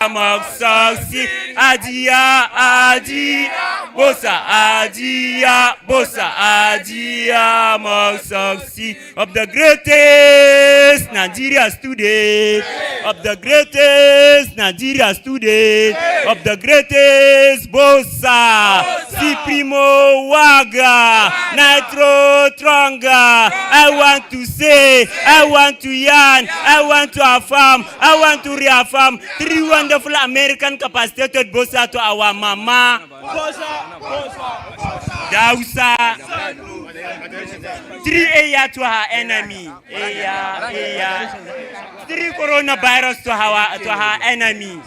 Moxoxy, Adia, Adia, Bossa, Adia, Bossa, Adia, Moxoxy, of the greatest Nigeria student, of the greatest Nigeria student, of the greatest Bossa, Supremo Waga, Nitro Tronga. I want to say, I want to yarn, I want to affirm, I want to reaffirm three wonderful American capacitated Bossa to our mama. Dausa. Three Aya to her enemy. Aya. Three coronavirus to her enemy.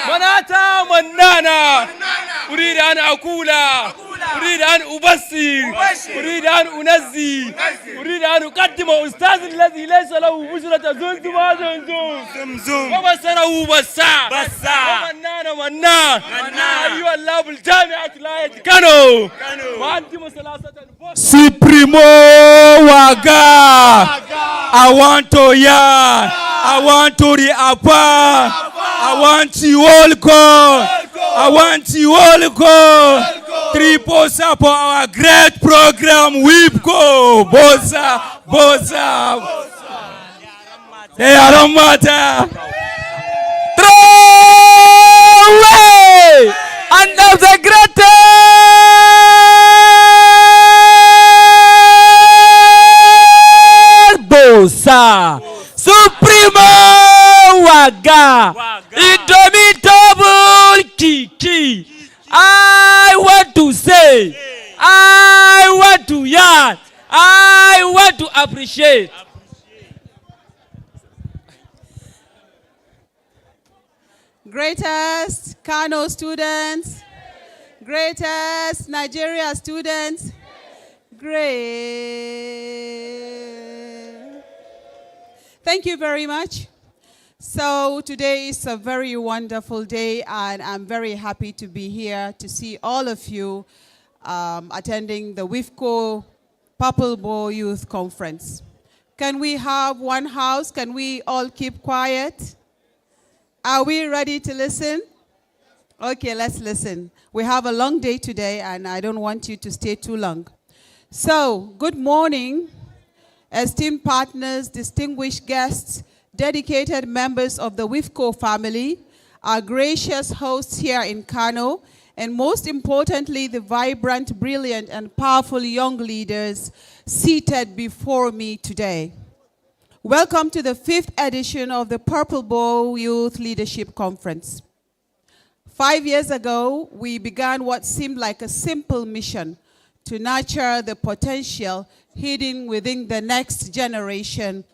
Manata Manana Uridan Akula Uridan Ubasir Uridan Unazi Uridan Katima Ustaz الذي ليس له بشرة زمزم وبصر وبصا ومنانا منا أيها الله بالجامعة لا يتكنوا وأنتم ثلاثة Supremo Waga. I want to yarn. I want to reaffirm. I want you all call. I want you all call. Three Bossa for our great program WIFCOH. Bossa. They don't matter. Throw away. And of the greatest Bossa. Supremo Waga. Indomitable Kiki. I want to say, I want to yarn, I want to appreciate. Greatest Kano students, greatest Nigeria students, great. Thank you very much. So today is a very wonderful day, and I'm very happy to be here to see all of you attending the WIFCOH Purple Bow Youth Conference. Can we have one house? Can we all keep quiet? Are we ready to listen? Okay, let's listen. We have a long day today, and I don't want you to stay too long. So, good morning, esteemed partners, distinguished guests, dedicated members of the WIFCOH family, our gracious hosts here in Kano, and most importantly, the vibrant, brilliant, and powerful young leaders seated before me today. Welcome to the 5th edition of the Purple Bow Youth Leadership Conference. 5 years ago, we began what seemed like a simple mission to nurture the potential hidden within the next generation.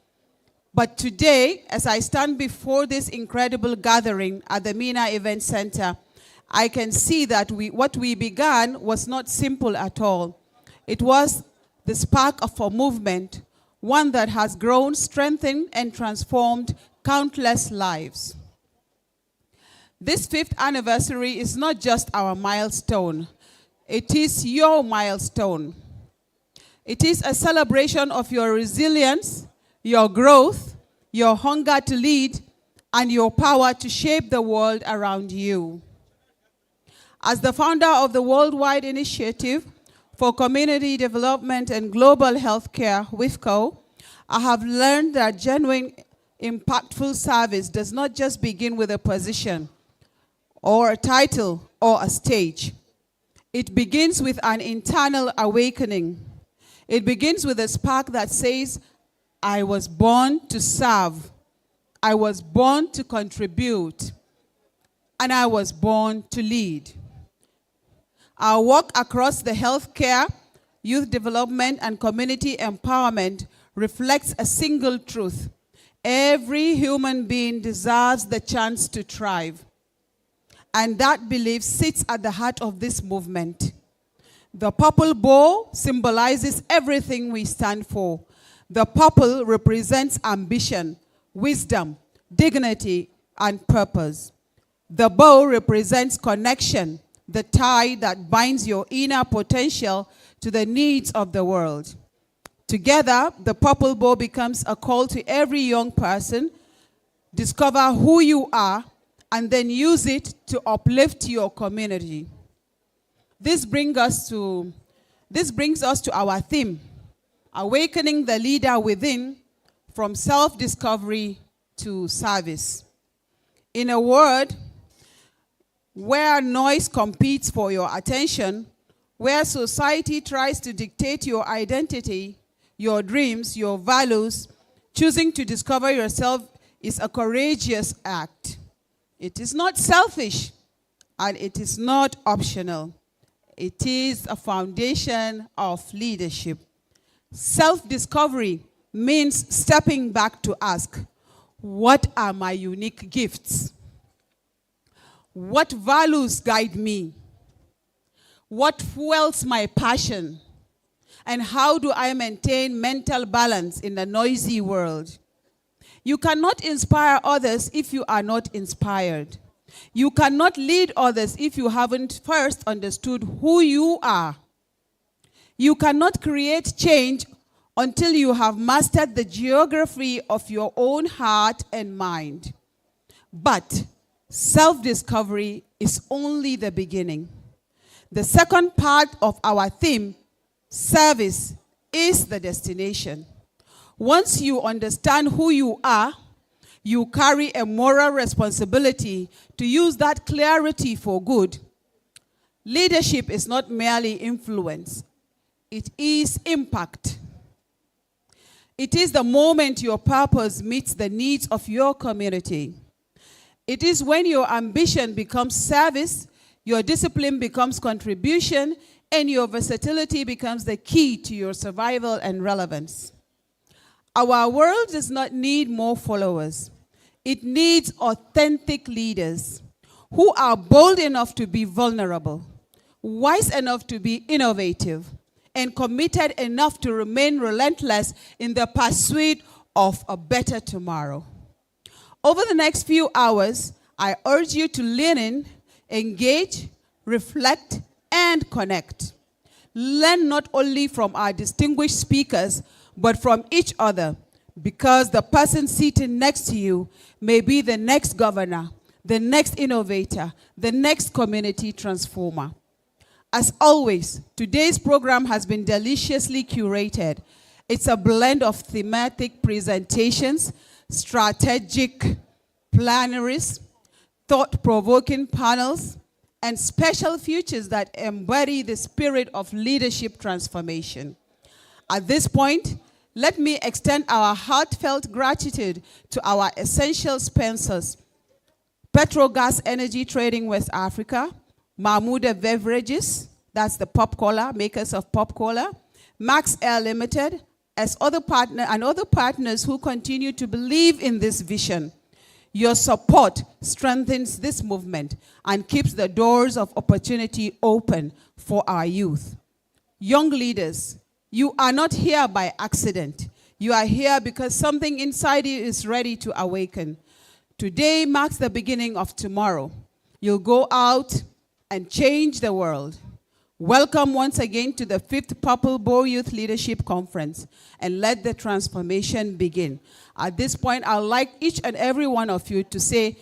But today, as I stand before this incredible gathering at the MENA Event Center, I can see that what we began was not simple at all. It was the spark of a movement, one that has grown, strengthened, and transformed countless lives. This 5th anniversary is not just our milestone. It is your milestone. It is a celebration of your resilience, your growth, your hunger to lead, and your power to shape the world around you. As the founder of the Worldwide Initiative for Community Development and Global Healthcare, WIFCOH, I have learned that genuine, impactful service does not just begin with a position or a title or a stage. It begins with an internal awakening. It begins with a spark that says, I was born to serve. I was born to contribute. And I was born to lead. Our work across the healthcare, youth development, and community empowerment reflects a single truth. Every human being deserves the chance to thrive. And that belief sits at the heart of this movement. The purple bow symbolizes everything we stand for. The purple represents ambition, wisdom, dignity, and purpose. The bow represents connection, the tie that binds your inner potential to the needs of the world. Together, the Purple Bow becomes a call to every young person: discover who you are and then use it to uplift your community. This brings us to our theme: awakening the leader within, from self-discovery to service. In a world where noise competes for your attention, where society tries to dictate your identity, your dreams, your values, choosing to discover yourself is a courageous act. It is not selfish, and it is not optional. It is a foundation of leadership. Self-discovery means stepping back to ask, what are my unique gifts? What values guide me? What fuels my passion? And how do I maintain mental balance in a noisy world? You cannot inspire others if you are not inspired. You cannot lead others if you haven't first understood who you are. You cannot create change until you have mastered the geography of your own heart and mind. But self-discovery is only the beginning. The second part of our theme, service, is the destination. Once you understand who you are, you carry a moral responsibility to use that clarity for good. Leadership is not merely influence, it is impact. It is the moment your purpose meets the needs of your community. It is when your ambition becomes service, your discipline becomes contribution, and your versatility becomes the key to your survival and relevance. Our world does not need more followers. It needs authentic leaders who are bold enough to be vulnerable, wise enough to be innovative, and committed enough to remain relentless in the pursuit of a better tomorrow. Over the next few hours, I urge you to lean in, engage, reflect, and connect. Learn not only from our distinguished speakers, but from each other, because the person seated next to you may be the next governor, the next innovator, the next community transformer. As always, today's program has been deliciously curated. It's a blend of thematic presentations, strategic plenaries, thought-provoking panels, and special features that embody the spirit of leadership transformation. At this point, let me extend our heartfelt gratitude to our essential sponsors: Petrogas Energy Trading West Africa, Mahmouda Beverages, that's the pop cola, makers of pop cola, Max Air Limited, as other partners who continue to believe in this vision. Your support strengthens this movement and keeps the doors of opportunity open for our youth. Young leaders, you are not here by accident. You are here because something inside you is ready to awaken. Today marks the beginning of tomorrow. You'll go out and change the world. Welcome once again to the 5th Purple Bow Youth Leadership Conference, and let the transformation begin. At this point, I'd like each and every one of you to say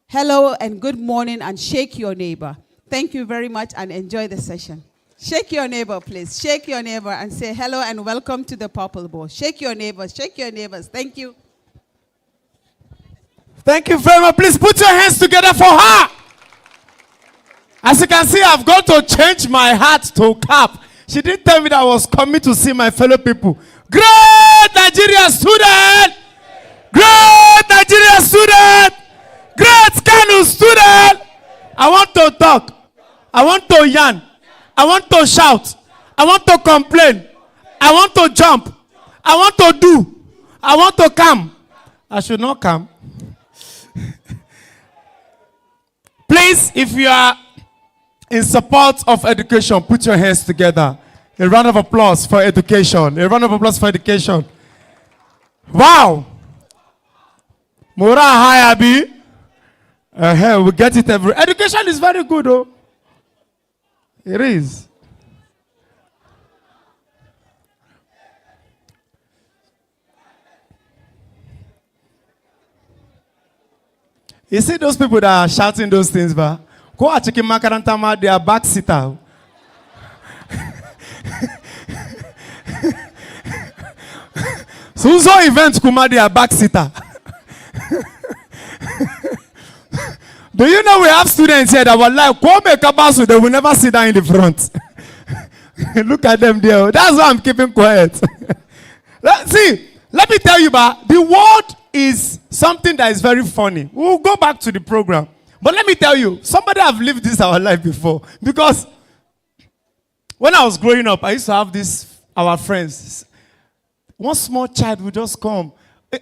hello and good morning and shake your neighbor. Thank you very much and enjoy the session. Shake your neighbor, please. Shake your neighbor and say hello and welcome to the Purple Bow. Shake your neighbors. Shake your neighbors. Thank you. Thank you very much. Please put your hands together for her. As you can see, I've got to change my hat to cap. She didn't tell me that I was coming to see my fellow people. Great Nigeria student! Great Nigeria student! Great Kanu student! I want to talk. I want to yarn. I want to shout. I want to complain. I want to jump. I want to do. I want to come. I should not come. Please, if you are in support of education, put your hands together. A round of applause for education. A round of applause for education. Wow. Mora Hayabi. We get it every. Education is very good, though. It is. You see those people that are shouting those things, but go at chicken makarantama, they are backseater. So event kuma they are backseater. Do you know we have students here that were like, they will never sit down in the front. Look at them there. That's why I'm keeping quiet. See, let me tell you, the world is something that is very funny. We'll go back to the program. But let me tell you, somebody have lived this our life before. Because when I was growing up, I used to have our friends. One small child would just come.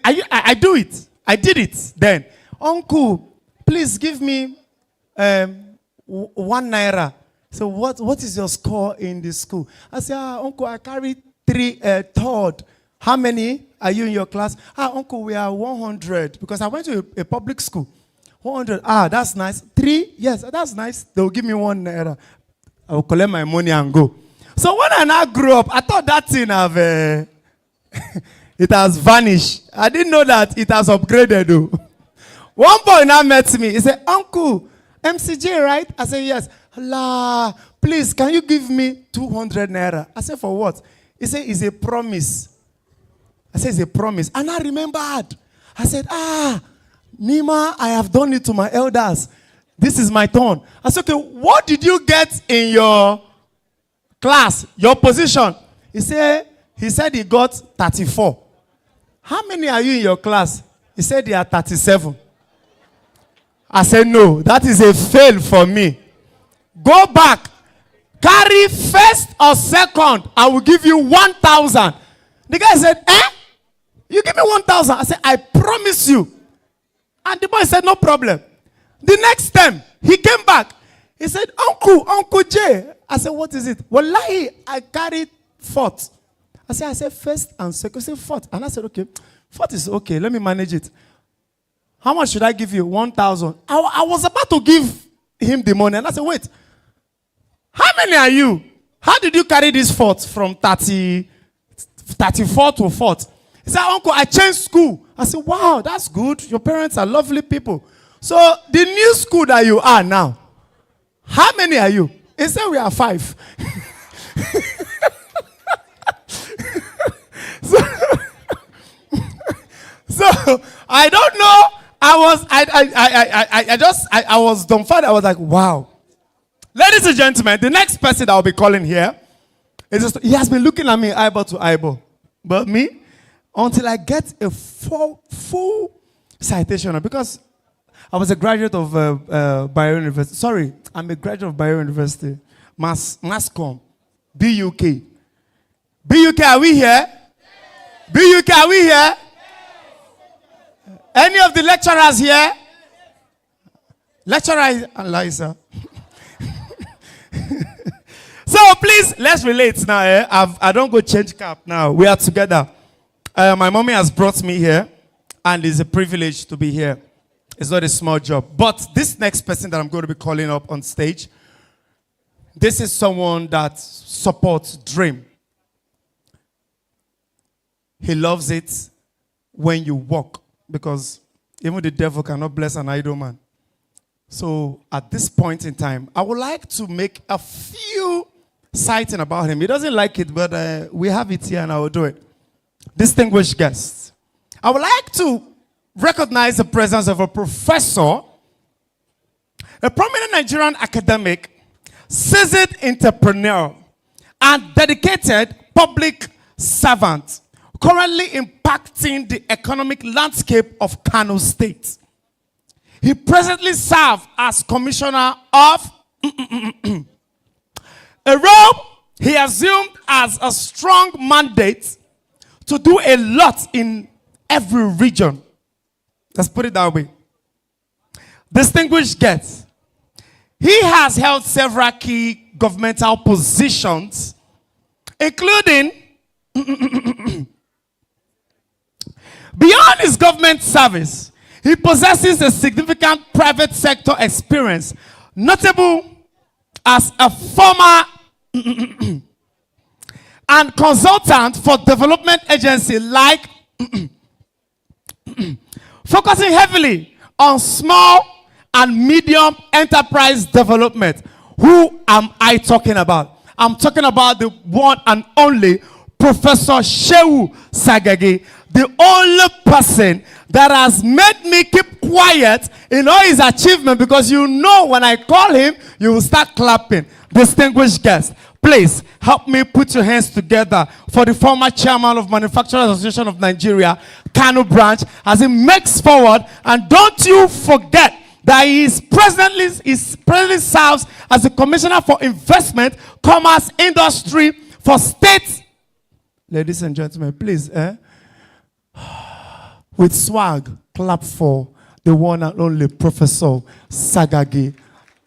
I do it. I did it then. Uncle, please give me 1 naira. So what is your score in the school? I said, Uncle, I carry third. How many are you in your class? Uncle, we are 100. Because I went to a public school. 100. That's nice. 3? Yes, that's nice. They will give me 1 naira. I will collect my money and go. So when I now grew up, I thought that thing have it has vanished. I didn't know that it has upgraded though. One boy now met me. He said, Uncle, MCJ, right? I said, yes. Allah, please, can you give me 200 naira? I said, for what? He said, it's a promise. I said, it's a promise. And I remembered. I said, Nima, I have done it to my elders. This is my turn. I said, okay, what did you get in your class, your position? He said he got 34. How many are you in your class? He said they are 37. I said, no, that is a fail for me. Go back. Carry first or second. I will give you 1,000. The guy said, you give me 1,000. I said, I promise you. And the boy said, no problem. The next time, he came back. He said, Uncle J. I said, what is it? Wallahi, I carried fourth. I said, first and second. He said, fourth. And I said, okay, fourth is okay. Let me manage it. How much should I give you? 1,000. I was about to give him the money. And I said, wait. How many are you? How did you carry this fourth from 34 to fourth? He said, Uncle, I changed school. I said, wow, that's good. Your parents are lovely people. So the new school that you are now, how many are you? He said, we are 5. So I don't know. I was dumbfounded. I was like, wow. Ladies and gentlemen, the next person that I'll be calling here he has been looking at me eyeball to eyeball. But me, until I get a full citation, because I was a graduate of Bayero University. Sorry, I'm a graduate of Bayero University. Masscom. BUK. BUK, are we here? BUK, are we here? Any of the lecturers here? Lecturer Eliza. So please, let's relate now. I don't go change cap now. We are together. My mommy has brought me here, and it's a privilege to be here. It's not a small job. But this next person that I'm going to be calling up on stage, this is someone that supports Dream. He loves it when you walk, because even the devil cannot bless an idle man. So at this point in time, I would like to make a few sightings about him. He doesn't like it, but we have it here and I will do it. Distinguished guests, I would like to recognize the presence of a professor, a prominent Nigerian academic, seasoned entrepreneur, and dedicated public servant, currently impacting the economic landscape of Kano State. He presently serves as commissioner of a role he assumed as a strong mandate to do a lot in every region. Let's put it that way. Distinguished guests, he has held several key governmental positions, including beyond his government service, he possesses a significant private sector experience, notable as a former and consultant for development agency like focusing heavily on small and medium enterprise development. Who am I talking about? I'm talking about the one and only Professor Shehu Sagagi, the only person that has made me keep quiet in all his achievement, because you know when I call him, you will start clapping. Distinguished guest, please help me put your hands together for the former chairman of Manufacturers Association of Nigeria, Kano branch, as he makes forward. And don't you forget that he presently serves as the Commissioner for Investment, Commerce, Industry for States. Ladies and gentlemen, please, with swag, clap for the one and only Professor Sagagi,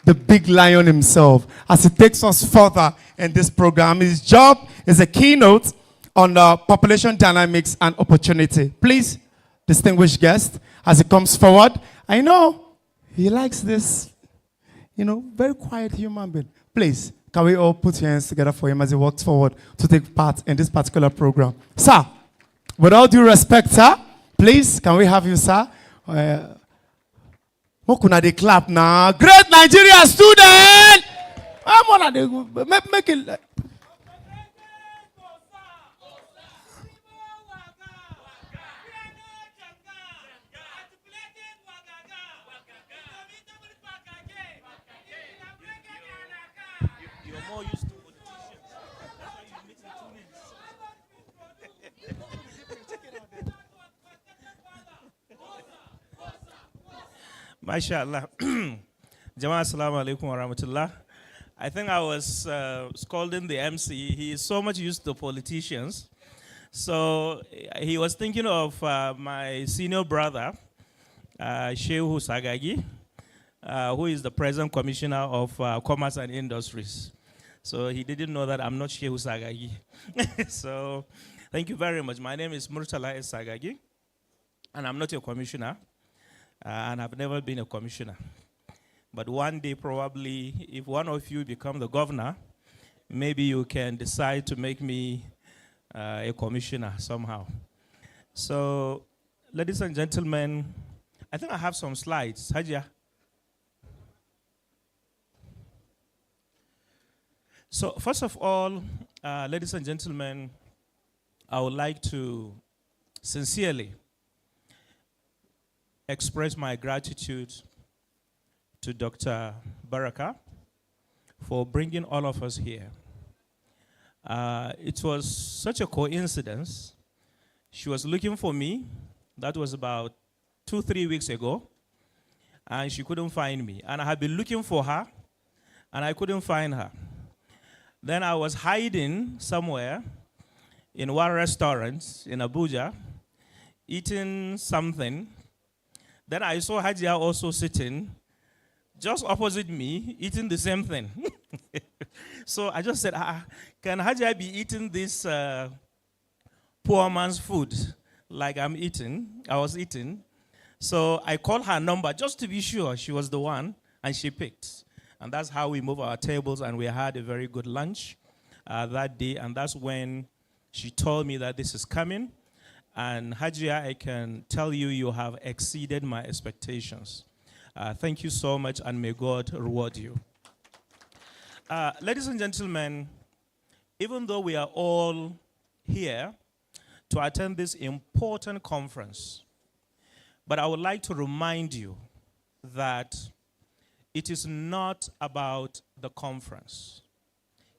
the big lion himself, as he takes us further in this program. His job is a keynote on population dynamics and opportunity. Please, distinguished guest, as he comes forward. I know he likes this, very quiet human being. Please, can we all put your hands together for him as he walks forward to take part in this particular program? Sir, with all due respect, sir, please, can we have you, sir? What could they clap now? Great Nigeria student! I'm on the make it. MashaAllah. Jama'a assalamu alaikum wa rahmatullah. I think I was scolding the MC. He is so much used to politicians. So he was thinking of my senior brother, Shehu Sagagi, who is the present commissioner of Commerce and Industries. So he didn't know that I'm not Shehu Sagagi. So thank you very much. My name is Murtala S. Sagagi, and I'm not a commissioner. And I've never been a commissioner. But one day, probably, if one of you become the governor, maybe you can decide to make me a commissioner somehow. So, ladies and gentlemen, I think I have some slides. Hajia. So, first of all, ladies and gentlemen, I would like to sincerely express my gratitude to Dr. Baraka for bringing all of us here. It was such a coincidence. She was looking for me. That was about 2-3 weeks ago, and she couldn't find me. And I had been looking for her, and I couldn't find her. Then I was hiding somewhere in one restaurant in Abuja, eating something. Then I saw Hajia also sitting just opposite me, eating the same thing. So I just said, can Hajia be eating this poor man's food like I was eating? So I called her number just to be sure she was the one, and she picked. And that's how we moved our tables, and we had a very good lunch that day. And that's when she told me that this is coming. And Hajia, I can tell you, you have exceeded my expectations. Thank you so much, and may God reward you. Ladies and gentlemen, even though we are all here to attend this important conference, but I would like to remind you that it is not about the conference.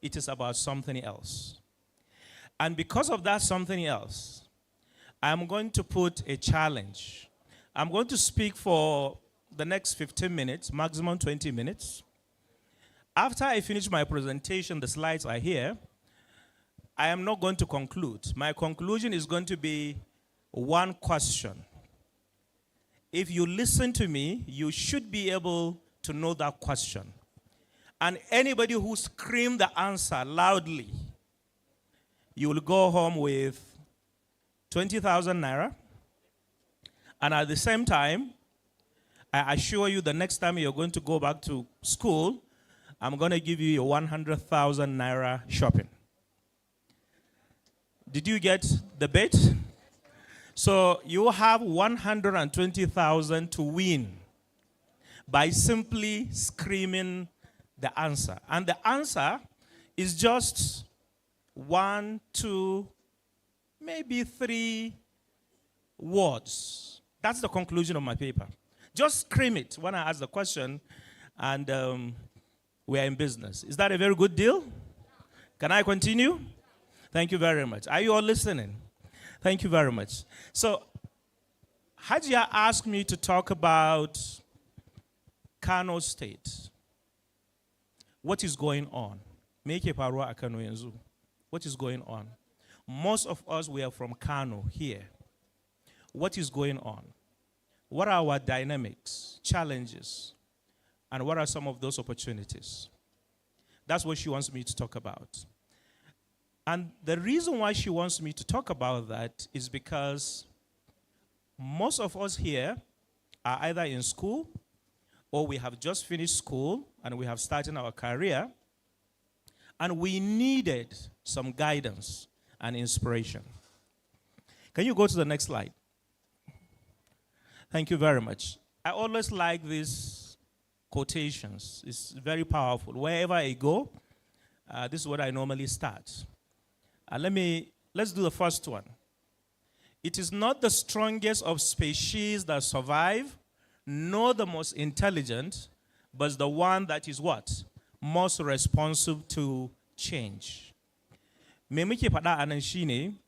It is about something else. And because of that something else, I'm going to put a challenge. I'm going to speak for the next 15 minutes, maximum 20 minutes. After I finish my presentation, the slides are here. I am not going to conclude. My conclusion is going to be one question. If you listen to me, you should be able to know that question. And anybody who screams the answer loudly, you will go home with 20,000 naira. And at the same time, I assure you the next time you're going to go back to school, I'm going to give you your 100,000 naira shopping. Did you get the bet? So you have 120,000 to win. by simply screaming the answer. And the answer is just 1, 2, maybe 3 words. That's the conclusion of my paper. Just scream it when I ask the question, and we're in business. Is that a very good deal? Can I continue? Thank you very much. Are you all listening? Thank you very much. So, Hajia asked me to talk about Kano State. What is going on? Meke parwa a Kano yanzu. What is going on? Most of us, we are from Kano here. What is going on? What are our dynamics, challenges, and what are some of those opportunities? That's what she wants me to talk about. And the reason why she wants me to talk about that is because most of us here are either in school or we have just finished school and we have started our career, and we needed some guidance and inspiration. Can you go to the next slide? Thank you very much. I always like these quotations. It's very powerful. Wherever I go, this is what I normally start. Let's do the first one. It is not the strongest of species that survive, nor the most intelligent, but the one that is what? Most responsive to change. Me muke faɗa anan shine,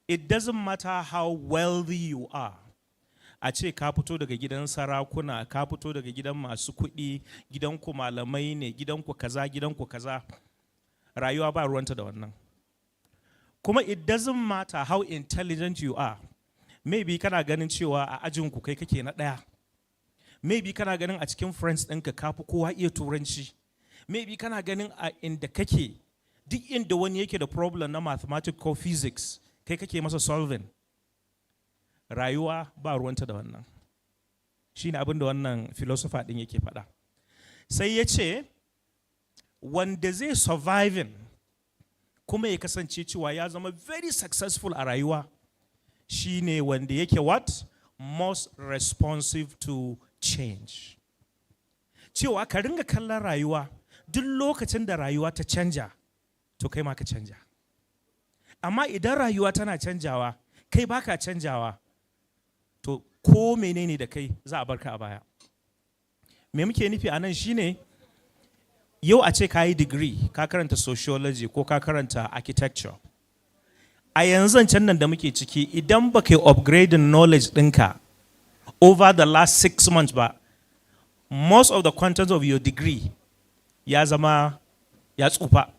it doesn't matter how wealthy you are. A ce ka fito daga gidan sarakuna, ka fito daga gidan masu kuɗi, gidanku malamai ne, gidanku kaza. Rayuwa ba ruwanta da wannan. Kuma it doesn't matter how intelligent you are. Maybe kana ganin cewa a ajinku kai kake na ɗaya. Maybe kana ganin a cikin friends ɗinka ka fi kowa iya turanci. Maybe kana ganin a inda kake, duk inda wani yake da problem na mathematics ko physics, kai kake masa solving. Rayuwa ba ruwanta da wannan. Shi ne abin da wannan philosopher ɗin yake faɗa. Sai ya ce, wanda zai surviving kuma ya kasance cewa ya zama very successful a rayuwa, shi ne wanda yake what? Most responsive to change. Cewa ka ringa kallon rayuwa, duk lokacin da rayuwa ta canja, to kai ma ka canja. Amma idan rayuwa tana canjawa, kai baka canjawa, to ko menene da kai za a barka a baya. Me muke nufi anan shine, yau a ce ka yi degree, ka karanta sociology ko ka karanta architecture. A yanzu can nan da muke ciki, idan ba kai upgrading knowledge ɗinka over the last 6 months ba, most of the content of your degree ya zama ya tsufa.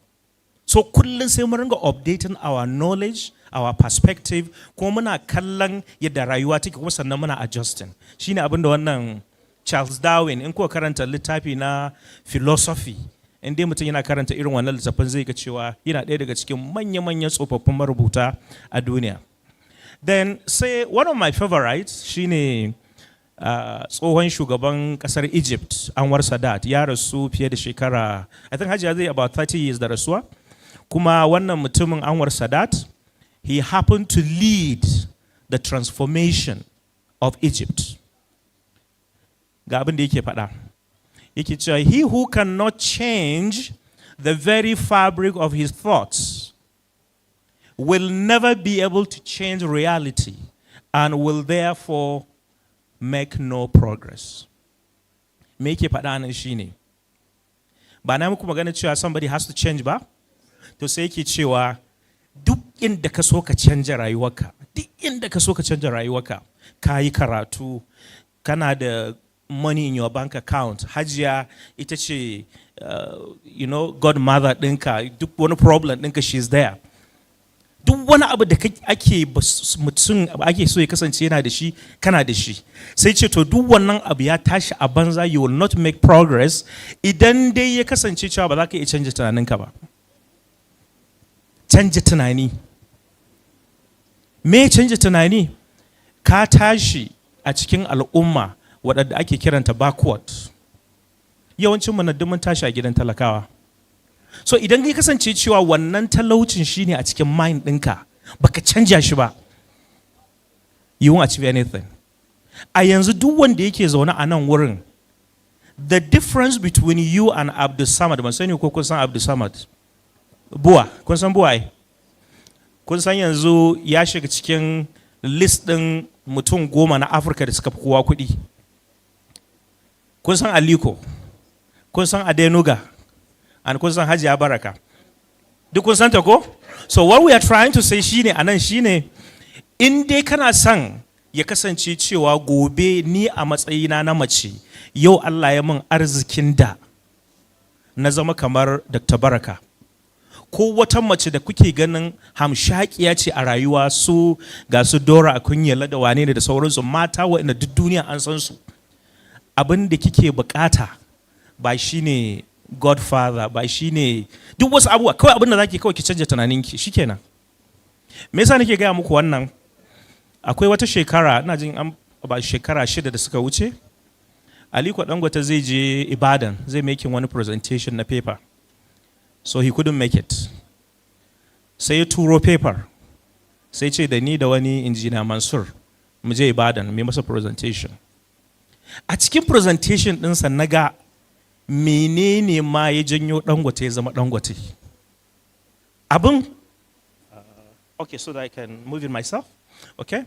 So kullum sai mun ringa updating our knowledge, our perspective, kuma muna kallon yadda rayuwa take kuma sannan muna adjusting. Shine abin da wannan Charles Darwin, in kuka karanta littafi na philosophy, in dai mutum yana karanta irin wannan littafin zai ga cewa yana ɗaya daga cikin manya-manyan tsofaffin marubuta a duniya. Then say one of my favorites shine tsohon shugaban kasar Egypt, Anwar Sadat, ya rasu fiye da shekara, I think Hajiya zai about 30 years da rasuwa. Kuma wannan mutumin Anwar Sadat, he happened to lead the transformation of Egypt. Ga abin da yake faɗa. Yake cewa, he who cannot change the very fabric of his thoughts will never be able to change reality and will therefore make no progress. Me yake faɗa nan shine, ba na muku magana cewa somebody has to change ba? To sai yake cewa duk inda ka so ka canja rayuwarka, duk inda ka so ka canja rayuwarka, ka yi karatu, kana da money in your bank account, Hajiya ita ce godmother ɗinka, duk wani problem ɗinka she's there. Duk wani abu da ake mutum ake so ya kasance yana da shi, kana da shi. Sai ce to duk wannan abu ya tashi a banza, you will not make progress idan dai ya kasance cewa ba za ka iya canja tunaninka ba. Canja tunani. Me canja tunani? Ka tashi a cikin al'umma waɗanda ake kiranta backward. Yawancin mu na mun tashi a gidan talakawa. So idan ka kasance cewa wannan talaucin shine a cikin mind ɗinka, baka canja shi ba, you won't achieve anything. A yanzu duk wanda yake zaune a nan wurin, the difference between you and Abdul Samad, ban sani ko kun san Abdul Samad buwa, kun san buwa ai, kun san yanzu ya shiga cikin list din mutum 10 na Afirka da suka fi kowa kuɗi. Kun san Aliko, kun san Adenuga, and kun san Hajiya Baraka. Duk kun san ta ko? So what we are trying to say shine anan shine, in dai kana son ya kasance cewa gobe ni a matsayina na mace yau Allah ya min arzikin da na zama kamar Dr. Baraka, ko wata mace da kuke ganin hamshakiya ce a rayuwa, su ga su Dora Akunyela da wane ne da sauransu, mata waɗanda duk duniya an san su, abin da kike bukata ba shine Godfather, ba shine duk wasu abubuwa, kawai abin da zaki kawai ki canja tunaninki shikenan. Me yasa nake gaya muku wannan? Akwai wata shekara, ina jin ba shekara 6 da suka wuce, Aliko Dangote zai je Ibadan, zai making wani presentation na paper. So he couldn't make it. Sai ya turo paper. Sai ce da ni da wani engineer Mansur mu je Ibadan mai masa presentation. A cikin presentation ɗinsa na ga menene ma ya janyo Dangote ya zama Dangote. Abin okay, so that I can move in myself. Okay?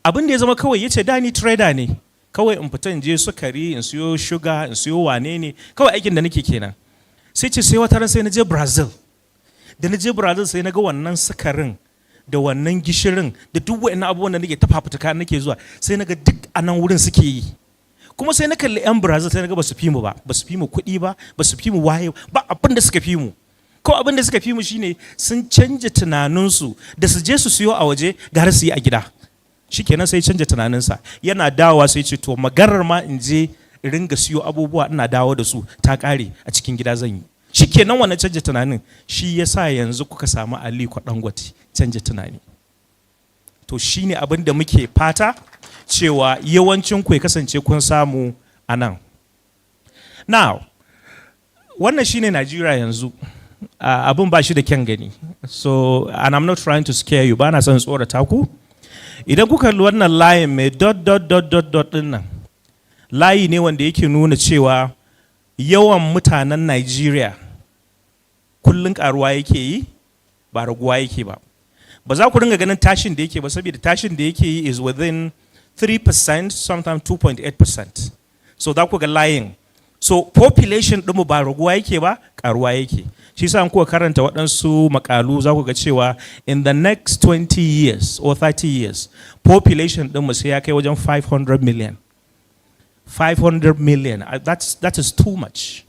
Abin da ya zama kawai yace da ni trader ne. Kawai in fita in je sukari, in siyo sugar, in siyo wane ne. Kawai aikin da nake kenan. Sai ce sai wata ran sai na je Brazil. Da na je Brazil sai na ga wannan sukarin da wannan gishirin da duk waɗannan abubuwan da nake tafafutuka nake zuwa, sai na ga duk a nan wurin suke yi. Kuma sai na kalli 'yan Brazil sai na ga ba su fi mu ba, ba su fi mu kuɗi ba, ba su fi mu waye ba, abin da suka fi mu. Ko abin da suka fi mu shine sun canja tunaninsu da su je su siyo a waje gara su yi a gida. Shikenan sai canja tunaninsa, yana dawowa sai ce to magarar ma in je ringa siyo abubuwa ina dawo da su ta kare a cikin gida zan yi. Shikenan wannan canja tunanin shi yasa yanzu kuka samu Aliko Dangote canja tunani. To shine abin da muke fata cewa yawancin ku ya kasance kun samu a nan. Now, wannan shine Najeriya yanzu. Abin ba shi da kyan gani. So, and I'm not trying to scare you, ba na son tsorata ku. Idan kuka kalli wannan layin mai dot din nan, layi ne wanda yake nuna cewa yawan mutanen Najeriya kullun karuwa yake yi, ba raguwa yake ba. Ba za ku ringa ganin tashin da yake ba, saboda tashin da yake yi is within 3%, sometimes 2.8%. So za ku ga layin. So population ɗinmu ba raguwa yake ba, karuwa yake. Shi sa kuka karanta waɗansu makalu za ku ga cewa in the next 20 years or 30 years, population ɗinmu sai ya kai wajen 500 million. 500 million, that is too much.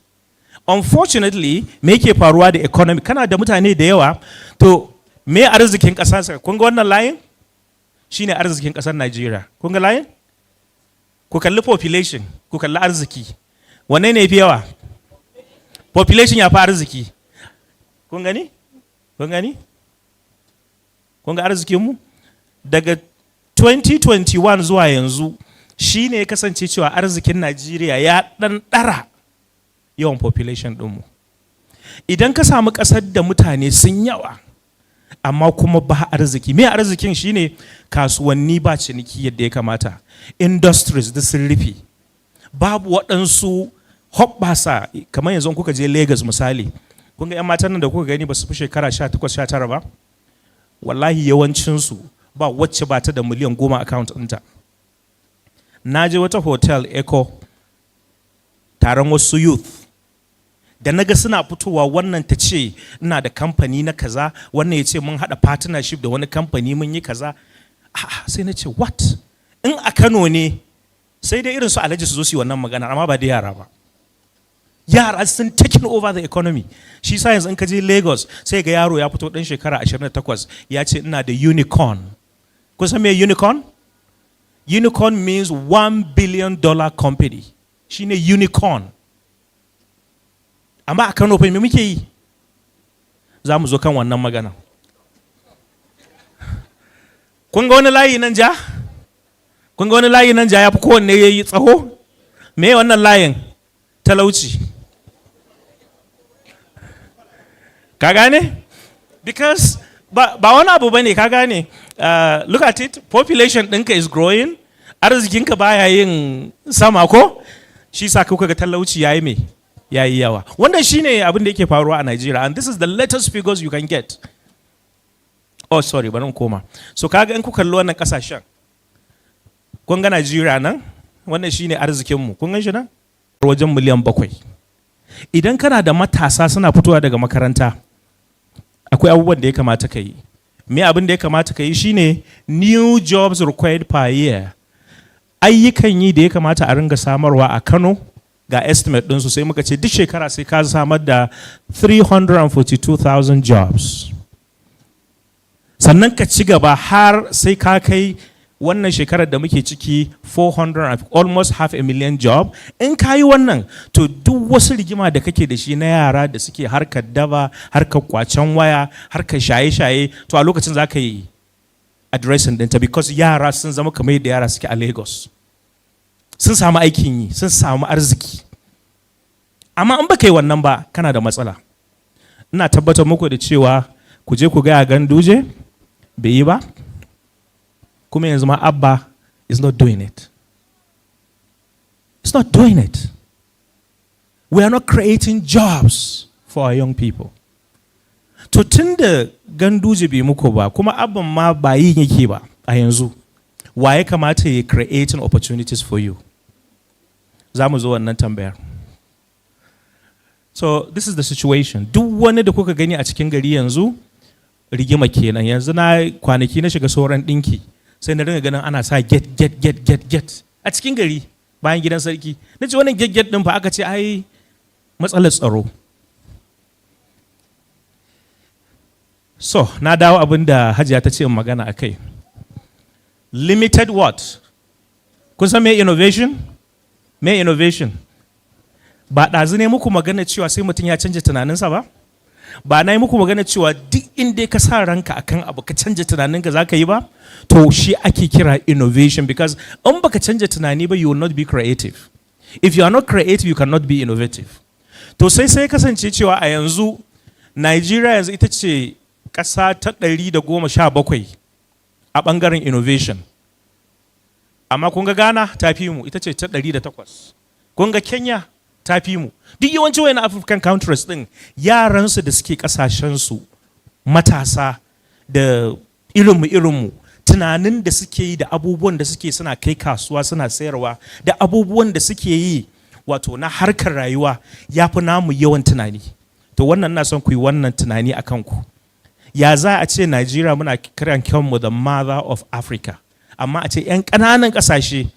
Unfortunately, me yake faruwa da economy, kana da mutane da yawa, to me arzikin ƙasa, kun ga wannan layin? Shine arzikin ƙasar Najeriya. Kun ga layin? Ku kalli population, ku kalli arziki. Wanne ne fi yawa? Population ya fi arziki. Kun gani? Kun gani? Kun ga arzikinmu? Daga 2021 zuwa yanzu shi ne ya kasance cewa arzikin Najeriya ya ɗan ɗara yawan population ɗinmu. Idan ka samu ƙasar da mutane sun yawa, amma kuma ba arziki. Me arzikin shine kasuwanni ba ciniki yadda ya kamata. Industries da sun rufe. Babu waɗansu hoɓɓasa, kamar yanzu kuka je Lagos misali. Kun ga 'yan matan nan da kuka gani ba su fi shekara 18-19 ba? Wallahi yawancinsu ba wacce ba ta da miliyan 10 account ɗinta. Na je wata hotel Echo taron wasu youth. Da naga suna fitowa, wannan ta ce ina da kamfani na kaza, wannan ya ce mun haɗa partnership da wani kamfani mun yi kaza. Sai na ce what? In a Kano ne sai dai irin su Alhaji su zo su yi wannan magana, amma ba da yara ba. Yara sun taking over the economy. Shi sa yanzu in ka je Lagos sai ga yaro ya fito ɗan shekara 28 ya ce ina da unicorn. Kun san me unicorn? Unicorn means $1 billion company. Shine unicorn. Amma a Kano fa me muke yi? Za mu zo kan wannan magana. Kun ga wani layi nan ja? Kun ga wani layi nan ja ya fi kowanne ya yi tsaho? Me wannan layin? Talauci. Ka gane? Because ba wani abu bane, ka gane? Look at it, population ɗinka is growing, arzikinka baya yin sama ko? shi sa kuka ga talauci yayi me yayi yawa. Wannan shine abin da yake faruwa a Nigeria, and this is the latest figures you can get. Oh sorry, bari koma. So kaga in kuka kalli wannan kasashen, kun ga Nigeria nan, wannan shine arzikin mu. Kun gan shi nan? Wajen miliyan 7. Idan kana da matasa suna fitowa daga makaranta, akwai abubuwan da ya kamata ka yi. Me abin da ya kamata ka yi shine new jobs required per year. Ayyukan yi da ya kamata a ringa samarwa a Kano, ga estimate ɗinsu sai muka ce duk shekara sai ka samar da 342,000 jobs. Sannan ka ci gaba har sai ka kai wannan shekarar da muke ciki 400, almost 500,000 job. In ka yi wannan, to duk wasu rigima da kake da shi na yara da suke harkar daba, harkar kwacen waya, harkar shaye-shaye, to a lokacin za ka yi addressing ɗinta, because yara sun zama kamar yadda yara suke a Lagos. Sun samu aikin yi, sun samu arziki. Amma in baka yi wannan ba, kana da matsala. Ina tabbatar muku da cewa ku je ku gaya Ganduje bai yi ba, kuma yanzu ma Abba is not doing it. It's not doing it. We are not creating jobs for our young people. To tunda Ganduje bai muku ba, kuma Abba ma ba yi yake ba a yanzu, wa ya kamata ya creating opportunities for you? Za mu zo wannan tambayar. So this is the situation. Duk wani da kuka gani a cikin gari yanzu rigima kenan. Yanzu na kwanaki na shiga sauran dinki, sai na ringa ganin ana sa get a cikin gari bayan gidan sarki. Na ce wannan get din fa aka ce ai matsalar tsaro. So na dawo abin da Hajiya ta ce in magana akai. Limited what? Kun san me innovation? Me innovation? Ba ɗazu ne muku magana cewa sai mutum ya canja tunaninsa ba? Ba na yi muku magana cewa duk inda ka sa ranka akan abu ka canja tunaninka za ka yi ba? To shi ake kira innovation, because in baka canja tunani ba, you will not be creative. If you are not creative, you cannot be innovative. To sai kasance cewa a yanzu Nigeria yanzu ita ce ƙasa ta 117 a ɓangaren innovation. Amma kun ga Ghana ta fi mu, ita ce ta 108. Kun ga Kenya ta fi mu. Duk yawanci wayan African countries din, yaransu da suke kasashensu, matasa da irinmu, tunanin da suke yi da abubuwan da suke suna kai kasuwa suna sayarwa, da abubuwan da suke yi wato na harkar rayuwa ya fi namu yawan tunani. To wannan na son ku yi wannan tunani a kanku. Ya za a ce Nigeria muna kiran kanmu the mother of Africa, amma a ce 'yan ƙananan ƙasashe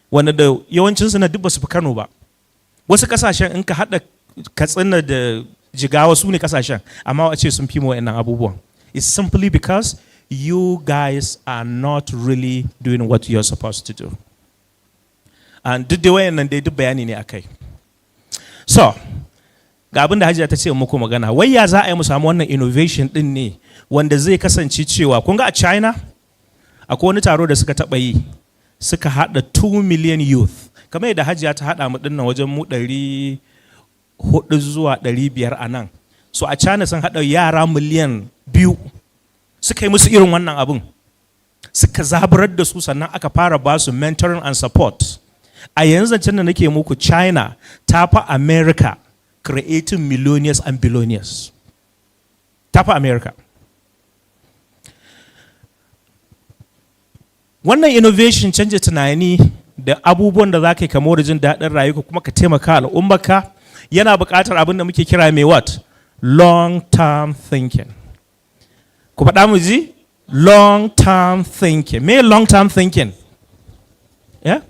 wanda da yawancinsu na duk ba su fi Kano ba. Wasu kasashen in ka haɗa Katsina da Jigawa su ne kasashen, amma a ce sun fi mu wa'annan abubuwan. It's simply because you guys are not really doing what you're supposed to do. And duk da wayannan dai duk bayani ne akai. So, ga abin da Hajiya ta ce muku magana, wai ya za a yi mu samu wannan innovation din ne wanda zai kasance cewa, kun ga a China akwai wani taro da suka taɓa yi, suka haɗa 2 million youth. Kamar yadda Hajiya ta haɗa mu dinnan wajen mu 400 zuwa 500 a nan. So a China sun haɗa yara miliyan 2. Suka yi musu irin wannan abin. Suka zaburar da su, sannan aka fara ba su mentoring and support. A yanzu zancen da nake muku, China ta fi America creating millionaires and billionaires. Ta fi America. Wannan innovation canja tunani da abubuwan da za ka yi kamar jin daɗin rayuwa kuma ka taimaka al'ummarka yana buƙatar abin da muke kira mai what? Long term thinking. Ku faɗa mu ji? Long term thinking. Me long term thinking? Yeah?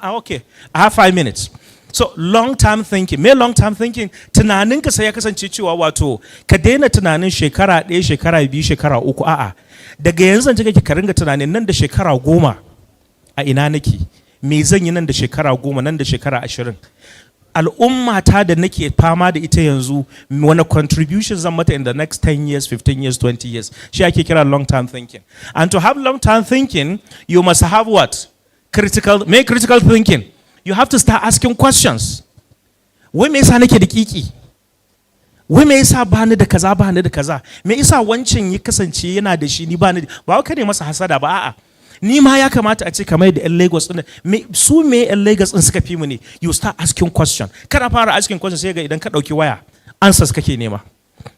Okay. I have 5 minutes. So long term thinking. Me long term thinking, tunaninka sai ya kasance cewa wato ka daina tunanin shekara 1, shekara 2, shekara 3, a'a. Daga yanzu zan kake ka ringa tunanin nan da shekara 10 a ina nake, me zan yi nan da shekara 10, nan da shekara 20. Al'umma ta da nake fama da ita yanzu, wani contribution zan mata in the next 10 years, 15 years, 20 years. Shi ake kira long term thinking. And to have long term thinking, you must have what? Critical thinking. You have to start asking questions. Wai me yasa nake da kiki? Wai me yasa bani da kaza, bani da kaza? Me yasa wancan ya kasance yana da shi ni bani? Ba wai kane masa hasada ba, a'a. Ni ma ya kamata a ce kamar da 'yan Lagos ɗin su me 'yan Lagos ɗin suka fi mu ne. You start asking question. Kana fara asking question sai ga idan ka ɗauki waya answers kake nema.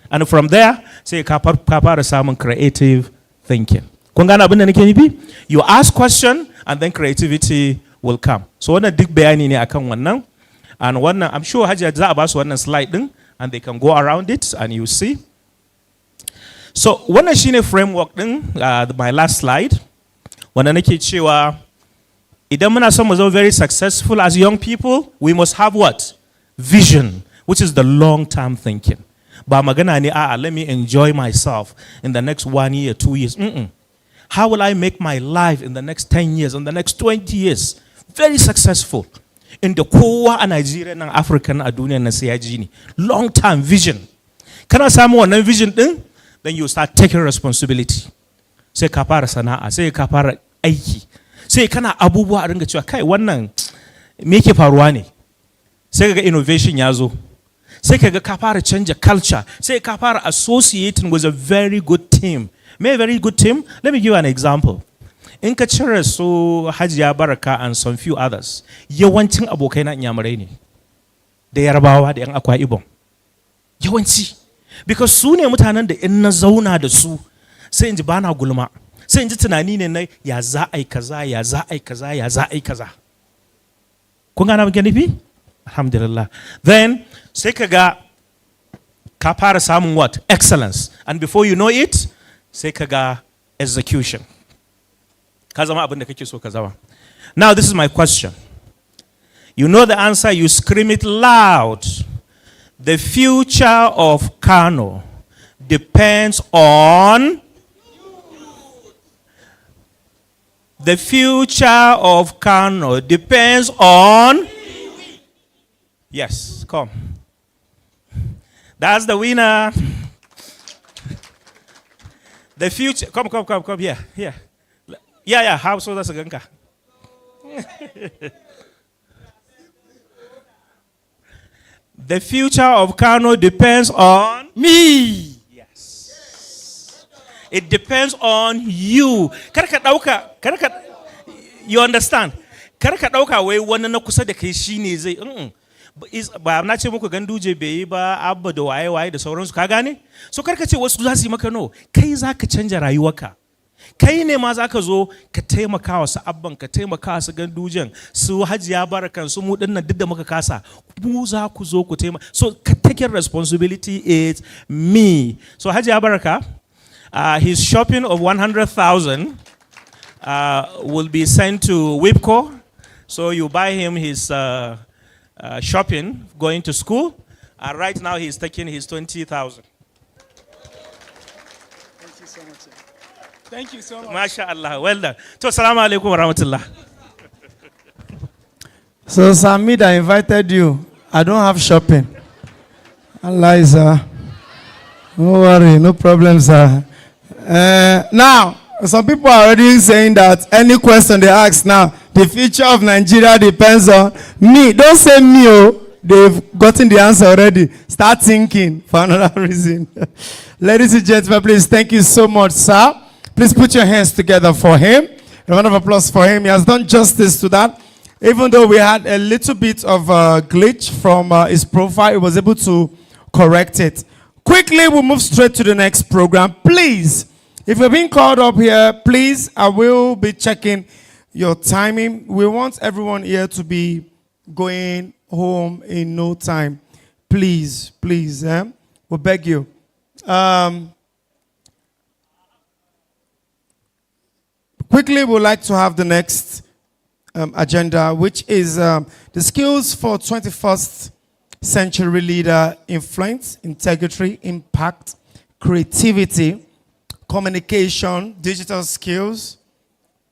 And from there sai ka fara samun creative thinking. Kun gane abin da nake nufi? You ask question and then creativity will come. So wannan duk bayani ne akan wannan. And wannan I'm sure Hajiya za a ba su wannan slide ɗin and they can go around it and you see. So wannan shine framework ɗin my last slide. Wanda nake cewa idan muna son mu zama very successful as young people, we must have what? Vision, which is the long-term thinking. Ba magana ne, let me enjoy myself in the next 1 year, 2 years. How will I make my life in the next 10 years, in the next 20 years? Very successful. Inda kowa a Nigeria nan Africa a duniya na sai ya ji ni. Long-term vision. Kana samu wannan vision din? Then you start taking responsibility. Sai ka fara sana'a, sai ka fara aiki, sai kana abubuwa a ringa cewa kai wannan me yake faruwa ne, sai kaga innovation ya zo, sai kaga ka fara canja culture, sai ka fara associating with a very good team. Me a very good team? Let me give you an example. In ka cire su Hajiya Baraka and some few others, yawancin abokai na inyamurai ne, da Yarbawa da 'yan Akwa Ibom. Yawanci. Because su ne mutanen da in na zauna da su, sai in ji bana gulma, sai in ji tunani ne na ya za a yi kaza, ya za a yi kaza, ya za a yi kaza. Kun gana muke nufi? Alhamdulillah. Then sai ka ga ka fara samun what? Excellence. And before you know it, sai ka ga execution. Ka zama abin da kake so ka zama. Now this is my question. You know the answer, you scream it loud. The future of Kano depends on the future of Kano depends on. Yes, come. That's the winner. The future. Come here. Yeah. How so? That's a ganka. The future of Kano depends on me. Yes. It depends on you. You understand? Karka dauka wai wani na kusa da kai shine zai ba na ce muku ganduje bai yi ba abba da waye da sauransu ka gane? So karka ce wasu za su yi maka no, kai zaka canja rayuwarka. Kai ne ma zaka zo ka taimaka wa su abban, ka taimaka su gandujen, su Hajiya Barakan, su mu dinnan duk da muka kasa. Mu za ku zo ku taimaka. So taking responsibility is me. So Hajiya Baraka, his shopping of 100,000 will be sent to WIFCOH. So you buy him his shopping, going to school. Right now he's taking his 20,000. Thank you so much. MashaAllah. Well done. So, assalamu alaikum wa rahmatullah. So, Sami, I invited you. I don't have shopping. Allah is, don't worry, no problem, sir. Now, some people are already saying that any question they ask now, the future of Nigeria depends on me. Don't say me, oh. They've gotten the answer already. Start thinking for another reason. Ladies and gentlemen, please, thank you so much, sir. Please put your hands together for him. A round of applause for him. He has done justice to that. Even though we had a little bit of a glitch from his profile, he was able to correct it. Quickly, we'll move straight to the next program. Please, if you're being called up here, please, I will be checking your timing. We want everyone here to be going home in no time. Please, we beg you. Quickly, we'd like to have the next agenda, which is the skills for 21st century leader: influence, integrity, impact, creativity, communication, digital skills,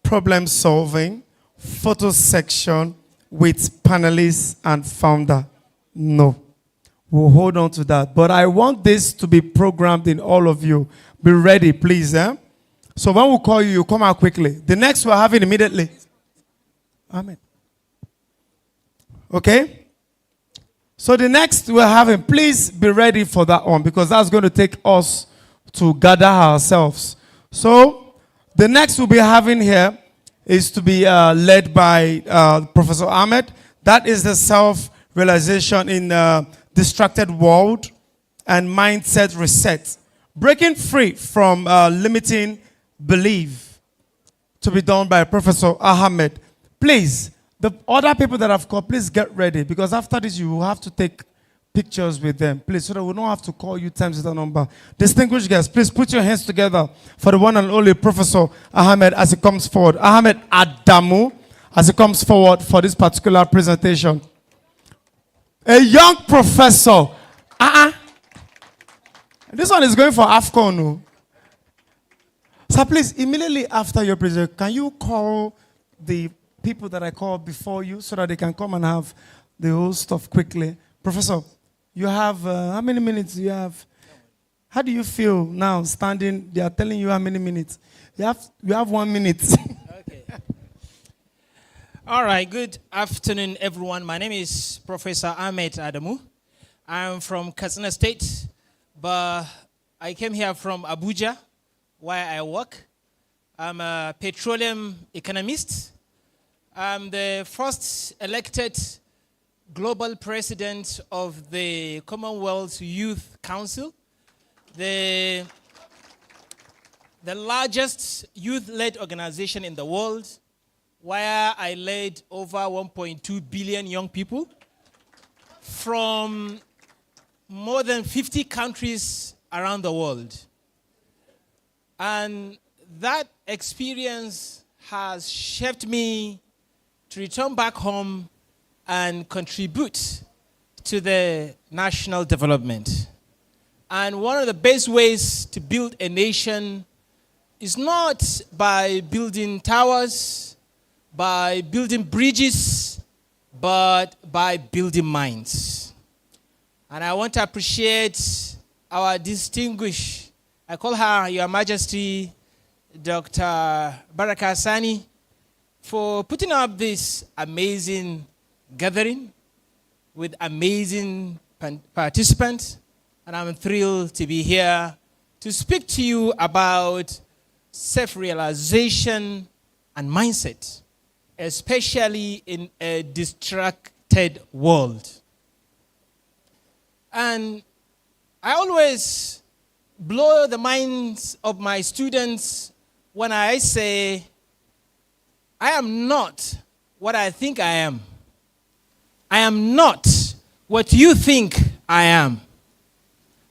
problem solving, photo section with panelists and founder. No, we'll hold on to that. But I want this to be programmed in all of you. Be ready, please. So when we call you, you come out quickly. The next we're having immediately. Amen. Okay? So the next we're having, please be ready for that one, because that's going to take us to gather ourselves. So the next we'll be having here is to be led by Professor Ahmed. That is the self-realization in a distracted world and mindset reset. Breaking free from limiting belief, to be done by Professor Ahmed. Please, the other people that have called, please get ready, because after this you will have to take pictures with them, please, so that we don't have to call you times the number. Distinguished guests, please put your hands together for the one and only Professor Ahmed as he comes forward. Ahmed Adamu, as he comes forward for this particular presentation. A young professor. This one is going for AFCON. No? So please, immediately after your presentation, can you call the people that I called before you so that they can come and have the whole stuff quickly? Professor, you have, how many minutes do you have? How do you feel now standing? They are telling you how many minutes. You have 1 minute. Okay. All right, good afternoon, everyone. My name is Professor Ahmed Adamu. I'm from Katsina State, but I came here from Abuja, where I work. I'm a petroleum economist. I'm the first elected global president of the Commonwealth Youth Council, the largest youth-led organization in the world, where I led over 1.2 billion young people from more than 50 countries around the world. And that experience has shaped me to return back home and contribute to the national development. And one of the best ways to build a nation is not by building towers, by building bridges, but by building minds. And I want to appreciate our distinguished, I call her Your Majesty, Dr. Baraka Sani, for putting up this amazing gathering with amazing participants. And I'm thrilled to be here to speak to you about self-realization and mindset, especially in a distracted world. And I always blow the minds of my students when I say, I am not what I think I am. I am not what you think I am.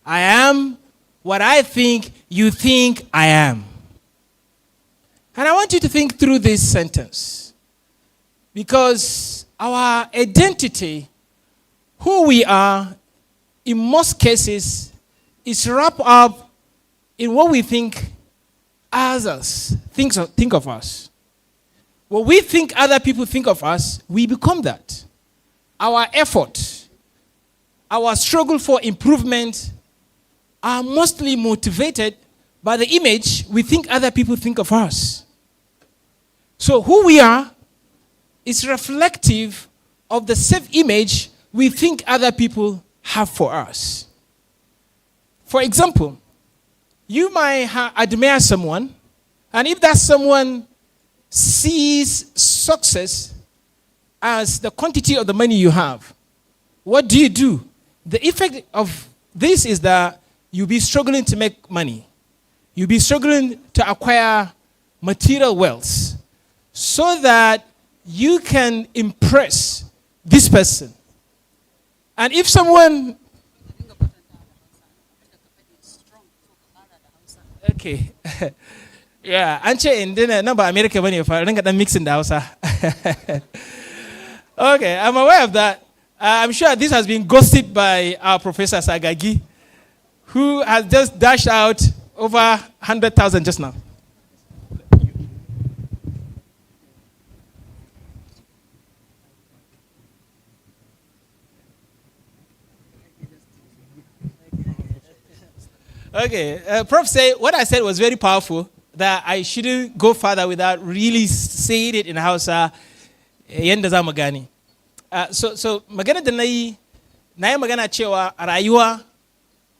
I am what I think you think I am. And I want you to think through this sentence, because our identity, who we are, in most cases, is wrapped up in what we think others think of us. What we think other people think of us, we become that. Our effort, our struggle for improvement are mostly motivated by the image we think other people think of us. So who we are is reflective of the self-image we think other people have for us. For example, you might admire someone, and if that someone sees success as the quantity of the money you have, what do? The effect of this is that you'll be struggling to make money. You'll be struggling to acquire material wealth so that you can impress this person. And if someone... Okay. Yeah, Anche in dinner number America when you ringa dan mixing the house. Okay, I'm aware of that. I'm sure this has been gossiped by our Professor Sagagi, who has just dashed out over 100,000 just now. Okay, Prof say what I said was very powerful, that I shouldn't go further without really saying it in Hausa. Yanda za mu gane. So magana da na yi magana cewa a rayuwa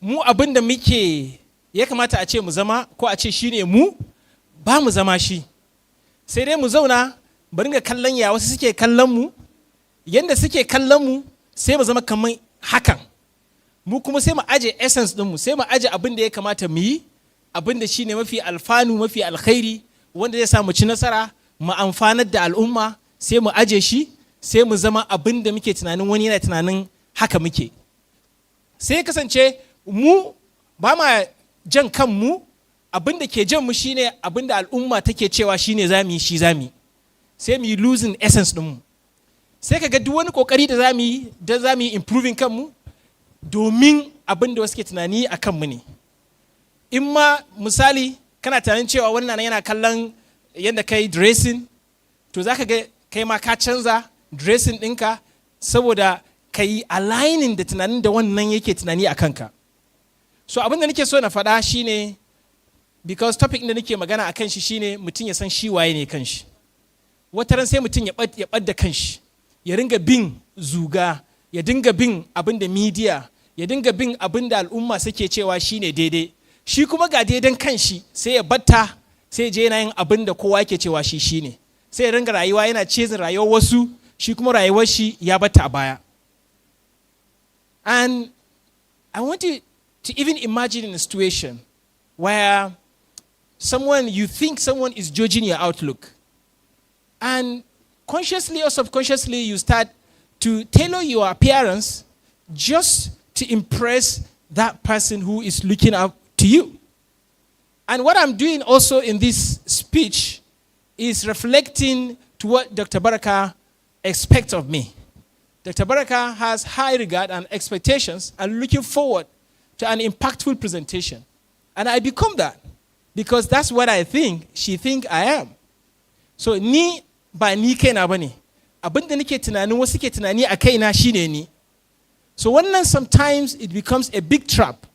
mu abin da muke ya kamata a ce mu zama ko a ce shine mu ba mu zama shi. sai dai mu zauna bari ga kallon ya wasu suke kallon mu, yanda suke kallon mu sai mu zama kamar hakan. Mu kuma sai mu aje essence ɗinmu, sai mu aje abin da ya kamata mu yi, abin da shine mafi alfanu, mafi alkhairi, wanda zai sa mu ci nasara, mu amfanar da al'umma, sai mu aje shi, sai mu zama abin da muke tunanin wani yana tunanin haka muke. Sai kasance mu ba ma jan kanmu, abin da ke jan mu shine abin da al'umma take cewa shine zamu yi shi zamu yi. Sai mu yi losing essence ɗinmu. Sai ka ga duk wani kokari da zamu yi improving kanmu domin abin da wasu ke tunani a kanmu ne. In ma misali kana tunanin cewa wannan yana kallon yadda kai dressing, to za ka ga kai ma ka canza dressing ɗinka saboda ka yi aligning da tunanin da wannan yake tunani a kanka. So abin da nake so na faɗa shine, because topic da nake magana a kan shi shine mutum ya san shi waye ne kan shi. Wataran sai mutum ya ɓadda kan shi, ya ringa bin zuga, ya dinga bin abin da media, ya dinga bin abin da al'umma suke cewa shine daidai. Shi kuma ga daidan kanshi sai ya batta, sai je yana yin abin da kowa yake cewa shi shine. Sai ya ringa rayuwa yana cezin rayuwar wasu, shi kuma rayuwar shi ya batta a baya. And I want you to even imagine in a situation where you think someone is judging your outlook. And consciously or subconsciously you start to tailor your appearance just to impress that person who is looking up to you. And what I'm doing also in this speech is reflecting to what Dr. Baraka expects of me. Dr. Baraka has high regard and expectations and looking forward to an impactful presentation. And I become that because that's what I think she think I am. So ni ba ni kaina bane. Abinda nake tunanin wasu ke tunani a kaina shine ni. So wannan sometimes it becomes a big trap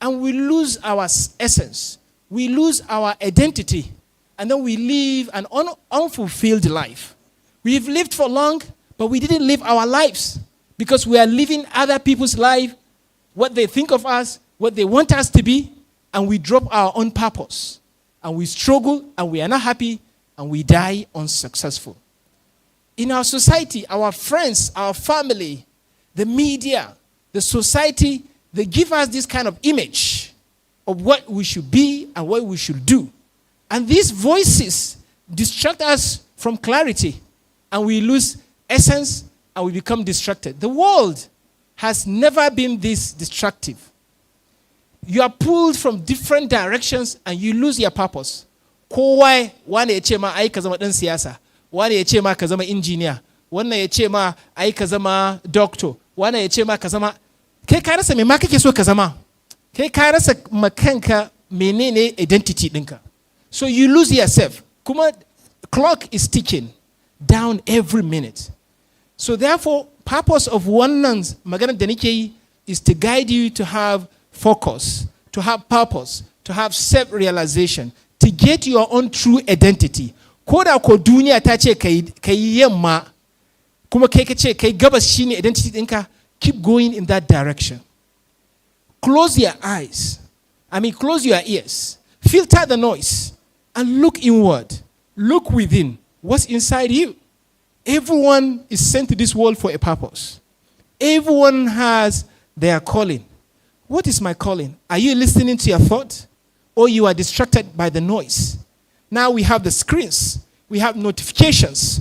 and we lose our essence. We lose our identity and then we live an unfulfilled life. We've lived for long, but we didn't live our lives because we are living other people's life, what they think of us, what they want us to be, and we drop our own purpose. And we struggle and we are not happy and we die unsuccessful. In our society, our friends, our family, the media, the society, they give us this kind of image of what we should be and what we should do. And these voices distract us from clarity and we lose essence and we become distracted. The world has never been this destructive. You are pulled from different directions and you lose your purpose. Kowa wane ya ce ma ai ka zama dan siyasa, wane ya ce ma ka zama engineer, wannan ya ce ma ai ka zama doctor, wane ya ce ma ka zama, kai ka rasa me ma kake so ka zama, kai ka rasa makanka menene identity ɗinka. So you lose yourself. Kuma clock is ticking down every minute. So therefore, purpose of wannan magana da nake yi is to guide you to have focus, to have purpose, to have self-realization, to get your own true identity. Koda ko duniya ta ce kai yamma, kuma kai ka ce kai gabas shine identity ɗinka, keep going in that direction. Close your eyes. Close your ears. Filter the noise and look inward. Look within. What's inside you? Everyone is sent to this world for a purpose. Everyone has their calling. What is my calling? Are you listening to your thought? Or you are distracted by the noise? Now we have the screens. We have notifications.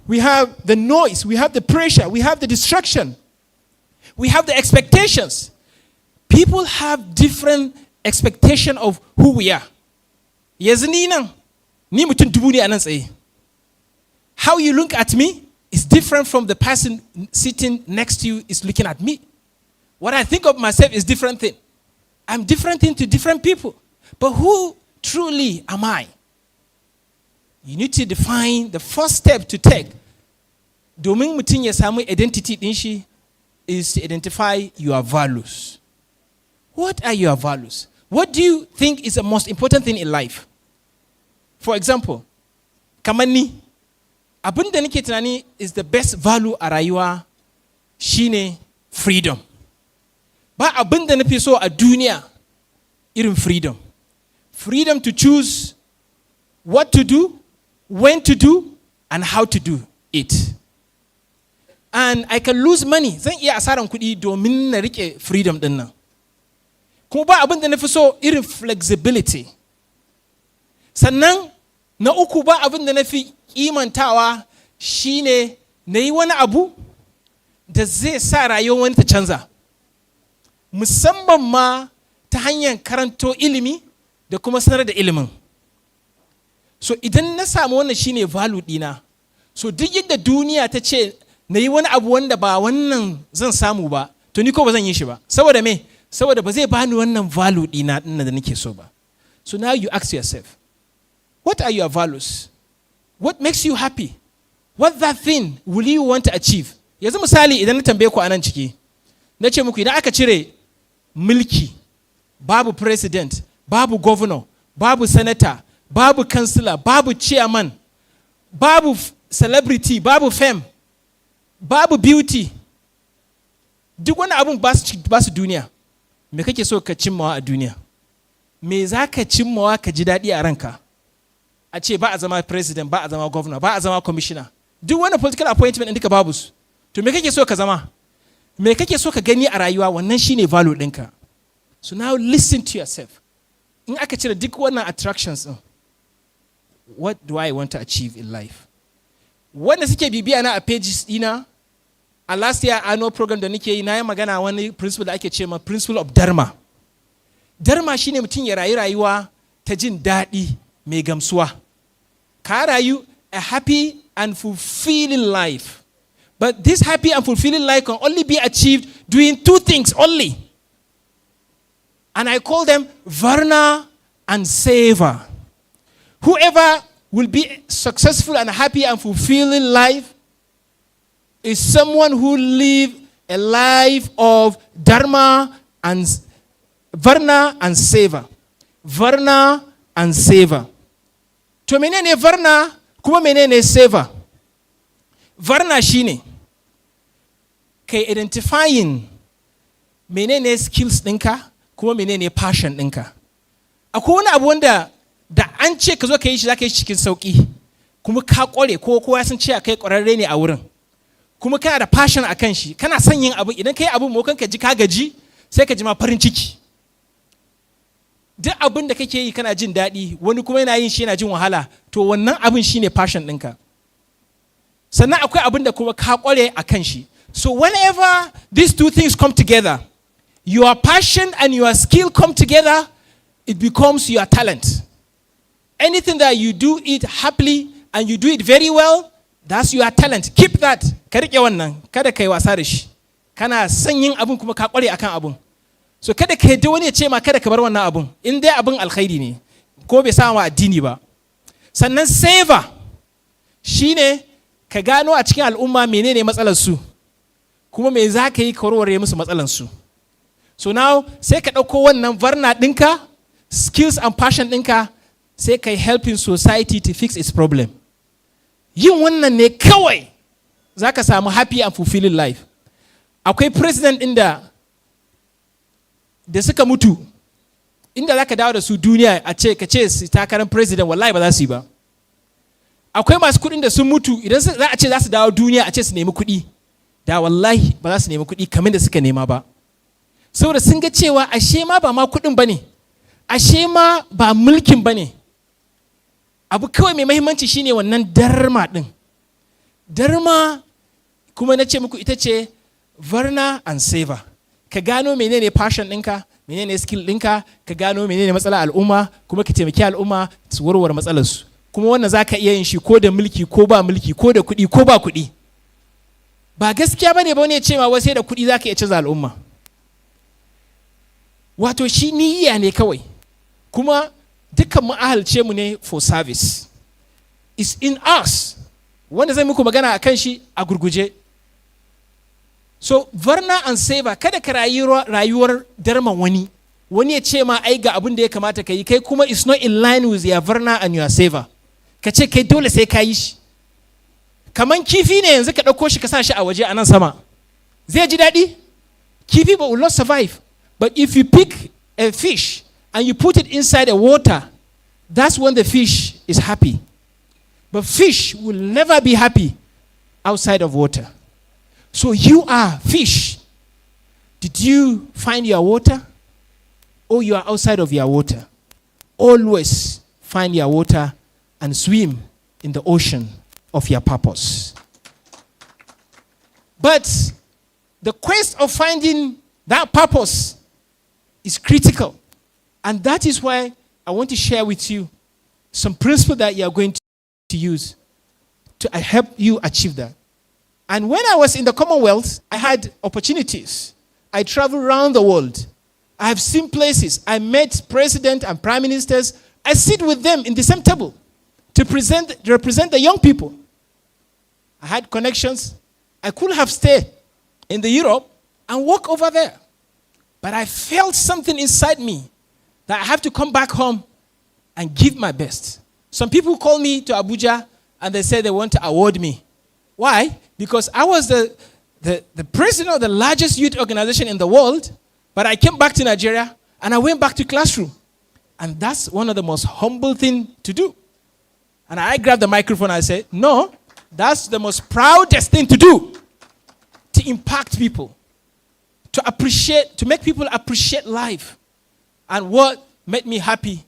We have the noise. We have the pressure. We have the distraction. We have the expectations. People have different expectation of who we are. How you look at me is different from the person sitting next to you is looking at me. What I think of myself is different thing. I'm different thing to different people. But who truly am I? You need to define the first step to take. Domin mutum ya samu identity din shi is to identify your values. What are your values? What do you think is the most important thing in life? For example, kamar ni, abin da nake tunani is the best value a rayuwa shine freedom. Ba abin da nafi so a duniya irin freedom. Freedom to choose what to do when to do and how to do it. And I can lose money. Zan iya asaran kuɗi domin na rike freedom din nan. Kuma ba abin da na fi so irin flexibility. Sannan na uku ba abin da na fi imantawa shine na yi wani abu da zai sa rayuwar wani ta canza. Musamman ma ta hanyar karanto ilimi da kuma sanar da ilimin. So idan na samu wannan shine value dina. So duk yadda duniya ta ce na yi wani abu wanda ba wannan zan samu ba, to ni ko ba zan yi shi ba. Saboda me? Saboda ba zai bani wannan value dina din da nake so ba. So now you ask yourself, what are your values? What makes you happy? What that thing will you want to achieve? Yanzu misali idan na tambaye ku anan ciki, na ce muku idan aka cire mulki, babu president, babu governor, babu senator, babu councillor, babu chairman, babu celebrity, babu fame, babu beauty, duk wani abun ba su duniya, me kake so ka cimmawa a duniya? Me za ka cimmawa ka ji daɗi a ranka? A ce ba a zama president, ba a zama governor, ba a zama commissioner, duk wani political appointment ɗin duka babu su. To me kake so ka zama? Me kake so ka gani a rayuwa? Wannan shine value ɗinka. So now listen to yourself. In aka cire duk wannan attractions ɗin, what do I want to achieve in life? Wanda suke bibiya na a pages ɗina, a last year annual program da nake yi na yi magana wani principle da ake ce ma principle of dharma. Dharma shine mutum ya rayu rayuwa ta jin daɗi mai gamsuwa. Ka rayu a happy and fulfilling life. But this happy and fulfilling life can only be achieved doing two things only. And I call them varna and seva. Whoever will be successful and happy and fulfilling life is someone who live a life of dharma and varna and seva. Varna and seva. To menene varna kuma menene seva? Varna shine kai identifying menene skills ɗinka kuma menene passion ɗinka. Akwai wani abu wanda da an ce ka zo ka yi shi za ka yi cikin sauƙi, kuma ka ƙware ko kowa sun ce kai ƙwararre ne a wurin, kuma kana da passion a kan shi, kana son yin abu, idan ka yi abu mokan ka ji ka gaji sai ka ji ma farin ciki. Duk abin da kake yi kana jin daɗi, wani kuma yana yin shi yana jin wahala, to wannan abin shine passion ɗinka. Sannan akwai abin da kuma ka ƙware a kan shi. So whenever these two things come together, your passion and your skill come together, it becomes your talent. Anything that you do it happily and you do it very well, that's your talent. Keep that. Ka riƙe wannan, kada ka yi wasa da shi. Kana son yin abin kuma ka ƙware akan abin. So kada ka yadda wani ya ce ma kada ka bar wannan abin. In dai abin alkhairi ne, ko bai sa ma addini ba. Sannan seva shine ka gano a cikin al'umma menene matsalar su, kuma me za ka yi ka warware musu matsalar su. So now sai ka ɗauko wannan varna ɗinka, skills and passion ɗinka, sai ka yi helping society to fix its problem. Yin wannan ne kawai za ka samu happy and fulfilling life. Akwai president ɗin da suka mutu, inda za ka dawo da su duniya a ce ka ce su takarar president, wallahi ba za su yi ba. Akwai masu kuɗin da sun mutu, idan za a ce za su dawo duniya a ce su nemi kuɗi, da wallahi ba za su nemi kuɗi kamar da suka nema ba. Saboda sun ga cewa ashe ma ba ma kuɗin ba ne, ashe ma ba mulkin ba ne. Abu kawai mai mahimmanci shine wannan dharma ɗin. Dharma kuma na ce muku ita ce varna and seva. Ka gano menene passion ɗinka, menene skill ɗinka, ka gano menene matsalar al'umma, kuma ka taimaki al'umma su warware matsalarsu. Kuma wannan za ka iya yin shi ko da mulki ko ba mulki, ko da kuɗi ko ba kuɗi. Ba gaskiya ba ne ba wani ya ce ma wai sai da kuɗi za ka iya canza al'umma. Wato shi niyya ne kawai. Kuma dukkan mu ahalce mu ne for service. It's in us. Wanda zai muku magana a kan shi a gurguje. So varna and seva, kada ka rayuwar darman wani. Wani ya ce ma ai ga abin da ya kamata ka yi, kai kuma it's not in line with your varna and your seva. Ka ce kai dole sai ka yi shi. Kaman kifi ne yanzu ka ɗauko shi ka sa shi a waje a nan sama. Zai ji daɗi? Kifi will not survive. But if you pick a fish and you put it inside the water, that's when the fish is happy. But fish will never be happy outside of water. So you are fish. Did you find your water? Or you are outside of your water? Always find your water and swim in the ocean of your purpose. But the quest of finding that purpose is critical. And that is why I want to share with you some principles that you are going to use to help you achieve that. And when I was in the Commonwealth, I had opportunities. I traveled around the world. I have seen places. I met presidents and prime ministers. I sit with them in the same table to represent the young people. I had connections. I could have stayed in the Europe and walk over there. But I felt something inside me that I have to come back home and give my best. Some people call me to Abuja and they say they want to award me. Why? Because I was the president of the largest youth organization in the world, but I came back to Nigeria and I went back to classroom. And that's one of the most humble things to do. And I grabbed the microphone and I said, no, that's the most proudest thing to do. To impact people. To make people appreciate life. And what made me happy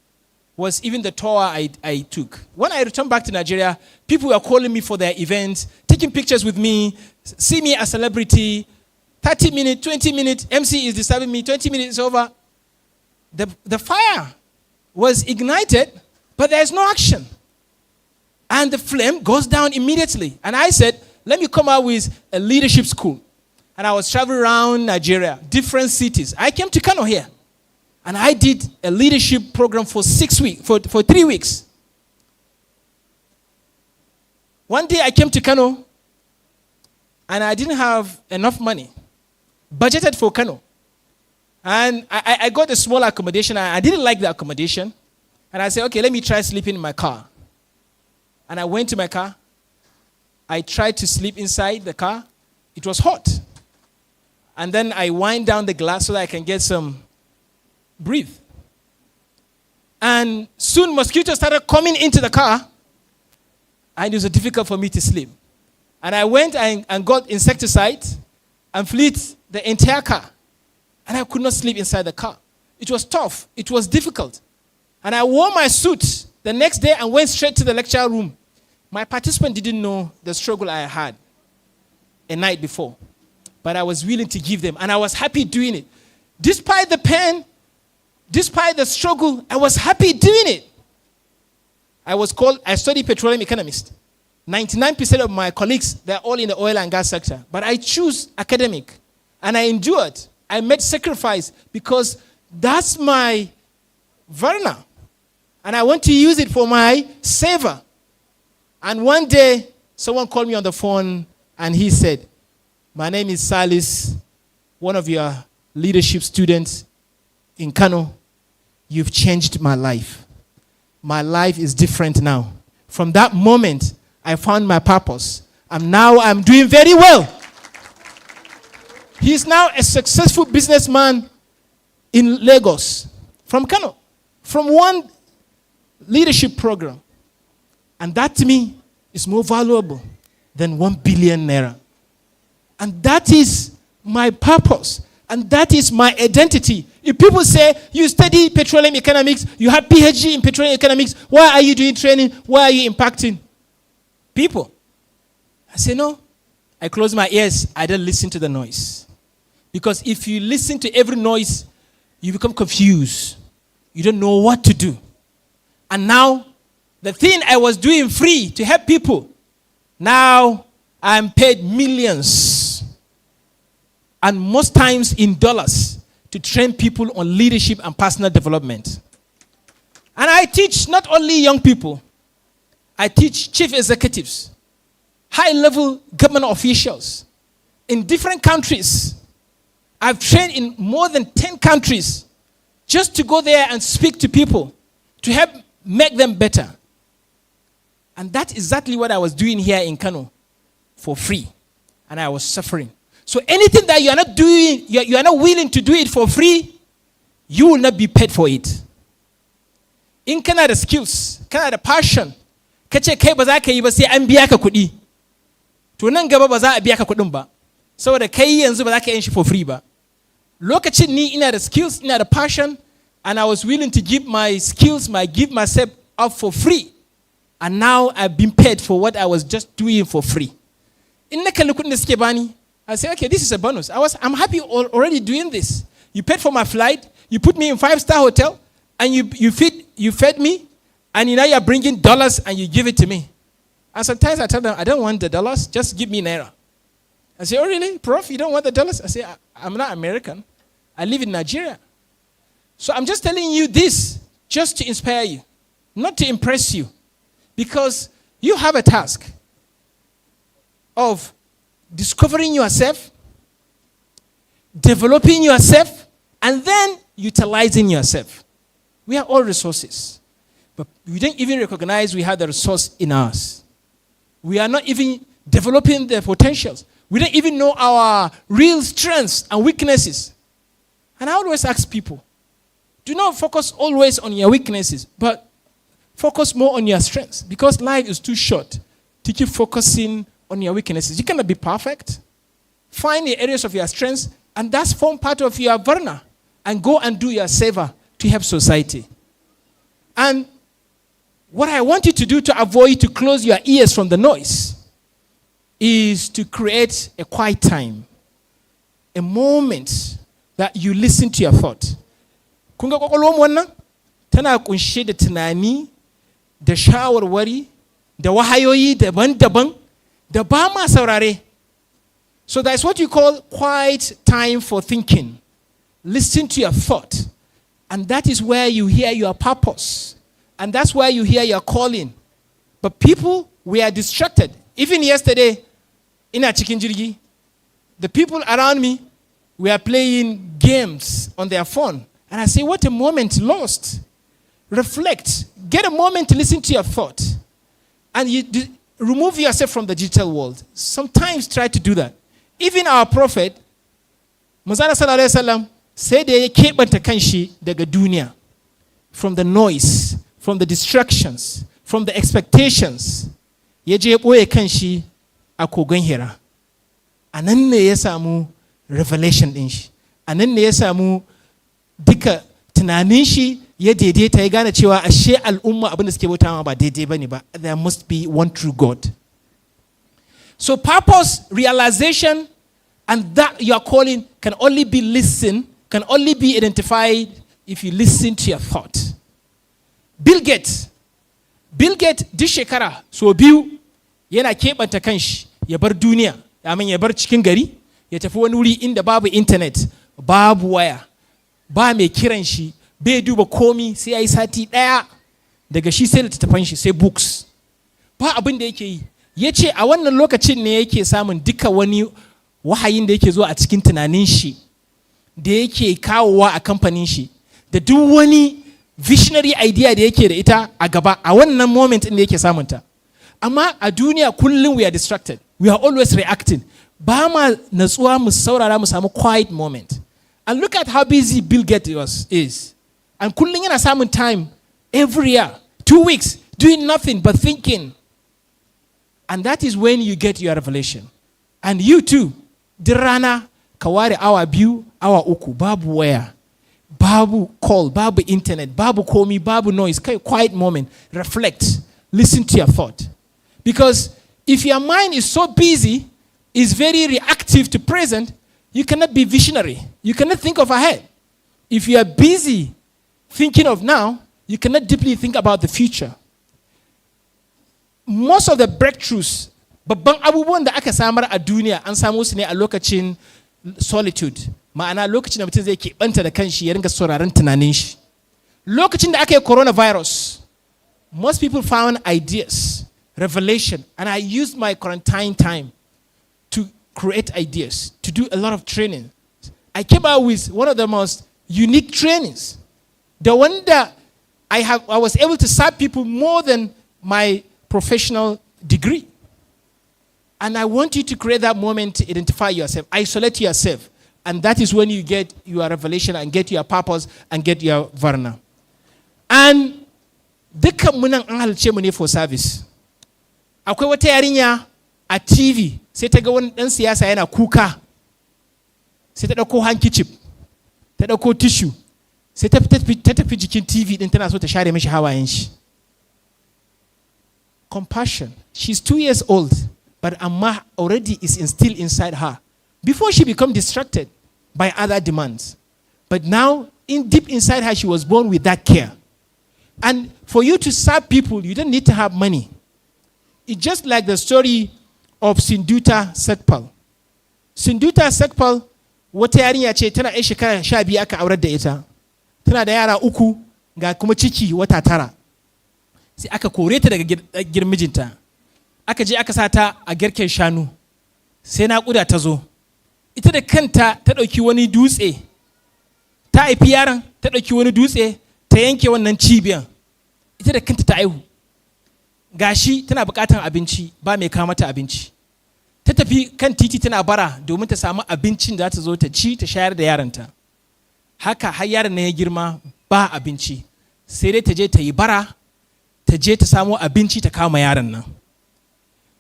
was even the tour I took. When I returned back to Nigeria, people were calling me for their events, taking pictures with me, see me as a celebrity. 30 minutes, 20 minutes, MC is disturbing me, 20 minutes over. The fire was ignited, but there's no action. And the flame goes down immediately. And I said, let me come out with a leadership school. And I was traveling around Nigeria, different cities. I came to Kano here. And I did a leadership program for 3 weeks. One day I came to Kano and I didn't have enough money. Budgeted for Kano. And I got a small accommodation. I didn't like the accommodation. And I said, okay, let me try sleeping in my car. And I went to my car. I tried to sleep inside the car. It was hot. And then I wind down the glass so that I can get some breathe. And soon mosquitoes started coming into the car. And it was difficult for me to sleep. And I went and got insecticide and fleet the entire car. And I could not sleep inside the car. It was tough. It was difficult. And I wore my suit the next day and went straight to the lecture room. My participant didn't know the struggle I had a night before. But I was willing to give them. And I was happy doing it. Despite the pain, despite the struggle, I was happy doing it. I studied petroleum economist. 99% of my colleagues, they're all in the oil and gas sector. But I choose academic. And I endured. I made sacrifice because that's my Varna. And I want to use it for my savor. And one day, someone called me on the phone and he said, my name is Salis, one of your leadership students in Kano. You've changed my life. My life is different now. From that moment, I found my purpose. And now I'm doing very well. He's now a successful businessman in Lagos from Kano, from one leadership program. And that to me is more valuable than 1 billion naira. And that is my purpose. And that is my identity. If people say, you study petroleum economics, you have PhD in petroleum economics, why are you doing training? Why are you impacting people? I say, no. I close my ears. I don't listen to the noise. Because if you listen to every noise, you become confused. You don't know what to do. And now, the thing I was doing free to help people, now I'm paid millions. And most times in dollars to train people on leadership and personal development. And I teach not only young people, I teach chief executives, high-level government officials in different countries. I've trained in more than 10 countries just to go there and speak to people to help make them better. And that's exactly what I was doing here in Kano for free. And I was suffering. So anything that you are not doing, you are not willing to do it for free, you will not be paid for it. In Canada, skills, Canada, passion, ka ce kai ba za ka yi ba sai an biya ka kuɗi, to nan gaba ba za a biya ka kuɗin ba, saboda kai yanzu ba za ka yi shi for free ba. Lokacin ni ina da skills, ina da passion, and I was willing to give my skills, give myself up for free. And now I've been paid for what I was just doing for free. In na kalli kuɗin da suke bani, I say, okay, this is a bonus. I'm happy already doing this. You paid for my flight, you put me in 5-star hotel, and you fed me, and now you're bringing dollars and you give it to me. And sometimes I tell them, I don't want the dollars, just give me naira. I say, oh really, Prof, you don't want the dollars? I say, I'm not American. I live in Nigeria. So I'm just telling you this just to inspire you, not to impress you, because you have a task of discovering yourself, developing yourself, and then utilizing yourself. We are all resources, but we don't even recognize we have the resource in us. We are not even developing the potentials. We don't even know our real strengths and weaknesses. And I always ask people, do not focus always on your weaknesses, but focus more on your strengths, because life is too short to keep focusing on your weaknesses. You cannot be perfect. Find the areas of your strengths, and that's form part of your varna, and go and do your savor to help society. And what I want you to do to avoid to close your ears from the noise is to create a quiet time, a moment that you listen to your thought. Kunga kwakwalwar wannan tana kunshe da tunani, da shawarwari, da wahayoyi daban-daban, da ba ma saurare. So that's what you call quiet time for thinking. Listen to your thought. And that is where you hear your purpose. And that's where you hear your calling. But people, we are distracted. Even yesterday, in a chicken jirgi, the people around me were playing games on their phone. And I say, what a moment lost. Reflect. Get a moment to listen to your thought. And you remove yourself from the digital world. Sometimes try to do that. Even our prophet, Muhammad sallallahu alaihi wasallam, said ya keɓanta kanshi daga duniya, from the noise, from the distractions, from the expectations. Ya je ɓoye kanshi a kogon Hira. A nan ne ya samu revelation ɗin shi. A nan ne ya samu duka tunanin shi ya daidaita, ya gane cewa ashe al'umma abin da suke bautawa ba daidai bane ba. There must be one true God. So purpose, realization, and that your calling can only be listened, can only be identified if you listen to your thought. Bill Gates duk shekara so biyu yana keɓanta kanshi ya bar duniya, ya bar cikin gari, ya tafi wani wuri inda babu internet, babu waya, ba mai kiran shi, bai duba komi, sai ya yi sati ɗaya daga shi sai littattafan shi sai books. Ba abin da yake yi. Ya ce a wannan lokacin ne yake samun duka wani wahayin da yake zuwa a cikin tunanin shi, da yake kawowa a kamfanin shi, da duk wani visionary idea da yake da ita a gaba a wannan moment din da yake samunta. Amma a duniya kullum we are distracted. We are always reacting. Ba ma natsuwa mu saurara mu samu quiet moment. And look at how busy Bill Gates is. And kullum yana samun time every year, 2 weeks, doing nothing but thinking. And that is when you get your revelation. And you too, dirana kaware awa biyu, awa uku, babu waya, babu call, babu internet, babu komi, babu noise, quiet moment, reflect, listen to your thought. Because if your mind is so busy, is very reactive to present, you cannot be visionary. You cannot think of ahead. If you are busy thinking of now, you cannot deeply think about the future. Most of the breakthroughs, babban abubuwan da aka samar a duniya an samu su ne a lokacin solitude. Ma'ana lokacin da mutum zai keɓanta da kanshi ya ringa sauraron tunanin shi. Lokacin da aka yi coronavirus, most people found ideas, revelation, and I used my quarantine time to create ideas, to do a lot of training. I came out with one of the most unique trainings. The one that I was able to serve people more than my professional degree. And I want you to create that moment to identify yourself, isolate yourself. And that is when you get your revelation and get your purpose and get your varna. And dukkan munan an halice mu ne for service. akwai wata yarinya a TV sai ta ga wani ɗan siyasa yana kuka, sai ta ɗauko handkerchief, ta ɗauko tissue, sai ta tafi jikin TV ɗin tana so ta share mishi hawayen shi. Compassion. She's 2 years old, but amma already is instilled inside her before she become distracted by other demands. But now, deep inside her, she was born with that care. And for you to serve people, you don't need to have money. It's just like the story of Sinduta Sekpal. Sinduta Sekpal, wata yarinya ce tana yan shekara 12 aka aurar da ita. Tana da yara 3 ga kuma ciki wata 9. Sai aka kore ta daga gidan mijinta. Aka je aka sa ta a garken shanu. Sai naƙuda ta zo. Ita da kanta ta ɗauki wani dutse. Ta haifi yaron, ta ɗauki wani dutse, ta yanke wannan cibiyan. Ita da kanta ta aihu. Gashi tana buƙatar abinci, ba mai kawo mata abinci. Ta tafi kan titi tana bara domin ta samu abincin da za ta zo ta ci ta shayar da yaranta. Haka har yaron na ya girma ba abinci. Sai dai ta je ta yi bara, ta je ta samu abinci ta kama yaron nan.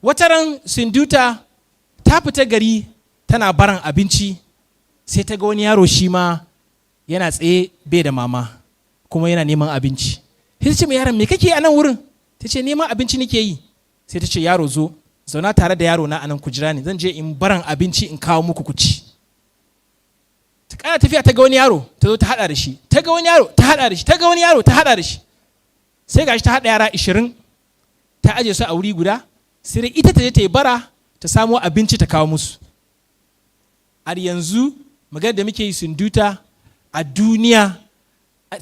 Wataran Sinduta ta fita gari tana baran abinci, sai ta ga wani yaro shi ma yana tsaye bai da mama kuma yana neman abinci. Sai ta ce mai yaron me kake a nan wurin? Ta ce neman abinci nake yi. Sai ta ce yaro zo, zauna tare da yaro na anan ku jira ni, zan je in baran abinci in kawo muku ku ci. Ta kara tafiya ta ga wani yaro, ta zo ta hada da shi, ta ga wani yaro, ta hada da shi, ta ga wani yaro, ta hada da shi. Sai gashi ta hada yara 20 ta aje su a wuri guda, sai dai ita ta je ta yi bara ta samo abinci ta kawo musu. Har yanzu magana da muke yi Sinduta a duniya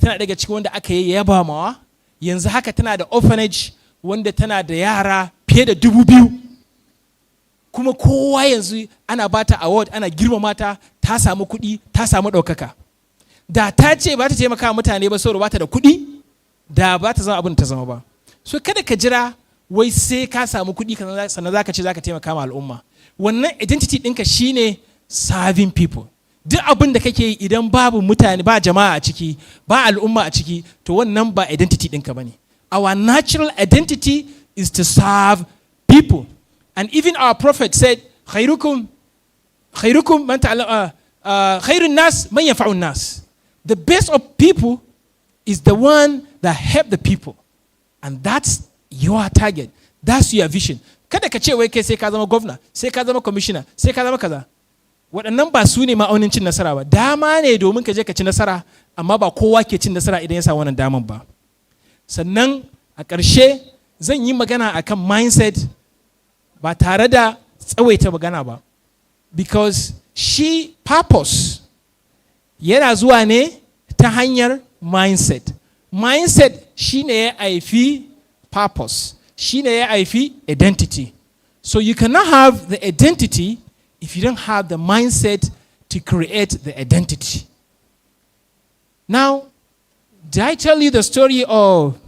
tana daga cikin wanda aka yi yaba mawa. Yanzu haka tana da orphanage wanda tana da yara fiye da 2000. Kuma kowa yanzu ana bata award, ana girmama ta, ta samu kuɗi, ta samu ɗaukaka. Da ta ce ba ta taimaka mutane ba saboda ba ta da kuɗi, da ba ta zama abin ta zama ba. So kada ka jira wai sai ka samu kuɗi sannan za ka ce za ka taimaka ma al'umma. Wannan identity ɗinka shine serving people. Duk abin da kake yi idan babu mutane, ba jama'a a ciki, ba al'umma a ciki, to wannan ba identity ɗinka ba ne. Our natural identity is to serve people. And even our prophet said, khairukum man ta'allama, khairun nas man yanfa'un nas. The best of people is the one that help the people. And that's your target. That's your vision. Kada ka ce wai kai sai ka zama governor, sai ka zama commissioner, sai ka zama kaza. Waɗannan ba su ne ma'aunin cin nasara ba. Dama ne domin ka je ka ci nasara, amma ba kowa ke cin nasara idan ya sa wannan daman ba. Sannan a ƙarshe zan yi magana akan mindset ba tare da tsawaita magana ba. Because shi purpose yana zuwa ne ta hanyar mindset. Mindset shine ya haifi purpose, shine ya haifi identity. So you cannot have the identity if you don't have the mindset to create the identity. Now, did I tell you the story of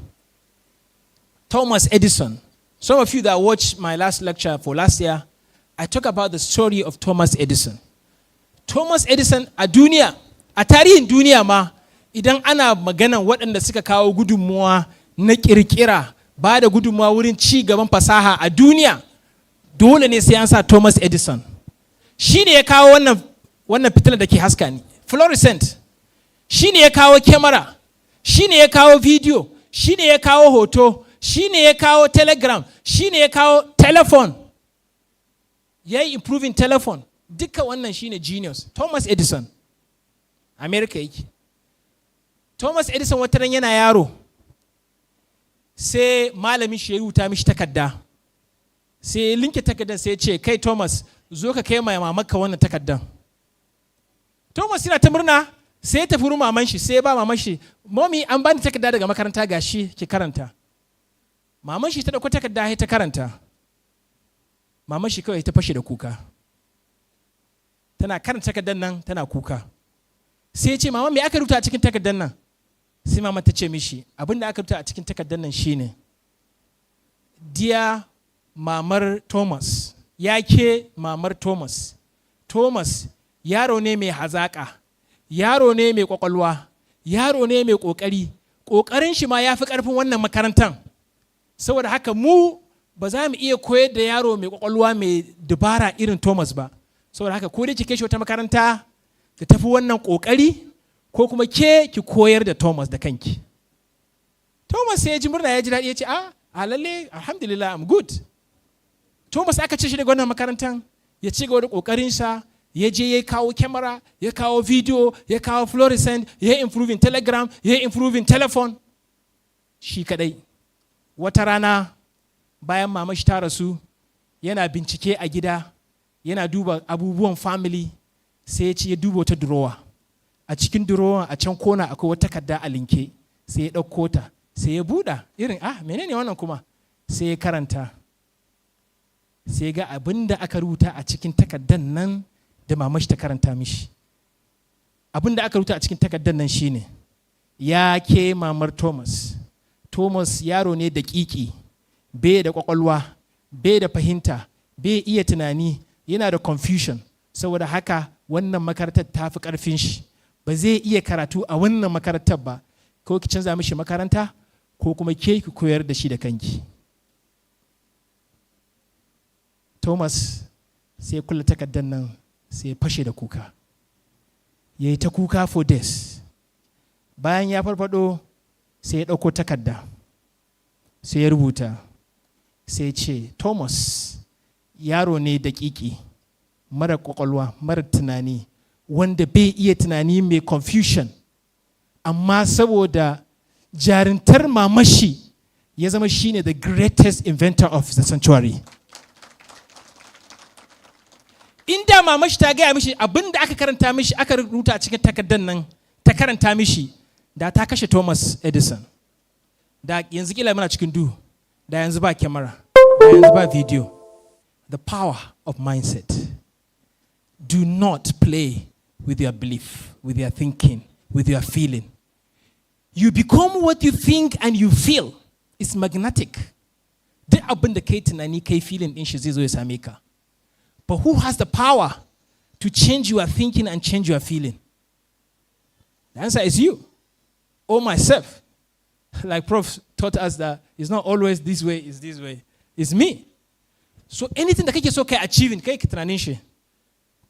Thomas Edison? Some of you that watched my last lecture for last year, I talk about the story of Thomas Edison. Thomas Edison a duniya, a tarihin duniya ma, idan ana maganan waɗanda suka kawo gudunmuwa na ƙirƙira, ba da gudunmuwa wurin ci gaban fasaha a duniya, dole ne sai an sa Thomas Edison. Shi ne ya kawo wannan fitilar da ke haska ni, fluorescent. Shi ne ya kawo kyamara, shi ne ya kawo video, shi ne ya kawo hoto, shi ne ya kawo telegram, shi ne ya kawo telephone. Ya yi improving telephone. Duka wannan shi ne genius. Thomas Edison. America yake. Thomas Edison wata ran yana yaro. Sai malamin shi ya rubuta mishi takarda. Sai linke takardar sai ya ce, kai Thomas, zo ka kai mai mamaka wannan takardar. Thomas yana ta murna, sai ya tafi wurin maman shi, sai ya ba maman shi, mommy an bani takarda daga makaranta gashi ki karanta. Maman shi ta dauko takarda sai ta karanta. Maman shi kawai ta fashe da kuka. Tana karanta takardar nan tana kuka. Sai ya ce, mama me aka rubuta a cikin takardar nan? Sai mama ta ce mishi, abin da aka rubuta a cikin takardar nan shine, dear mamar Thomas, ya ke mamar Thomas. Thomas yaro ne mai hazaƙa, yaro ne mai ƙwaƙwalwa, yaro ne mai ƙoƙari. Ƙoƙarin shi ma ya fi ƙarfin wannan makarantar. Saboda haka mu ba za mu iya koyar da yaro mai kwakwalwa mai dubara irin Thomas ba. Saboda haka ko dai ki kai shi wata makaranta ki tafi wannan kokari ko kuma ke ki koyar da Thomas da kanki. Thomas sai ya ji murna, ya ji daɗi, ya ce a lalle alhamdulillah I'm good. Thomas aka ce shi daga wannan makarantar ya ci gaba da kokarinsa, ya je ya kawo kyamara, ya kawo video, ya kawo fluorescent, ya improving telegram, ya improving telephone shi kadai. Wata rana bayan mama shi ta rasu, yana bincike a gida, yana duba abubuwan family, sai ya ce ya duba wata durowa. A cikin durowa a can kona akwai wata takarda a linke, sai ya ɗauko ta, sai ya buɗa irin menene wannan kuma, sai ya karanta, sai ga abin da aka rubuta a cikin takardar nan da mamashi ta karanta mishi. Abin da aka rubuta a cikin takardar nan shine, ya ke mamar Thomas, Thomas yaro ne da ƙiƙi, bai da ƙwaƙwalwa, bai da fahimta, bai iya tunani, yana da confusion. Saboda haka wannan makarantar ta fi ƙarfin shi, ba zai iya karatu a wannan makarantar ba, ko ki canza mishi makaranta ko kuma ke ki koyar da shi da kanki. Thomas sai ya kula takardar nan, sai ya fashe da kuka, ya yi ta kuka for days. Bayan ya farfado sai ya ɗauko takarda, sai ya rubuta, sai ya ce Thomas yaro ne daƙiƙi, mara ƙwaƙwalwa, mara tunani, wanda bai iya tunani, mai confusion, amma saboda jarintar mamashi ya zama shine the greatest inventor of the sanctuary. Inda mamashi ta gaya mishi abin da aka karanta mishi, aka rubuta a cikin takardar nan, ta karanta mishi, da ta kashe Thomas Edison. Da yanzu kila muna cikin duhu, da yanzu ba kyamara, da yanzu ba video. The power of mindset. Do not play with your belief, with your thinking, with your feeling. You become what you think and you feel. It's magnetic. Duk abin da kai tunani kai feeling din shi zai zo ya same ka. But who has the power to change your thinking and change your feeling? The answer is you or myself. Like Prof taught us that it's not always this way, it's this way. It's me. So anything that kake so kai achieving, kai tunanin shi,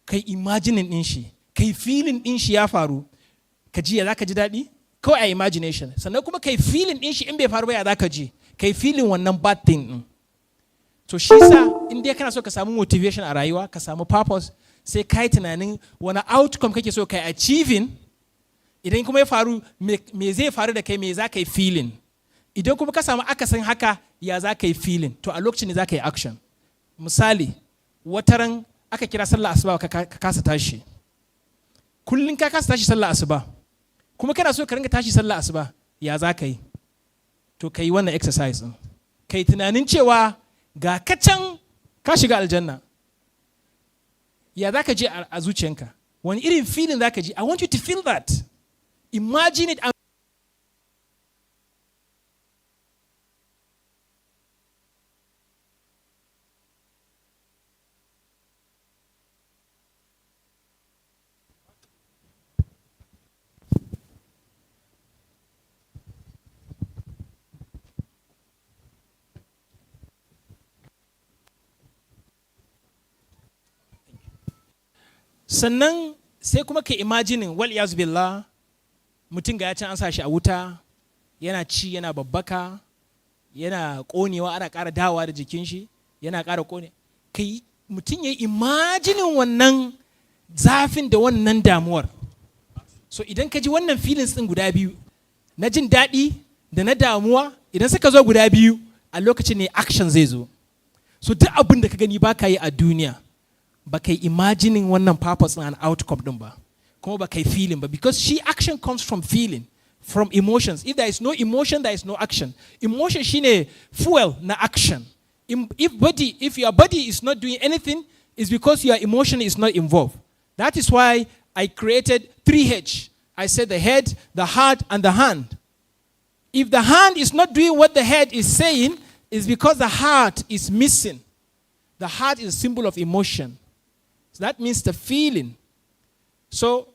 kai imagining din shi, kai feeling din shi ya faru, ka ji ya zaka ji daɗi? Kawai a imagination. Sannan kuma kai feeling din shi in bai faru ba ya zaka ji, kai feeling wannan bad thing din. So shi sa in dai kana so ka samu motivation a rayuwa, ka samu purpose, sai kai tunanin wani outcome kake so kai achieving. Idan kuma ya faru, me zai faru da kai, me za ka yi feeling. Idan kuma ka samu akasin haka, ya za ka yi feeling. To a lokacin ne za ka yi action. Misali, wataran aka kira sallah asuba ka kasa tashi. Kullum ka kasa tashi sallah asuba. Kuma kana so ka ringa tashi sallah asuba, ya za ka yi? To ka yi wannan exercise ɗin. Ka yi tunanin cewa ga kacan ka shiga aljanna. Ya za ka je a zuciyanka? Wani irin feeling za ka ji? I want you to feel that. Imagine it. Sannan sai kuma ka imagine wal iyaz billah, mutum ga ya can an sa shi a wuta, yana ci, yana babbaka, yana konewa, ana ƙara dawowa da jikin shi, yana ƙara kone. Kai mutum ya yi imaginin wannan zafin da wannan damuwar. So idan ka ji wannan feelings ɗin guda biyu, na jin daɗi da na damuwa, idan suka zo guda biyu, a lokacin ne action zai zo. So duk abin da ka gani ba ka yi a duniya, ba ka yi imagining wannan purpose and outcome ɗin ba. Kuma ba ka yi feeling ba. Because she action comes from feeling, from emotions. If there is no emotion, there is no action. Emotion shine fuel na action. If your body is not doing anything, it's because your emotion is not involved. That is why I created 3H. I said the head, the heart, and the hand. If the hand is not doing what the head is saying, it's because the heart is missing. The heart is a symbol of emotion. So that means the feeling. So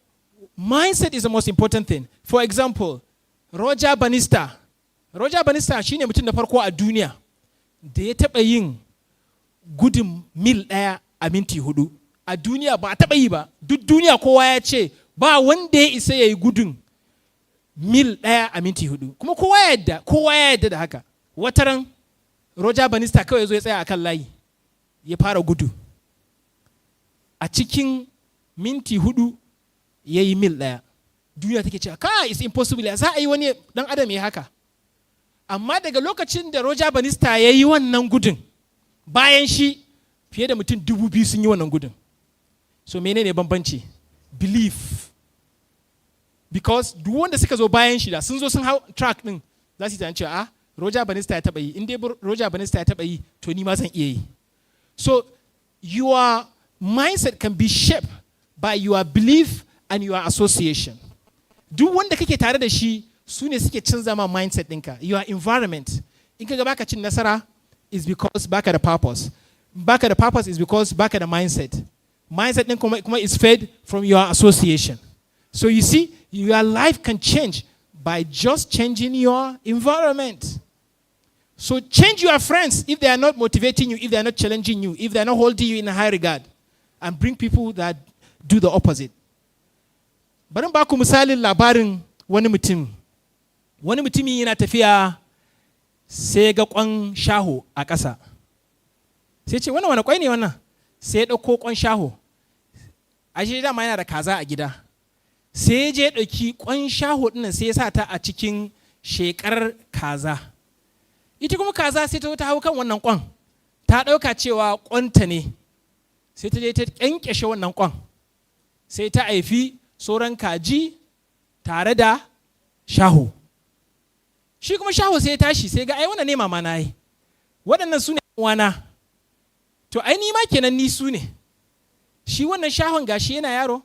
mindset is the most important thing. For example, Roger Bannister. Roger Bannister shine mutum da farko a duniya da ya taɓa yin gudun mil 1 a minti 4 a duniya ba a taɓa yi ba. Duk duniya kowa ya ce ba wanda ya isa ya yi gudun mil 1 a minti 4 kuma kowa ya yadda da haka. Wataran Roger Bannister kawai zo ya tsaya akan layi ya fara gudu a cikin minti 4 ya yi mil 1. Duniya take cewa it's impossible, za a yi wani dan adam ya haka. Amma daga lokacin da Roger Bannister ya yi wannan gudun, bayan shi fiye da mutum 2000 sun yi wannan gudun. So menene bambanci? Belief. Because duk wanda suka zo bayan shi da sun zo sun hau track din, za su yi cewa Roger Bannister ya taɓa yi, in dai Roger Bannister ya taɓa yi, to ni ma zan iya yi. So your mindset can be shaped by your belief and your association. Duk wanda kake tare da shi su ne suke canza ma mindset ɗinka. Your environment. In kaga baka cin nasara is because baka da purpose. Baka da purpose is because baka da mindset. Mindset ɗin kuma is fed from your association. So you see, your life can change by just changing your environment. So change your friends if they are not motivating you, if they are not challenging you, if they are not holding you in a high regard, and bring people that do the opposite. Bari ba ku misalin labarin wani mutum. Wani mutumi yana tafiya sai ga kwan shaho a ƙasa. Sai ce wannan wani kwai ne wannan? Sai ya ɗauko kwan shaho. Ashe dama yana da kaza a gida. Sai ya je ɗauki kwan shaho ɗinnan sai ya sa ta a cikin shekar kaza. Ita kuma kaza sai ta hau kan wannan kwan. Ta ɗauka cewa kwanta ne. Sai ta je ta ƙyanƙyashe wannan kwan. Sai ta haifi sauran kaji tare da shaho. Shi kuma shaho sai ya tashi sai ga ai wannan ne mama na yi. Waɗannan su ne wana. To ai ni ma kenan ni su ne. Shi wannan shahon gashi yana yaro,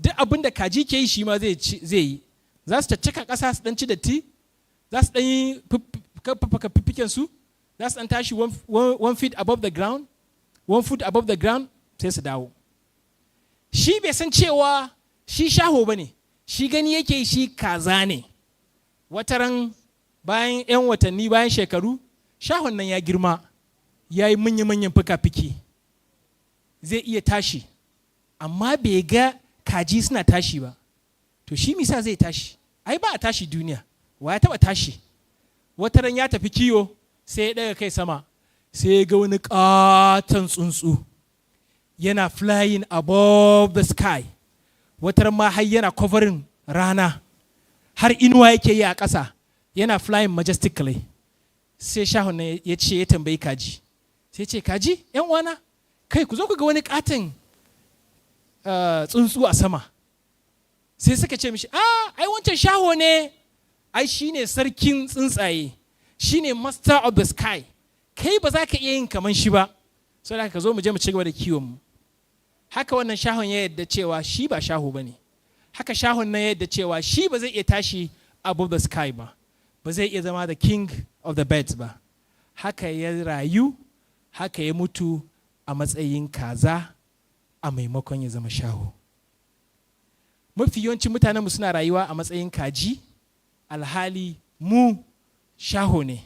duk abin da kaji ke yi shi ma zai yi. Za su caccaka ƙasa su ɗan ci datti, za su ɗan yi fiffiken su, za su ɗan tashi 1 feet above the ground, 1 foot above the ground, sai su dawo. Shi bai san cewa shi shaho ba ne, shi gani yake shi kaza ne. Wataran bayan 'yan watanni, bayan shekaru, shahon nan ya girma, ya yi manya-manyan fuka-fiki, zai iya tashi, amma bai ga kaji suna tashi ba. To shi misa zai tashi? Ai ba a tashi duniya, wa ya taba tashi? Wataran ya tafi kiyo, sai ya daga kai sama, sai ya ga wani katon tsuntsu yana flying above the sky. Wataran ma har yana covering rana, har inuwa yake yi a ƙasa, yana flying majestically. Sai shahon ya ce, ya tambayi kaji, sai ce, kaji, 'yan uwana, kai ku zo ku ga wani katon tsuntsu a sama. Sai suka ce mishi, ai wancan shaho ne, ai shi ne sarkin tsuntsaye, shi ne master of the sky, kai ba za ka iya yin kaman shi ba, sai da ka zo mu je mu ci gaba da kiwon mu. Haka wannan shahon ya yadda cewa shi ba shaho ba ne. Haka shahon na yadda cewa shi ba zai iya tashi above the sky ba, ba zai iya zama the king of the birds ba. Haka ya rayu, haka ya mutu a matsayin kaza a maimakon ya zama shaho. Mafi yawancin mutanenmu suna rayuwa a matsayin kaji, alhali mu shaho ne,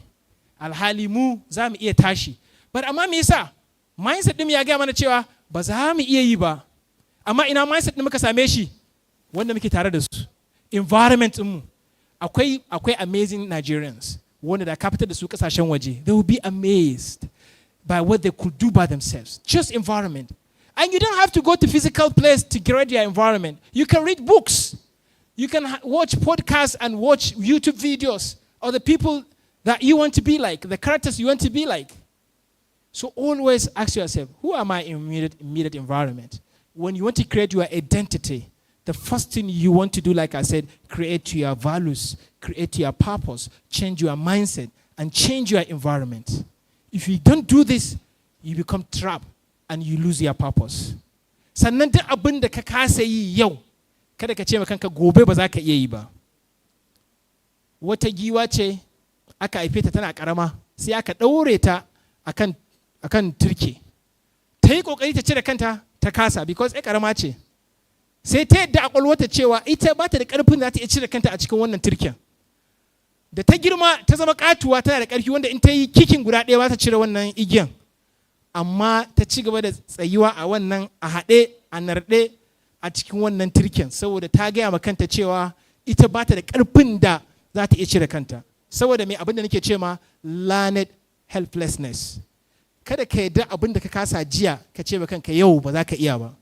alhali mu za mu iya tashi. But amma me yasa? Mindset ɗin ya gaya mana cewa ba za mu iya yi ba. Amma ina mindset ɗin muka same shi? Wanda muke tare da su. Environment ɗinmu. Akwai amazing Nigerians wanda da ka fitar da su ƙasashen waje. They will be amazed by what they could do by themselves. Just environment. And you don't have to go to physical place to create your environment. You can read books. You can watch podcasts and watch YouTube videos of the people that you want to be like, the characters you want to be like. So always ask yourself, who am I in immediate environment? When you want to create your identity, the first thing you want to do, like I said, create your values, create your purpose, change your mindset, and change your environment. If you don't do this, you become trapped and you lose your purpose. Sannan duk abin da ka kasa yi yau, kada ka ce ma kanka gobe ba za ka iya yi ba. Wata giwa ce aka haife ta tana karama, sai aka ɗaure ta akan turke. Ta yi ƙoƙari ta cire kanta, ta kasa, because ai karama ce. Sai ta yadda a ƙwaƙwalwata cewa ita ba ta da ƙarfin za ta iya cire kanta a cikin wannan turken. da ta girma ta zama katuwa tana da ƙarfi wanda in ta yi kikin guda ɗaya ba ta cire wannan igiyan, amma ta ci gaba da tsayuwa a wannan a haɗe a narɗe a cikin wannan turken saboda ta gaya ma kanta cewa ita ba ta da ƙarfin da za ta iya cire kanta. Saboda mai abin da nake ce ma learned helplessness. Kada ka yarda abin da ka kasa jiya ka ce ma kanka yau ba za ka iya ba.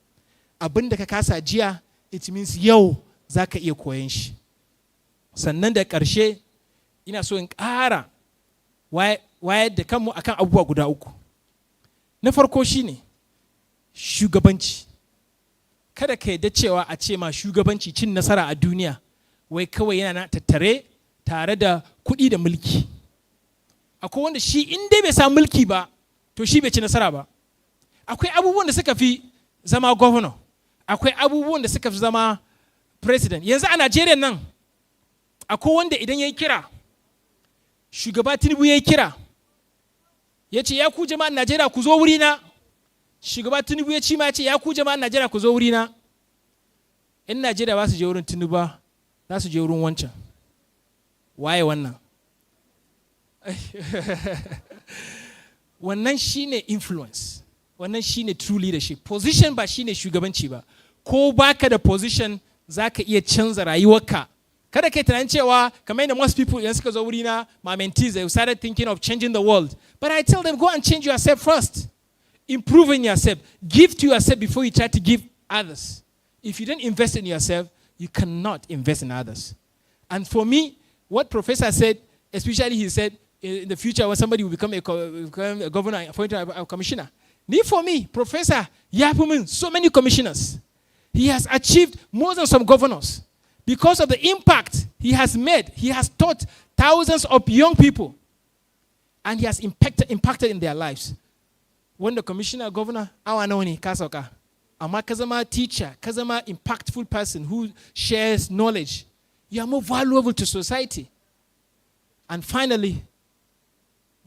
Abin da ka kasa jiya it means yau za ka iya koyon shi. Sannan da ƙarshe ina so in ƙara wayar da kanmu akan abubuwa guda uku. Na farko shine shugabanci. Kada ka yarda cewa a ce ma shugabanci cin nasara a duniya wai kawai yana tattare tare da kuɗi da mulki. Akwai wanda shi in dai bai samu mulki ba to shi bai ci nasara ba. Akwai abubuwan da suka fi zama governor, akwai abubuwan da suka fi zama president. Yanzu a Najeriya nan akwai wanda idan ya yi kira, shugaba Tinubu ya yi kira ya ce ya ku jama'an Najeriya ku zo wurina, shugaba Tinubu ya ci ma ya ce ya ku jama'an Najeriya ku zo wurina, in Najeriya ba su je wurin Tinubu ba za su je wurin wancan. Waye wannan? Wannan shine influence, wannan shine true leadership. Position ba shine shugabanci ba. Ko baka da position za ka iya canza rayuwarka. Kada kai tunanin cewa kamar yadda most people idan suka zo wurina, my mentees, they started thinking of changing the world. But I tell them, go and change yourself first. Improve in yourself. Give to yourself before you try to give others. If you don't invest in yourself, you cannot invest in others. And for me, what Professor said, especially he said, in the future when somebody will become a governor, appointed a commissioner. For me, Professor Yapumin, so many commissioners. He has achieved more than some governors. Because of the impact he has made, he has taught thousands of young people. And he has impacted in their lives. When the commissioner, governor, awa nawa ne ka sauka. Amma ka zama teacher, ka zama impactful person who shares knowledge. You are more valuable to society. And finally,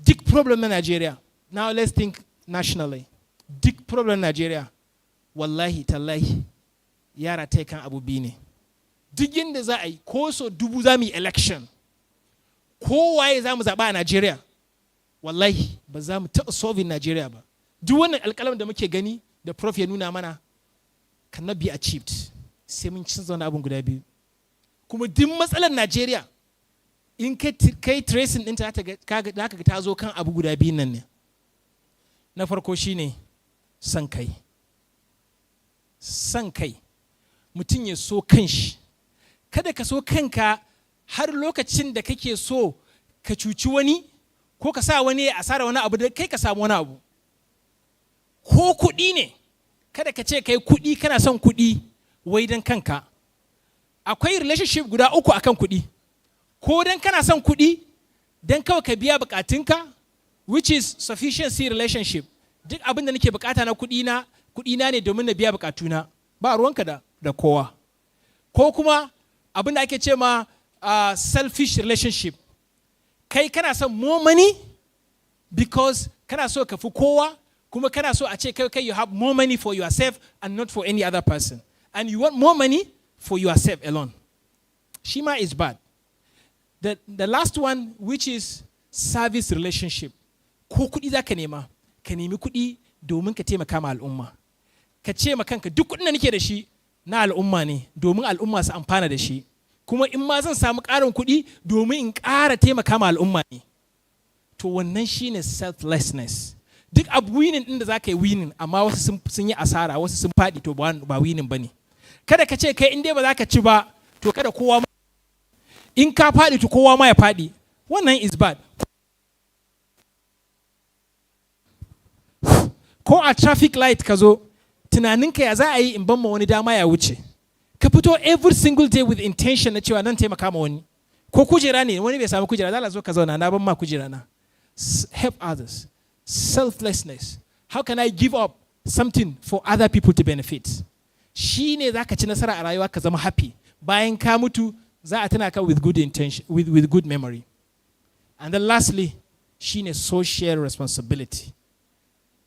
big problem in Nigeria. Now let's think nationally. Big problem in Nigeria. Wallahi tallahi. Yara taken abu bine. Digin da za a yi ko so dubu za mu yi election. Ko waye za mu zaɓa a Nigeria. Wallahi ba za mu taɓa solving Nigeria ba. Duk wannan alƙalam da muke gani da prof ya nuna mana cannot be achieved. Sai mun canza wani abun guda biyu. Kuma duk matsalar Nigeria in kai tracing ɗinta za ka ta zo kan abu guda biyun nan ne. Na farko shine san kai. San kai. Mutum ya so kanshi. Kada ka so kanka har lokacin da kake so ka cuci wani ko ka sa wani a asara wani abu da kai ka samu wani abu. Ko kuɗi ne. Kada ka ce kai kuɗi kana son kuɗi wai don kanka. Akwai relationship guda uku akan kuɗi. Ko don kana son kuɗi don kawai ka biya bukatunka, which is sufficiency relationship. Duk abin da nake bukata na kuɗina ne domin na biya bukatuna. Ba ruwanka da kowa. Ko kuma abin da ake ce ma selfish relationship. Kai kana son more money because kana so ka fi kowa, kuma kana so a ce kai you have more money for yourself and not for any other person. And you want more money for yourself alone. Shima is bad. The last one, which is service relationship. Ko kuɗi za ka nema, ka nemi kuɗi domin ka taimaka ma al'umma. Ka ce ma kanka duk kuɗin da nake da shi na al'umma ne domin al'umma su amfana da shi. Kuma in ma zan samu ƙarin kuɗi domin in ƙara taimaka ma al'umma ne. To wannan shine selflessness. Duk abu winning ɗin da za ka yi winning, amma wasu sun yi asara, wasu sun faɗi, to ba winning ba ne. Kada ka ce kai in dai ba za ka ci ba, to kada kowa ma. In ka faɗi to kowa ma ya faɗi. Wannan is bad. Ko a traffic light ka zo, tunaninka ya za a yi in ban ma wani dama ya wuce. Ka fito every single day with intention na cewa nan taimaka ma wani. Ko kujera ne, wani bai samu kujera, za zo ka zauna, na ban ma kujera na. Help others. Selflessness. How can I give up something for other people to benefit? Shi ne za ka ci nasara a rayuwa ka zama happy. Bayan ka mutu, za a tuna ka with good intention, with good memory. And then lastly, shi ne social responsibility.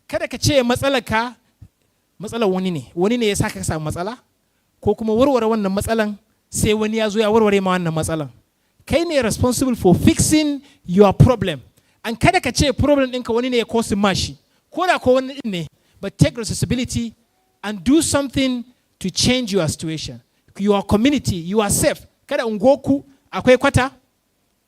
Kada ka ce matsalar wani ne ya sa ka samu matsala, ko kuma warware wannan matsalan sai wani ya zo ya warware ma wannan matsalan. kai ne responsible for fixing your problem. And kada ka ce problem ɗinka wani ne ya cause mashi. Ko da ko wani ne, but take responsibility and do something to change your situation. Your community, yourself. Kada ungoku akwai kwata,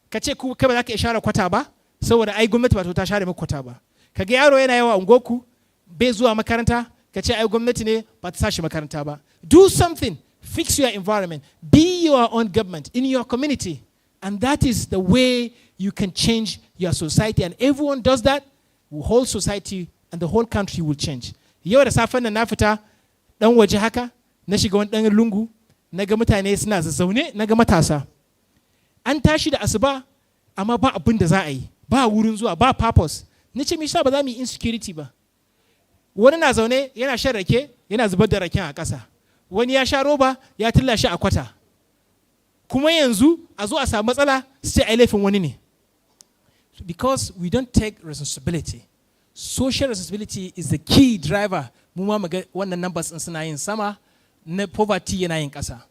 ka ce kai ba za ka iya share kwata ba, saboda ai gwamnati ba ta share maka kwata ba. Ka ga yaro yana yawa ungoku, bai zuwa makaranta, ka ce ai gwamnati ne ba ta sashi makaranta ba. Do something, fix your environment, be your own government in your community. And that is the way you can change your society. And everyone does that, the whole society and the whole country will change. Yau da safen nan na fita dan waje haka, na shiga wani dan lungu, na ga mutane suna zazzaune, na ga matasa. An tashi da asuba, amma ba abin da za a yi, ba wurin zuwa, ba purpose. Ni ce me yasa ba za mu yi insecurity ba? Wani na zaune yana shan rake, yana zubar da raken a ƙasa. Wani ya sha roba, ya tilla shi a kwata. Kuma yanzu a zo a samu matsala sai a laifin wani ne. Because we don't take responsibility. Social responsibility is the key driver. Mu ma mu ga wannan numbers din suna yin sama, na poverty yana yin ƙasa.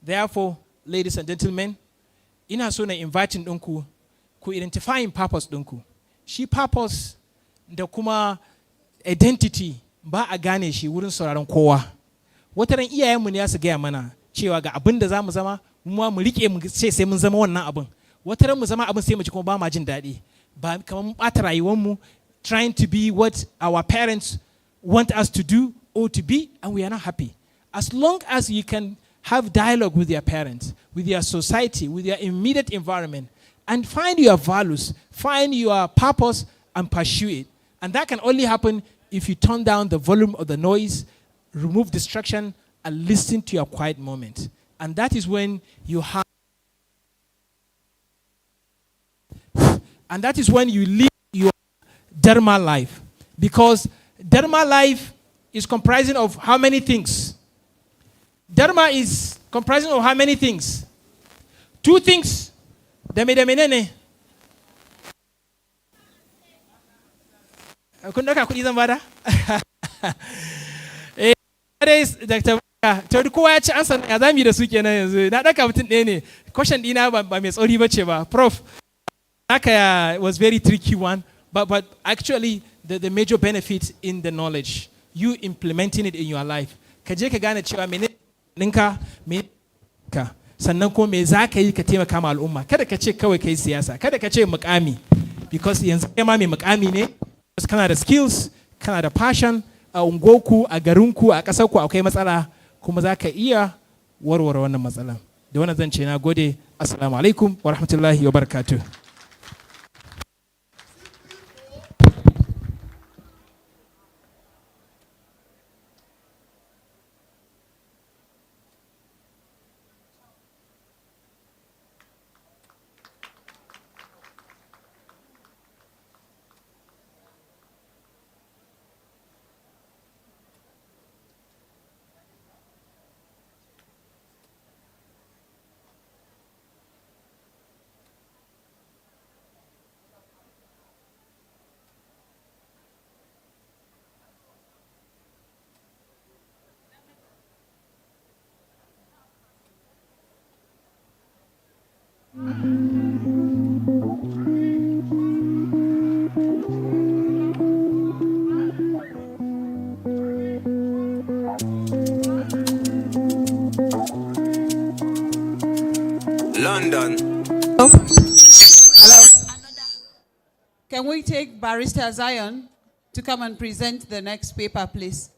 Therefore, ladies and gentlemen, ina so na inviting ɗinku ku identifying purpose ɗinku. Shi purpose da kuma identity ba a gane shi wurin sauraron kowa. Wataran iyayenmu ne su gaya mana cewa ga abin da za mu zama, mu rike mu ce sai mun zama wannan abin. Wataran mu zama abin sai mu ji kuma ba ma jin daɗi. Ba kamar mun ɓata rayuwarmu trying to be what our parents want us to do or to be, and we are not happy. As long as you can have dialogue with your parents, with your society, with your immediate environment, and find your values, find your purpose, and pursue it. And that can only happen if you turn down the volume of the noise, remove distraction, and listen to your quiet moment. And that is when you have, and that is when you live your Dharma life. Because Dharma life is comprising of how many things? Dharma is comprising of how many things? Two things. Dame ne. Kun dauka kuɗi zan bada? Dr. Baraka, kowa ya ci ansa ya zami da su kenan yanzu. Na ɗauka mutum ɗaya ne. Question ɗina ba mai tsauri ba ce ba. Prof, Baraka was very tricky one, but actually the major benefit in the knowledge, you implementing it in your life. Ka je ka gane cewa mene ɗinka, mene ka. Sannan kuma me za ka yi ka taimaka ma al'umma. Kada ka ce kawai ka yi siyasa. Kada ka ce mukami. Because yanzu kai ma mai mukami ne. Kana da skills, kana da passion, a ungoku, a garinku, a ƙasarku akwai matsala, kuma za ka iya warware wannan matsalan. Da wannan zan ce na gode. Assalamu alaikum wa rahmatullahi wa barakatuh. London. Hello. Can we take Barrister Zion to come and present the next paper, please?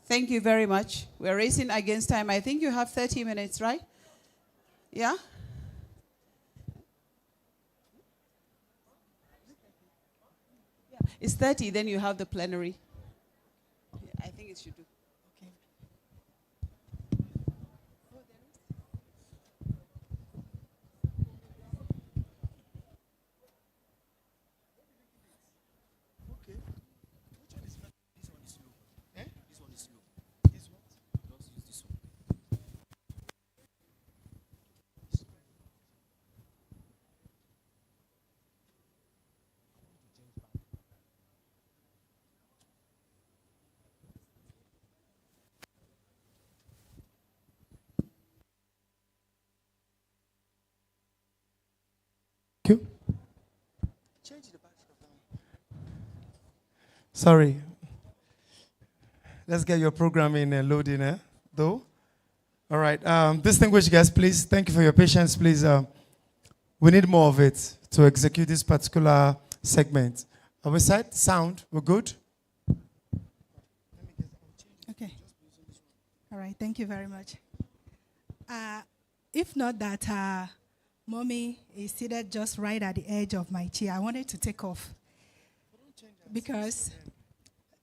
Thank you very much. We're racing against time. I think you have 30 minutes, right? Yeah? It's 30, then you have the plenary. I think it should do. Okay. Sorry. Let's get your programming and loading, though. All right. Distinguished guests, please. Thank you for your patience. Please, we need more of it to execute this particular segment. Are we set? Sound? We're good? Okay. All right. Thank you very much. If not that mommy is seated just right at the edge of my chair, I wanted to take off because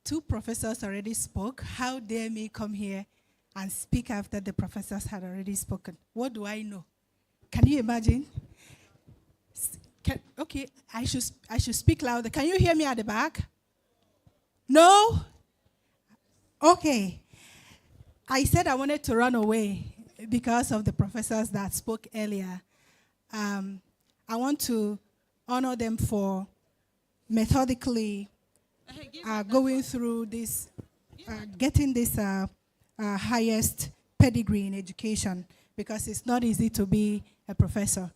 two professors already spoke. How dare me come here and speak after the professors had already spoken? What do I know? Can you imagine? Okay, I should speak louder. Can you hear me at the back? No? Okay. I said I wanted to run away because of the professors that spoke earlier. I want to honor them for methodically going through this, getting this highest pedigree in education, because it's not easy to be a professor.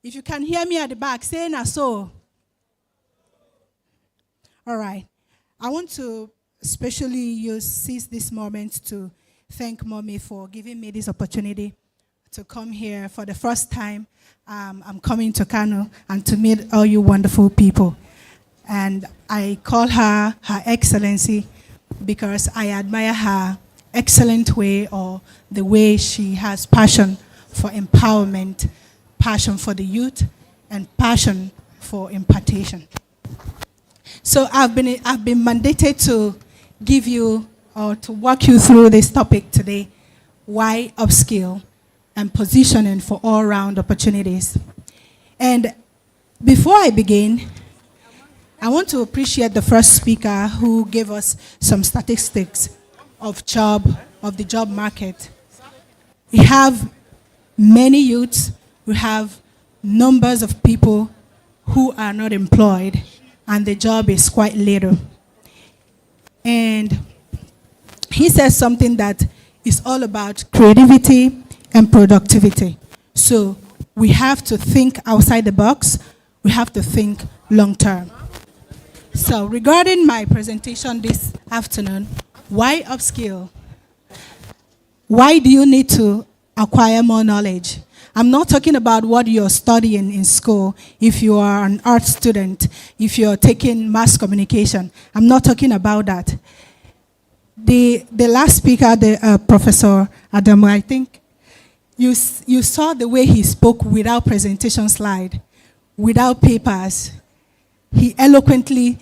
If you can hear me at the back, say na so. All right. I want to especially seize this moment to thank Mommy for giving me this opportunity to come here for the first time. I'm coming to Kano and to meet all you wonderful people. And I call her Her Excellency because I admire her excellent way, or the way she has passion for empowerment, passion for the youth, and passion for impartation. So I've been mandated to give you or to walk you through this topic today: why upskill and positioning for all-round opportunities. And before I begin, I want to appreciate the first speaker who gave us some statistics of the job market. We have many youths, we have numbers of people who are not employed, and the job is quite little. And he says something that is all about creativity and productivity. So we have to think outside the box, we have to think long term. So regarding my presentation this afternoon, why upskill? Why do you need to acquire more knowledge? I'm not talking about what you're studying in school, if you are an art student, if you're taking mass communication. I'm not talking about that. The last speaker, Professor Adamu, I think, you saw the way he spoke without presentation slide, without papers. He eloquently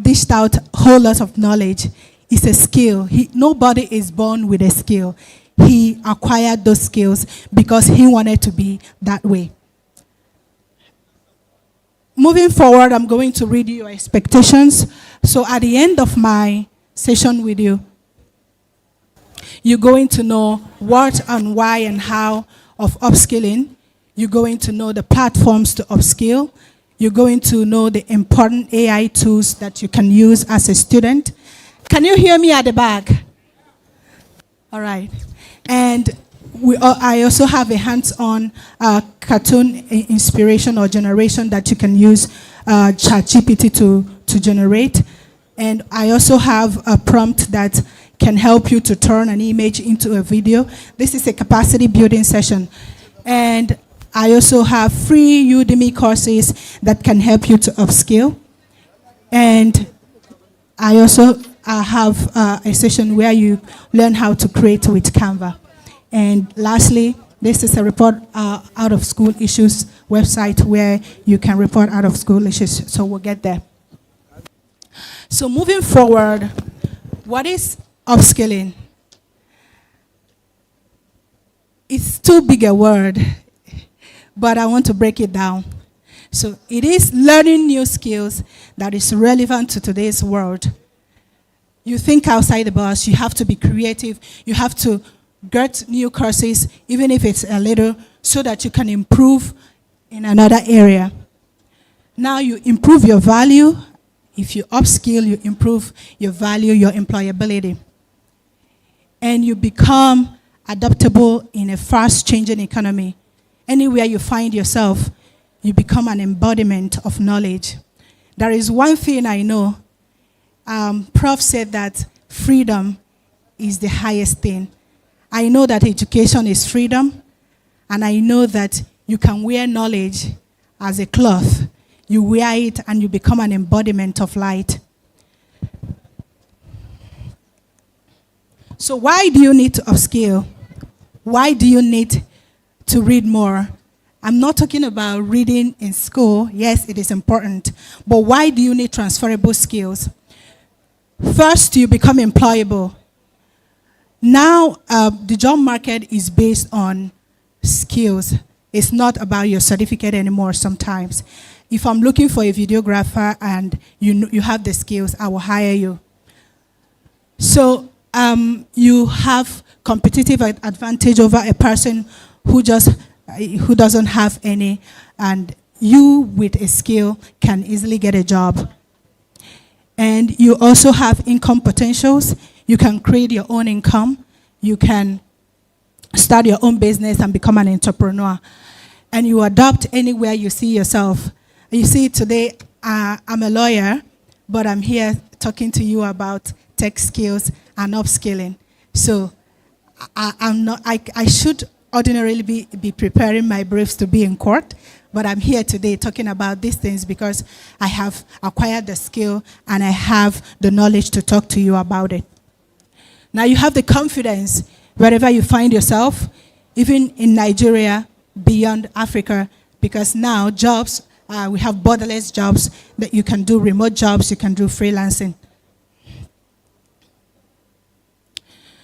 dished out a whole lot of knowledge. It's a skill. Nobody is born with a skill. He acquired those skills because he wanted to be that way. Moving forward, I'm going to read you your expectations. So at the end of my session with you, you're going to know what and why and how of upskilling. You're going to know the platforms to upskill. You're going to know the important AI tools that you can use as a student. Can you hear me at the back? All right. And I also have a hands-on cartoon inspiration or generation that you can use ChatGPT to generate. And I also have a prompt that can help you to turn an image into a video. This is a capacity building session. And I also have free Udemy courses that can help you to upskill. And I also have a session where you learn how to create with Canva. And lastly, this is a report out of school issues website where you can report out of school issues. So we'll get there. So moving forward, what is upskilling? It's too big a word, but I want to break it down. So it is learning new skills that is relevant to today's world. You think outside the box, you have to be creative, you have to get new courses, even if it's a little, so that you can improve in another area. Now you improve your value. If you upskill, you improve your value, your employability. And you become adaptable in a fast-changing economy. Anywhere you find yourself, you become an embodiment of knowledge. There is one thing I know. Prof said that freedom is the highest thing. I know that education is freedom, and I know that you can wear knowledge as a cloth. You wear it and you become an embodiment of light. So why do you need to upskill? Why do you need to read more? I'm not talking about reading in school. Yes, it is important. But why do you need transferable skills? First, you become employable. Now, the job market is based on skills. It's not about your certificate anymore sometimes. If I'm looking for a videographer and you have the skills, I will hire you. So you have competitive advantage over a person who doesn't have any, and you with a skill can easily get a job. And you also have income potentials. You can create your own income. You can start your own business and become an entrepreneur. And you adapt anywhere you see yourself. You see, today I'm a lawyer, but I'm here talking to you about tech skills and upskilling. So I should ordinarily be preparing my briefs to be in court, but I'm here today talking about these things because I have acquired the skill and I have the knowledge to talk to you about it. Now you have the confidence wherever you find yourself, even in Nigeria, beyond Africa, because now jobs, we have borderless jobs that you can do, remote jobs, you can do freelancing.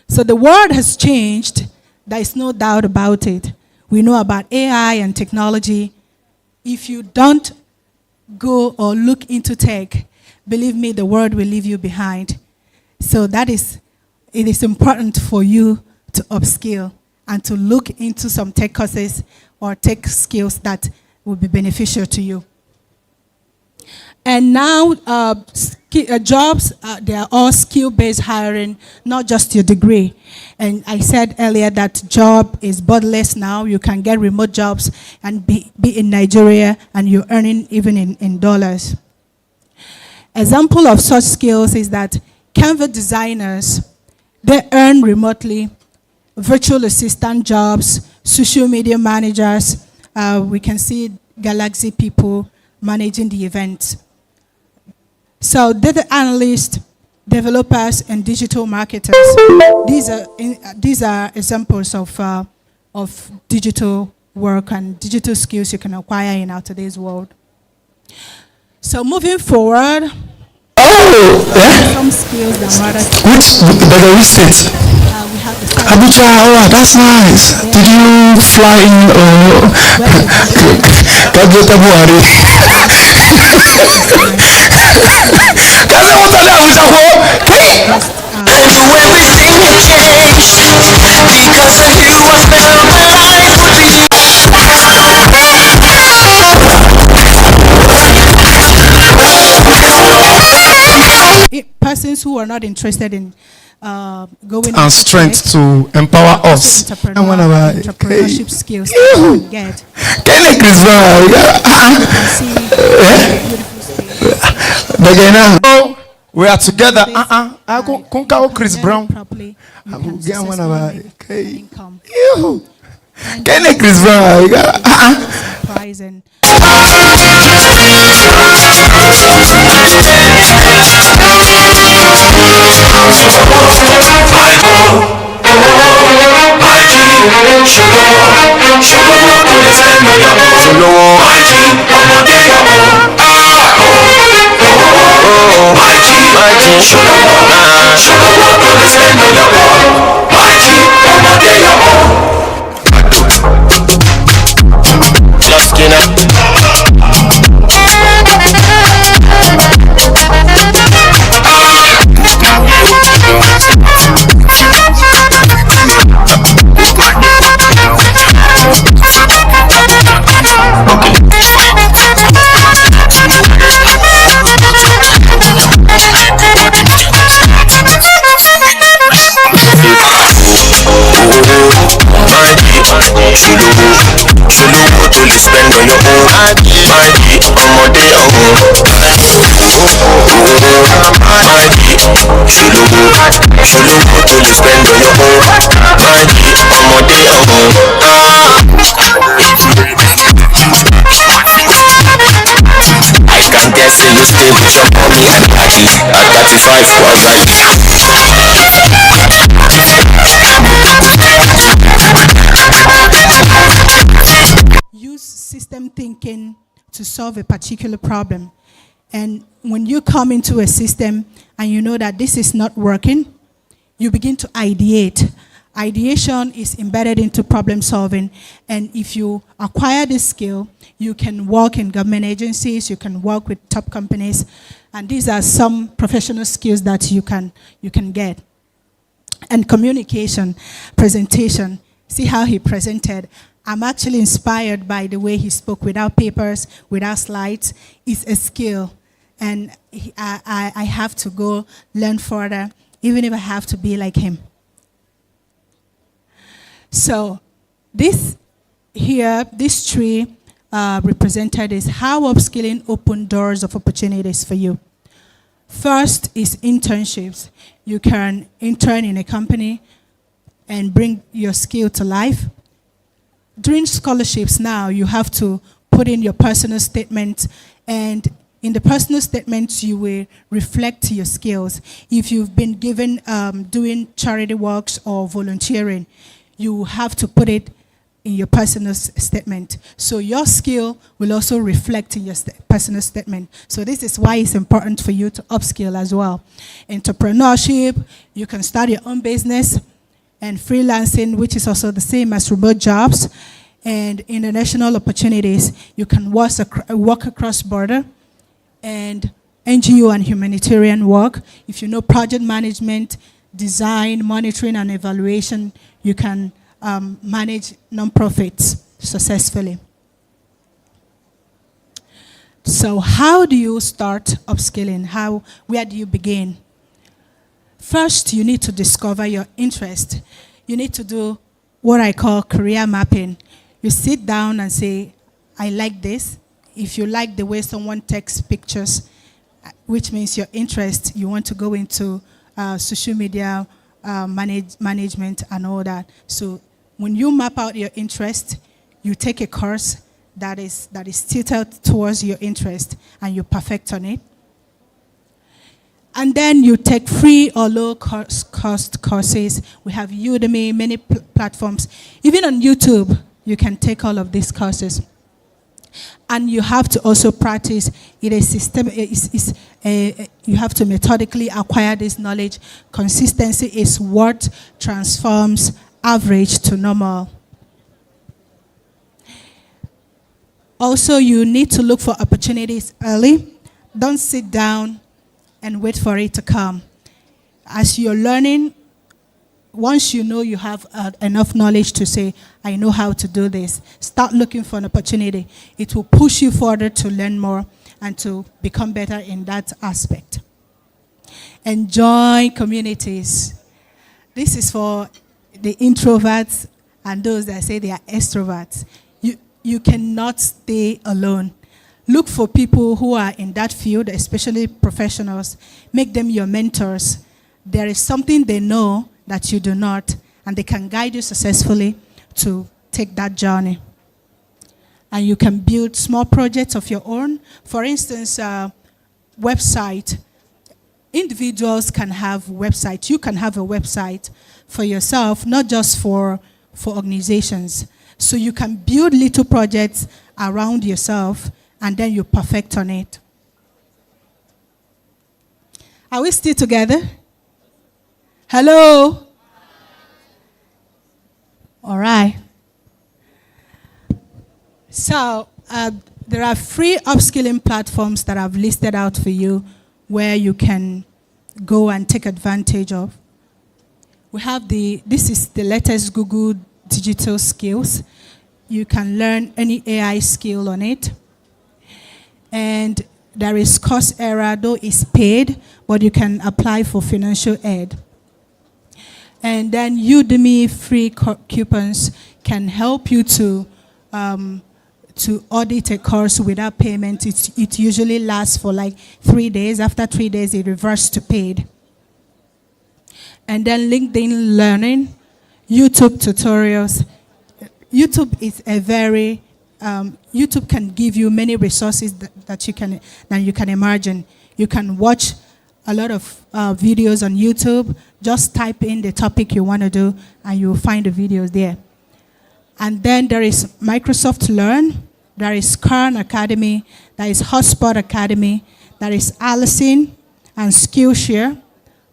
So the world has changed. There is no doubt about it. We know about AI and technology. If you don't go or look into tech, believe me, the world will leave you behind. So it is important for you to upskill and to look into some tech courses or tech skills that will be beneficial to you. And now jobs, they are all skill-based hiring, not just your degree. And I said earlier that job is borderless now. You can get remote jobs and be in Nigeria and you're earning even in dollars. Example of such skills is that Canva designers, they earn remotely, virtual assistant jobs, social media managers. We can see Galaxy people managing the events. So data analysts, developers, and digital marketers. These are examples of digital work and digital skills you can acquire in our today's world. So moving forward, some skills that matter. Which state? We have the Abuja. Oh, that's nice. Did you fly in or? Everything will change because of you. I spent my life with you. Persons who are not interested in going and strength to empower us. Entrepreneurship skills that you get. We are together. I go Chris Brown. Properly, you can successfully make income. Chris Brown. Prize and Should ṣolówó tó lè spend on your own. Máìdì ọmọdé ọ̀hún. Máìdì ṣolówó tó lè spend on your own. Máìdì ọmọdé ọ̀hún. I can guess say you stay with your mommy and daddy at 35 was like. Use system thinking to solve a particular problem. And when you come into a system and you know that this is not working, you begin to ideate. Ideation is embedded into problem solving. And if you acquire this skill, you can work in government agencies, you can work with top companies. And these are some professional skills that you can get. And communication, presentation. See how he presented. I'm actually inspired by the way he spoke without papers, without slides. It's a skill. And I have to go learn further, even if I have to be like him. So this here, this tree represented is how upskilling opened doors of opportunities for you. First is internships. You can intern in a company and bring your skill to life. During scholarships now, you have to put in your personal statement, and in the personal statement, you will reflect your skills. If you've been given doing charity works or volunteering, you have to put it in your personal statement. So your skill will also reflect in your personal statement. So this is why it's important for you to upskill as well. Entrepreneurship, you can start your own business, and freelancing, which is also the same as remote jobs, and international opportunities. You can work across border, and NGO and humanitarian work. If you know project management, design, monitoring, and evaluation, you can manage nonprofits successfully. So how do you start upskilling? Where do you begin? First, you need to discover your interest. You need to do what I call career mapping. You sit down and say, I like this. If you like the way someone takes pictures, which means your interest, you want to go into social media management and all that. So when you map out your interest, you take a course that is tilted towards your interest and you perfect on it. And then you take free or low cost courses. We have Udemy, many platforms. Even on YouTube, you can take all of these courses. And you have to also practice. It is system. You have to methodically acquire this knowledge. Consistency is what transforms average to normal. Also, you need to look for opportunities early. Don't sit down and wait for it to come. As you're learning, once you know you have enough knowledge to say, I know how to do this, start looking for an opportunity. It will push you further to learn more and to become better in that aspect. And join communities. This is for the introverts and those that say they are extroverts. You cannot stay alone. Look for people who are in that field, especially professionals. Make them your mentors. There is something they know that you do not, and they can guide you successfully to take that journey. And you can build small projects of your own. For instance, website. Individuals can have websites. You can have a website for yourself, not just for organizations. So you can build little projects around yourself, and then you perfect on it. Are we still together? Hello? All right. So there are free upskilling platforms that I've listed out for you where you can go and take advantage of. We have this is the latest Google digital skills. You can learn any AI skill on it. And there is Coursera, though it's paid, but you can apply for financial aid. And then Udemy free coupons can help you to to audit a course without payment, it usually lasts for like 3 days. After 3 days, it reverts to paid. And then LinkedIn Learning, YouTube tutorials. YouTube is a very, YouTube can give you many resources that you can imagine. You can watch a lot of videos on YouTube. Just type in the topic you want to do, and you will find the videos there. And then there is Microsoft Learn, there is Khan Academy, there is Hotspot Academy, there is Allison and Skillshare.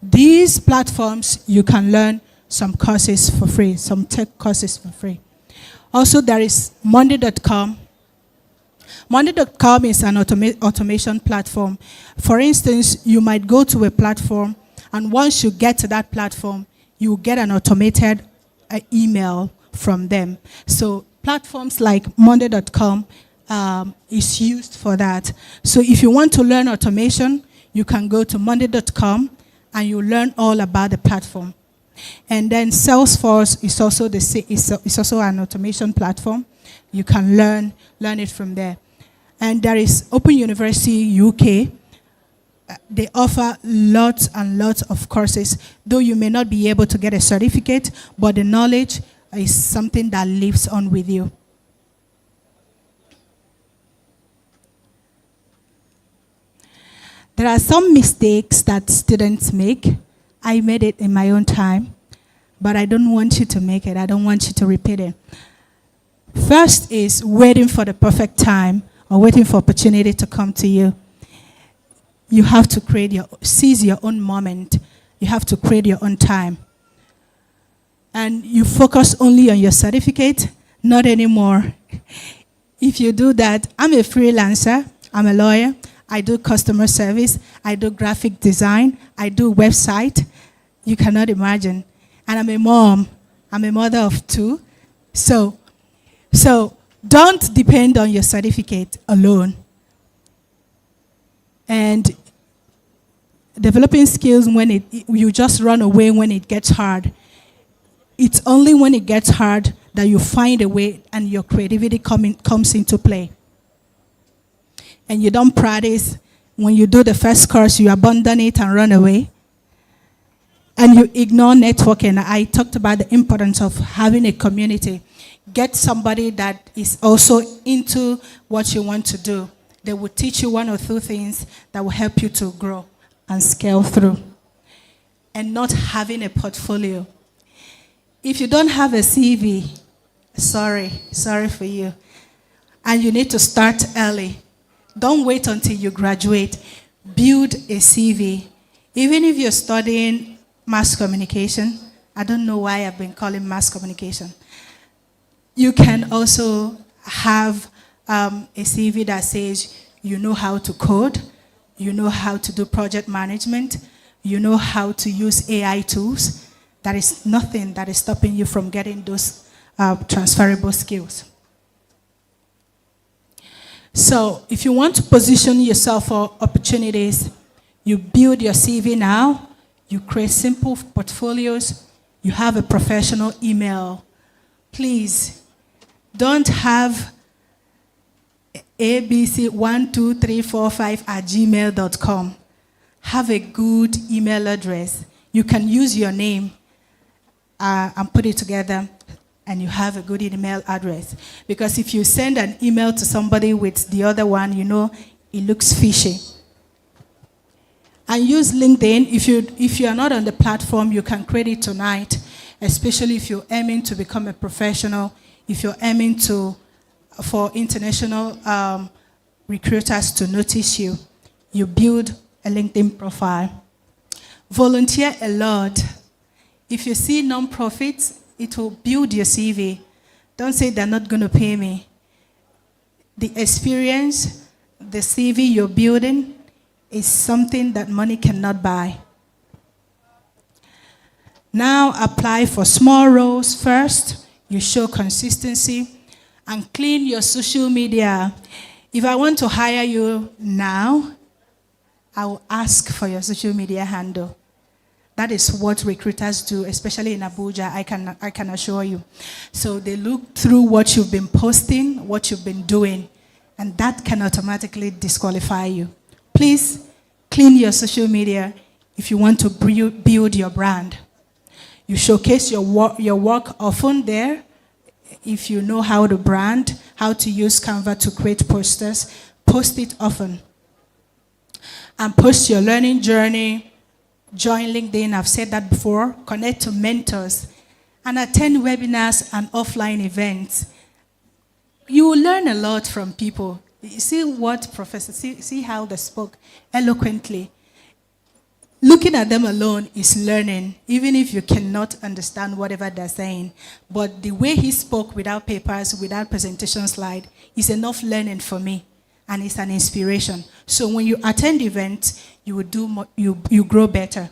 These platforms, you can learn some courses for free, some tech courses for free. Also, there is Monday.com. Monday.com is an automation platform. For instance, you might go to a platform, and once you get to that platform, you get an automated email from them. So platforms like Monday.com is used for that. So if you want to learn automation, you can go to Monday.com and you learn all about the platform. And then Salesforce is also is also an automation platform. You can learn it from there. And there is Open University UK. They offer lots and lots of courses, though you may not be able to get a certificate, but the knowledge is something that lives on with you. There are some mistakes that students make. I made it in my own time, but I don't want you to make it. I don't want you to repeat it. First is waiting for the perfect time or waiting for opportunity to come to you. You have to seize your own moment. You have to create your own time. And you focus only on your certificate, not anymore. If you do that, I'm a freelancer, I'm a lawyer, I do customer service, I do graphic design, I do website. You cannot imagine. And I'm a mom, I'm a mother of 2. So don't depend on your certificate alone. And developing skills, you just run away when it gets hard. It's only when it gets hard that you find a way and your creativity comes into play. And you don't practice. When you do the first course, you abandon it and run away. And you ignore networking. I talked about the importance of having a community. Get somebody that is also into what you want to do. They will teach you 1 or 2 things that will help you to grow and scale through. And not having a portfolio. If you don't have a CV, sorry for you. And you need to start early. Don't wait until you graduate. Build a CV. Even if you're studying mass communication, I don't know why I've been calling mass communication. You can also have a CV that says you know how to code, you know how to do project management, you know how to use AI tools. There is nothing that is stopping you from getting those transferable skills. So if you want to position yourself for opportunities, you build your CV now, you create simple portfolios, you have a professional email. Please, don't have abc12345@gmail.com. Have a good email address. You can use your name and put it together, and you have a good email address. Because if you send an email to somebody with the other one, you know, it looks fishy. And use LinkedIn. If you are not on the platform, you can create it tonight, especially if you're aiming to become a professional, if you're aiming for international recruiters to notice you. You build a LinkedIn profile. Volunteer a lot. If you see non-profits, it will build your CV. Don't say they're not going to pay me. The experience, the CV you're building is something that money cannot buy. Now apply for small roles first. You show consistency and clean your social media. If I want to hire you now, I will ask for your social media handle. That is what recruiters do, especially in Abuja, I can assure you. So they look through what you've been posting, what you've been doing, and that can automatically disqualify you. Please clean your social media if you want to build your brand. You showcase your work often there. If you know how to brand, how to use Canva to create posters, post it often. And post your learning journey. Join LinkedIn, I've said that before. Connect to mentors and attend webinars and offline events. You will learn a lot from people. You see what professors, see how they spoke eloquently. Looking at them alone is learning, even if you cannot understand whatever they're saying. But the way he spoke without papers, without presentation slide, is enough learning for me. And it's an inspiration. So when you attend events, you will do more, you grow better.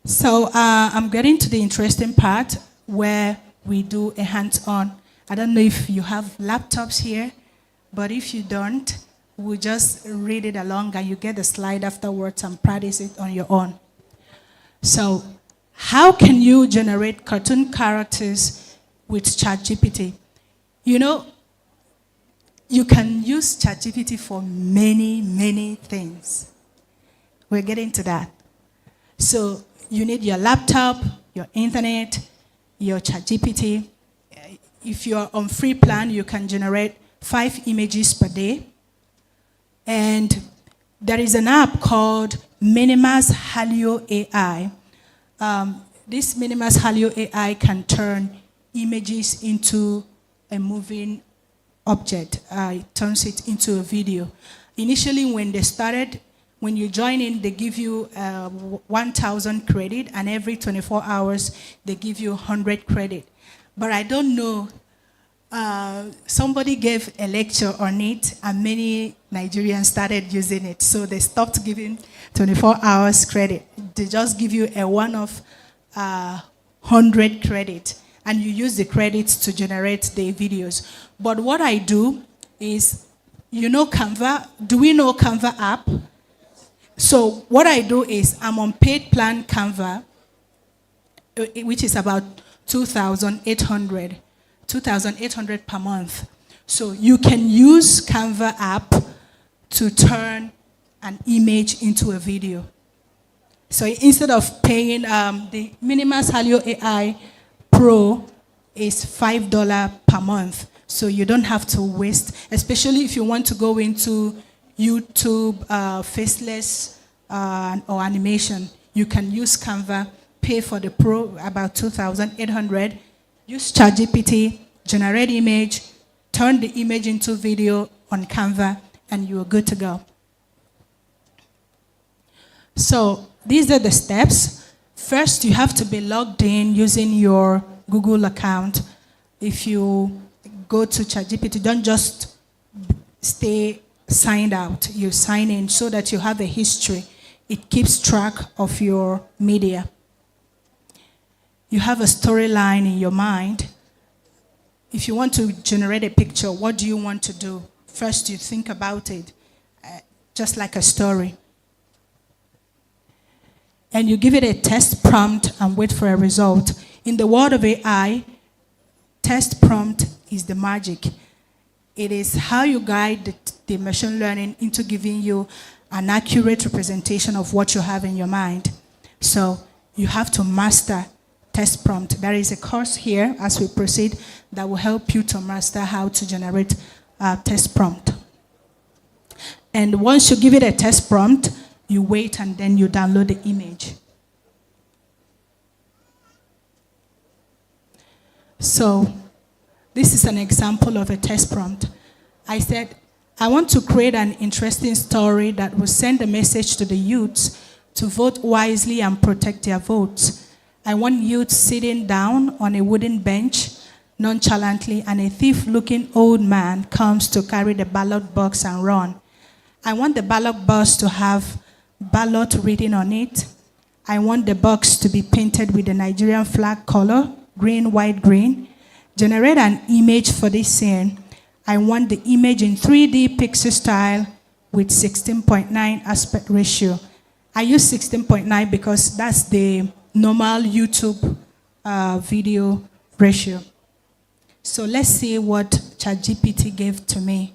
So I'm getting to the interesting part where we do a hands-on. I don't know if you have laptops here, but if you don't, we'll just read it along and you get the slide afterwards and practice it on your own. So how can you generate cartoon characters with ChatGPT? You know, you can use ChatGPT for many, many things. We're getting to that. So you need your laptop, your internet, your ChatGPT. If you're on free plan, you can generate 5 images per day. And there is an app called Minimas Halio AI. This Minimas Halio AI can turn images into a moving object. It turns it into a video. Initially, when they started, when you join in, they give you 1,000 credit, and every 24 hours, they give you 100 credit. But I don't know, somebody gave a lecture on it, and many Nigerians started using it. So they stopped giving 24 hours credit. They just give you a one-off 100 credit, and you use the credits to generate the videos. But what I do is, you know Canva? Do we know Canva app? So what I do is, I'm on paid plan Canva, which is about 2,800 per month. So you can use Canva app to turn an image into a video. So instead of paying, the Minimas Halio AI Pro is $5 per month. So you don't have to waste, especially if you want to go into YouTube, faceless or animation. You can use Canva, pay for the Pro about 2,800, use ChatGPT, generate image, turn the image into video on Canva, and you are good to go. So these are the steps. First, you have to be logged in using your Google account. If you go to ChatGPT, don't just stay signed out. You sign in so that you have a history. It keeps track of your media. You have a storyline in your mind. If you want to generate a picture, what do you want to do? First, you think about it, just like a story. And you give it a test prompt and wait for a result. In the world of AI, test prompt is the magic. It is how you guide the machine learning into giving you an accurate representation of what you have in your mind. So you have to master test prompt. There is a course here as we proceed that will help you to master how to generate a test prompt. And once you give it a test prompt, you wait and then you download the image. So this is an example of a test prompt. I said, I want to create an interesting story that will send a message to the youths to vote wisely and protect their votes. I want youths sitting down on a wooden bench nonchalantly, and a thief-looking old man comes to carry the ballot box and run. I want the ballot box to have ballot written on it. I want the box to be painted with the Nigerian flag color, green, white, green. Generate an image for this scene. I want the image in 3D pixel style with 16.9 aspect ratio. I use 16.9 because that's the normal YouTube video ratio. So let's see what ChatGPT gave to me.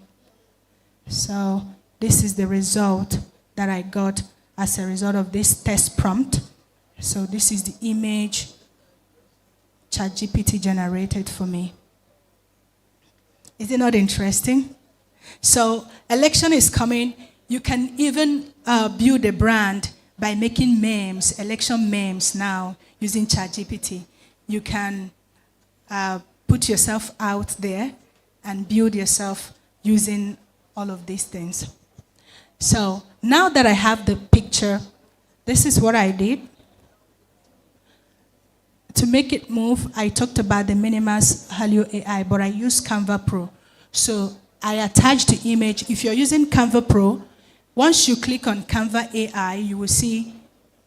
So this is the result that I got as a result of this test prompt. So this is the image ChatGPT generated for me. Is it not interesting? So election is coming. You can even build a brand by making memes, election memes now, using ChatGPT. You can put yourself out there and build yourself using all of these things. So now that I have the picture, this is what I did. To make it move, I talked about the Minimas Halio AI, but I used Canva Pro. So I attached the image. If you're using Canva Pro, once you click on Canva AI, you will see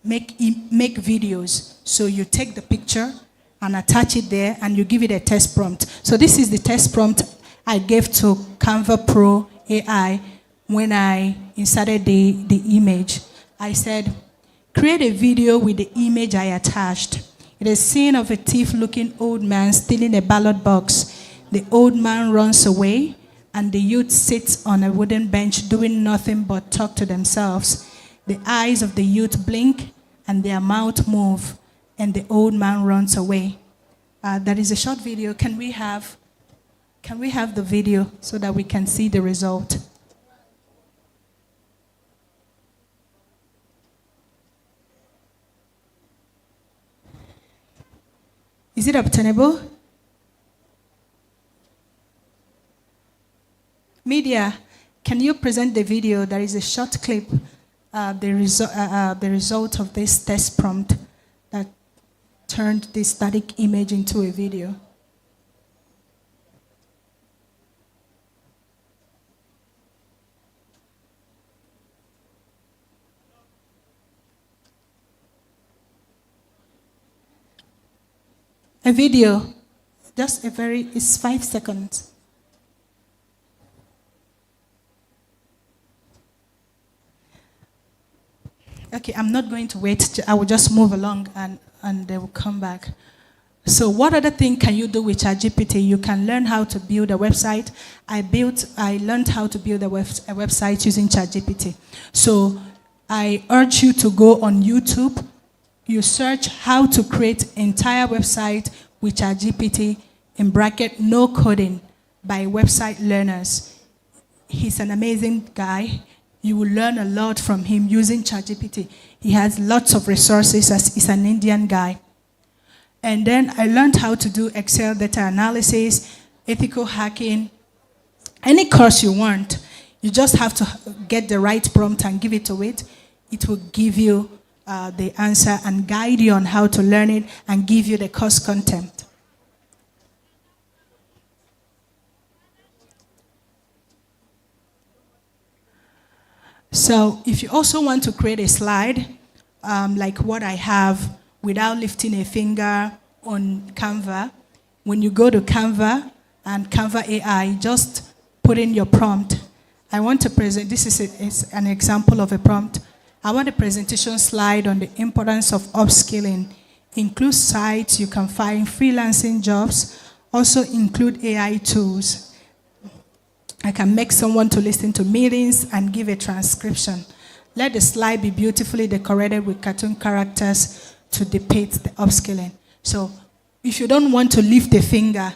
make videos. So you take the picture and attach it there, and you give it a test prompt. So this is the test prompt I gave to Canva Pro AI when I inserted the image. I said, create a video with the image I attached. It is a scene of a thief-looking old man stealing a ballot box. The old man runs away, and the youth sits on a wooden bench doing nothing but talk to themselves. The eyes of the youth blink, and their mouth move, and the old man runs away. That is a short video. Can we have the video so that we can see the result? Is it obtainable? Media, can you present the video? There is a short clip, the result of this test prompt that turned this static image into a video. A video, just it's 5 seconds. Okay, I'm not going to wait. I will just move along and they will come back. So what other thing can you do with ChatGPT? You can learn how to build a website. I learned how to build a website using ChatGPT. So I urge you to go on YouTube. You search how to create entire website with ChatGPT, in bracket, no coding, by Website Learners. He's an amazing guy. You will learn a lot from him using ChatGPT. He has lots of resources, as he's an Indian guy. And then I learned how to do Excel data analysis, ethical hacking, any course you want. You just have to get the right prompt and give it to it. It will give you the answer and guide you on how to learn it and give you the course content. So if you also want to create a slide, like what I have, without lifting a finger on Canva, when you go to Canva and Canva AI, just put in your prompt. I want to present, this is an example of a prompt. I want a presentation slide on the importance of upskilling. Include sites you can find freelancing jobs. Also include AI tools. I can make someone to listen to meetings and give a transcription. Let the slide be beautifully decorated with cartoon characters to depict the upskilling. So if you don't want to lift the finger,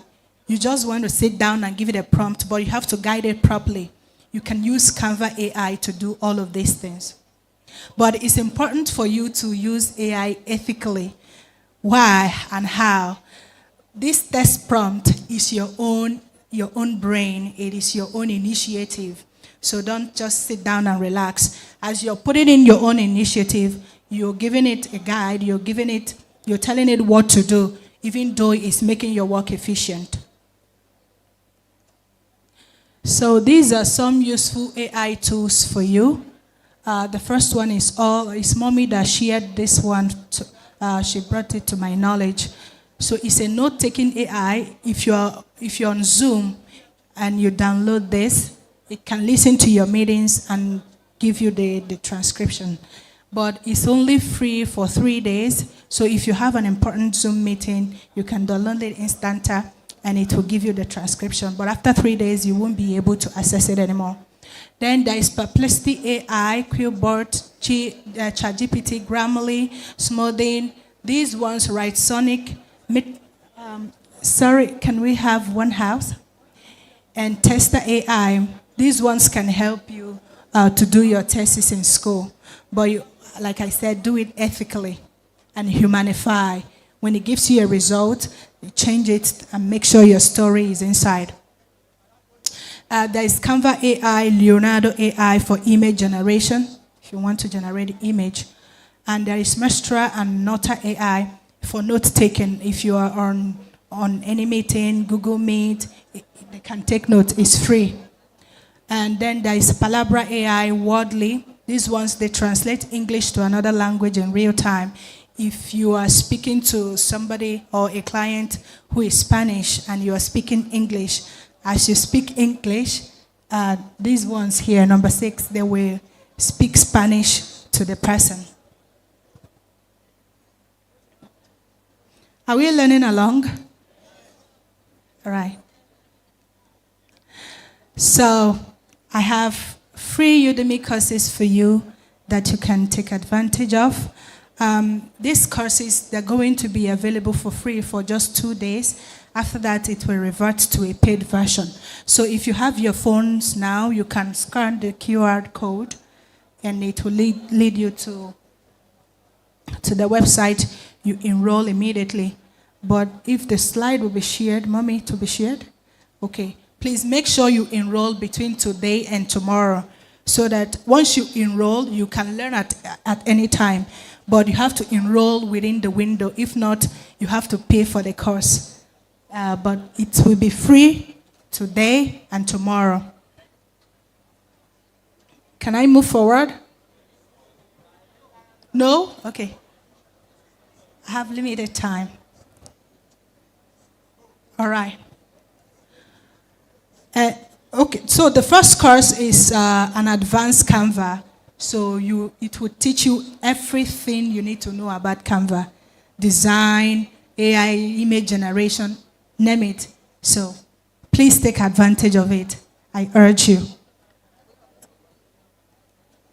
you just want to sit down and give it a prompt, but you have to guide it properly. You can use Canva AI to do all of these things. But it's important for you to use AI ethically. Why and how? This test prompt is your own brain. It is your own initiative. So don't just sit down and relax. As you're putting in your own initiative, you're giving it a guide, you're telling it what to do, even though it's making your work efficient. So these are some useful AI tools for you. The first one is Mommy that shared this one. She brought it to my knowledge. So it's a note-taking AI. If you're on Zoom and you download this, it can listen to your meetings and give you the transcription. but it's only free for 3 days. So if you have an important Zoom meeting, you can download it instanta and it will give you the transcription. But after 3 days, you won't be able to access it anymore. Then there is Perplexity AI, Quillbot, ChatGPT, Grammarly, Smoothing. These ones write Sonic. Sorry, can we have one house? And Tester AI. These ones can help you to do your thesis in school. But you, like I said, do it ethically and humanify. When it gives you a result, you change it and make sure your story is inside. There is Canva AI, Leonardo AI for image generation, if you want to generate an image. And there is Mestra and Nota AI for note-taking. If you are on any meeting, Google Meet, they can take notes. It's free. And then there is Palabra AI, Wordly. These ones, they translate English to another language in real time. If you are speaking to somebody or a client who is Spanish and you are speaking English, as you speak English, these ones here, number 6, they will speak Spanish to the person. Are we learning along? All right. So I have free Udemy courses for you that you can take advantage of. These courses, they're going to be available for free for just 2 days. After that, it will revert to a paid version. So if you have your phones now, you can scan the QR code and it will lead you to the website. You enroll immediately. But if the slide will be shared, mommy, to be shared? Okay. Please make sure you enroll between today and tomorrow so that once you enroll, you can learn at any time. But you have to enroll within the window. If not, you have to pay for the course. But it will be free today and tomorrow. Can I move forward? No? Okay. I have limited time. All right. Okay, so the first course is an advanced Canva. So it will teach you everything you need to know about Canva. Design, AI, image generation, name it. So please take advantage of it. I urge you.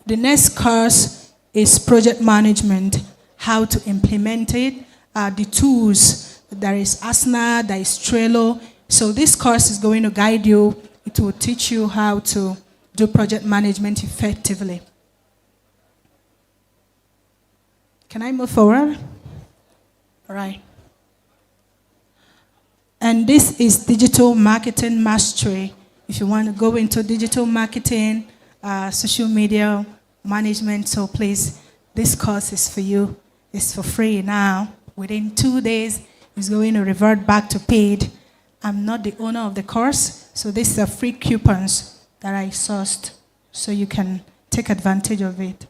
The next course is project management, how to implement it, the tools. There is Asana, there is Trello. So this course is going to guide you. It will teach you how to do project management effectively. Can I move forward? All right. And this is digital marketing mastery. If you want to go into digital marketing, social media management, so please, this course is for you. It's for free now. Within 2 days, it's going to revert back to paid. I'm not the owner of the course, so these are free coupons that I sourced, so you can take advantage of it.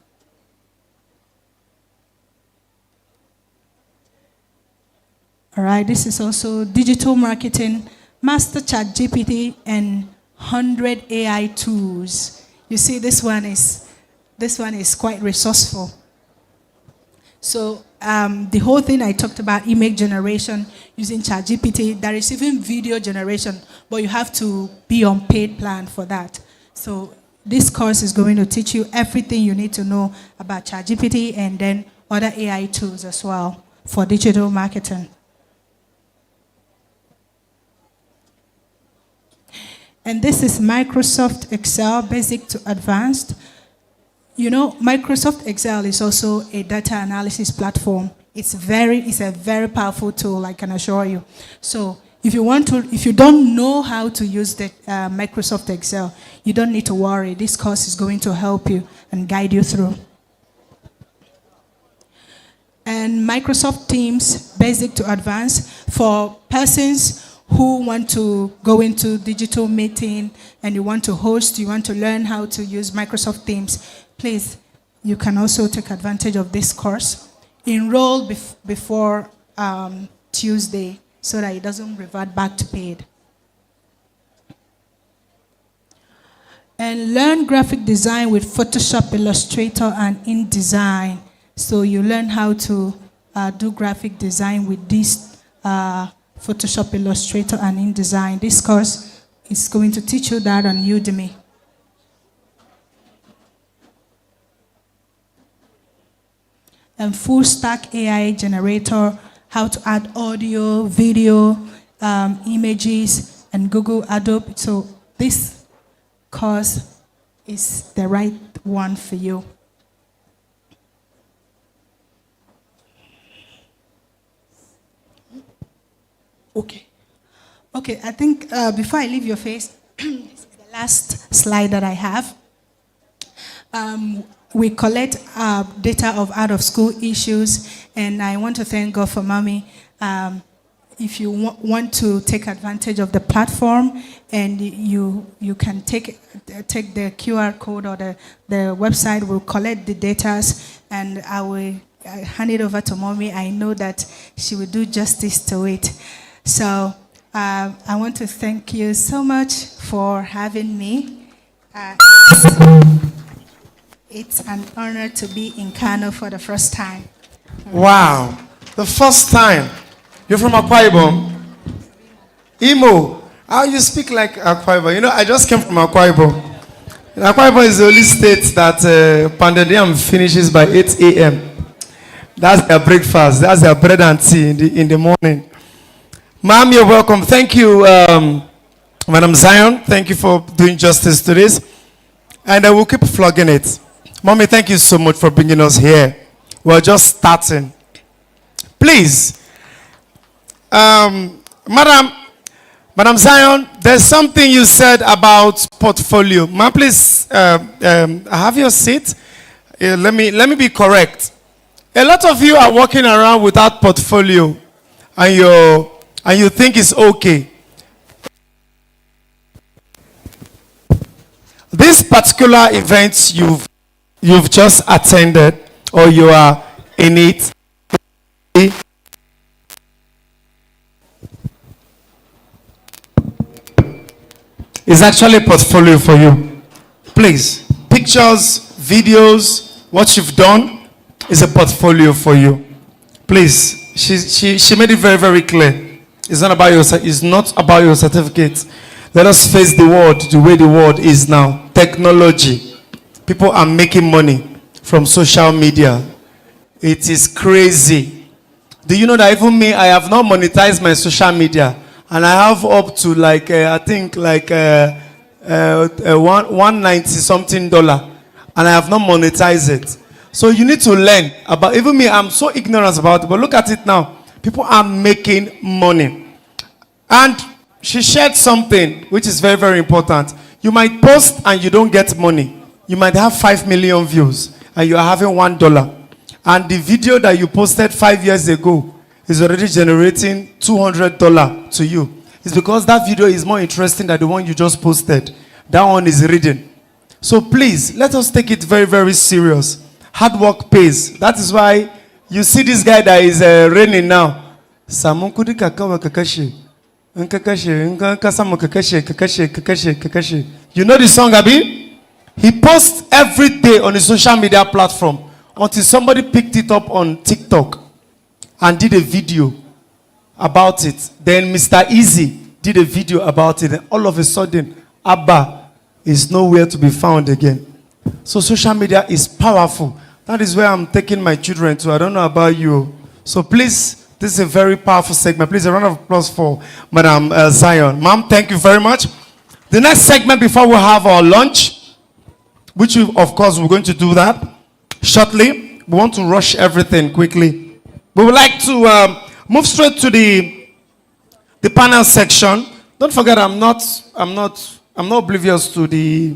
All right, this is also digital marketing, master ChatGPT, and 100 AI tools. You see, this one is quite resourceful. So the whole thing I talked about, image generation using ChatGPT, there is even video generation, but you have to be on paid plan for that. So this course is going to teach you everything you need to know about ChatGPT and then other AI tools as well for digital marketing. And this is Microsoft Excel, basic to advanced. You know, Microsoft Excel is also a data analysis platform. It's a very powerful tool, I can assure you. So if you don't know how to use the Microsoft Excel, you don't need to worry. This course is going to help you and guide you through. And Microsoft Teams, basic to advanced, for persons who want to go into digital meeting and you want to host, you want to learn how to use Microsoft Teams, please, you can also take advantage of this course. Enroll before Tuesday so that it doesn't revert back to paid. And learn graphic design with Photoshop, Illustrator, and InDesign. So you learn how to do graphic design with this Photoshop, Illustrator, and InDesign. This course is going to teach you that on Udemy. And full stack AI generator, how to add audio, video, images, and Google Adobe. So this course is the right one for you. Okay. Okay, I think before I leave your face, this is the last slide that I have. We collect data of out-of-school issues, and I want to thank God for Mommy. If you want to take advantage of the platform, and you can take the QR code or the website, will collect the data, and I will hand it over to Mommy. I know that she will do justice to it. So I want to thank you so much for having me. It's an honor to be in Kano for the first time. Wow. The first time. You're from Akwa Ibom? Imo. How you speak like Akwa Ibom? You know, I just came from Akwa Ibom. Akwa Ibom is the only state that Pandadium finishes by 8 a.m. That's their breakfast. That's their bread and tea in the morning. Ma'am, you're welcome. Thank you, Madam Zion. Thank you for doing justice to this. And I will keep flogging it. Mommy, thank you so much for bringing us here. We're just starting. Please, Madam Zion, there's something you said about portfolio. Ma'am, please have your seat. Let me be correct. A lot of you are walking around without portfolio, and you think it's okay. This particular event you've just attended, or you are in it, is actually a portfolio for you. Please, pictures, videos, what you've done is a portfolio for you. Please, she made it very, very clear. It's not about your certificate. Let us face the world the way the world is now. Technology. People are making money from social media. It is crazy. Do you know that even me, I have not monetized my social media, and I have up to like I think like $190 something, and I have not monetized it. So you need to learn about. Even me, I'm so ignorant about it. But look at it now. People are making money, and she shared something which is very, very important. You might post and you don't get money. You might have 5 million views and you are having $1. And the video that you posted 5 years ago is already generating $200 to you. It's because that video is more interesting than the one you just posted. That one is reading. So please, let us take it very, very serious. Hard work pays. That is why you see this guy that is reigning now. You know the song, Abi? He posts every day on his social media platform until somebody picked it up on TikTok and did a video about it. Then Mr. Easy did a video about it. And all of a sudden, Abba is nowhere to be found again. So social media is powerful. That is where I'm taking my children to. I don't know about you. So please, this is a very powerful segment. Please, a round of applause for Madam Zion. Ma'am, thank you very much. The next segment before we have our lunch, which of course we're going to do that shortly. We want to rush everything quickly. We would like to move straight to the panel section. Don't forget, I'm not oblivious to the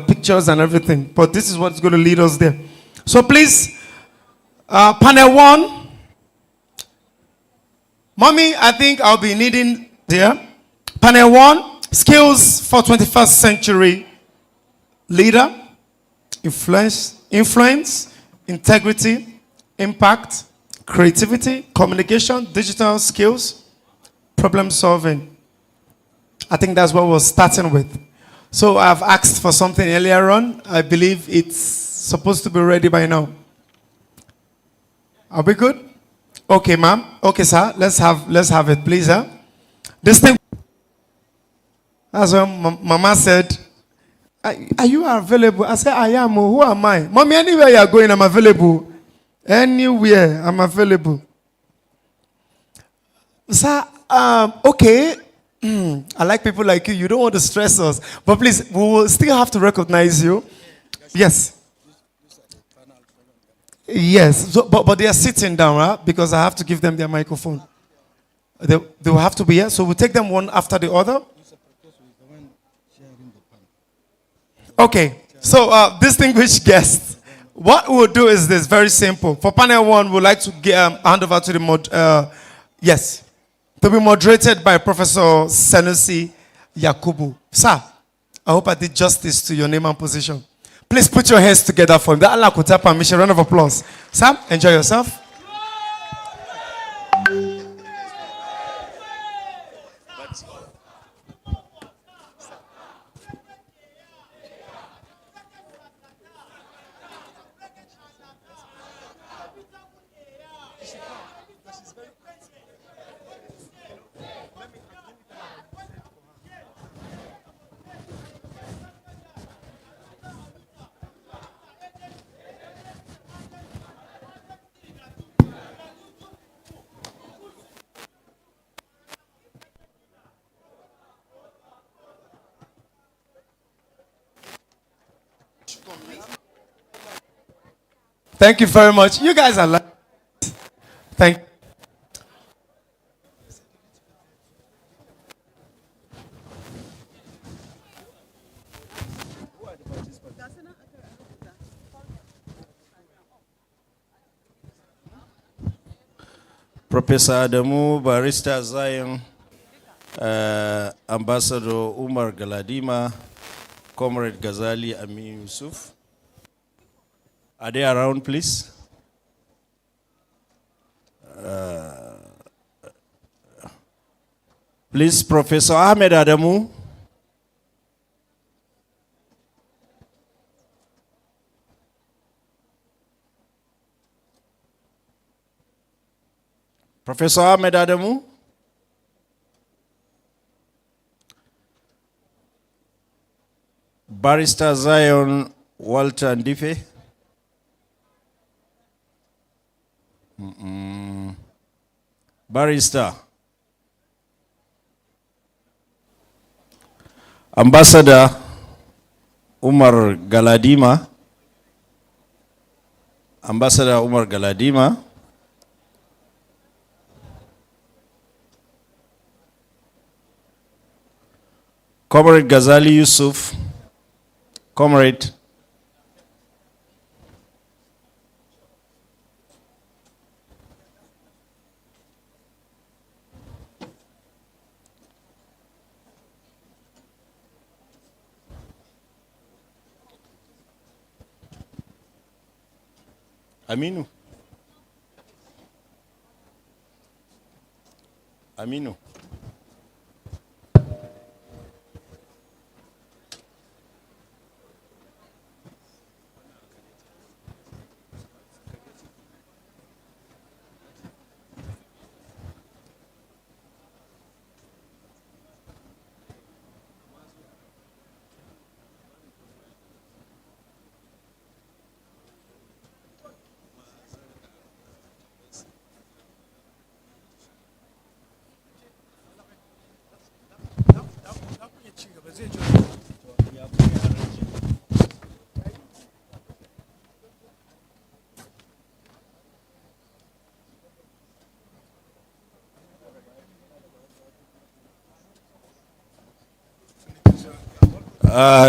pictures and everything, but this is what's going to lead us there. So please, panel one. Mommy, I think I'll be needing there. Panel one, skills for 21st century leader, influence, integrity, impact, creativity, communication, digital skills, problem solving. I think that's what we're starting with. So I've asked for something earlier on. I believe it's supposed to be ready by now. Are we good? Okay, ma'am. Okay, sir. Let's have it, please, huh? This thing. That's when Mama said, are you available? I said, I am. Who am I? Mommy, anywhere you're going, I'm available. Anywhere, I'm available. Sir, okay. I like people like you. You don't want to stress us. But please, we will still have to recognize you. Yes. Yes. So, but they are sitting down, right? Because I have to give them their microphone. They will have to be here. So we'll take them one after the other. Okay. So, distinguished guests, what we'll do is this, very simple. For panel one, we'd like to hand over to the yes. To be moderated by Professor Sani Yakubu. Sir, I hope I did justice to your name and position. Please put your hands together for him. That Allah could have permission. Round of applause. Sir, enjoy yourself. Thank you very much. You guys are thank you. Professor Adamu, Barrister Zion, Ambassador Umar Galadima, Comrade Ghazali Amin Yusuf. Are they around, please? Please, Professor Ahmed Adamu. Professor Ahmed Adamu. Barrister Zion Walter Ndife. Barrister. Ambassador Umar Galadima. Ambassador Umar Galadima. Comrade Ghazali Yusuf. Comrade. Aminu. Aminu.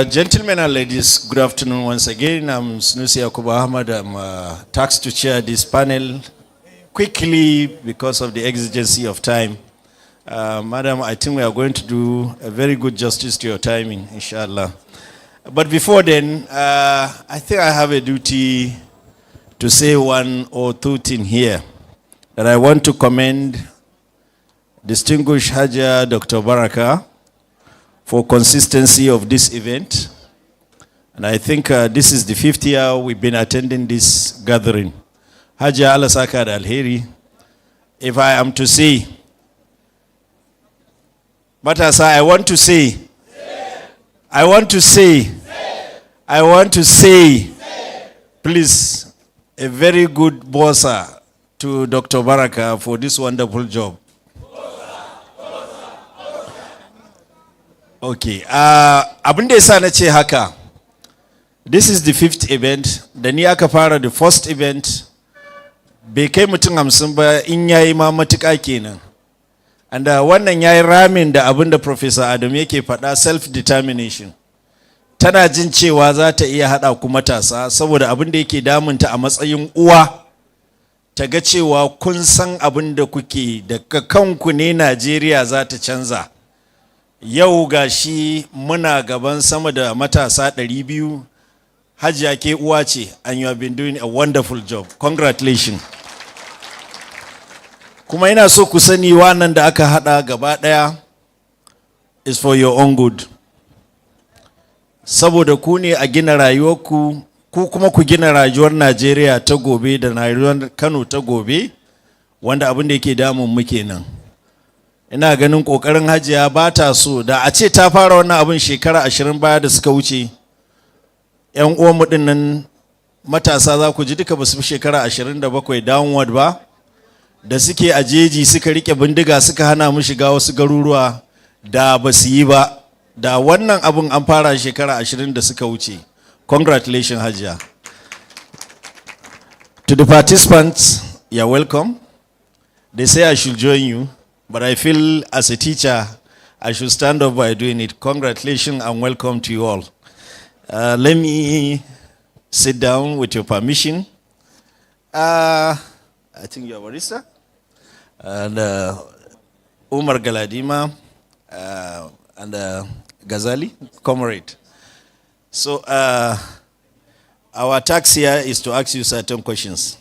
Gentlemen and ladies, good afternoon once again. I'm Sanusi Yakubu Ahmad. I'm tasked to chair this panel quickly because of the exigency of time. Madam, I think we are going to do a very good justice to your timing, inshallah. But before then, I think I have a duty to say one or two things here. That I want to commend distinguished Haja Dr. Baraka for consistency of this event. And I think this is the 5th year we've been attending this gathering. Haja Allah Saka da Alheri. If I am to say, Matasa, I want to say, please, a very good bossa to Dr. Baraka for this wonderful job. Okay, abin da yasa na ce haka, this is the 5th event, da ni aka fara the first event, bai kai mutum 50 ba in yayi ma matuƙa kenan. And wannan yayi ramin da abin da Professor Adam yake faɗa, self-determination. Tana jin cewa za ta iya haɗa ku matasa saboda abin da yake damunta a matsayin uwa, ta ga cewa kun san abin da kuke, daga kanku ne Najeriya za ta canza. Yau gashi muna gaban sama da matasa 200. Hajiya ke uwa ce, and you have been doing a wonderful job. Congratulations. Kuma ina so ku sani wannan da aka hada gaba daya is for your own good. Saboda ku ne a gina rayuwarku, ku kuma ku gina rayuwar Najeriya ta gobe da rayuwar Kano ta gobe, wanda abin da yake damun mu kenan. Ina ganin kokarin Hajiya ba ta so da a ce ta fara wannan abin shekara 20 baya da suka wuce. Yan uwan mu dinnan matasa za ku ji duka ba su fi shekara 27 downward ba, da suke a jeji suka rike bindiga suka hana mu shiga wasu garuruwa, da ba su yi ba. Da wannan abin an fara shekara 20 da suka wuce. Congratulations, Hajiya. To the participants, you're welcome. They say I should join you, but I feel as a teacher, I should stand up by doing it. Congratulations and welcome to you all. Let me sit down with your permission. I think you're a barista. And Umar Galadima and Ghazali, comrade. So our task here is to ask you certain questions.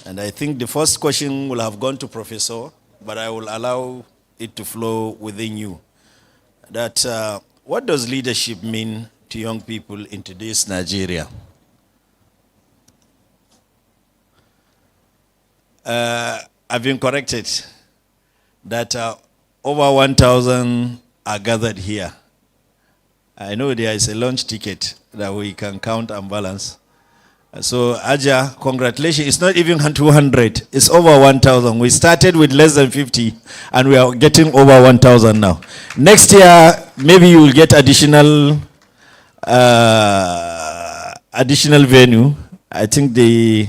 And I think the first question will have gone to Professor, but I will allow it to flow within you. That what does leadership mean to young people in today's Nigeria? I've been corrected that over 1,000 are gathered here. I know there is a launch ticket that we can count and balance. So, Aja, congratulations. It's not even 200. It's over 1,000. We started with less than 50, and we are getting over 1,000 now. Next year, maybe you will get additional venue. I think the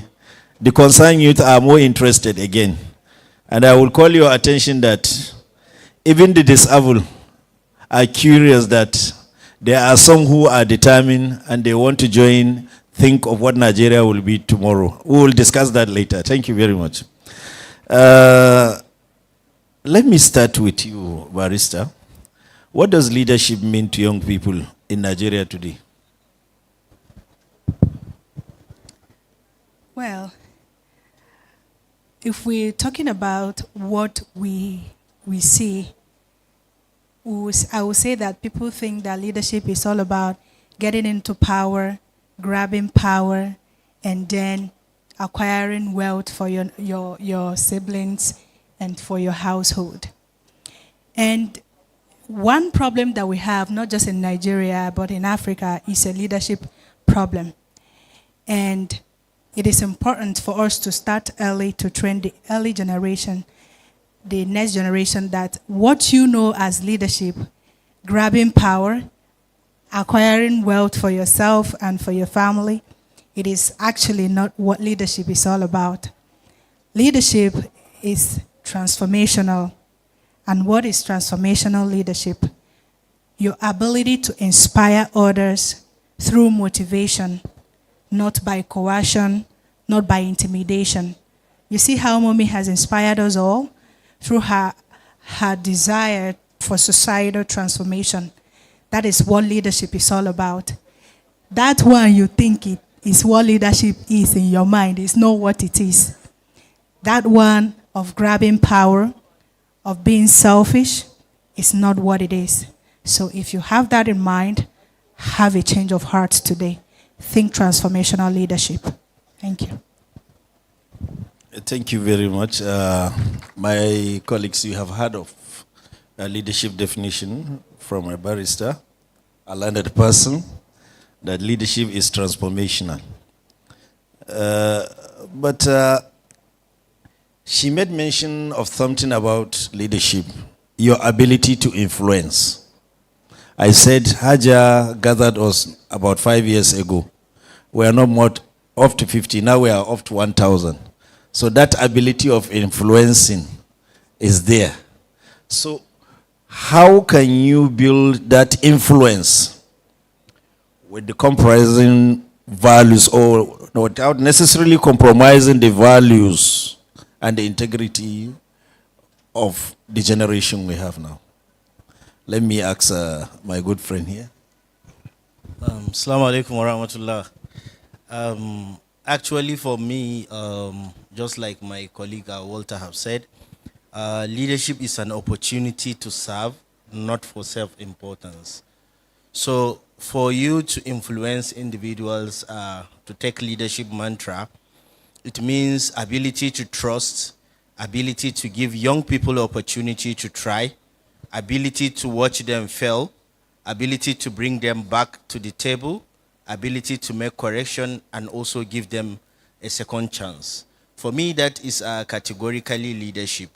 concerned youth are more interested again. And I will call your attention that even the disabled are curious that there are some who are determined and they want to join, think of what Nigeria will be tomorrow. We will discuss that later. Thank you very much. Let me start with you, Barrister. What does leadership mean to young people in Nigeria today? Well, if we're talking about what we see, I would say that people think that leadership is all about getting into power, grabbing power, and then acquiring wealth for your siblings and for your household. And one problem that we have, not just in Nigeria, but in Africa, is a leadership problem. And it is important for us to start early to train the early generation, the next generation, that what you know as leadership, grabbing power, acquiring wealth for yourself and for your family, it is actually not what leadership is all about. Leadership is transformational. And what is transformational leadership? Your ability to inspire others through motivation, not by coercion, not by intimidation. You see how Mommy has inspired us all through her desire for societal transformation. That is what leadership is all about. That one you think it is what leadership is in your mind is not what it is. That one of grabbing power, of being selfish, is not what it is. So if you have that in mind, have a change of heart today. Think transformational leadership. Thank you. Thank you very much. My colleagues, you have heard of a leadership definition from a barrister, a learned person, that leadership is transformational. But she made mention of something about leadership, your ability to influence. I said Haja gathered us about 5 years ago. We are not more up to 50, now we are up to 1,000. So that ability of influencing is there. So how can you build that influence with the compromising values, or without necessarily compromising the values and the integrity of the generation we have now? Let me ask my good friend here. Assalamu alaikum wa rahmatullah. Actually, for me, just like my colleague Walter have said, leadership is an opportunity to serve, not for self-importance. So for you to influence individuals to take leadership mantra, it means ability to trust, ability to give young people opportunity to try, ability to watch them fail, ability to bring them back to the table, ability to make correction, and also give them a second chance. For me, that is categorically leadership.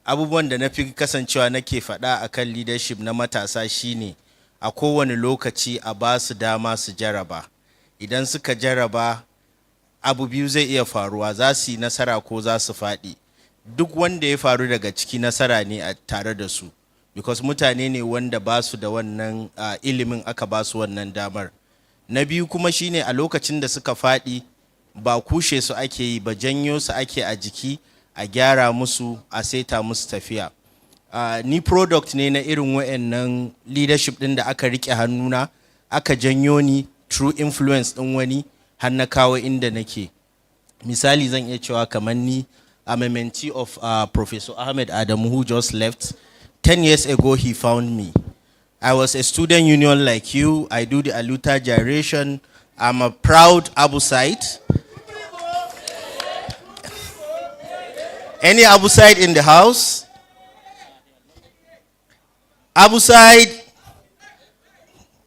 Abubuwan da na fi kasancewa nake faɗa akan leadership na matasa shine a kowane lokaci a ba su dama su jaraba. Idan suka jaraba, abu biyu zai iya faruwa, za su yi nasara ko za su faɗi. Duk wanda ya faru daga ciki nasara ne a tare da su, because mutane ne wanda ba su da wannan ilimin aka ba su wannan damar. Na biyu kuma shine a lokacin da suka faɗi, ba kushe su ake yi ba, janyo su ake a jiki, a gyara musu, a saita musu tafiya. Ni product ne na irin wa'annan leadership ɗin da aka riƙe hannuna, aka janyo ni through influence ɗin wani har na kawo inda nake. Misali zan iya cewa kamar ni, I'm a mentee of Professor Ahmed Adamu, who just left. 10 years ago, he found me. I was a student union like you. I do the Aluta gyration. I'm a proud Abu Said. Any Abu Said in the house? Abu Said?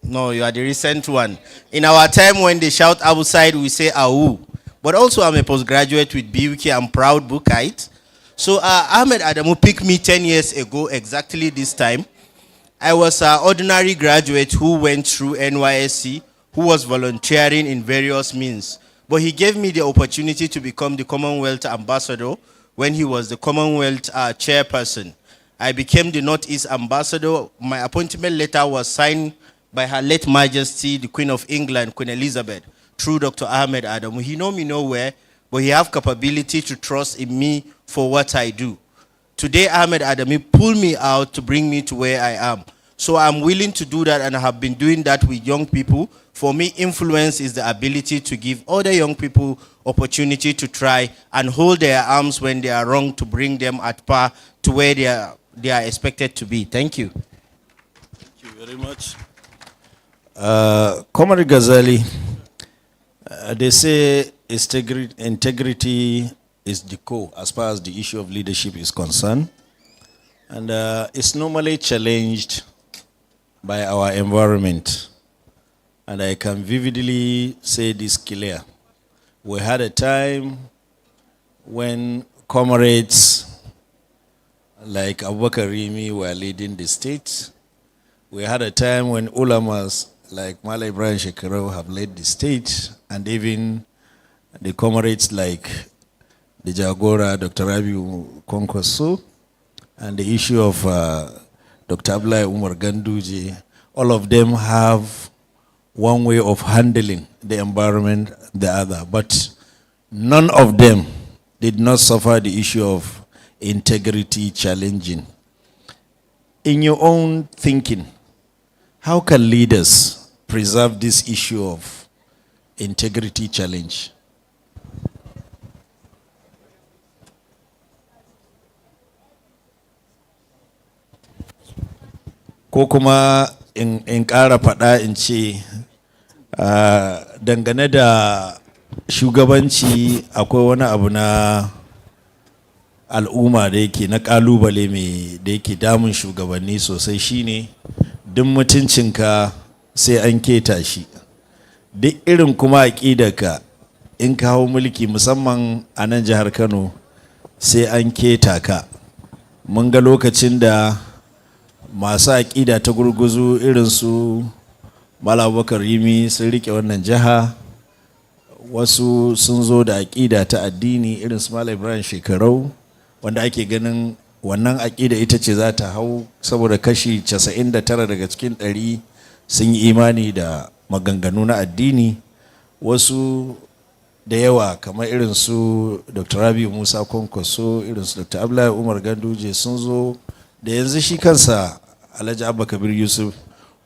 No, you are the recent one. In our time when they shout Abu Said, we say Awu. But also I'm a postgraduate with BUK. I'm proud Bukite. So Ahmed Adamu picked me 10 years ago, exactly this time. I was an ordinary graduate who went through NYSC, who was volunteering in various means. But he gave me the opportunity to become the Commonwealth Ambassador when he was the Commonwealth chairperson. I became the Northeast Ambassador. My appointment letter was signed by Her late Majesty, the Queen of England, Queen Elizabeth, through Dr. Ahmed Adamu. He know me nowhere, but he have capability to trust in me for what I do. Today, Ahmed Adamu pulled me out to bring me to where I am. So I'm willing to do that, and I have been doing that with young people. For me, influence is the ability to give other young people opportunity to try and hold their arms when they are wrong, to bring them at par to where they are expected to be. Thank you. Thank you very much. Comrade Ghazali, they say integrity is the core as far as the issue of leadership is concerned. And it's normally challenged by our environment. And I can vividly say this clear. We had a time when comrades like Abubakar Rimi were leading the state. We had a time when ulamas like Mala Ibrahim Shekero have led the state, and even the comrades like the Jagora, Dr. Rabiu Kwankwaso, and the issue of Dr. Abdullahi Umar Ganduje. All of them have one way of handling the environment, the other. But none of them did not suffer the issue of integrity challenging. In your own thinking, how can leaders preserve this issue of integrity challenge? ko kuma in ƙara faɗa in ce dangane da shugabanci akwai wani abu na al'umma da yake na ƙalubale mai da yake damun shugabanni sosai shine duk mutuncinka sai an keta shi, duk irin kuma aƙidarka in ka hau mulki musamman a nan jihar Kano sai an keta ka. Mun ga lokacin da masu aƙida ta gurguzu irin su Malam Abubakar Rimi sun rike wannan jiha, wasu sun zo da aƙida ta addini irin su Malam Ibrahim Shekarau wanda ake ganin wannan aƙida ita ce za ta hau saboda kashi 99 daga cikin 100 sun yi imani da maganganu na addini. Wasu da yawa kamar irin su Dr. Rabi Musa Kwankwaso, irin su Dr. Abdullahi Umar Ganduje sun zo, da yanzu shi kansa Alhaji Abba Kabir Yusuf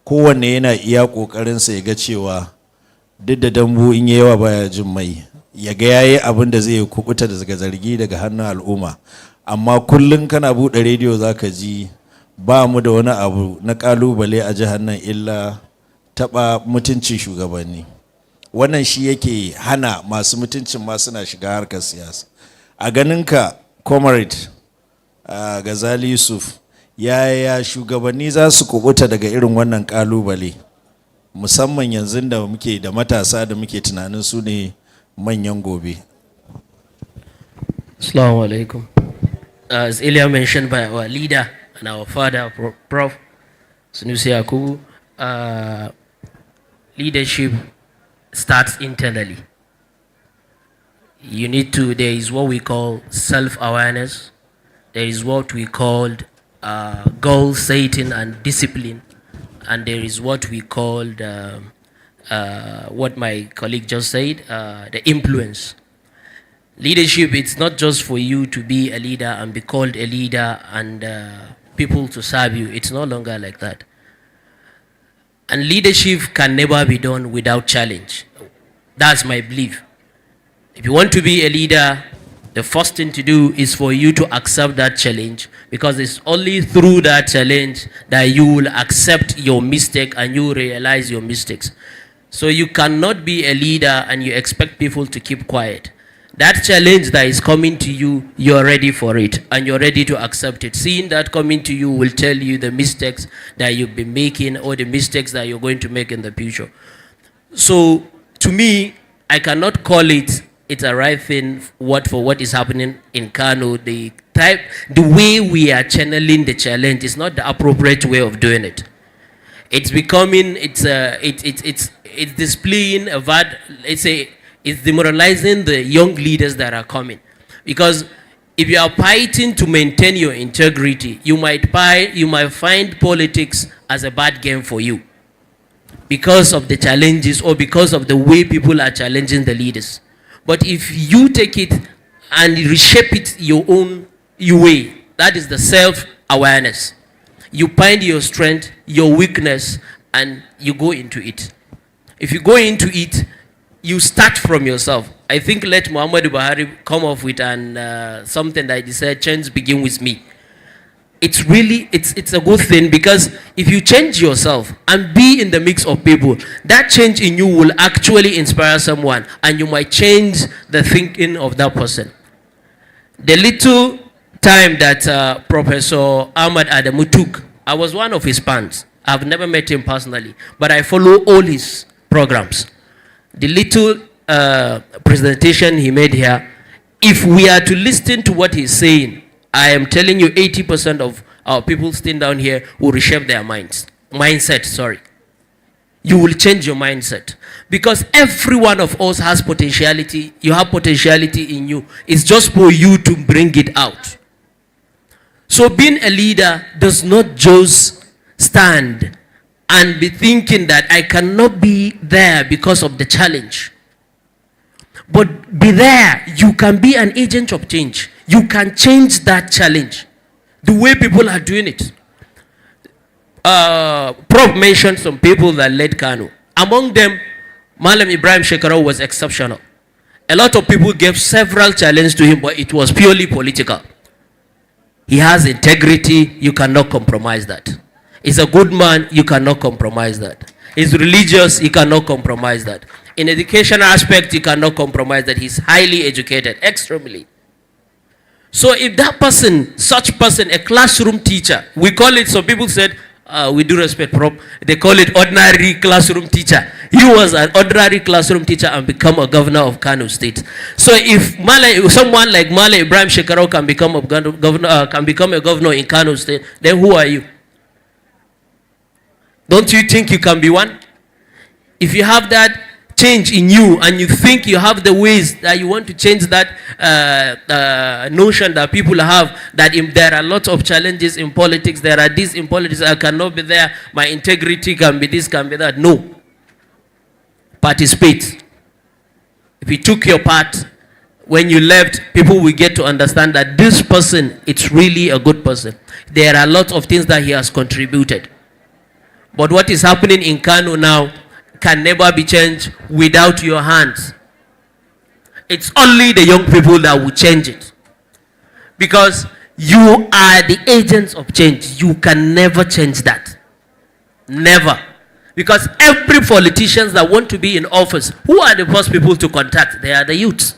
kowanne yana iya ƙoƙarinsa ya ga cewa duk da dambu in yi yawa baya jin mai, ya ga yayi abin da zai kubuta daga zargi daga hannun al'umma. Amma kullum kana buɗe rediyo zaka ji ba mu da wani abu na ƙalubale a jihar nan illa taɓa mutuncin shugabanni. Wannan shi yake hana masu mutuncin ma suna shiga harkar siyasa. A ganinka comrade Gazali Yusuf, yaya shugabanni za su kubuta daga irin wannan ƙalubale, musamman yanzu da muke da matasa da muke tunanin su ne manyan gobe? Assalamu alaikum. As earlier mentioned by our leader and our father, Prof. Sanusi Yakubu, leadership starts internally. You need to, there is what we call self-awareness. There is what we call goal setting and discipline. And there is what we call what my colleague just said, the influence. Leadership, it's not just for you to be a leader and be called a leader and people to serve you. It's no longer like that. And leadership can never be done without challenge. That's my belief. If you want to be a leader, the first thing to do is for you to accept that challenge, because it's only through that challenge that you will accept your mistake and you realize your mistakes. So you cannot be a leader and you expect people to keep quiet. That challenge that is coming to you, you're ready for it and you're ready to accept it. Seeing that coming to you will tell you the mistakes that you've been making or the mistakes that you're going to make in the future. So to me, I cannot call it's a right thing for what is happening in Kano. The way we are channeling the challenge is not the appropriate way of doing it. It's becoming, it's displaying it's demoralizing the young leaders that are coming. Because if you are fighting to maintain your integrity, you might find politics as a bad game for you because of the challenges or because of the way people are challenging the leaders. But if you take it and reshape it your own way, that is the self-awareness. You find your strength, your weakness, and you go into it. If you go into it, you start from yourself. I think let Muhammad Buhari come up with something that he said, change begin with me. It's really, it's a good thing, because if you change yourself and be in the mix of people, that change in you will actually inspire someone and you might change the thinking of that person. The little time that Professor Ahmad Adamu took, I was one of his fans. I've never met him personally, but I follow all his programs. The little presentation he made here, if we are to listen to what he's saying, I am telling you 80% of our people sitting down here will reshape their mindset. You will change your mindset. Because every one of us has potentiality. You have potentiality in you. It's just for you to bring it out. So being a leader does not just stand and be thinking that I cannot be there because of the challenge. But be there. You can be an agent of change. You can change that challenge the way people are doing it. Prof mentioned some people that led Kano. Among them, Malam Ibrahim Shekarau was exceptional. A lot of people gave several challenges to him, but it was purely political. He has integrity. You cannot compromise that. He's a good man, you cannot compromise that. He's religious, you cannot compromise that. In educational aspect, you cannot compromise that. He's highly educated, extremely. So if that person, such person, a classroom teacher, we call it, some people said, we do respect prop, they call it ordinary classroom teacher. He was an ordinary classroom teacher and become a governor of Kano State. So if someone like Male Ibrahim Shekarau can become a governor in Kano State, then who are you? Don't you think you can be one? If you have that change in you and you think you have the ways that you want to change that notion that people have, that there are lots of challenges in politics, there are this in politics, I cannot be there, my integrity can be this, can be that. No. Participate. If you took your part, when you left, people will get to understand that this person, it's really a good person. There are lots of things that he has contributed. But what is happening in Kano now can never be changed without your hands. It's only the young people that will change it. Because you are the agents of change. You can never change that. Never. Because every politician that want to be in office, who are the first people to contact? They are the youths.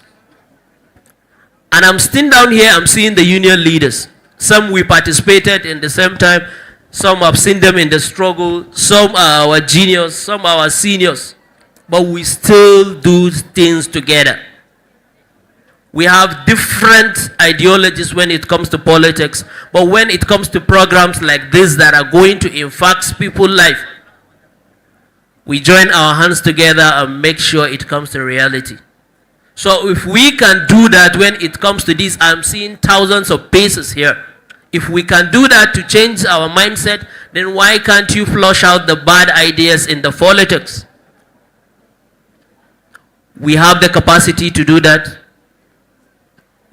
And I'm sitting down here, I'm seeing the union leaders. Some we participated in the same time. Some have seen them in the struggle. Some are our juniors, some are our seniors. But we still do things together. We have different ideologies when it comes to politics. But when it comes to programs like this that are going to impact people's life, we join our hands together and make sure it comes to reality. So if we can do that when it comes to this, I'm seeing thousands of faces here. If we can do that to change our mindset, then why can't you flush out the bad ideas in the politics? We have the capacity to do that.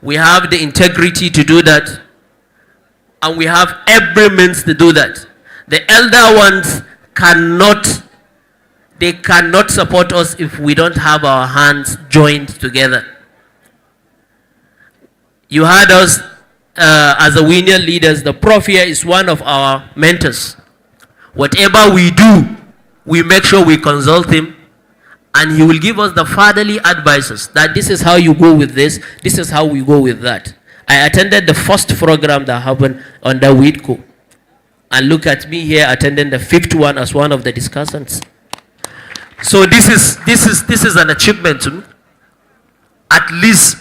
We have the integrity to do that. And we have every means to do that. The elder ones cannot support us if we don't have our hands joined together. You heard us as a union leaders, the prof here is one of our mentors. Whatever we do, we make sure we consult him, and he will give us the fatherly advices that this is how you go with this is how we go with that. I attended the first program that happened under WIFCOH, and look at me here attending the 5th one as one of the discussants. So this is an achievement to me. At least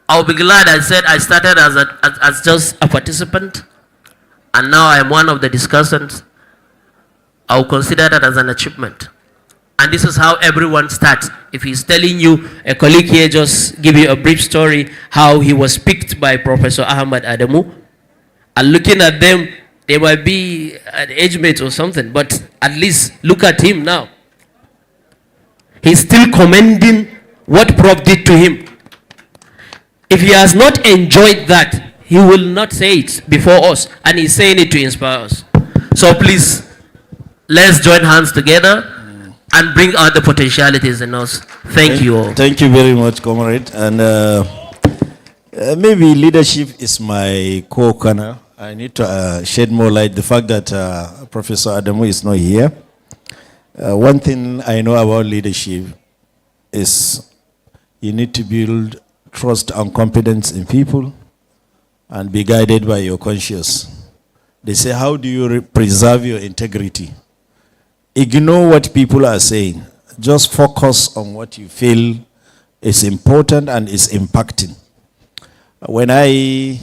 I'll be glad I said I started as just a participant, and now I'm one of the discussants. I'll consider that as an achievement. And this is how everyone starts. If he's telling you, a colleague here just give you a brief story, how he was picked by Professor Ahmad Adamu. And looking at them, they might be an age mate or something, but at least look at him now. He's still commending what Prof did to him. If he has not enjoyed that, he will not say it before us, and he's saying it to inspire us. So please, let's join hands together and bring out the potentialities in us. Thank you all. Thank you very much, comrade. And maybe leadership is my core corner. I need to shed more light. The fact that Professor Adamu is not here. One thing I know about leadership is you need to build trust and confidence in people and be guided by your conscience. They say, how do you preserve your integrity? Ignore what people are saying. Just focus on what you feel is important and is impacting. When I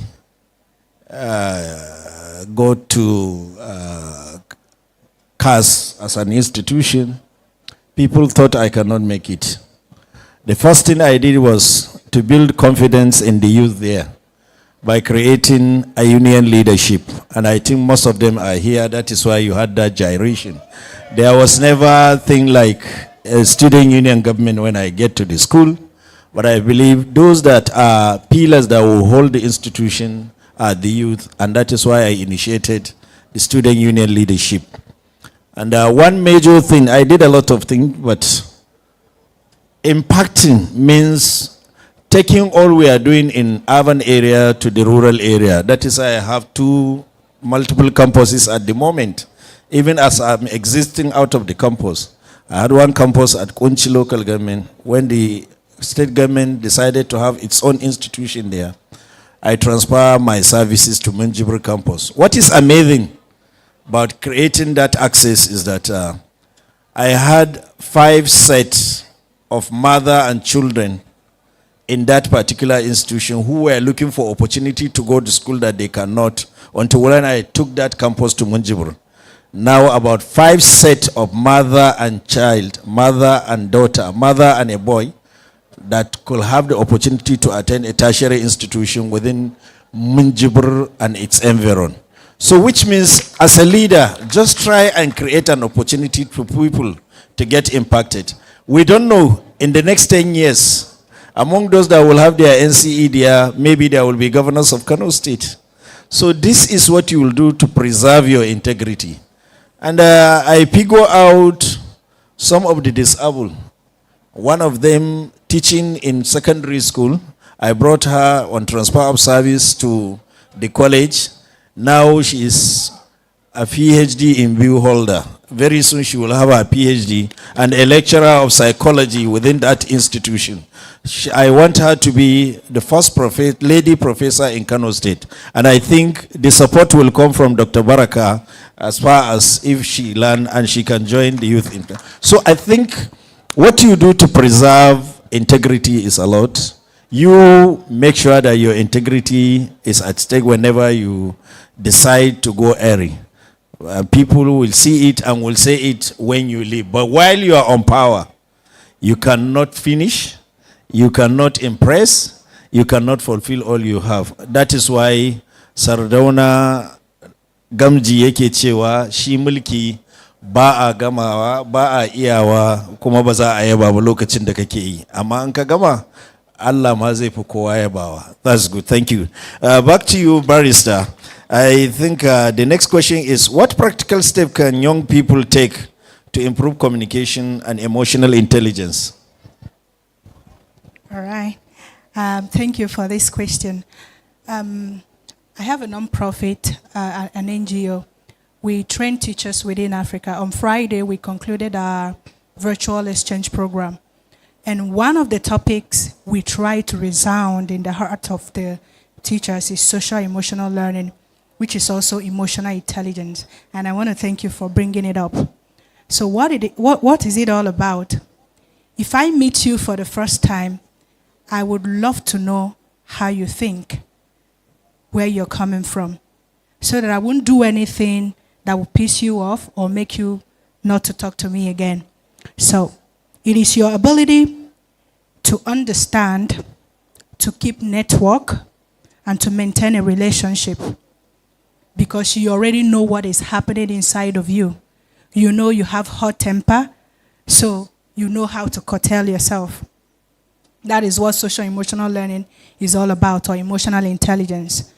go to CAS as an institution, people thought I cannot make it. The first thing I did was to build confidence in the youth there by creating a union leadership. And I think most of them are here. That is why you had that gyration. There was never a thing like a student union government when I get to the school. But I believe those that are pillars that will hold the institution are the youth. And that is why I initiated the student union leadership. And one major thing, I did a lot of things, but impacting means taking all we are doing in urban area to the rural area. That is why I have multiple campuses at the moment. even as I'm existing out of the campus. I had one campus at Kunchi local government. When the state government decided to have its own institution there, I transfer my services to Minjibir campus. What is amazing about creating that access is that I had 5 sets of mother and children in that particular institution who were looking for opportunity to go to school that they cannot, until when I took that campus to Minjibir. Now about 5 sets of mother and child, mother and daughter, mother and a boy, that could have the opportunity to attend a tertiary institution within Minjibir and its environ. So which means as a leader, just try and create an opportunity for people to get impacted. We don't know, in the next 10 years, among those that will have their NCE there, maybe there will be governors of Kano State. So this is what you will do to preserve your integrity. And I figure out some of the disabled. One of them teaching in secondary school. I brought her on transfer of service to the college. Now she is a PhD in view holder. Very soon she will have a PhD and a lecturer of psychology within that institution. I want her to be the first lady professor in Kano State. And I think the support will come from Dr. Baraka as far as if she learn and she can join the youth. So I think what you do to preserve integrity is a lot. You make sure that your integrity is at stake whenever you decide to go airy. People will see it and will say it when you leave. But while you are on power, you cannot finish, you cannot impress, you cannot fulfill all you have. That is why Sardauna Gamji yake cewa shi mulki ba a gamawa, ba a iyawa, kuma ba za a yaba ba lokacin da kake yi. Amma an ka gama, Allah ma zai fi kowa yabawa. That's good. Thank you. Back to you, Barrister. I think the next question is, what practical step can young people take to improve communication and emotional intelligence? All right. Thank you for this question. I have a non-profit, an NGO. We train teachers within Africa. On Friday, we concluded our virtual exchange program. And one of the topics we try to resound in the heart of the teachers is social emotional learning, which is also emotional intelligence. And I want to thank you for bringing it up. So what is it all about? If I meet you for the first time, I would love to know how you think, where you're coming from, so that I won't do anything that will piss you off or make you not to talk to me again. So it is your ability to understand, to keep network, and to maintain a relationship, because you already know what is happening inside of you. You know you have hot temper, so you know how to curtail yourself. That is what social emotional learning is all about, or emotional intelligence.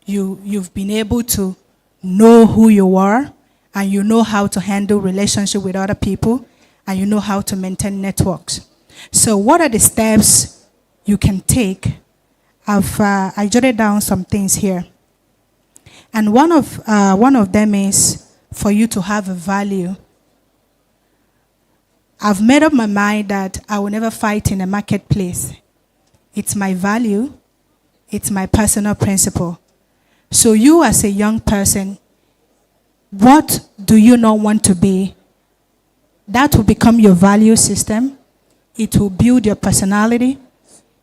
You've been able to know who you are, and you know how to handle relationship with other people, and you know how to maintain networks. So what are the steps you can take? I jotted down some things here. And one of them is for you to have a value. I've made up my mind that I will never fight in a marketplace. It's my value. It's my personal principle. So you as a young person, what do you not want to be? That will become your value system. It will build your personality.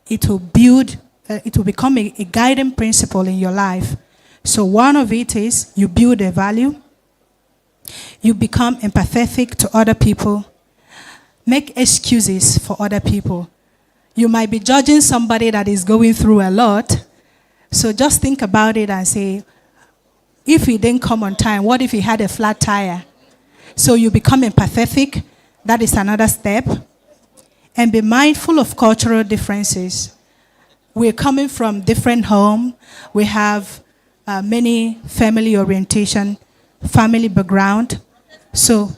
It will become a guiding principle in your life. So one of it is you build a value. You become empathetic to other people. Make excuses for other people. You might be judging somebody that is going through a lot. So just think about it and say, if he didn't come on time, what if he had a flat tire? So you become empathetic. That is another step. And be mindful of cultural differences. We're coming from different homes. We have many family orientation, family background. So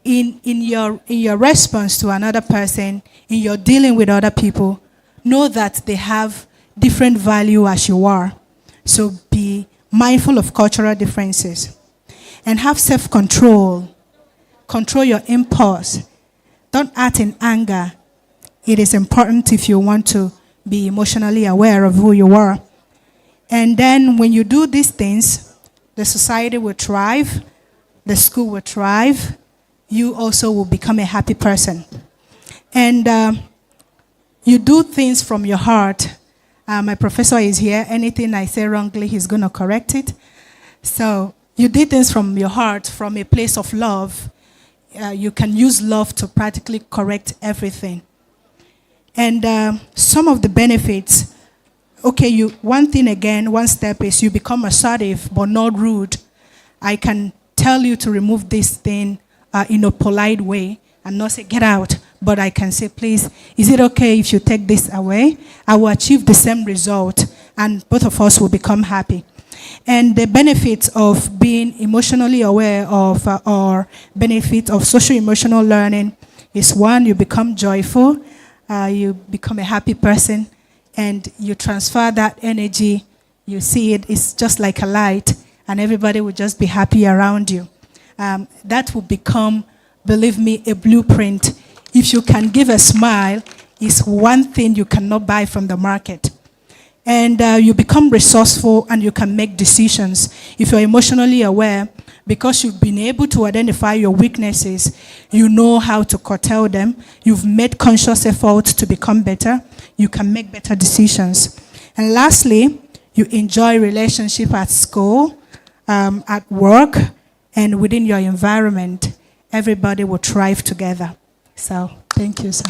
in your response to another person, in your dealing with other people, know that they have different value as you are. So be mindful of cultural differences, and have self-control. Control your impulse. Don't act in anger. It is important if you want to be emotionally aware of who you are. And then when you do these things, the society will thrive, the school will thrive, you also will become a happy person. And you do things from your heart. My professor is here. Anything I say wrongly, he's going to correct it. So you did things from your heart, from a place of love. You can use love to practically correct everything. And some of the benefits, okay, one thing again, one step is you become assertive but not rude. I can tell you to remove this thing in a polite way and not say, get out. But I can say, please, is it okay if you take this away? I will achieve the same result and both of us will become happy. And the benefits of being emotionally aware of or benefit of social-emotional learning is one, you become joyful, you become a happy person, and you transfer that energy. You see it's just like a light, and everybody will just be happy around you. That will become, believe me, a blueprint. If you can give a smile, it's one thing you cannot buy from the market. And you become resourceful and you can make decisions. If you're emotionally aware, because you've been able to identify your weaknesses, you know how to curtail them, you've made conscious efforts to become better, you can make better decisions. And lastly, you enjoy relationship at school, at work, and within your environment. Everybody will thrive together. So, thank you, sir.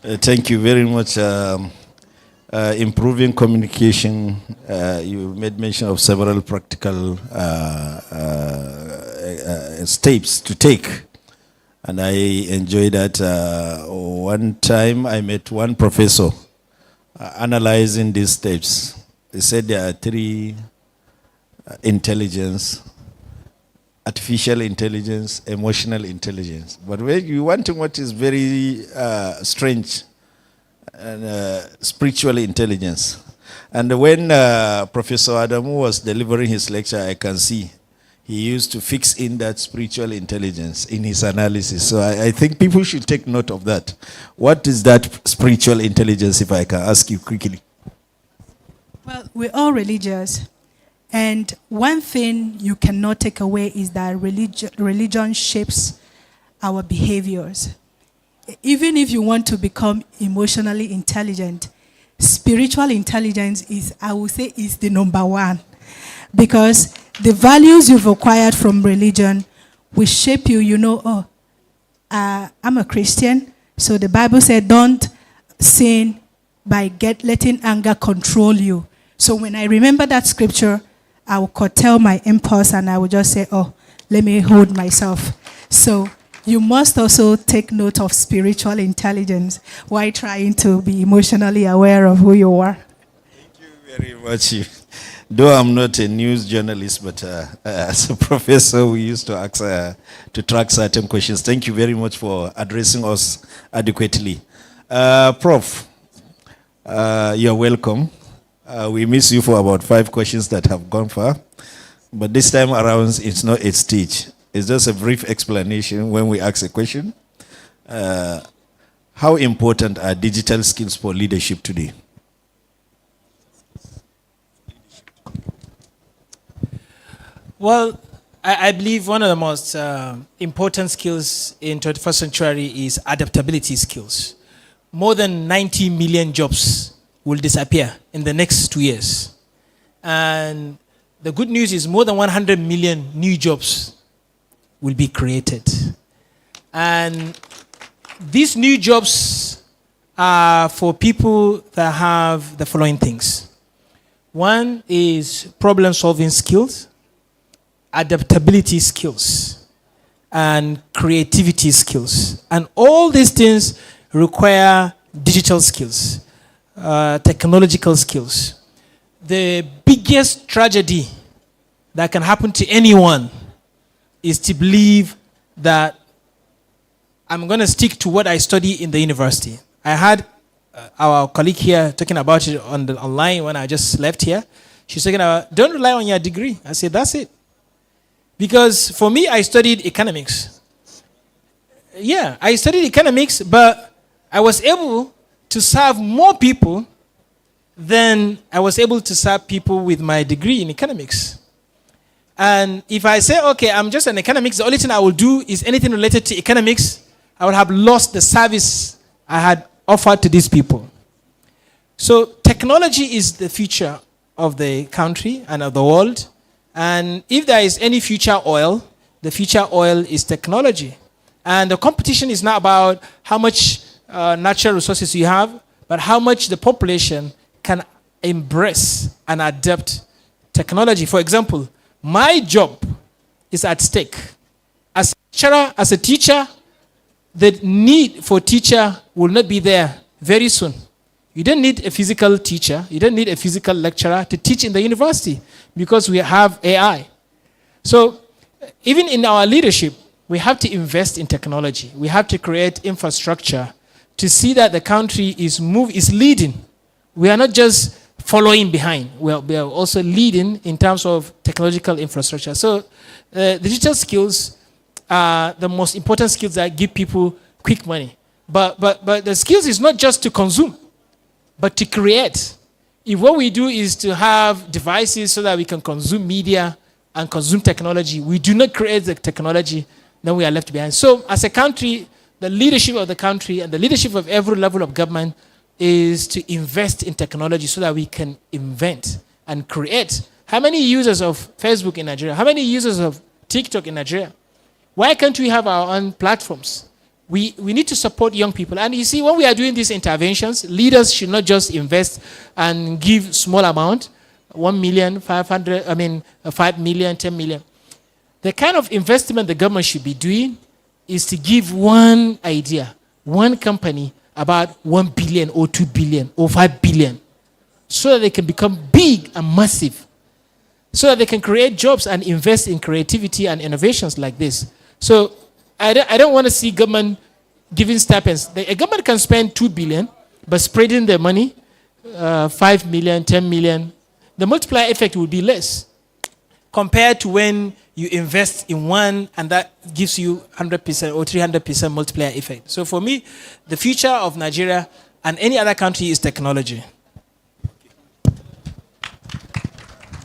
Thank you very much. Improving communication, you made mention of several practical steps to take, and I enjoyed that. One time I met one professor analyzing these steps. He said there are three: intelligence, artificial intelligence, emotional intelligence. But when you want to what is very strange, and spiritual intelligence. And when Professor Adamu was delivering his lecture, I can see he used to fix in that spiritual intelligence in his analysis. So I think people should take note of that. What is that spiritual intelligence, if I can ask you quickly? Well, we're all religious. And one thing you cannot take away is that religion shapes our behaviors. Even if you want to become emotionally intelligent, spiritual intelligence is, I would say, is the number one. Because the values you've acquired from religion will shape you. You know, I'm a Christian, so the Bible said don't sin by letting anger control you. So when I remember that scripture, I will curtail my impulse and I will just say, oh, let me hold myself. So you must also take note of spiritual intelligence while trying to be emotionally aware of who you are. Thank you very much. Though I'm not a news journalist, but as a professor, we used to ask to track certain questions. Thank you very much for addressing us adequately. Prof, you're welcome. We miss you for about 5 questions that have gone far. But this time around, it's not a stage. It's just a brief explanation when we ask a question. How important are digital skills for leadership today? Well, I believe one of the most important skills in 21st century is adaptability skills. More than 90 million jobs will disappear in the next 2 years. And the good news is more than 100 million new jobs will be created. And these new jobs are for people that have the following things. One is problem-solving skills, adaptability skills, and creativity skills. And all these things require digital skills, technological skills. The biggest tragedy that can happen to anyone is to believe that I'm going to stick to what I study in the university. I had our colleague here talking about it online when I just left here. She's talking about, don't rely on your degree. I said, that's it. Because for me, I studied economics. Yeah, I studied economics, but I was able to serve more people than I was able to serve people with my degree in economics. And if I say, okay, I'm just an economics, the only thing I will do is anything related to economics, I would have lost the service I had offered to these people. So technology is the future of the country and of the world. And if there is any future oil, the future oil is technology. And the competition is not about how much natural resources you have, but how much the population can embrace and adapt technology. For example, my job is at stake. As a lecturer, as a teacher, the need for teacher will not be there very soon. You don't need a physical teacher, you don't need a physical lecturer to teach in the university because we have AI. So even in our leadership, we have to invest in technology. We have to create infrastructure to see that the country is leading. We are not just following behind. We are also leading in terms of technological infrastructure. So digital skills are the most important skills that give people quick money. But the skills is not just to consume, but to create. If what we do is to have devices so that we can consume media and consume technology, we do not create the technology, then we are left behind. So as a country, the leadership of the country and the leadership of every level of government is to invest in technology so that we can invent and create. How many users of Facebook in Nigeria? How many users of TikTok in Nigeria? Why can't we have our own platforms? We need to support young people. And you see, when we are doing these interventions, leaders should not just invest and give small amount, 1 million, 500, 5 million, 10 million. The kind of investment the government should be doing is to give one idea, one company about 1 billion or 2 billion or 5 billion so that they can become big and massive, so that they can create jobs and invest in creativity and innovations like this. So I don't want to see government giving stipends. A government can spend 2 billion, but spreading the money, 5 million, 10 million, the multiplier effect will be less compared to when you invest in one and that gives you 100% or 300% multiplier effect. So for me, the future of Nigeria and any other country is technology.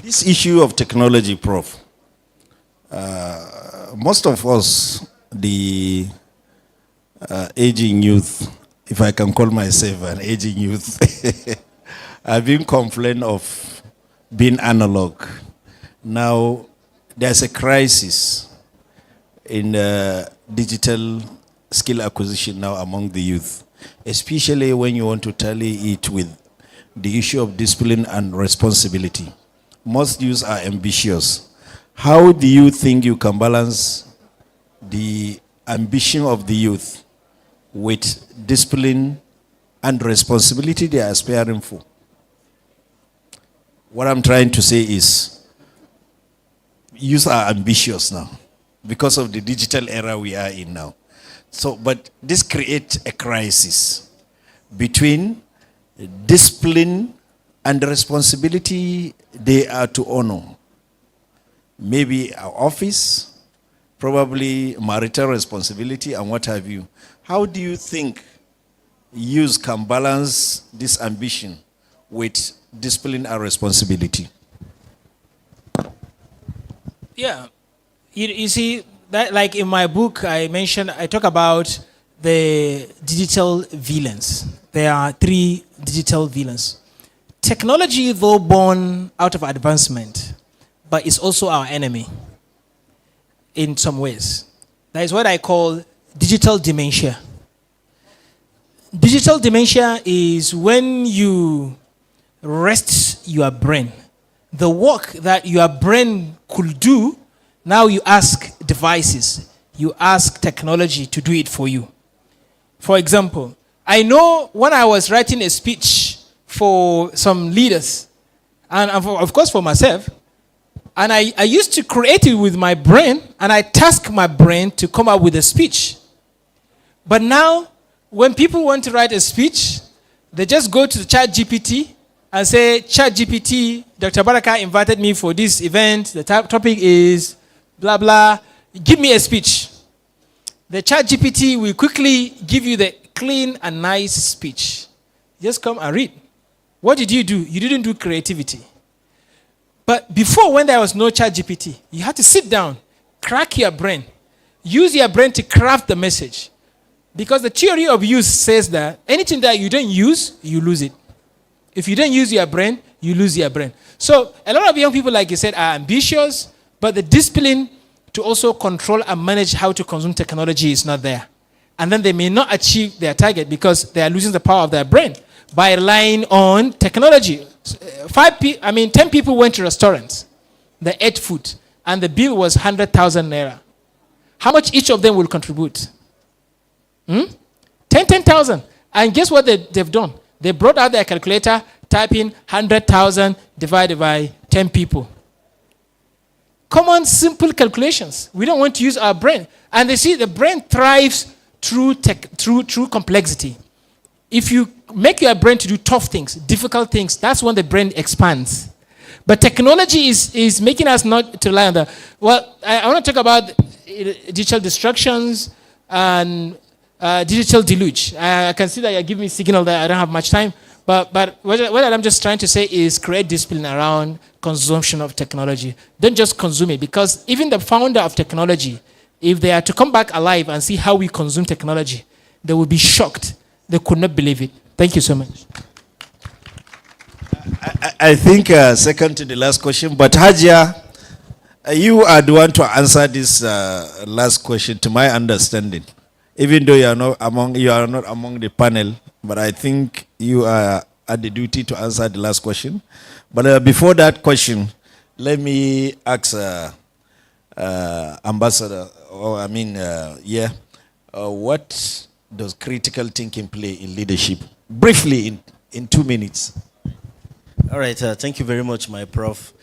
This issue of technology, Prof, most of us, the aging youth, if I can call myself an aging youth, I've been complaining of being analog. Now, there's a crisis in digital skill acquisition now among the youth, especially when you want to tally it with the issue of discipline and responsibility. Most youths are ambitious. How do you think you can balance the ambition of the youth with discipline and responsibility they are aspiring for? What I'm trying to say is, youth are ambitious now because of the digital era we are in now. So, but this creates a crisis between discipline and the responsibility they are to honor. Maybe our office, probably marital responsibility and what have you. How do you think youth can balance this ambition with discipline and responsibility? Yeah, you see, that like in my book I talk about the digital villains. There are 3 digital villains. Technology, though born out of advancement, but it's also our enemy in some ways. That is what I call digital dementia. Digital dementia is when you rest your brain. The work that your brain could do, now you ask devices, you ask technology to do it for you. For example, I know when I was writing a speech for some leaders, and of course for myself, and I used to create it with my brain, and I task my brain to come up with a speech. But now, when people want to write a speech, they just go to the ChatGPT and say, ChatGPT, Dr. Baraka invited me for this event. The topic is blah, blah. Give me a speech. The ChatGPT will quickly give you the clean and nice speech. Just come and read. What did you do? You didn't do creativity. But before, when there was no ChatGPT, you had to sit down, crack your brain, use your brain to craft the message. Because the theory of use says that anything that you don't use, you lose it. If you don't use your brain, you lose your brain. So a lot of young people, like you said, are ambitious, but the discipline to also control and manage how to consume technology is not there. And then they may not achieve their target because they are losing the power of their brain by relying on technology. 10 people went to restaurants. They ate food, and the bill was 100,000 naira. How much each of them will contribute? 10,000. And guess what they've done? They brought out their calculator, type in 100,000 divided by 10 people. Common, simple calculations. We don't want to use our brain. And they see the brain thrives through complexity. If you make your brain to do tough things, difficult things, that's when the brain expands. But technology is making us not to rely on that. Well, I want to talk about digital distractions and digital deluge. I can see that you're giving me a signal that I don't have much time. But what I'm just trying to say is create discipline around consumption of technology. Don't just consume it, because even the founder of technology, if they are to come back alive and see how we consume technology, they will be shocked. They could not believe it. Thank you so much. I think second to the last question, but Hajia, you are the one to answer this last question, to my understanding. Even though you are not among the panel, but I think you are at the duty to answer the last question. But before that question, let me ask Ambassador, what does critical thinking play in leadership? Briefly, in 2 minutes. All right, thank you very much, my prof.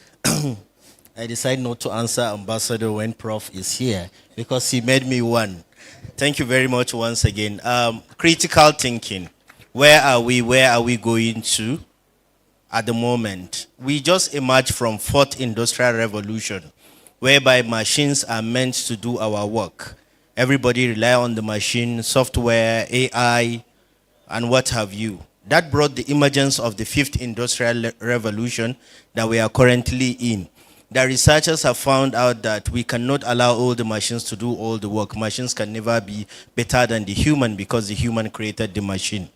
I decided not to answer Ambassador when prof is here because he made me one. Thank you very much once again. Critical thinking. Where are we? Where are we going to at the moment? We just emerged from 4th Industrial Revolution, whereby machines are meant to do our work. Everybody rely on the machine, software, AI, and what have you. That brought the emergence of the 5th Industrial Revolution that we are currently in. The researchers have found out that we cannot allow all the machines to do all the work. Machines can never be better than the human because the human created the machine.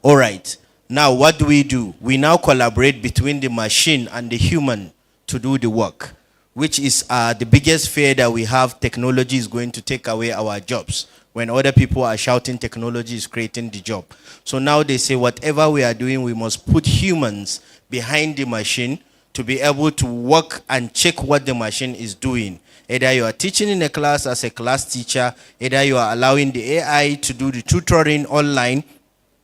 All right. Now, what do? We now collaborate between the machine and the human to do the work, which is the biggest fear that we have. Technology is going to take away our jobs. When other people are shouting, technology is creating the job. So now they say whatever we are doing, we must put humans behind the machine to be able to work and check what the machine is doing. Either you are teaching in a class as a class teacher, either you are allowing the AI to do the tutoring online,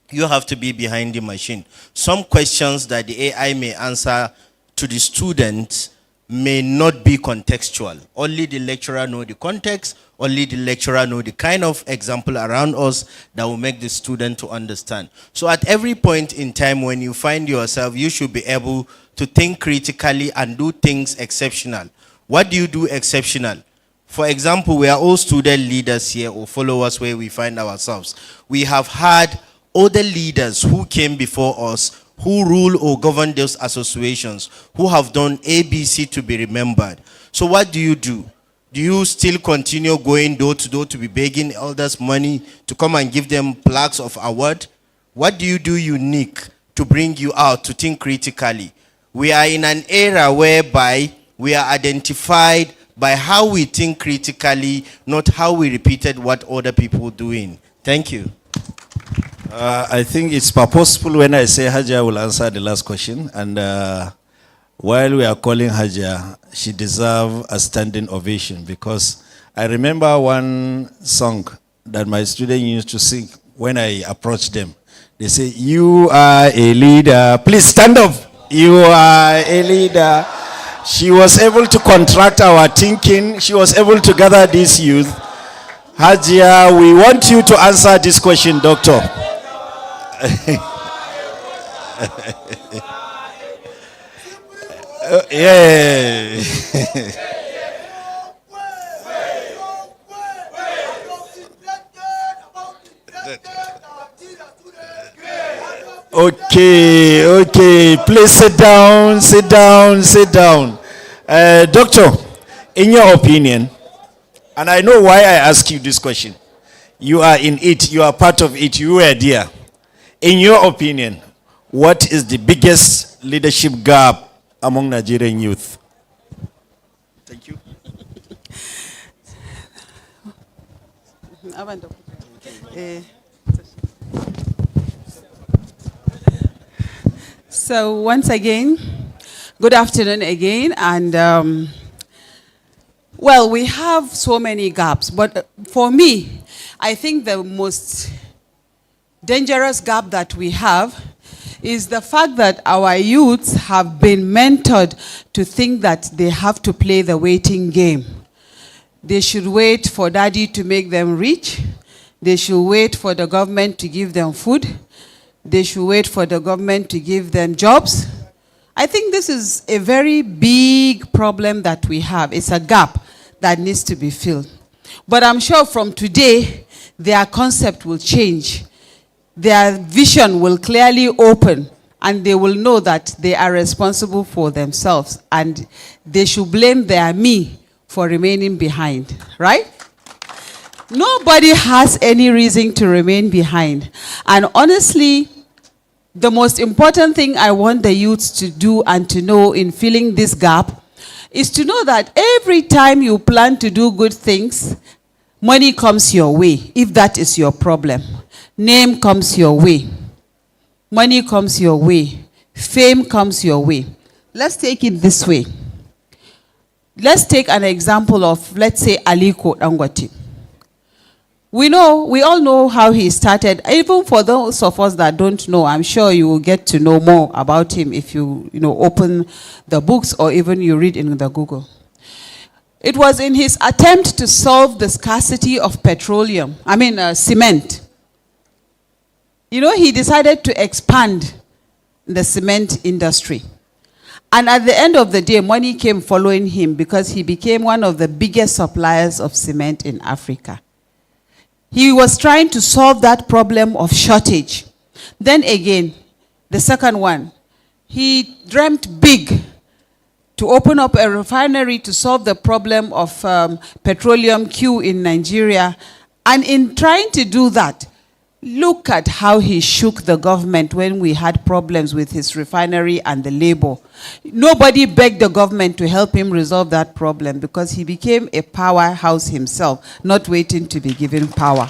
you have to be behind the machine. Some questions that the AI may answer to the students may not be contextual. Only the lecturer know the context, only the lecturer know the kind of example around us that will make the student to understand. So at every point in time when you find yourself, you should be able to think critically and do things exceptional. What do you do exceptional? For example, we are all student leaders here or followers where we find ourselves. We have had other leaders who came before us who rule or govern those associations, who have done ABC to be remembered. So what do? Do you still continue going door to door to be begging elders money to come and give them plaques of award? What do you do unique to bring you out to think critically? We are in an era whereby we are identified by how we think critically, not how we repeated what other people are doing. Thank you. I think it's purposeful when I say Hajia will answer the last question. And while we are calling Hajia, she deserves a standing ovation, because I remember one song that my students used to sing when I approached them. They say, "You are a leader. Please stand up. You are a leader." She was able to contract our thinking. She was able to gather this youth. Hajia, we want you to answer this question, doctor. Yeah. Okay. Please sit down, sit down, sit down. Doctor, in your opinion, and I know why I ask you this question. You are in it, you are part of it, you were there. In your opinion, what is the biggest leadership gap among Nigerian youth? Thank you. So once again, good afternoon again, and well, we have so many gaps, but for me, I think the most dangerous gap that we have is the fact that our youths have been mentored to think that they have to play the waiting game. They should wait for daddy to make them rich. They should wait for the government to give them food. They should wait for the government to give them jobs. I think this is a very big problem that we have. It's a gap that needs to be filled. But I'm sure from today, their concept will change. Their vision will clearly open, and they will know that they are responsible for themselves, and they should blame their me for remaining behind, right? Nobody has any reason to remain behind. And honestly, the most important thing I want the youths to do and to know in filling this gap is to know that every time you plan to do good things, money comes your way, if that is your problem. Name comes your way. Money comes your way. Fame comes your way. Let's take it this way. Let's take an example of, let's say, Aliko Dangote. We all know how he started. Even for those of us that don't know, I'm sure you will get to know more about him if you open the books or even you read in the Google. It was in his attempt to solve the scarcity of cement. He decided to expand the cement industry. And at the end of the day, money came following him because he became one of the biggest suppliers of cement in Africa. He was trying to solve that problem of shortage. Then again, the second one, he dreamt big to open up a refinery to solve the problem of petroleum queue in Nigeria. And in trying to do that, look at how he shook the government when we had problems with his refinery and the labor. Nobody begged the government to help him resolve that problem because he became a powerhouse himself, not waiting to be given power.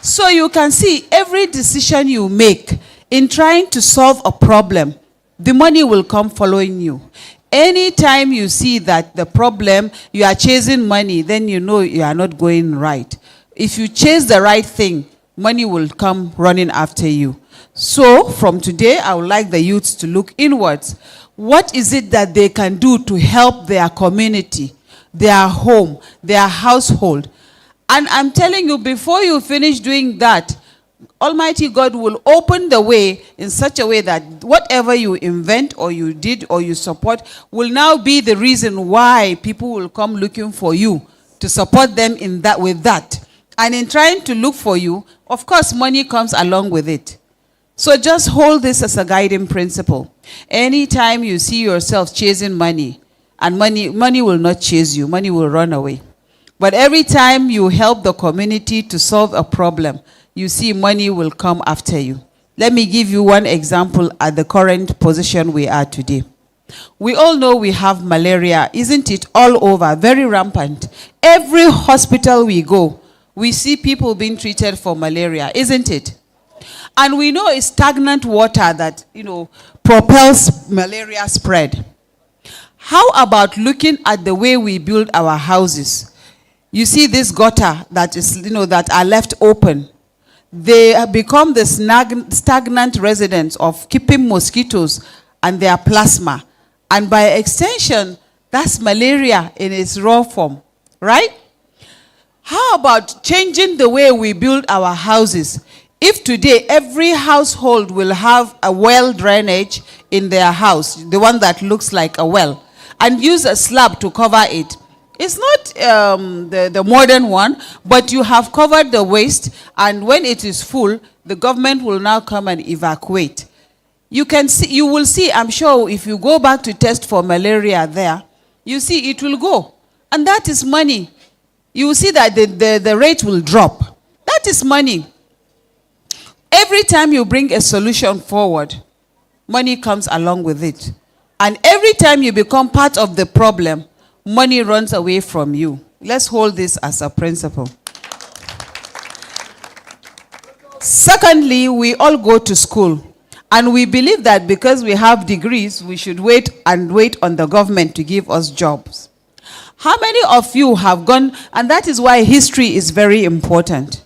So you can see every decision you make in trying to solve a problem, the money will come following you. Anytime you see that the problem, you are chasing money, then you know you are not going right. If you chase the right thing, money will come running after you. So from today, I would like the youths to look inwards. What is it that they can do to help their community, their home, their household? And I'm telling you, before you finish doing that, Almighty God will open the way in such a way that whatever you invent or you did or you support will now be the reason why people will come looking for you to support them in that with that. And in trying to look for you, of course, money comes along with it. So just hold this as a guiding principle. Anytime you see yourself chasing money, and money will not chase you, money will run away. But every time you help the community to solve a problem, you see money will come after you. Let me give you one example at the current position we are today. We all know we have malaria, isn't it, all over, very rampant. Every hospital we go, we see people being treated for malaria, isn't it? And we know it's stagnant water that, propels malaria spread. How about looking at the way we build our houses? You see this gutter that is, that are left open. They have become the stagnant residents of keeping mosquitoes and their plasma. And by extension, that's malaria in its raw form, right? How about changing the way we build our houses? If today every household will have a well drainage in their house, the one that looks like a well, and use a slab to cover it, it's not the modern one, but you have covered the waste, and when it is full, the government will now come and evacuate. You can see, you will see, I'm sure if you go back to test for malaria there, you see it will go. And that is money. You will see that the rate will drop. That is money. Every time you bring a solution forward, money comes along with it. And every time you become part of the problem, money runs away from you. Let's hold this as a principle. Secondly, we all go to school. And we believe that because we have degrees, we should wait on the government to give us jobs. How many of you have gone, and that is why history is very important.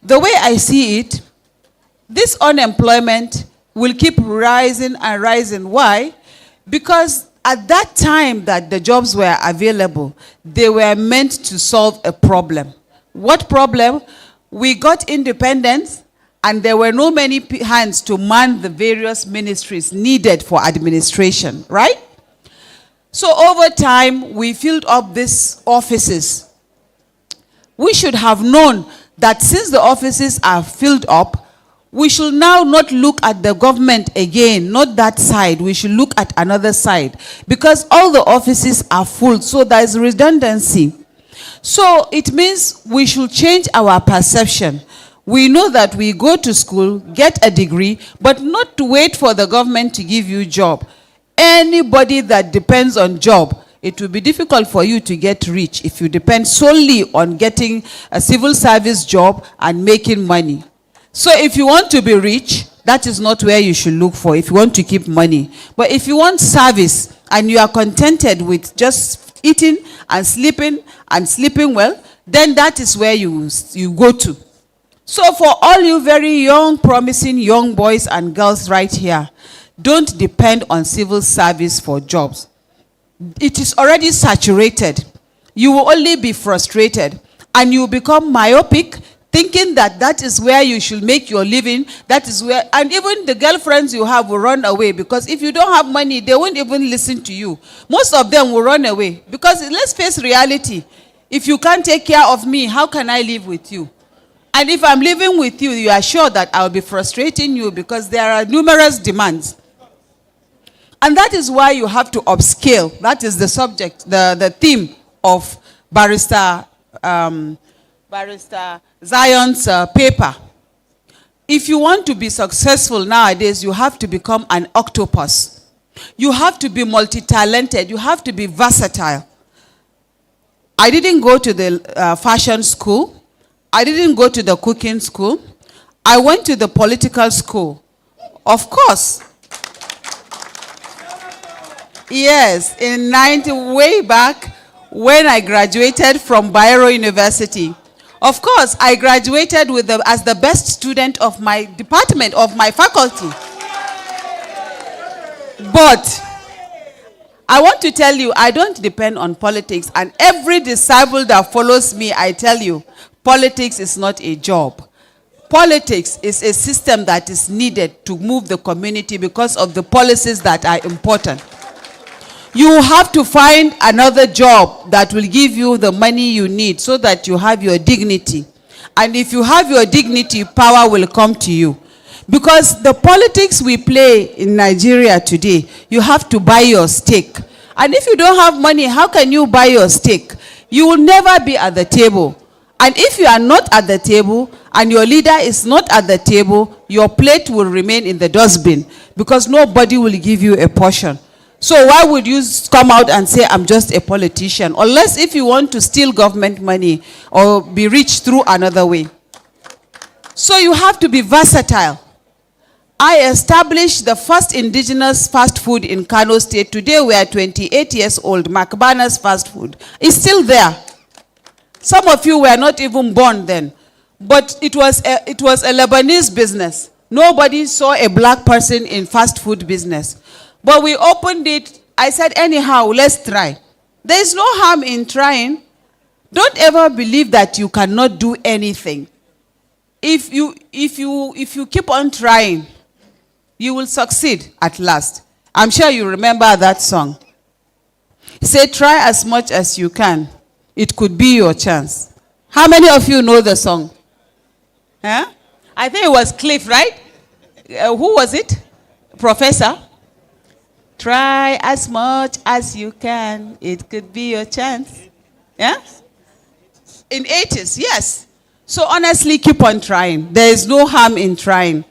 The way I see it, this unemployment will keep rising and rising. Why? Because at that time that the jobs were available, they were meant to solve a problem. What problem? We got independence, and there were no many hands to man the various ministries needed for administration, right? So over time, we filled up these offices. We should have known that since the offices are filled up, we should now not look at the government again, not that side. We should look at another side, because all the offices are full, so there is redundancy. So it means we should change our perception. We know that we go to school, get a degree, but not to wait for the government to give you a job. Anybody that depends on job, it will be difficult for you to get rich if you depend solely on getting a civil service job and making money. So if you want to be rich, that is not where you should look for if you want to keep money. But if you want service and you are contented with just eating and sleeping well, then that is where you go to. So for all you very young, promising young boys and girls right here, don't depend on civil service for jobs. It is already saturated. You will only be frustrated, and you will become myopic, thinking that that is where you should make your living. That is where, and even the girlfriends you have will run away, because if you don't have money, they won't even listen to you. Most of them will run away, because let's face reality. If you can't take care of me, how can I live with you? And if I'm living with you, you are sure that I'll be frustrating you, because there are numerous demands. And that is why you have to upscale. That is the subject, the theme of Barrister Zion's paper. If you want to be successful nowadays, you have to become an octopus. You have to be multi-talented. You have to be versatile. I didn't go to the fashion school. I didn't go to the cooking school. I went to the political school. Of course. Yes, in way back when I graduated from Bayero University. Of course, I graduated as the best student of my department, of my faculty. But I want to tell you, I don't depend on politics. And every disciple that follows me, I tell you, politics is not a job. Politics is a system that is needed to move the community because of the policies that are important. You have to find another job that will give you the money you need so that you have your dignity. And if you have your dignity, power will come to you. Because the politics we play in Nigeria today, you have to buy your stake. And if you don't have money, how can you buy your stake? You will never be at the table. And if you are not at the table and your leader is not at the table, your plate will remain in the dustbin because nobody will give you a portion. So why would you come out and say, I'm just a politician? Unless if you want to steal government money or be rich through another way. So you have to be versatile. I established the first indigenous fast food in Kano State. Today we are 28 years old. Macbana's fast food is still there. Some of you were not even born then. But it was a Lebanese business. Nobody saw a black person in fast food business. But we opened it. I said, anyhow, let's try. There is no harm in trying. Don't ever believe that you cannot do anything. If you keep on trying, you will succeed at last. I'm sure you remember that song. Say, try as much as you can. It could be your chance. How many of you know the song? Huh? I think it was Cliff, right? Who was it? Professor? Try as much as you can. It could be your chance. Yeah? In 80s, yes. So honestly, keep on trying. There is no harm in trying.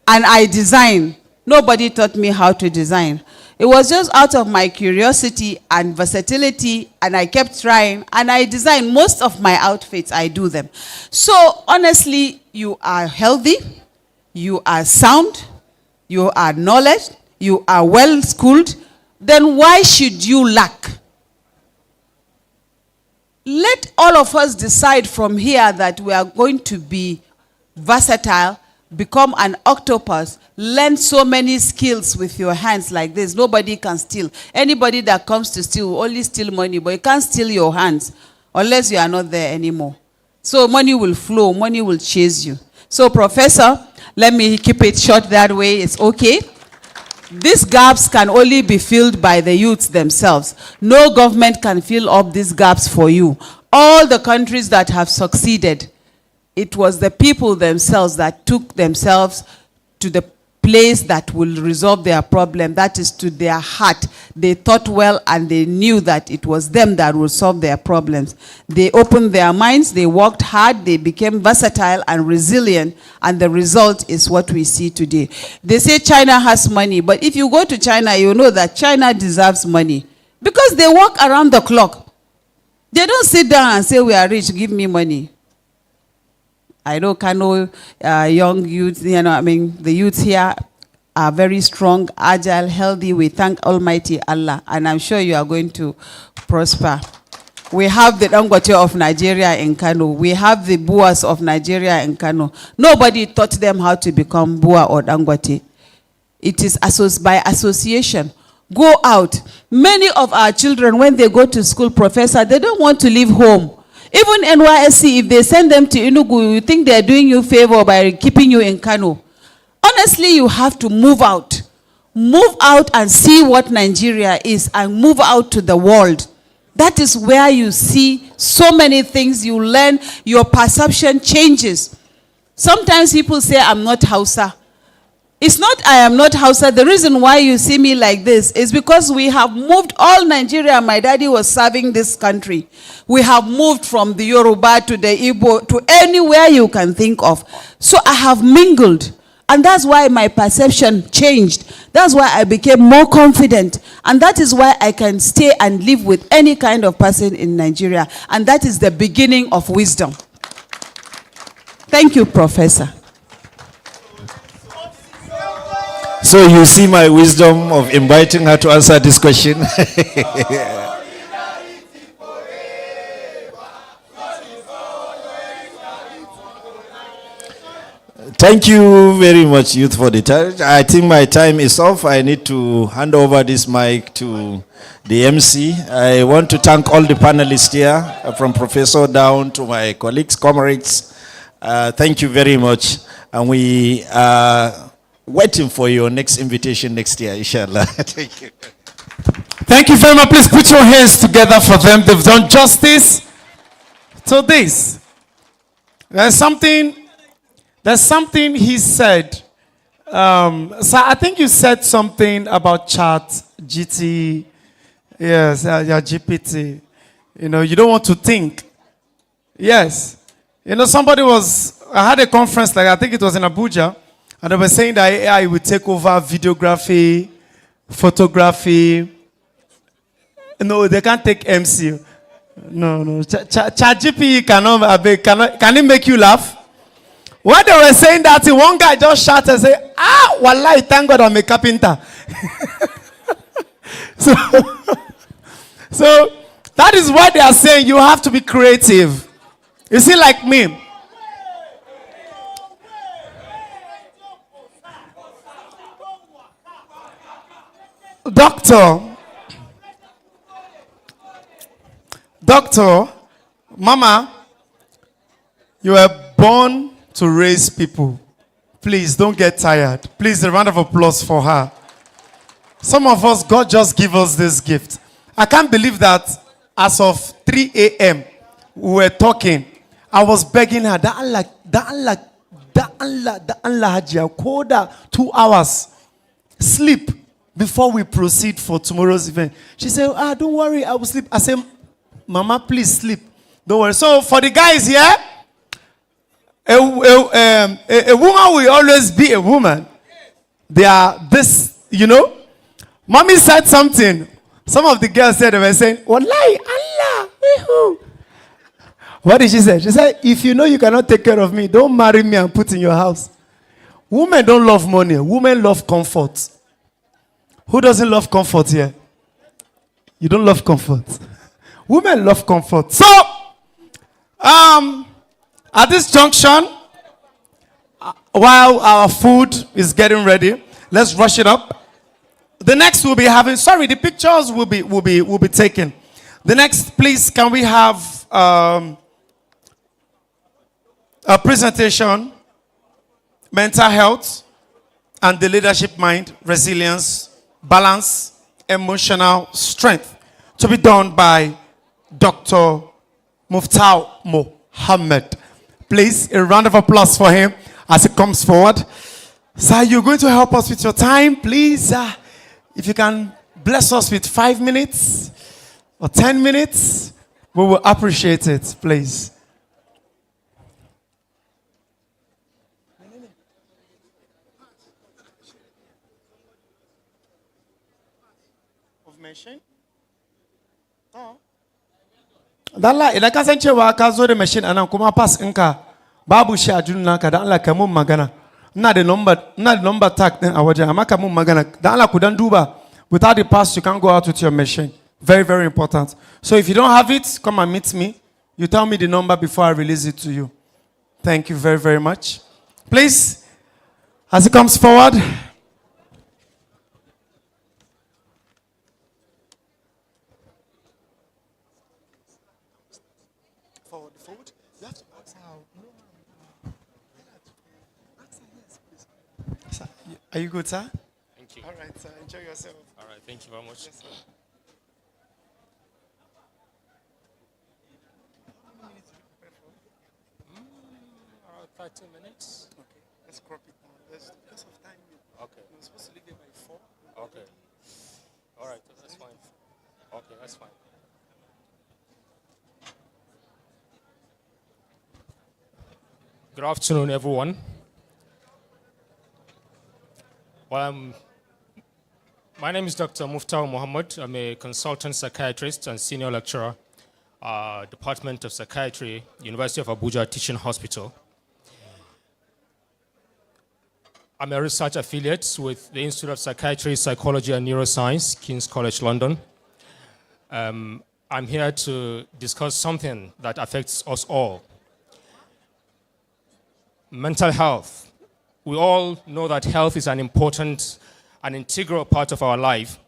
And I design. Nobody taught me how to design. It was just out of my curiosity and versatility, and I kept trying, and I designed most of my outfits. I do them. So honestly, you are healthy, you are sound, you are knowledge, you are well schooled. Then why should you lack? Let all of us decide from here that we are going to be versatile, become an octopus, learn so many skills with your hands like this. Nobody can steal. Anybody that comes to steal will only steal money, but you can't steal your hands unless you are not there anymore. So money will flow, money will chase you. So Professor, let me keep it short that way, it's okay. These gaps can only be filled by the youths themselves. No government can fill up these gaps for you. All the countries that have succeeded, it was the people themselves that took themselves to the place that will resolve their problem. That is to their heart. They thought well and they knew that it was them that would solve their problems. They opened their minds, they worked hard, they became versatile and resilient, and the result is what we see today. They say China has money, but if you go to China, you know that China deserves money because they work around the clock. They don't sit down and say, we are rich, give me money. I know Kano young youth, the youths here are very strong, agile, healthy. We thank Almighty Allah, and I'm sure you are going to prosper. We have the Dangote of Nigeria in Kano. We have the Buas of Nigeria in Kano. Nobody taught them how to become Bua or Dangote. It is by association. Go out. Many of our children, when they go to school, Professor, they don't want to leave home. Even NYSC, if they send them to Enugu, you think they're doing you a favor by keeping you in Kano. Honestly, you have to move out. Move out and see what Nigeria is, and move out to the world. That is where you see so many things. You learn, your perception changes. Sometimes people say, I'm not Hausa. It's not I am not Hausa. The reason why you see me like this is because we have moved all Nigeria. My daddy was serving this country. We have moved from the Yoruba to the Igbo to anywhere you can think of. So I have mingled. And that's why my perception changed. That's why I became more confident. And that is why I can stay and live with any kind of person in Nigeria. And that is the beginning of wisdom. Thank you, Professor. So you see my wisdom of inviting her to answer this question. Thank you very much, youth, for the time. I think my time is off. I need to hand over this mic to the MC. I want to thank all the panelists here, from Professor down to my colleagues, comrades. Thank you very much. And we are waiting for your next invitation next year, inshallah. Thank you. Thank you very much. Please put your hands together for them. They've done justice to this. There's something he said. So I think you said something about chat, GT, yes, yeah, GPT. You know, you don't want to think. Yes. You know, I had a conference, like I think it was in Abuja, and they were saying that AI would take over videography, photography. No, they can't take MC. No. ChatGPT can it make you laugh? When they were saying that, one guy just shouted and said, wallahi, thank God I'm a carpenter. So that is what they are saying. You have to be creative. You see, like me. Doctor, Mama, you were born to raise people. Please don't get tired. Please, a round of applause for her. Some of us, God just give us this gift. I can't believe that as of 3 a.m., we were talking. I was begging her, da Allah, Hajia, Koda, 2 hours. Sleep before we proceed for tomorrow's event. She said, don't worry, I will sleep. I said, Mama, please sleep. Don't worry. So for the guys here, a woman will always be a woman. They are this, Mommy said something. Some of the girls said, they were saying, Wallahi, Allah. Wee-hoo. What did she say? She said, if you know you cannot take care of me, don't marry me and put in your house. Women don't love money. Women love comfort. Who doesn't love comfort here? You don't love comfort. Women love comfort. So, at this junction, while our food is getting ready, let's rush it up. The next we'll be having, the pictures will be taken. The next, please, can we have a presentation, mental health and the leadership mind, resilience, balance, emotional strength, to be done by Dr. Muftau Mohammed. Please, a round of applause for him as he comes forward. Sir, you're going to help us with your time, please. If you can bless us with 5 minutes or 10 minutes, we will appreciate it, please. Dalla idan ka san cewa ka zo da machine anan kuma pass ɗinka babu shi a jinin naka dan Allah ka mun magana. Ina da number tag din a waje amma ka mun magana. Dan Allah ku dan duba. Without the pass you can't go out with your machine. Very, very important. So if you don't have it, come and meet me. You tell me the number before I release it to you. Thank you very, very much. Please, as he comes forward. Are you good, sir? Thank you. All right, sir. Enjoy yourself. All right, thank you very much. Yes, sir. Around 30 minutes. Okay, let's crop it down. Because of time. Okay. We're supposed to leave here by 4. Okay. All right, that's fine. Okay, that's fine. Good afternoon, everyone. Well, my name is Dr. Muftau Mohammed. I'm a consultant psychiatrist and senior lecturer, Department of Psychiatry, University of Abuja Teaching Hospital. I'm a research affiliate with the Institute of Psychiatry, Psychology and Neuroscience, King's College London. I'm here to discuss something that affects us all. Mental health. We all know that health is an important and integral part of our life.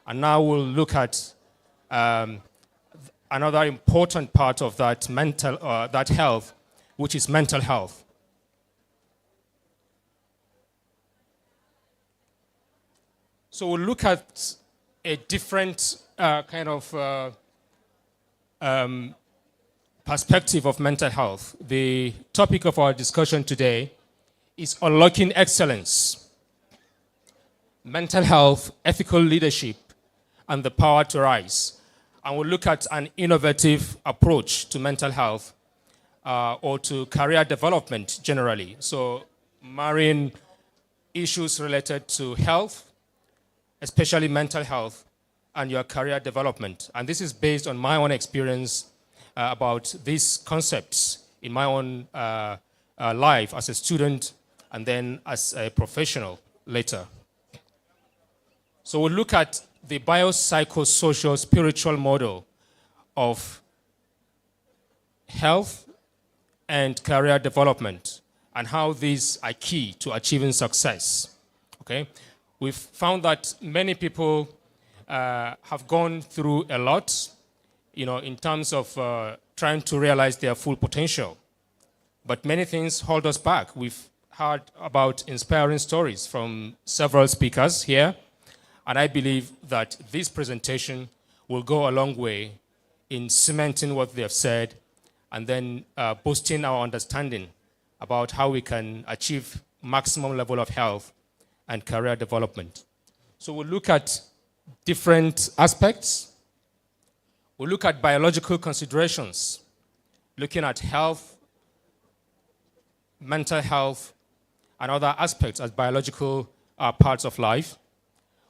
And now we'll look at another important part of that that health, which is mental health. So we'll look at a different kind of perspective of mental health. The topic of our discussion today is unlocking excellence, mental health, ethical leadership, and the power to rise. And we'll look at an innovative approach to mental health or to career development generally. So marrying issues related to health, especially mental health, and your career development. And this is based on my own experience about these concepts in my own life as a student and then as a professional later. So we'll look at the biopsychosocial spiritual model of health and career development and how these are key to achieving success. Okay? We've found that many people have gone through a lot, in terms of trying to realize their full potential. But many things hold us back. We've heard about inspiring stories from several speakers here, and I believe that this presentation will go a long way in cementing what they have said and then boosting our understanding about how we can achieve maximum level of health and career development. So we'll look at different aspects. We'll look at biological considerations, looking at health, mental health, and other aspects as biological parts of life.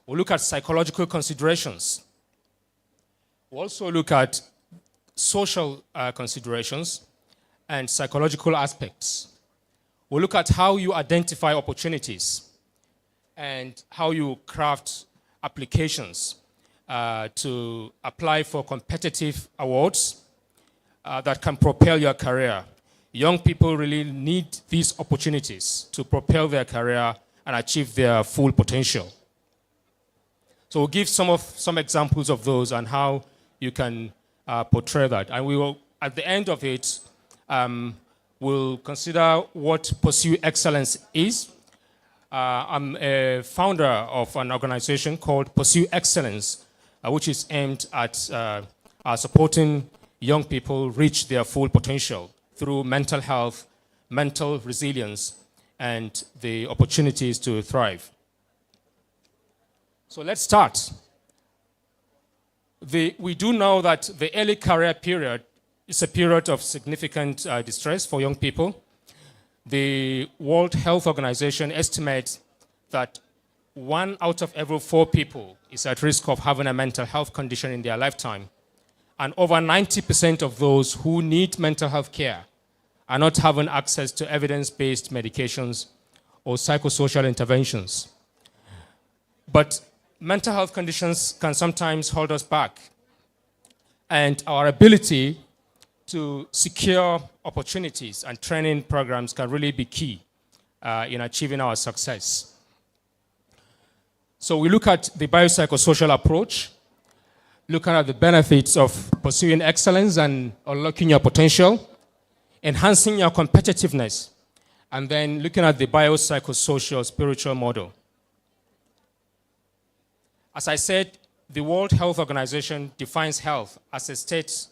We'll look at psychological considerations. We'll also look at social considerations and psychological aspects. We'll look at how you identify opportunities and how you craft applications to apply for competitive awards that can propel your career. Young people really need these opportunities to propel their career and achieve their full potential. So we'll give some examples of those and how you can portray that. And we will, at the end of it, we'll consider what Pursue Excellence is. I'm a founder of an organization called Pursue Excellence, which is aimed at supporting young people reach their full potential through mental health, mental resilience, and the opportunities to thrive. So let's start. We do know that the early career period is a period of significant distress for young people. The World Health Organization estimates that 1 out of every 4 people is at risk of having a mental health condition in their lifetime. And over 90% of those who need mental health care are not having access to evidence-based medications or psychosocial interventions. But mental health conditions can sometimes hold us back, and our ability to secure opportunities and training programs can really be key in achieving our success. So we look at the biopsychosocial approach, looking at the benefits of pursuing excellence and unlocking your potential, enhancing your competitiveness, and then looking at the biopsychosocial spiritual model. As I said, the World Health Organization defines health as a state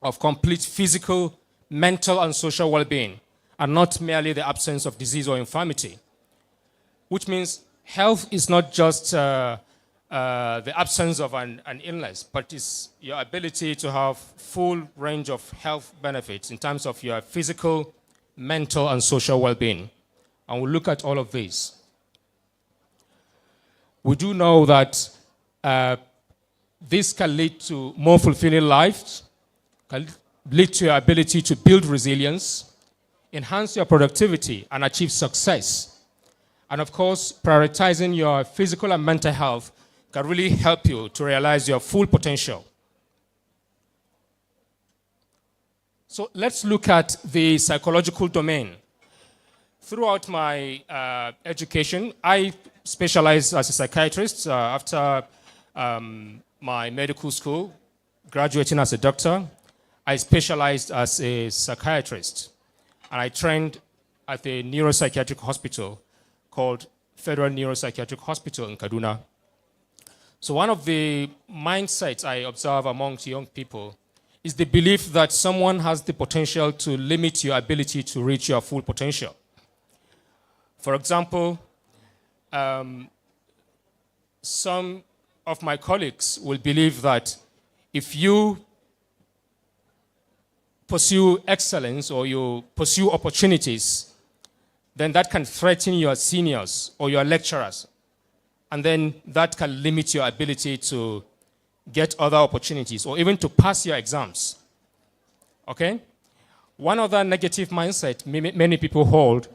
of complete physical, mental, and social well-being, and not merely the absence of disease or infirmity. Which means health is not just the absence of an illness, but it's your ability to have full range of health benefits in terms of your physical, mental, and social well-being. And we'll look at all of these. We do know that this can lead to more fulfilling lives, can lead to your ability to build resilience, enhance your productivity, and achieve success. And of course, prioritizing your physical and mental health can really help you to realize your full potential. So let's look at the psychological domain. Throughout my education, I specialized as a psychiatrist after my medical school, graduating as a doctor. I specialized as a psychiatrist, and I trained at a neuropsychiatric hospital called Federal Neuropsychiatric Hospital in Kaduna. So one of the mindsets I observe amongst young people is the belief that someone has the potential to limit your ability to reach your full potential. For example, some of my colleagues will believe that if you pursue excellence or you pursue opportunities, then that can threaten your seniors or your lecturers. And then that can limit your ability to get other opportunities or even to pass your exams. Okay? One other negative mindset many people hold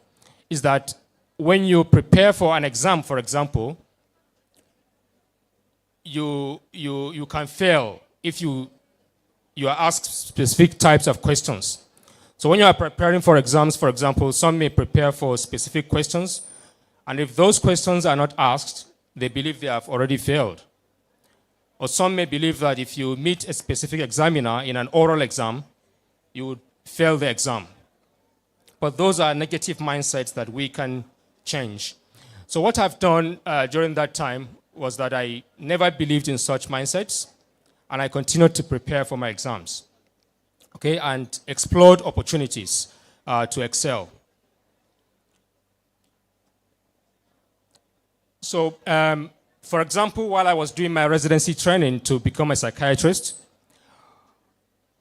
is that when you prepare for an exam, for example, you can fail if you are asked specific types of questions. So when you are preparing for exams, for example, some may prepare for specific questions, and if those questions are not asked, they believe they have already failed. Or some may believe that if you meet a specific examiner in an oral exam, you would fail the exam. but those are negative mindsets that we can change. So what I've done during that time was that I never believed in such mindsets, and I continued to prepare for my exams, okay, and explored opportunities to excel. So, for example, while I was doing my residency training to become a psychiatrist,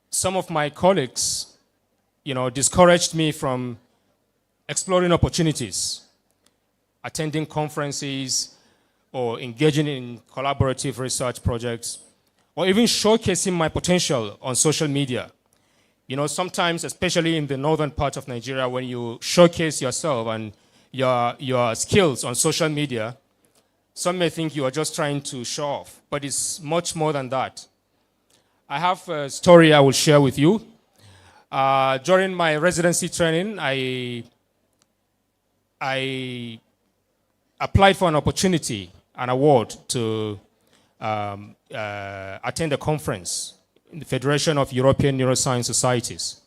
some of my colleagues, discouraged me from exploring opportunities, attending conferences, or engaging in collaborative research projects, or even showcasing my potential on social media. Sometimes, especially in the northern part of Nigeria, when you showcase yourself and your skills on social media, some may think you are just trying to show off, but it's much more than that. I have a story I will share with you. During my residency training, I applied for an opportunity, an award, to attend a conference in the Federation of European Neuroscience Societies.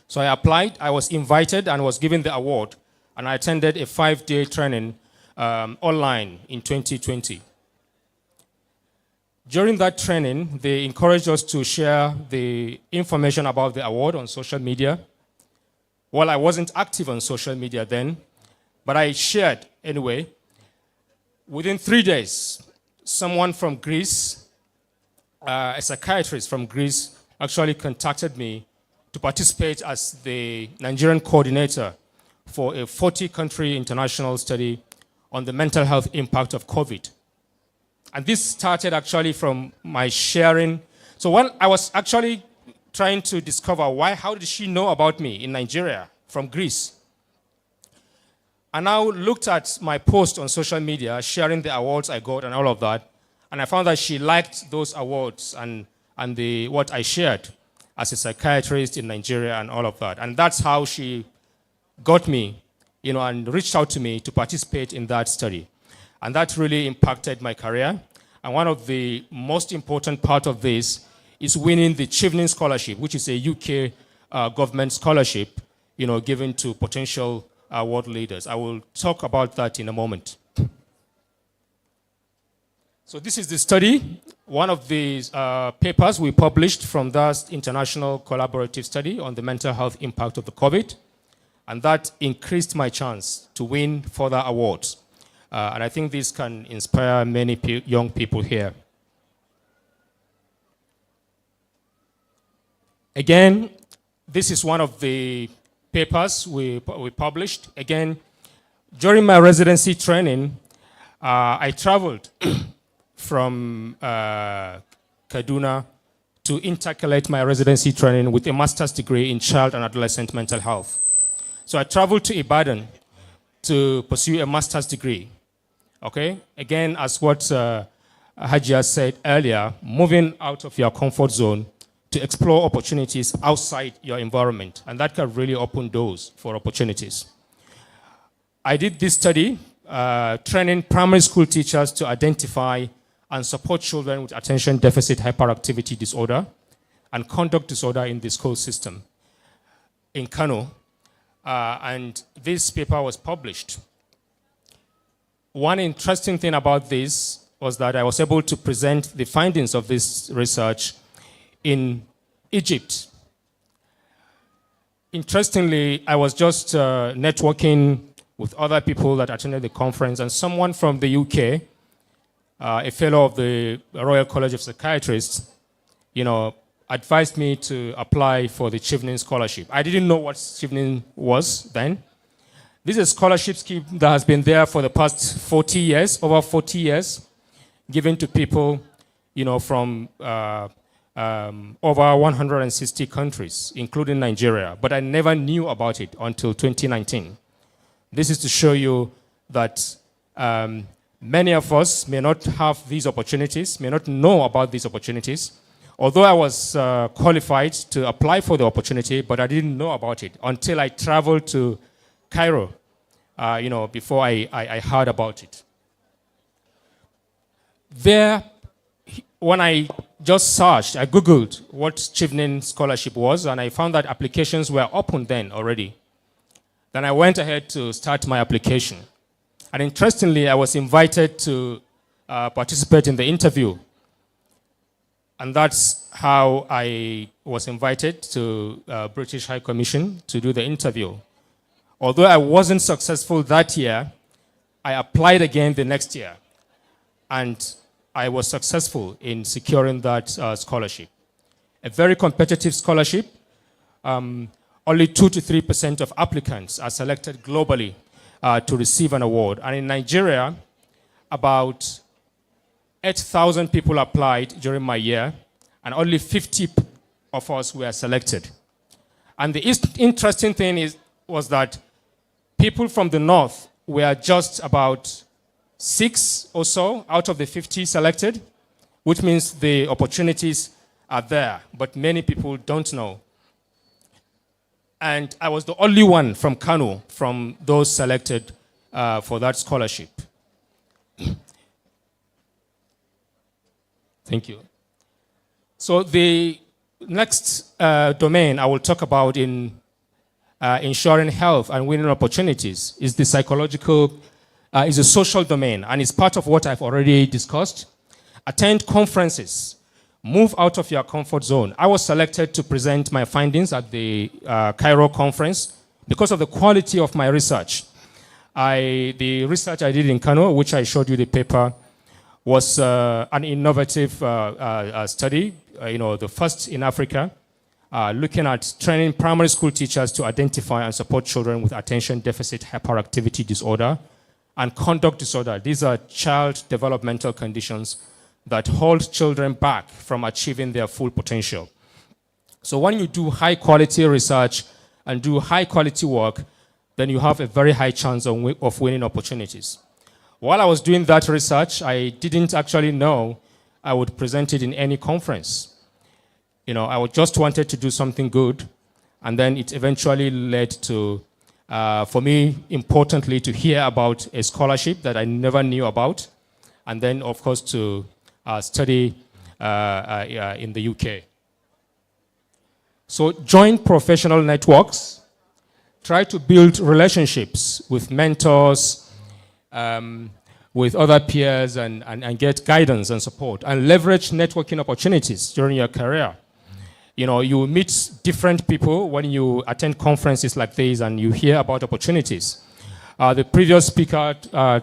So I applied, I was invited and was given the award, and I attended a 5-day training online in 2020. During that training, they encouraged us to share the information about the award on social media. Well, I wasn't active on social media then, but I shared anyway. Within 3 days, someone from Greece, a psychiatrist from Greece, actually contacted me to participate as the Nigerian coordinator for a 40-country international study on the mental health impact of COVID. And this started actually from my sharing. So when I was actually trying to discover how did she know about me in Nigeria from Greece? I now looked at my post on social media, sharing the awards I got and all of that, and I found that she liked those awards and what I shared as a psychiatrist in Nigeria and all of that. And that's how she got me, and reached out to me to participate in that study. And that really impacted my career. And one of the most important part of this is winning the Chevening Scholarship, which is a UK government scholarship, given to potential world leaders. I will talk about that in a moment. So this is the study, one of the papers we published from that international collaborative study on the mental health impact of the COVID. And that increased my chance to win further awards. And I think this can inspire many young people here. Again, this is one of the papers we published. Again, during my residency training, I traveled from Kaduna to intercalate my residency training with a master's degree in child and adolescent mental health. So I traveled to Ibadan to pursue a master's degree. Okay? Again, as what Hajia said earlier, moving out of your comfort zone to explore opportunities outside your environment. And that can really open doors for opportunities. I did this study, training primary school teachers to identify and support children with attention deficit hyperactivity disorder and conduct disorder in the school system in Kano. And this paper was published. One interesting thing about this was that I was able to present the findings of this research in Egypt. Interestingly, I was just networking with other people that attended the conference, and someone from the UK, a fellow of the Royal College of Psychiatrists, advised me to apply for the Chevening Scholarship. I didn't know what Chevening was then. This is a scholarship scheme that has been there for the past 40 years, over 40 years, given to people, from over 160 countries, including Nigeria. But I never knew about it until 2019. This is to show you that many of us may not have these opportunities, may not know about these opportunities. Although I was qualified to apply for the opportunity, but I didn't know about it until I traveled to Cairo, before I heard about it. There, when I just searched, I Googled what Chevening Scholarship was, and I found that applications were open then already. Then I went ahead to start my application. And interestingly, I was invited to participate in the interview. And that's how I was invited to British High Commission to do the interview. Although I wasn't successful that year, I applied again the next year. And I was successful in securing that scholarship. A very competitive scholarship. Only 2 to 3% of applicants are selected globally to receive an award. And in Nigeria, about 8,000 people applied during my year, and only 50 of us were selected. And the interesting thing was that people from the north were just about 6 or so out of the 50 selected, which means the opportunities are there, but many people don't know. And I was the only one from Kano, from those selected for that scholarship. Thank you. So the next domain I will talk about in ensuring health and winning opportunities is the psychological, is a social domain, and it's part of what I've already discussed. Attend conferences. Move out of your comfort zone. I was selected to present my findings at the Cairo conference because of the quality of my research. The research I did in Kano, which I showed you the paper, was an innovative study, the first in Africa, looking at training primary school teachers to identify and support children with attention deficit hyperactivity disorder and conduct disorder. These are child developmental conditions that hold children back from achieving their full potential. So when you do high quality research and do high quality work, then you have a very high chance of winning opportunities. While I was doing that research, I didn't actually know I would present it in any conference. I just wanted to do something good, and then it eventually led to, for me, importantly, to hear about a scholarship that I never knew about, and then, of course, to study in the UK. So join professional networks, try to build relationships with mentors, with other peers, and get guidance and support, and leverage networking opportunities during your career. You meet different people when you attend conferences like this and you hear about opportunities. The previous speaker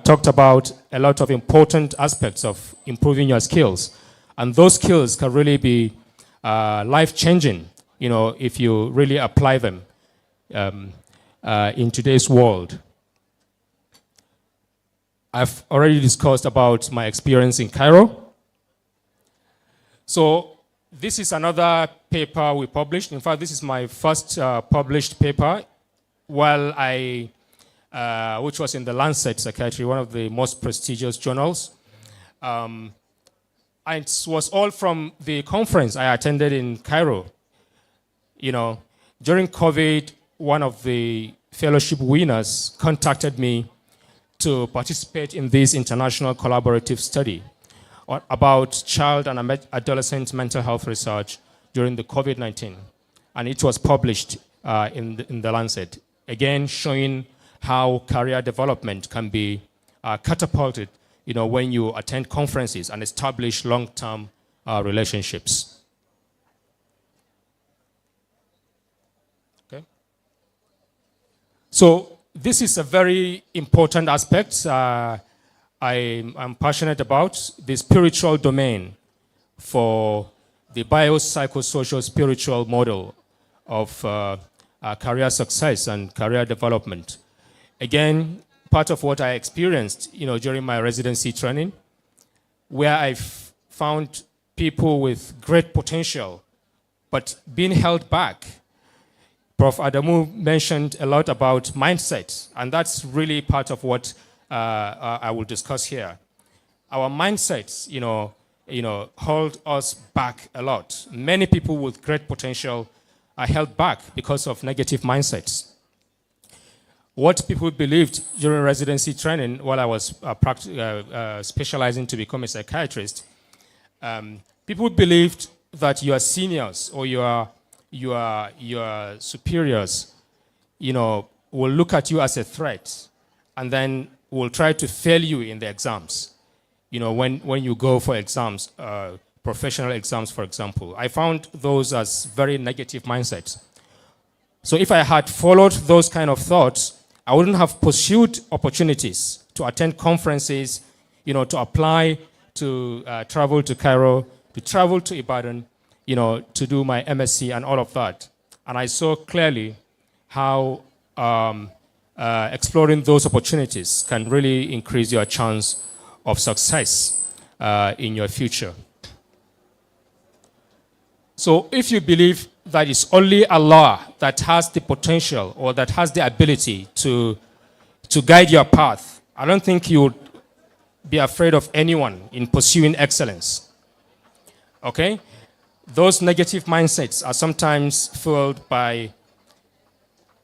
talked about a lot of important aspects of improving your skills. And those skills can really be life-changing, if you really apply them in today's world. I've already discussed about my experience in Cairo. So this is another paper we published. In fact, this is my first published paper while which was in the Lancet Psychiatry, one of the most prestigious journals. And it was all from the conference I attended in Cairo. During COVID, one of the fellowship winners contacted me to participate in this international collaborative study about child and adolescent mental health research during the COVID-19. And it was published in the Lancet, again showing how career development can be catapulted, when you attend conferences and establish long-term relationships. Okay. So this is a very important aspect I'm passionate about, the spiritual domain for the biopsychosocial spiritual model of career success and career development. Again, part of what I experienced, during my residency training, where I've found people with great potential, but being held back. Prof. Adamu mentioned a lot about mindset, and that's really part of what I will discuss here. Our mindsets, hold us back a lot. Many people with great potential are held back because of negative mindsets. What people believed during residency training while I was specializing to become a psychiatrist, people believed that your seniors or your superiors, will look at you as a threat and then will try to fail you in the exams. When you go for exams, professional exams, for example. I found those as very negative mindsets. So if I had followed those kind of thoughts, I wouldn't have pursued opportunities to attend conferences, to apply, to travel to Cairo, to travel to Ibadan, to do my MSc and all of that. And I saw clearly how exploring those opportunities can really increase your chance of success in your future. So if you believe that it's only Allah that has the potential or that has the ability to guide your path, I don't think you would be afraid of anyone in pursuing excellence. Okay? Those negative mindsets are sometimes fueled by,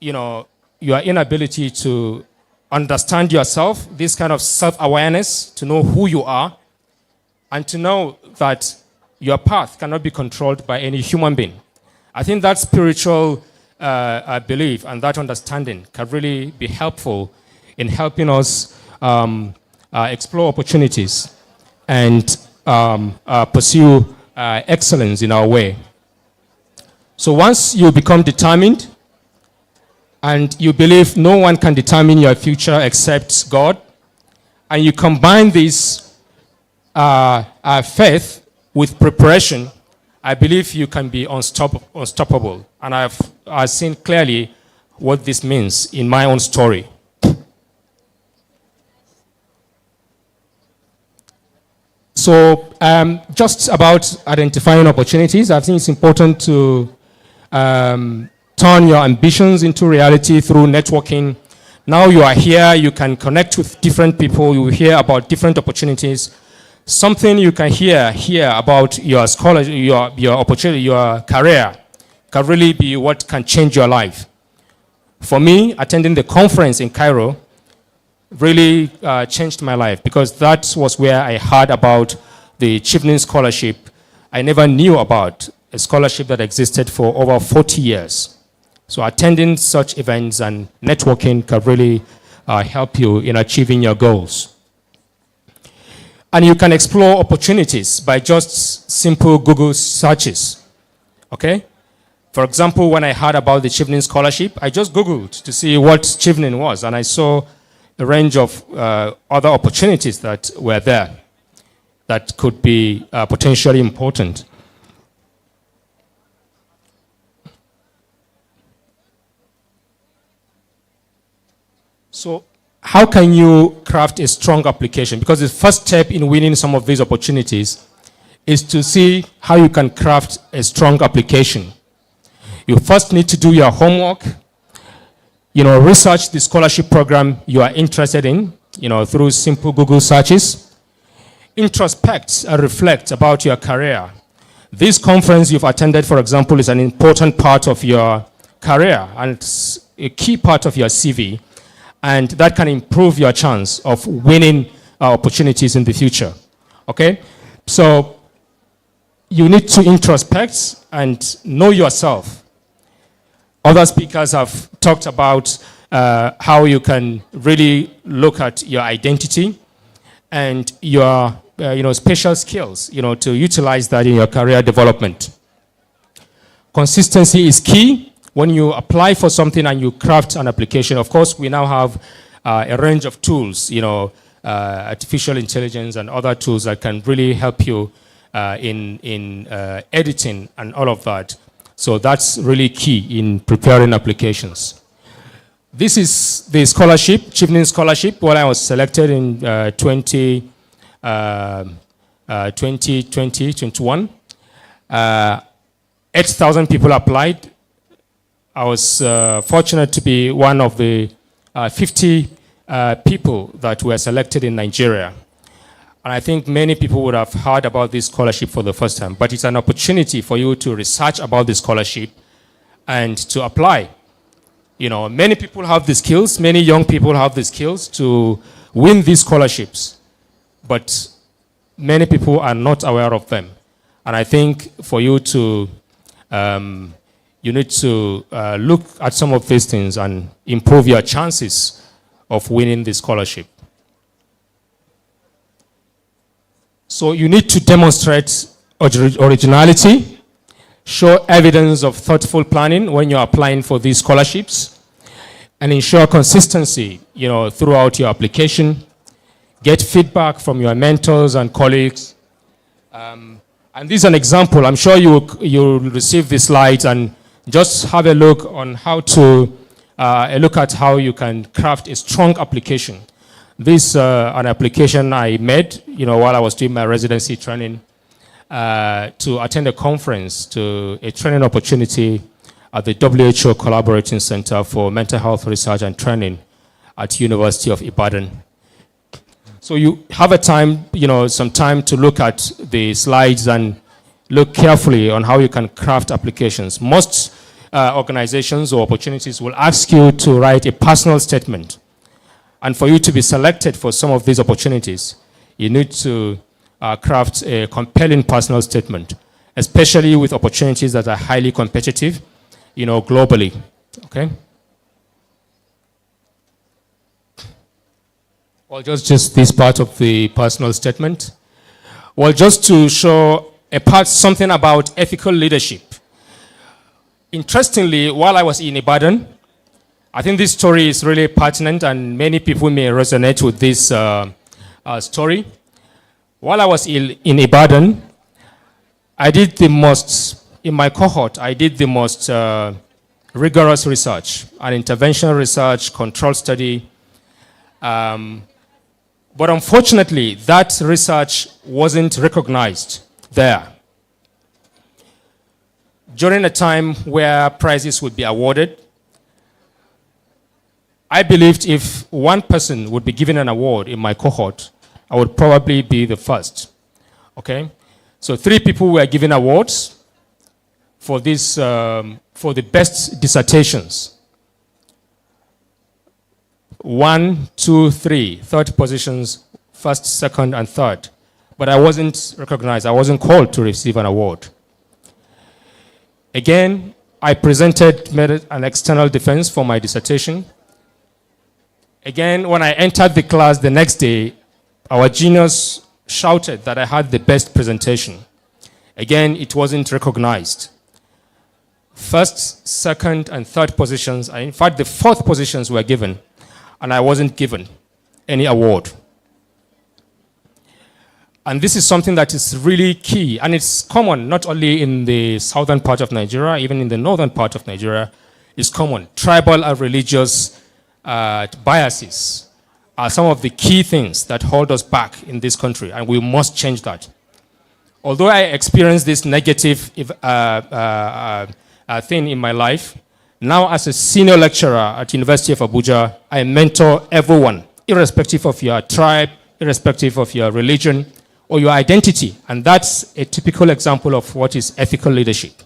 your inability to understand yourself, this kind of self-awareness, to know who you are, and to know that your path cannot be controlled by any human being. I think that spiritual belief and that understanding can really be helpful in helping us explore opportunities and pursue excellence in our way. So once you become determined and you believe no one can determine your future except God, and you combine this faith with preparation, I believe you can be unstoppable. And I've seen clearly what this means in my own story. So just about identifying opportunities, I think it's important to turn your ambitions into reality through networking. Now you are here, you can connect with different people, you hear about different opportunities. Something you can hear here about your scholarship, your opportunity, your career can really be what can change your life. For me, attending the conference in Cairo really changed my life, because that was where I heard about the Chieftain Scholarship. I never knew about a scholarship that existed for over 40 years. So attending such events and networking can really help you in achieving your goals. And you can explore opportunities by just simple Google searches, okay? For example, when I heard about the Chieftain Scholarship, I just Googled to see what Chieftain was, and I saw a range of other opportunities that were there that could be potentially important. So how can you craft a strong application? Because the first step in winning some of these opportunities is to see how you can craft a strong application. You first need to do your homework, research the scholarship program you are interested in, through simple Google searches. Introspect and reflect about your career. This conference you've attended, for example, is an important part of your career and it's a key part of your CV. And that can improve your chance of winning opportunities in the future. Okay? So you need to introspect and know yourself. Other speakers have talked about how you can really look at your identity and your special skills, to utilize that in your career development. Consistency is key. When you apply for something and you craft an application, of course, we now have a range of tools, artificial intelligence and other tools that can really help you in editing and all of that. So that's really key in preparing applications. This is the scholarship, Chieftain Scholarship, when I was selected in 2021. 8,000 people applied. I was fortunate to be one of the 50 people that were selected in Nigeria. And I think many people would have heard about this scholarship for the first time, but it's an opportunity for you to research about the scholarship and to apply. Many people have the skills, many young people have the skills to win these scholarships, but many people are not aware of them. And I think for you to you need to look at some of these things and improve your chances of winning the scholarship. So you need to demonstrate originality, show evidence of thoughtful planning when you're applying for these scholarships, and ensure consistency, throughout your application. Get feedback from your mentors and colleagues. And this is an example. I'm sure you'll receive the slides and just have a look on how to look at how you can craft a strong application. This an application I made, while I was doing my residency training to attend a conference, to a training opportunity at the WHO Collaborating Center for Mental Health Research and Training at University of Ibadan. So you have some time to look at the slides and look carefully on how you can craft applications. Most organizations or opportunities will ask you to write a personal statement. And for you to be selected for some of these opportunities, you need to craft a compelling personal statement, especially with opportunities that are highly competitive, globally, okay? Well, just this part of the personal statement. Well, just to show something about ethical leadership. Interestingly, while I was in Ibadan, I think this story is really pertinent and many people may resonate with this story. While I was in Ibadan, in my cohort, I did the most rigorous research, an interventional research, control study. But unfortunately, that research wasn't recognized there. During a time where prizes would be awarded, I believed if one person would be given an award in my cohort, I would probably be the first. Okay? So 3 people were given awards for this, for the best dissertations. 1, 2, 3, third positions, first, second, and third. But I wasn't recognized. I wasn't called to receive an award. Again, I made an external defense for my dissertation. Again, when I entered the class the next day, our juniors shouted that I had the best presentation. Again, it wasn't recognized. First, second, and third positions, in fact, the 4th positions were given, and I wasn't given any award. And this is something that is really key, and it's common not only in the southern part of Nigeria, even in the northern part of Nigeria, it's common. Tribal and religious biases are some of the key things that hold us back in this country, and we must change that. Although I experienced this negative thing in my life, now as a senior lecturer at University of Abuja, I mentor everyone, irrespective of your tribe, irrespective of your religion, or your identity. And that's a typical example of what is ethical leadership.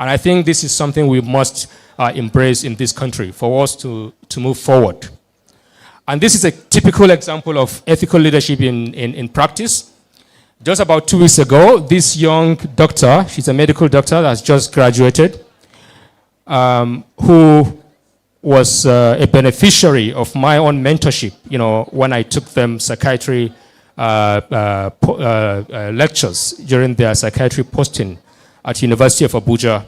And I think this is something we must embrace in this country for us to move forward. And this is a typical example of ethical leadership in practice. Just about 2 weeks ago, this young doctor, she's a medical doctor that's just graduated, who was a beneficiary of my own mentorship, when I took them psychiatry lectures during their psychiatry posting at University of Abuja.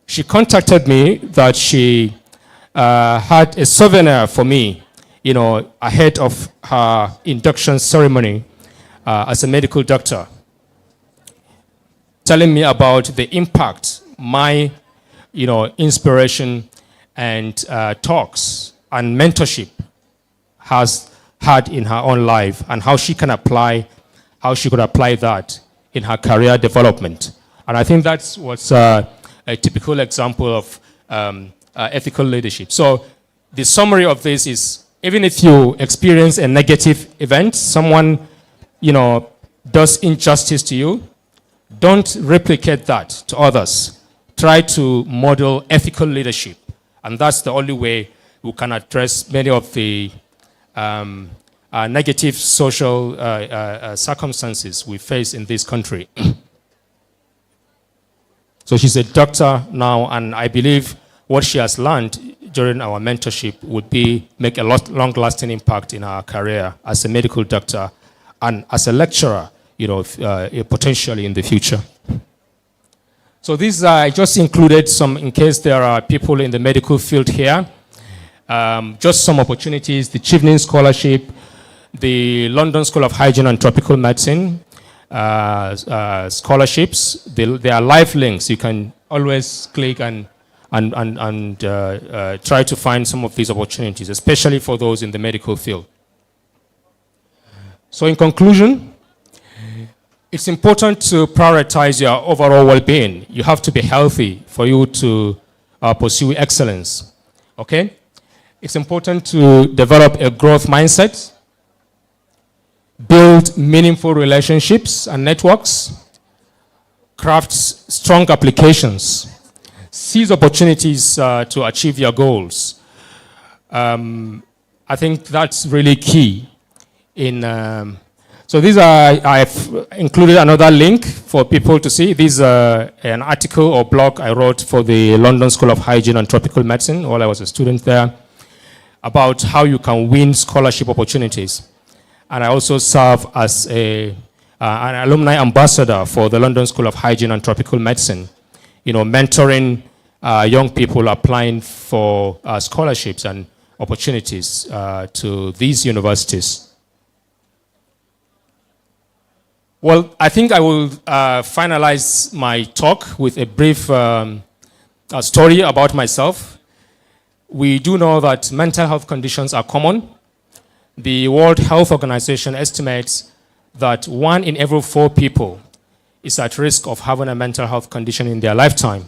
She contacted me that she had a souvenir for me, ahead of her induction ceremony as a medical doctor, telling me about the impact my, inspiration and talks and mentorship has had in her own life, and how she could apply that in her career development. And I think that's what's a typical example of ethical leadership. So the summary of this is, even if you experience a negative event, someone, does injustice to you, don't replicate that to others. Try to model ethical leadership. And that's the only way we can address many of the negative social circumstances we face in this country. So she's a doctor now, and I believe what she has learned during our mentorship would make a long-lasting impact in her career as a medical doctor and as a lecturer, potentially in the future. So these I just included some in case there are people in the medical field here. Just some opportunities: the Chevening Scholarship, the London School of Hygiene and Tropical Medicine scholarships. They are live links. You can always click and try to find some of these opportunities, especially for those in the medical field. So in conclusion, it's important to prioritize your overall well-being. You have to be healthy for you to pursue excellence, okay? It's important to develop a growth mindset, build meaningful relationships and networks, craft strong applications, seize opportunities to achieve your goals. I think that's really key. So these are, I've included another link for people to see. This is an article or blog I wrote for the London School of Hygiene and Tropical Medicine while I was a student there, about how you can win scholarship opportunities. And I also serve as an alumni ambassador for the London School of Hygiene and Tropical Medicine, mentoring young people applying for scholarships and opportunities to these universities. Well, I think I will finalize my talk with a brief story about myself. We do know that mental health conditions are common. The World Health Organization estimates that 1 in every 4 people is at risk of having a mental health condition in their lifetime.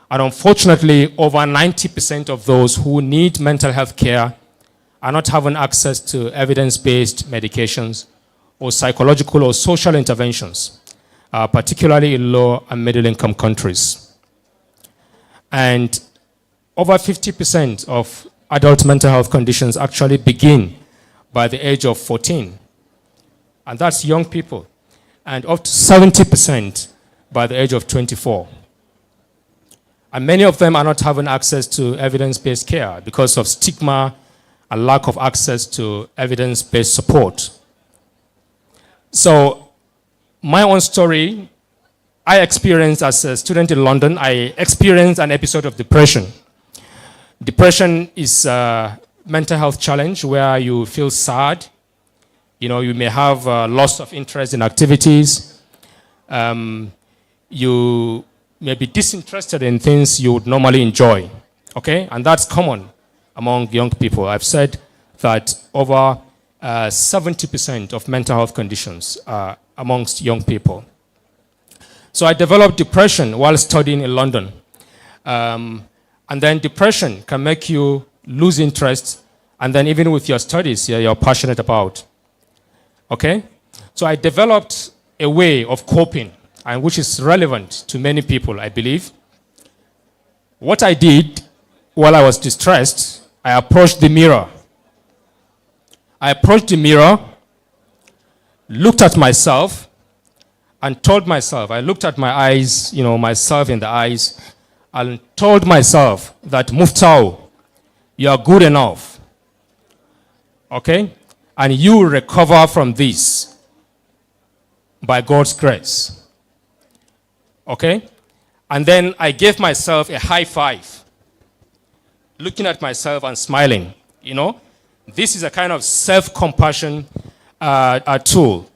And unfortunately, over 90% of those who need mental health care are not having access to evidence-based medications or psychological or social interventions, particularly in low and middle-income countries. And over 50% of adult mental health conditions actually begin by the age of 14. And that's young people. And up to 70% by the age of 24. And many of them are not having access to evidence-based care because of stigma and lack of access to evidence-based support. So my own story, I experienced as a student in London, I experienced an episode of depression. Depression is a mental health challenge where you feel sad. You may have loss of interest in activities. You may be disinterested in things you would normally enjoy, okay? And that's common among young people. I've said that over 70% of mental health conditions are amongst young people. So I developed depression while studying in London. And then depression can make you lose interest, and then even with your studies you're passionate about. Okay? So I developed a way of coping, and which is relevant to many people, I believe. What I did while I was distressed, I approached the mirror. I approached the mirror, looked at myself, and told myself, I looked at my eyes, myself in the eyes, and told myself that, Muftau, you are good enough. Okay? And you will recover from this by God's grace. Okay? And then I gave myself a high five, looking at myself and smiling, This is a kind of self-compassion tool,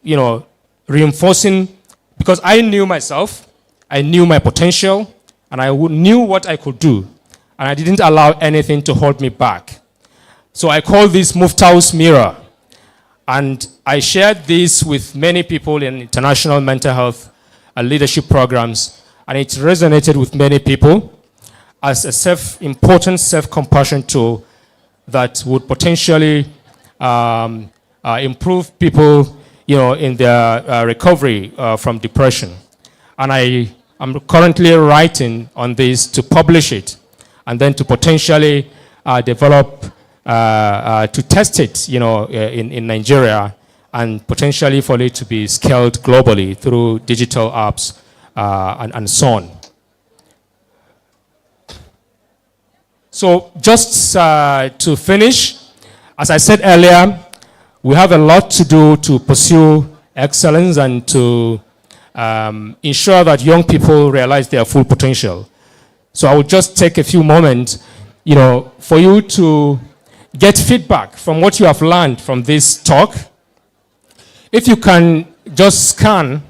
reinforcing, because I knew myself, I knew my potential, and I knew what I could do, and I didn't allow anything to hold me back. So I call this Muftau's Mirror, and I shared this with many people in international mental health and leadership programs, and it resonated with many people as a important self-compassion tool that would potentially improve people, in their recovery from depression. And I'm currently writing on this to publish it, and then to potentially develop, to test it, in Nigeria, and potentially for it to be scaled globally through digital apps and so on. So just to finish, as I said earlier, we have a lot to do to pursue excellence and to ensure that young people realize their full potential. So I will just take a few moments, for you to get feedback from what you have learned from this talk. If you can just scan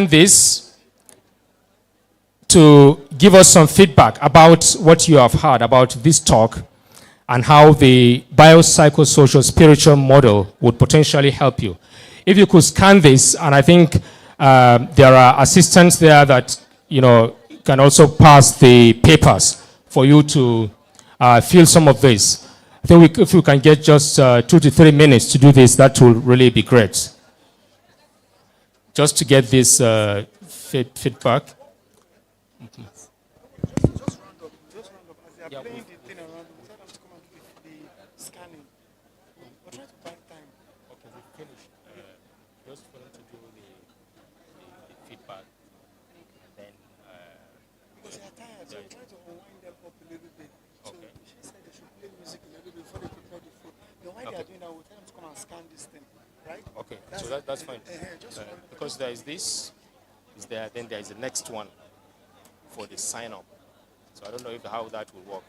this to give us some feedback about what you have heard about this talk and how the biopsychosocial spiritual model would potentially help you. If you could scan this, and I think there are assistants there that can also pass the papers for you to fill some of this. I think if we can get just 2 to 3 minutes to do this, that will really be great. Just to get this feedback. Okay, so that's fine. Because there is this, then there is the next one for the sign up. So I don't know how that will work.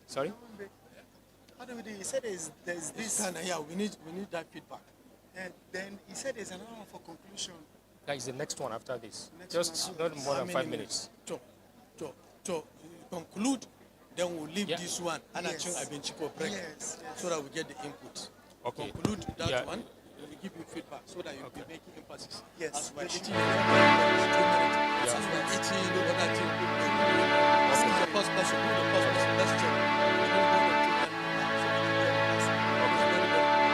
Sorry? How do we do? He said there's this. Yeah, we need that feedback. And then he said there's another one for conclusion. That is the next one after this. Just not more than 5 minutes. To conclude, then we'll leave this one and I've been cheap break so that we get the input. Okay. Conclude that one. We give you feedback so that you'll be making emphasis. Yes. As we're eating, as we're eating, other thing. The first person, let's check.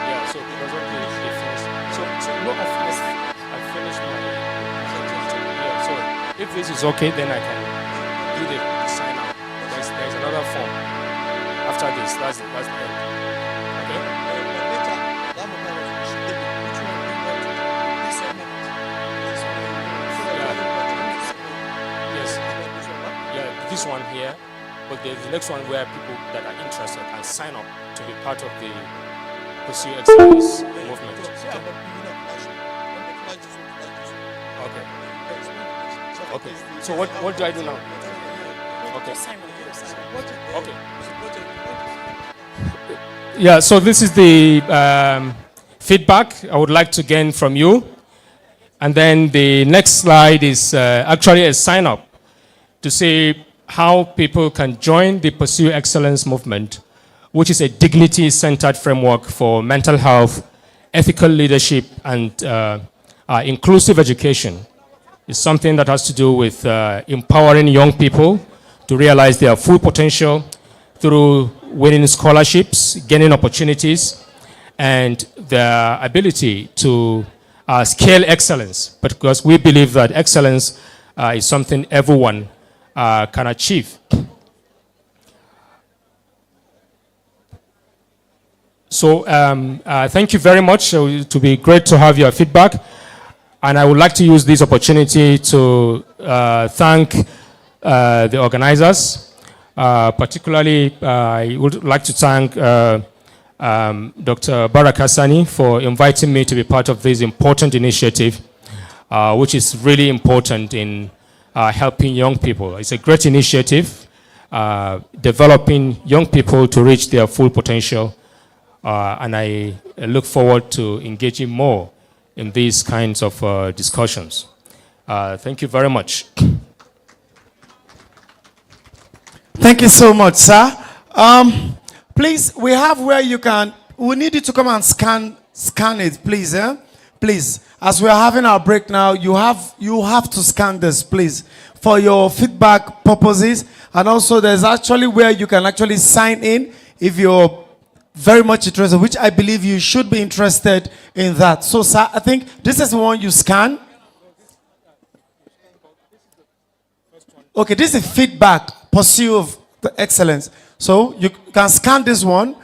Yeah, so because of the first. So no, I finished my. Yeah, so if this is okay, then I can do the sign out. There's another form after this. That's the end. Okay. This one here, but there's the next one where people that are interested can sign up to be part of the Pursue Excellence movement. Okay. So what do I do now? Okay. Yeah, so this is the feedback I would like to gain from you. And then the next slide is actually a sign up to say how people can join the Pursue Excellence movement, which is a dignity-centered framework for mental health, ethical leadership, and inclusive education. It's something that has to do with empowering young people to realize their full potential through winning scholarships, gaining opportunities, and their ability to scale excellence. But because we believe that excellence is something everyone can achieve. So thank you very much. It will be great to have your feedback. And I would like to use this opportunity to thank the organizers. Particularly, I would like to thank Dr. Baraka Sani for inviting me to be part of this important initiative, which is really important in helping young people. It's a great initiative, developing young people to reach their full potential. And I look forward to engaging more in these kinds of discussions. Thank you very much. Thank you so much, sir. Please, we have where you can, we need you to come and scan it, please. Please, as we are having our break now, you have to scan this, please, for your feedback purposes. And also there's actually where you can actually sign in if you're very much interested, which I believe you should be interested in that. So, sir, I think this is the one you scan. Okay, this is feedback, pursuit of the excellence. So you can scan this one.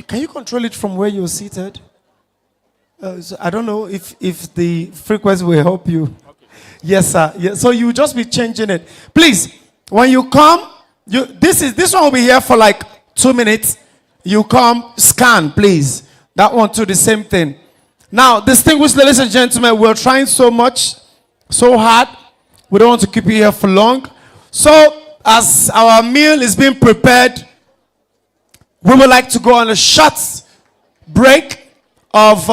Can you control it from where you're seated? So I don't know if the frequency will help you. Yes, sir. Yes. So you just be changing it. Please, when you come, this one will be here for like 2 minutes. You come, scan, please. That one too, the same thing. Now, distinguished ladies and gentlemen, we're trying so much, so hard. We don't want to keep you here for long. So, as our meal is being prepared, we would like to go on a short break of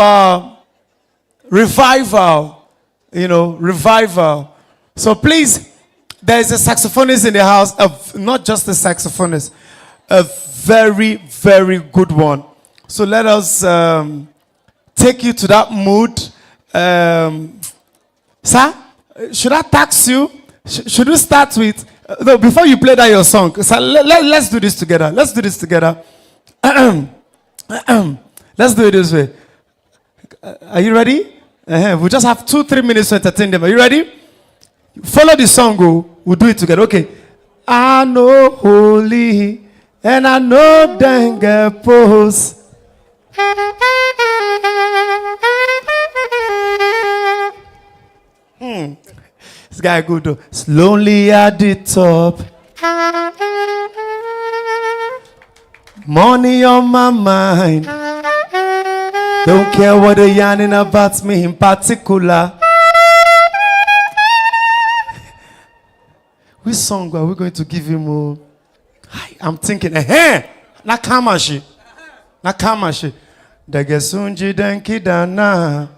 revival. Revival. So please, there is a saxophonist in the house, not just a saxophonist, a very, very good one. So let us take you to that mood. Sir, should I tax you? Should we start with, no, before you play that your song, sir, let's do this together. Let's do this together. Let's do it this way. Are you ready? We just have 2-3 minutes to entertain them. Are you ready? Follow the song. We'll do it together. Okay. I know holy and I know dengue pose. This guy good though. Slowly at the top. Money on my mind. Don't care what they're yarning about me in particular. Which song are we going to give him? I'm thinking, Nakamashi. Nakamashi. Dagesunji denki dana.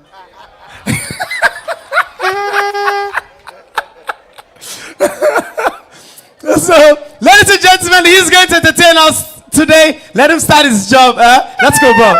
So, ladies and gentlemen, he's going to entertain us today. Let him start his job. Let's go, Bob.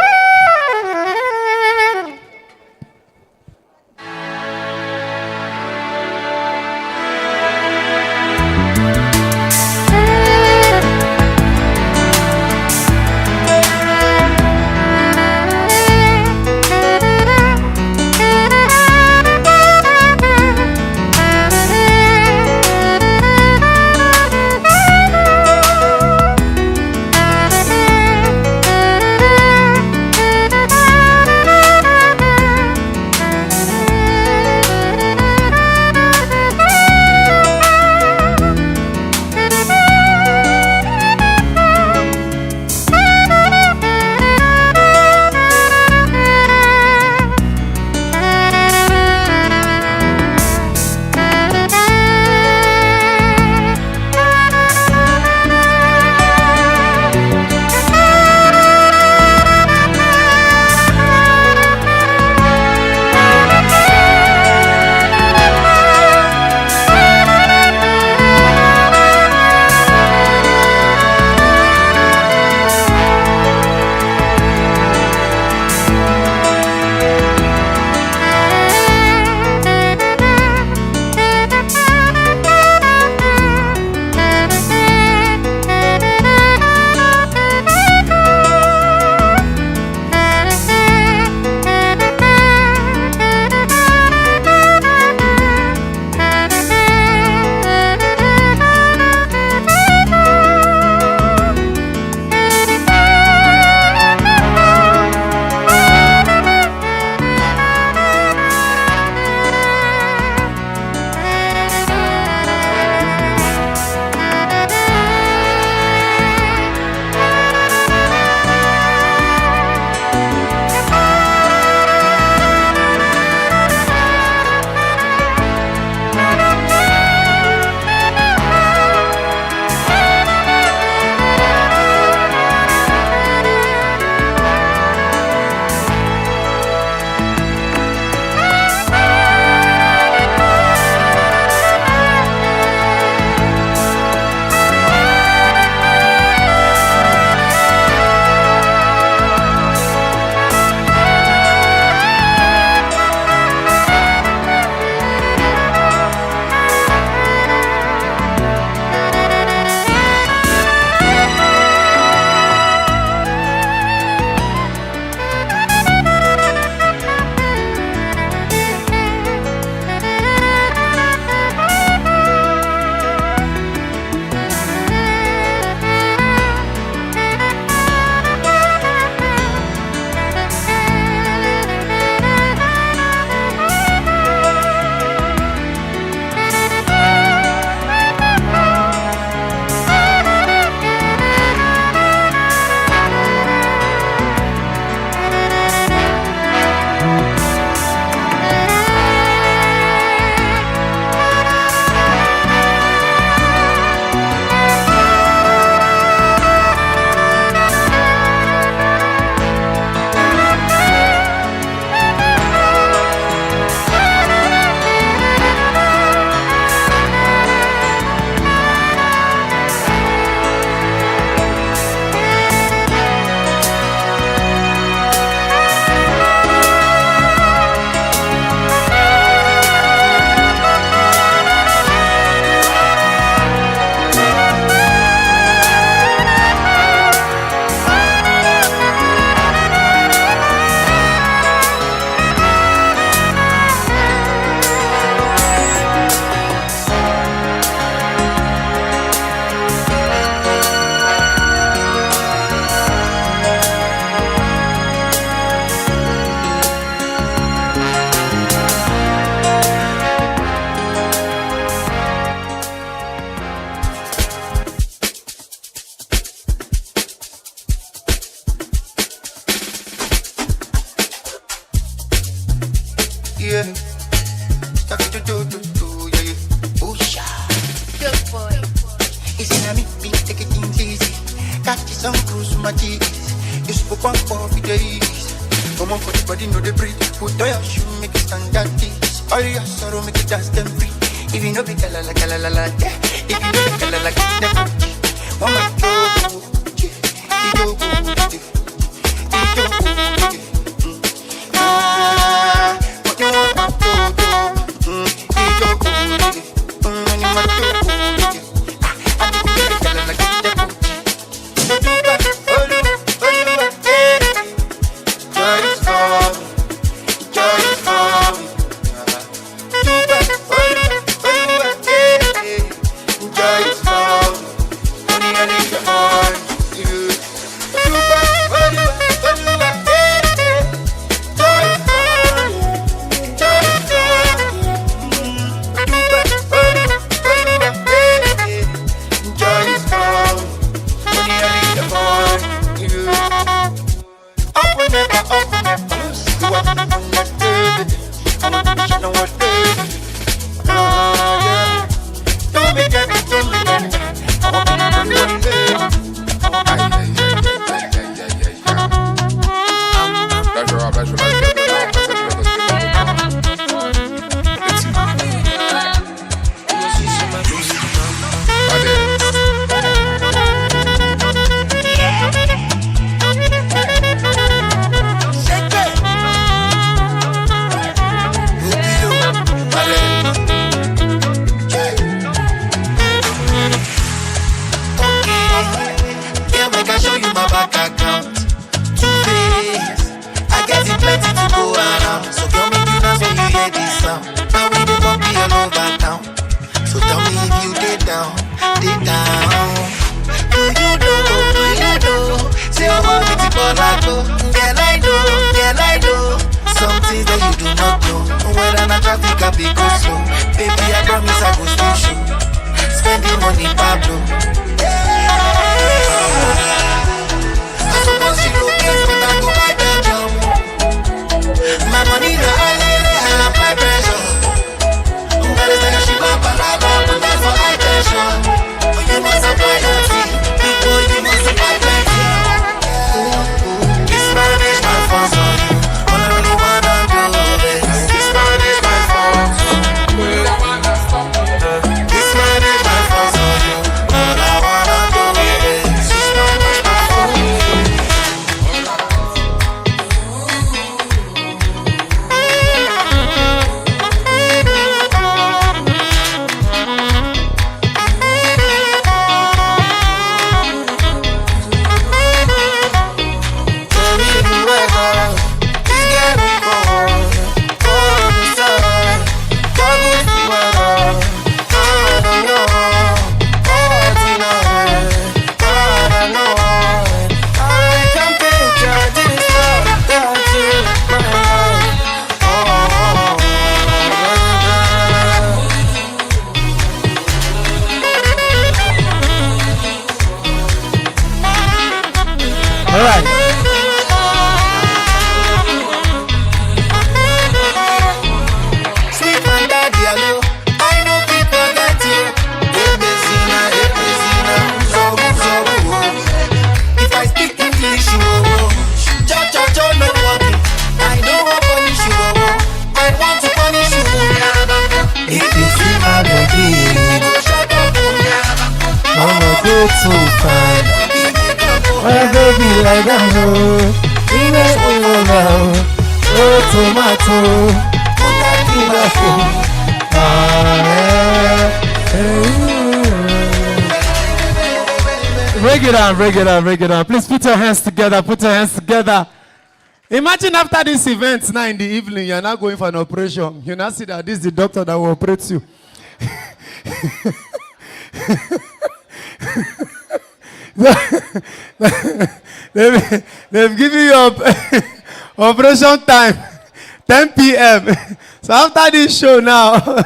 Good boy. It's in me, take it easy. Catch some cruise, my cheese. You spoke one for the days. Come on for the body, know the breathe. Put on your shoe, make it stand at this. All your sorrow, make it dance them free. If you know be kala la, yeah. If you know be kala la, get them. One man Break it on. Please put your hands together. Imagine after this event now in the evening, you're not going for an operation. You now see that this is the doctor that will operate you. They've given you operation time, 10 p.m. So after this show now,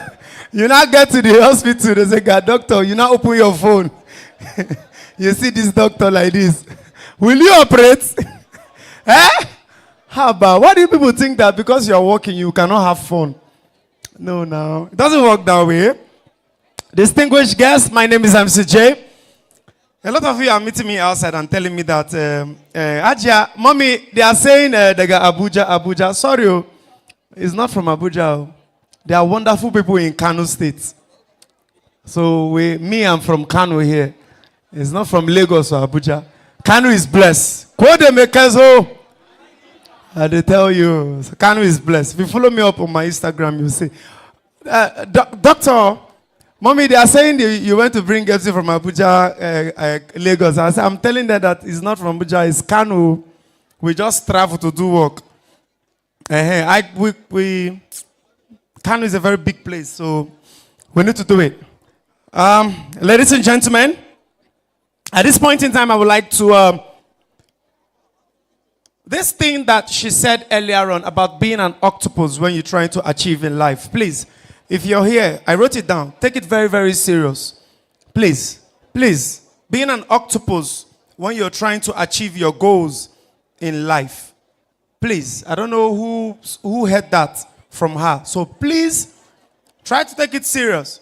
you now get to the hospital. They say, God, doctor, you now open your phone. You see this doctor like this. Will you operate? How about, why do people think that because you're working, you cannot have fun? No. It doesn't work that way. Distinguished guests, my name is MCJ. A lot of you are meeting me outside and telling me that, Ajia, mommy, they are saying they got Abuja. Sorry, it's not from Abuja. They are wonderful people in Kano State. So I'm from Kano here. It's not from Lagos or Abuja. Kano is blessed. Quote makers, they tell you, so Kano is blessed. If you follow me up on my Instagram, you see. Doctor, mommy, they are saying you went to bring FC from Abuja, Lagos. I'm telling them that it's not from Abuja, it's Kano. We just travel to do work. Kano is a very big place, so we need to do it. Ladies and gentlemen, at this point in time, I would like to... this thing that she said earlier on about being an octopus when you're trying to achieve in life, please, if you're here, I wrote it down. Take it very, very serious. Please, being an octopus when you're trying to achieve your goals in life. Please, I don't know who heard that from her. So please, try to take it serious.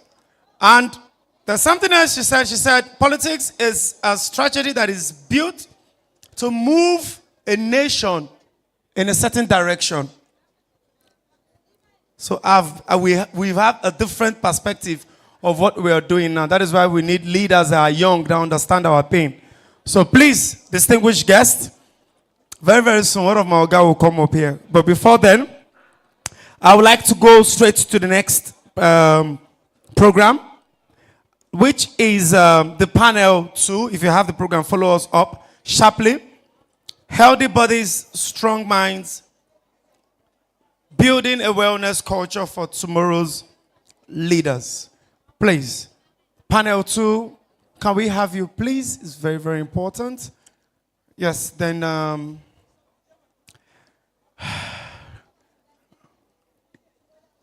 And there's something else she said. She said, politics is a strategy that is built to move a nation in a certain direction. So we have a different perspective of what we are doing now. That is why we need leaders that are young that understand our pain. So please, distinguished guests, very, very soon, one of my guys will come up here. But before then, I would like to go straight to the next program, which is the panel 2. If you have the program, follow us up sharply. Healthy bodies, strong minds, building a wellness culture for tomorrow's leaders. Please, panel 2, can we have you, please? It's very, very important. Yes, then...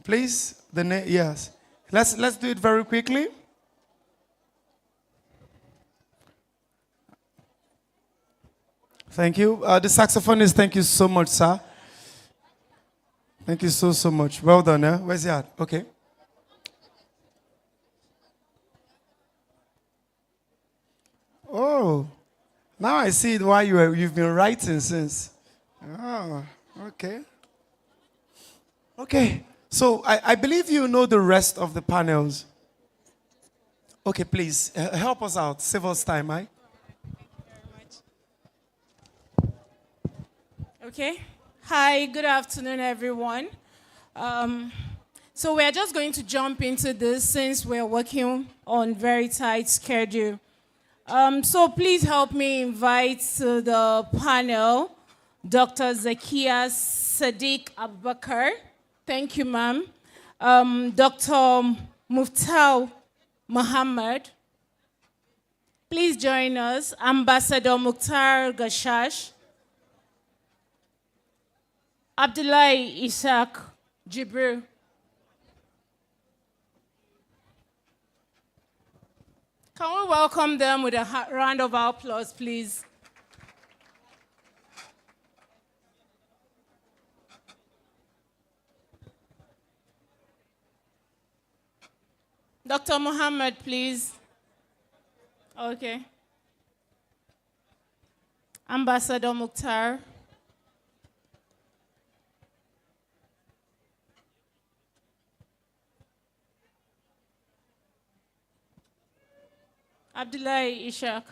please, yes. Let's do it very quickly. Thank you. The saxophonist, thank you so much, sir. Thank you so much. Well done, eh? Where's he at? Okay. Oh, now I see why you've been writing since. Oh, okay. Okay, so I believe you know the rest of the panels. Okay, please, help us out. Save us time, eh? Okay. Hi, good afternoon, everyone. So we're just going to jump into this since we're working on very tight schedule. So please help me invite to the panel Dr. Zakia Sadiq Abubakar. Thank you, ma'am. Dr. Muftal Muhammad. Please join us. Ambassador Mukhtar Gashash. Abdullahi Isaac Jibril. Can we welcome them with a round of applause, please? Dr. Muhammad, please. Okay. Ambassador Mukhtar. Abdullahi Ishaq.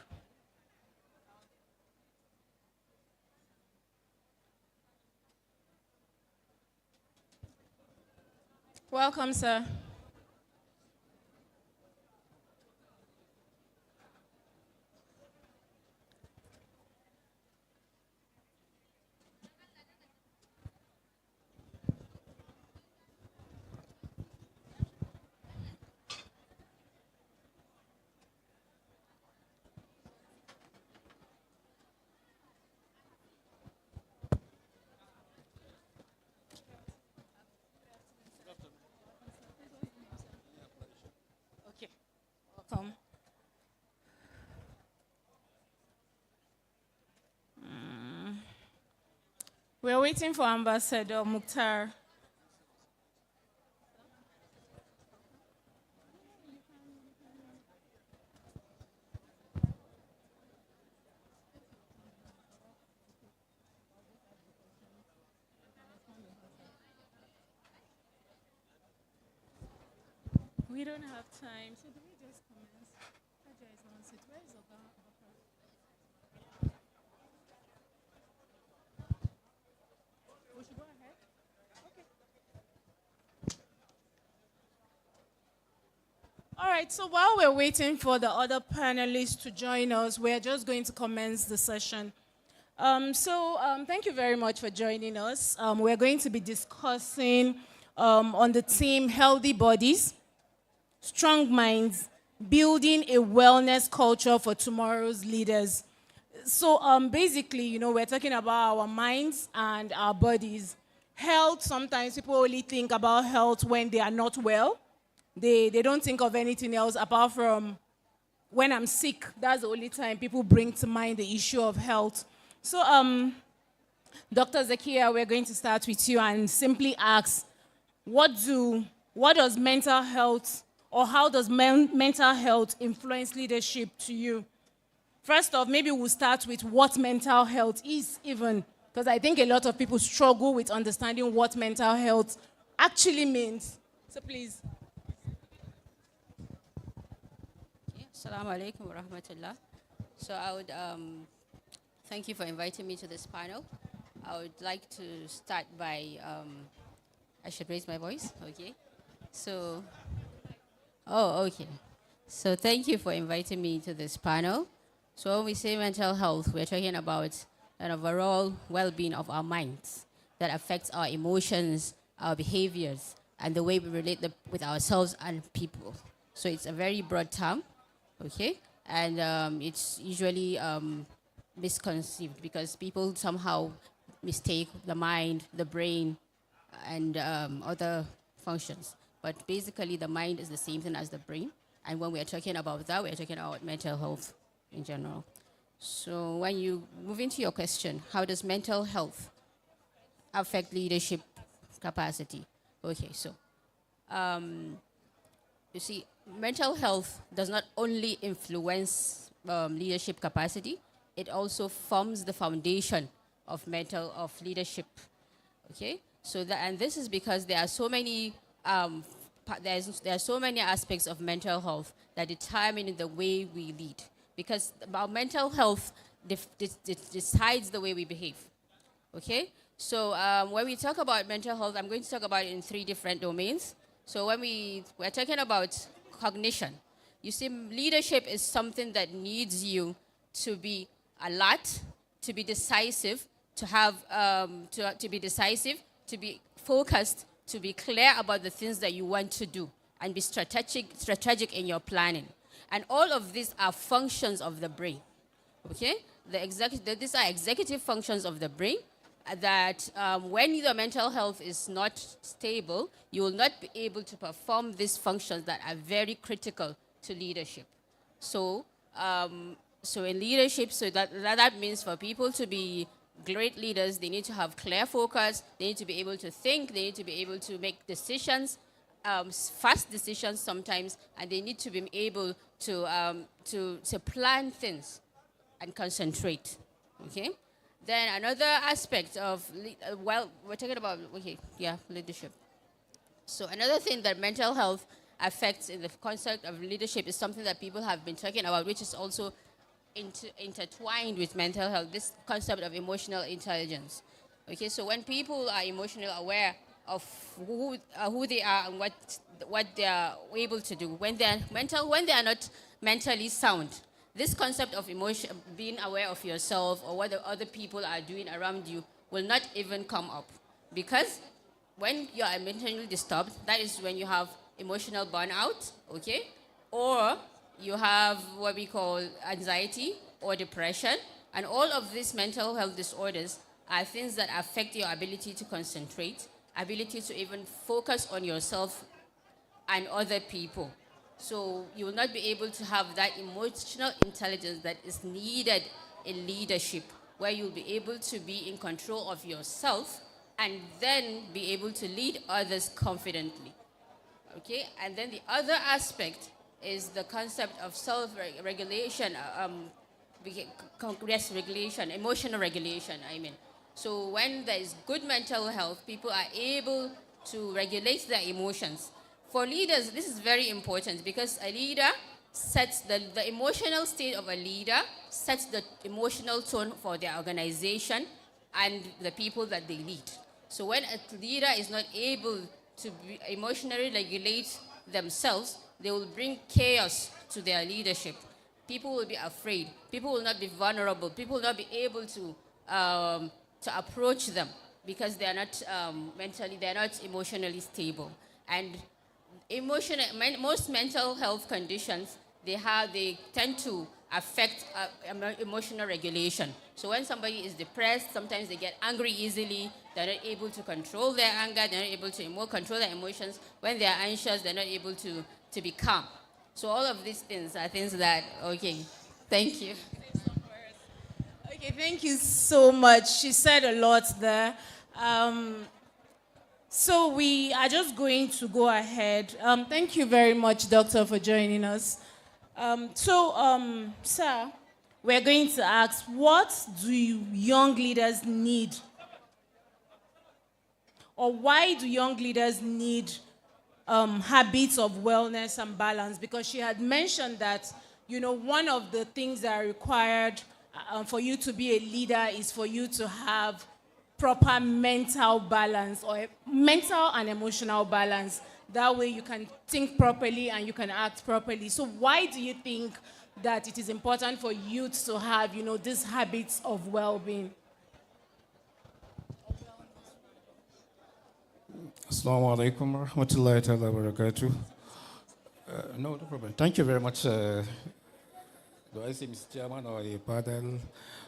Welcome, sir. Welcome. We're waiting for Ambassador Mukhtar. We don't have time, so do we just commence? Haja is on sit. Where is Oga? We should go ahead. Okay. All right, so while we're waiting for the other panelists to join us, we're just going to commence the session. Thank you very much for joining us. We're going to be discussing on the theme Healthy Bodies, Strong Minds, Building a Wellness Culture for Tomorrow's Leaders. So basically, you know, we're talking about our minds and our bodies. Health, sometimes people only think about health when they are not well. They don't think of anything else apart from when I'm sick. That's the only time people bring to mind the issue of health. So, Dr. Zakia, we're going to start with you and simply ask, what does mental health, or how does mental health influence leadership to you? First off, maybe we'll start with what mental health is even, because I think a lot of people struggle with understanding what mental health actually means. So please. Assalamu alaikum wa rahmatullah. So I would thank you for inviting me to this panel. I would like to start by, I should raise my voice, okay? So, okay. So thank you for inviting me to this panel. So when we say mental health, we're talking about an overall well-being of our minds that affects our emotions, our behaviors, and the way we relate with ourselves and people. So it's a very broad term, okay? And it's usually misconceived because people somehow mistake the mind, the brain, and other functions. But basically, the mind is the same thing as the brain. And when we're talking about that, we're talking about mental health in general. So when you move into your question, how does mental health affect leadership capacity? Okay, so you see, mental health does not only influence leadership capacity, it also forms the foundation of leadership. Okay, so and this is because there are so many there are so many aspects of mental health that determine the way we lead. Because our mental health decides the way we behave. Okay, so when we talk about mental health, I'm going to talk about it in 3 different domains. So when we're talking about cognition, you see, leadership is something that needs you to be alert, to be decisive, to have to be decisive, to be focused, to be clear about the things that you want to do, and be strategic in your planning. And all of these are functions of the brain. Okay, these are executive functions of the brain that when your mental health is not stable, you will not be able to perform these functions that are very critical to leadership. So, so in leadership, so that means for people to be great leaders, they need to have clear focus, they need to be able to think, they need to be able to make decisions, fast decisions sometimes, and they need to be able to plan things and concentrate. Okay? Then another aspect of, well, we're talking about, okay, yeah, leadership. So another thing that mental health affects in the concept of leadership is something that people have been talking about, which is also intertwined with mental health, this concept of emotional intelligence. Okay, so when people are emotionally aware of who they are and what they are able to do, when they are not mentally sound, this concept of emotion, being aware of yourself or what the other people are doing around you, will not even come up. Because when you are mentally disturbed, that is when you have emotional burnout, okay? Or you have what we call anxiety or depression. And all of these mental health disorders are things that affect your ability to concentrate, ability to even focus on yourself and other people. So you will not be able to have that emotional intelligence that is needed in leadership, where you'll be able to be in control of yourself and then be able to lead others confidently. Okay, and then the other aspect is the concept of self-regulation, regulation, emotional regulation, I mean. So when there is good mental health, people are able to regulate their emotions. For leaders, this is very important because a leader sets the emotional state of a leader, sets the emotional tone for their organization and the people that they lead. So when a leader is not able to emotionally regulate themselves, they will bring chaos to their leadership. People will be afraid. People will not be vulnerable. People will not be able to approach them because they are not mentally, they are not emotionally stable. And most mental health conditions, they tend to affect emotional regulation. So when somebody is depressed, sometimes they get angry easily. They're not able to control their anger. They're not able to control their emotions. When they're anxious, they're not able to be calm. So all of these things are things that, okay, thank you. Okay, thank you so much. She said a lot there. So we are just going to go ahead. Thank you very much, Doctor, for joining us. Sir, we're going to ask, what do young leaders need? Or why do young leaders need habits of wellness and balance? Because she had mentioned that, one of the things that are required for you to be a leader is for you to have proper mental balance or mental and emotional balance. That way you can think properly and you can act properly. So why do you think that it is important for youth to have, these habits of well-being? Assalamu alaikum wa rahmatullahi ta'ala wa barakatuh. No problem. Thank you very much. Do I say Mr. Chairman or a panel?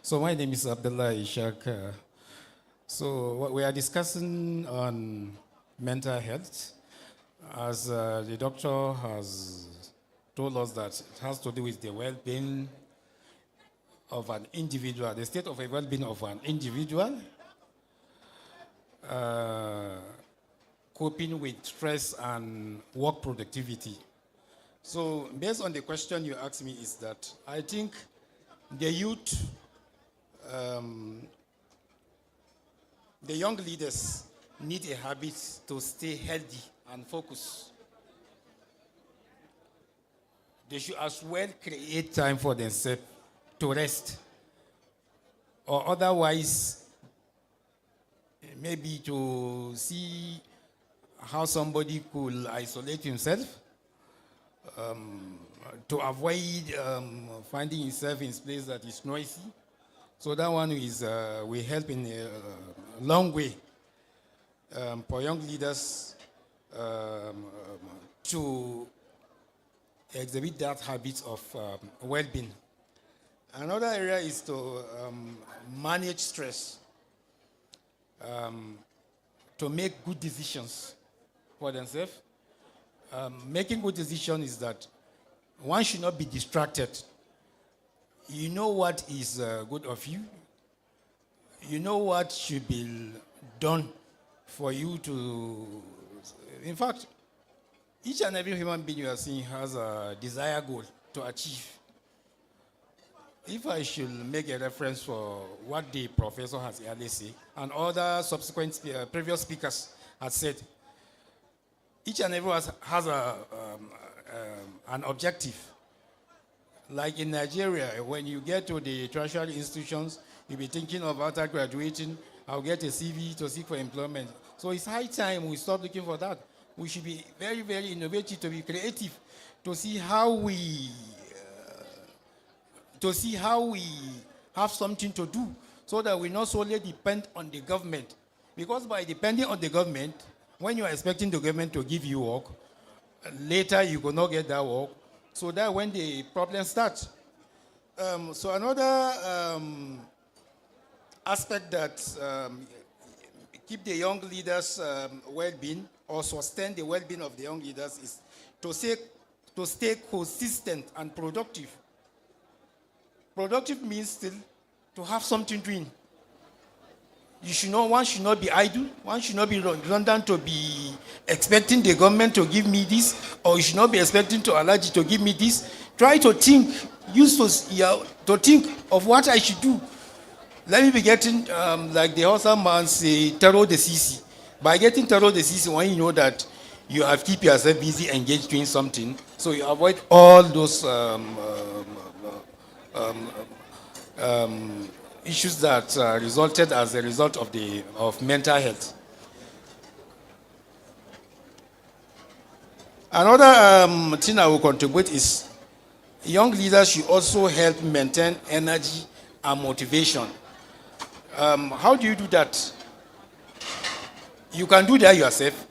So my name is Abdullah Ishaq. So what we are discussing on mental health, as the doctor has told us that it has to do with the well-being of an individual, the state of a well-being of an individual, coping with stress and work productivity. So based on the question you asked me is that I think the youth, the young leaders need a habit to stay healthy and focused. They should as well create time for themselves to rest, or otherwise maybe to see how somebody could isolate himself, to avoid finding himself in a place that is noisy. So that one is will help in a long way for young leaders to exhibit that habit of well-being. Another area is to manage stress, to make good decisions for themselves. Making good decisions is that one should not be distracted. You know what is good of you. You know what should be done for you to... In fact, each and every human being you are seeing has a desired goal to achieve. If I should make a reference for what the professor has earlier said, and other subsequent previous speakers have said, each and every one has an objective. Like in Nigeria, when you get to the tertiary institutions, you'll be thinking of after graduating, I'll get a CV to seek for employment. So it's high time we start looking for that. We should be very, very innovative, to be creative, to see how we have something to do, so that we not solely depend on the government. Because by depending on the government, when you are expecting the government to give you work, later you will not get that work. So that when the problem starts. So another aspect that keep the young leaders well-being, or sustain the well-being of the young leaders, is to stay consistent and productive. Productive means still to have something doing. One should not be idle. One should not be redundant to be expecting the government to give me this, or you should not be expecting to allow to give me this. Try to think, to think of what I should do. Let me be getting, like the Hausa man say, thorough the CC. By getting thorough the CC, when you know that you have keep yourself busy, engaged doing something, so you avoid all those issues that resulted as a result of mental health. Another thing I will contribute is young leaders should also help maintain energy and motivation. How do you do that? You can do that yourself.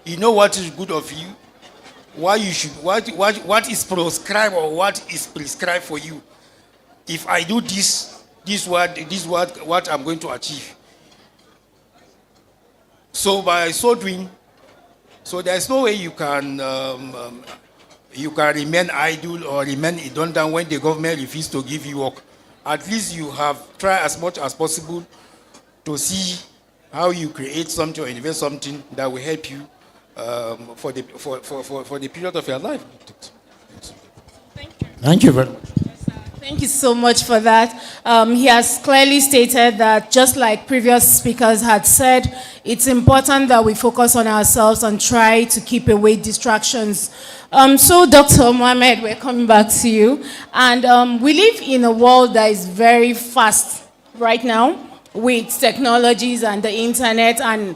You know what is good of you, what is prescribed or what is prescribed for you. If I do this what I'm going to achieve. So by so doing, so there's no way you can remain idle or remain redundant when the government refuses to give you work. At least you have tried as much as possible to see how you create something or invest something that will help you for the period of your life. Thank you very much. Thank you so much for that. He has clearly stated that, just like previous speakers had said, it's important that we focus on ourselves and try to keep away distractions. So, Dr. Mohammed, we're coming back to you. And we live in a world that is very fast right now with technologies and the internet and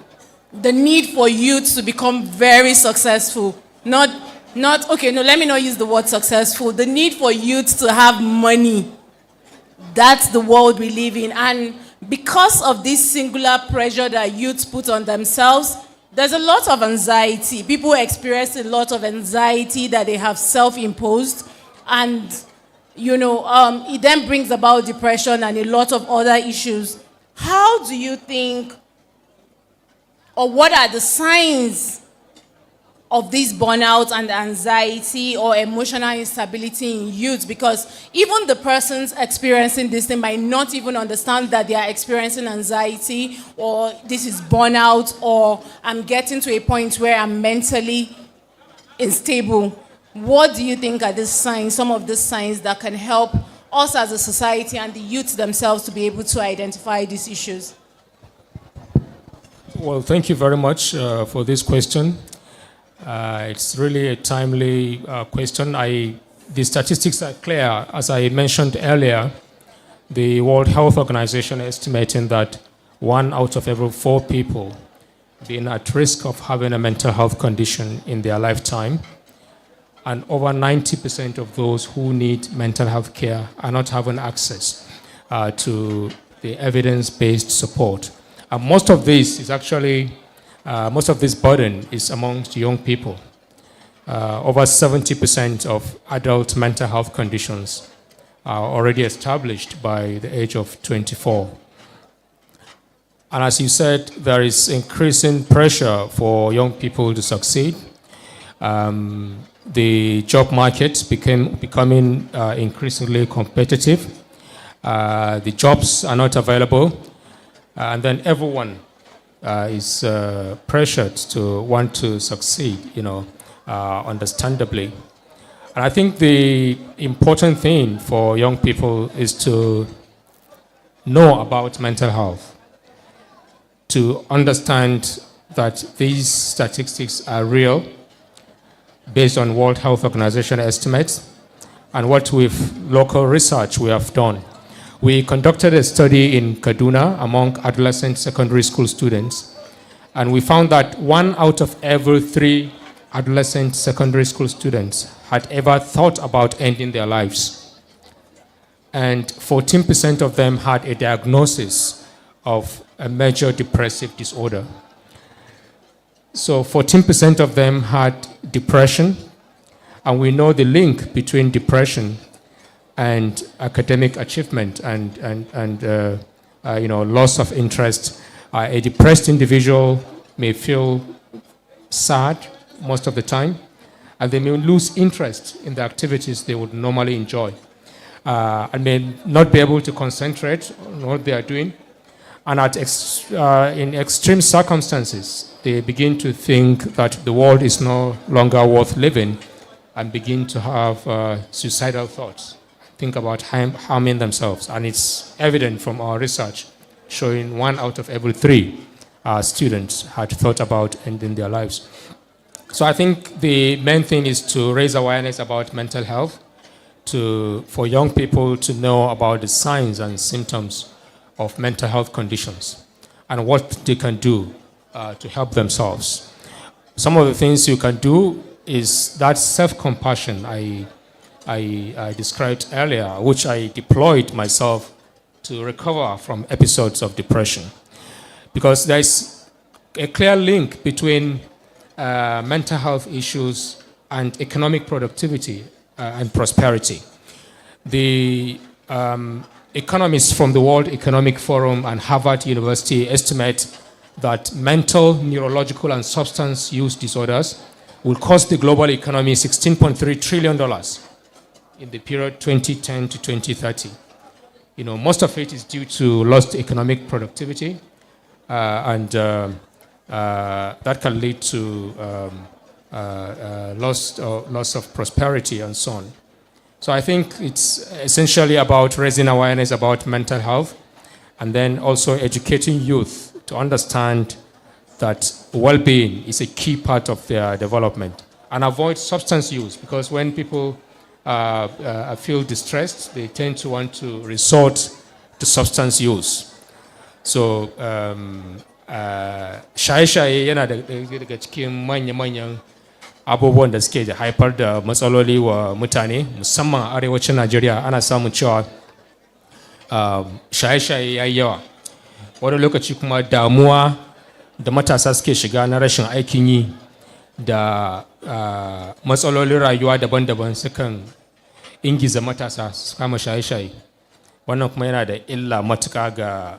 the need for youth to become very successful. Let me not use the word successful. The need for youth to have money. That's the world we live in. And because of this singular pressure that youth put on themselves, there's a lot of anxiety. People experience a lot of anxiety that they have self-imposed. And, it then brings about depression and a lot of other issues. How do you think, or what are the signs of this burnout and anxiety or emotional instability in youth? Because even the persons experiencing this, they might not even understand that they are experiencing anxiety, or this is burnout, or I'm getting to a point where I'm mentally unstable. What do you think are the signs, some of the signs that can help us as a society and the youth themselves to be able to identify these issues? Well, thank you very much for this question. It's really a timely question. The statistics are clear. As I mentioned earlier, the World Health Organization estimating that 1 out of every 4 people being at risk of having a mental health condition in their lifetime, and over 90% of those who need mental health care are not having access to the evidence-based support. And most of this is actually most of this burden is amongst young people. Over 70% of adult mental health conditions are already established by the age of 24. And as you said, there is increasing pressure for young people to succeed. The job market becoming increasingly competitive. The jobs are not available. And then everyone is pressured to want to succeed, understandably. And I think the important thing for young people is to know about mental health, to understand that these statistics are real, based on World Health Organization estimates, and what with local research we have done. We conducted a study in Kaduna among adolescent secondary school students, and we found that 1 out of every 3 adolescent secondary school students had ever thought about ending their lives. And 14% of them had a diagnosis of a major depressive disorder. So 14% of them had depression, and we know the link between depression and academic achievement and loss of interest. A depressed individual may feel sad most of the time, and they may lose interest in the activities they would normally enjoy, and may not be able to concentrate on what they are doing. And in extreme circumstances, they begin to think that the world is no longer worth living and begin to have suicidal thoughts, think about harming themselves. And it's evident from our research showing 1 out of every 3 students had thought about ending their lives. So I think the main thing is to raise awareness about mental health, for young people to know about the signs and symptoms of mental health conditions and what they can do to help themselves. Some of the things you can do is that self-compassion I described earlier, which I deployed myself to recover from episodes of depression. Because there's a clear link between mental health issues and economic productivity and prosperity. The economists from the World Economic Forum and Harvard University estimate that mental, neurological, and substance use disorders will cost the global economy $16.3 trillion in the period 2010 to 2030. You know, most of it is due to lost economic productivity, and that can lead to loss of prosperity and so on. So I think it's essentially about raising awareness about mental health and then also educating youth to understand that well-being is a key part of their development and avoid substance use, because when people feel distressed, they tend to want to resort to substance use. So shaye-shaye yana daga cikin manya-manyan abubuwan da suke haifar da matsaloli wa mutane, musamman a arewacin Najeriya. Ana samun cewa shaye-shaye yayi yawa. Wani lokaci kuma damuwa da matasa suke shiga na rashin aikin yi da matsalolin rayuwa daban-daban sukan ingiza matasa su kama shaye-shaye. Wannan kuma yana da illa matuƙa ga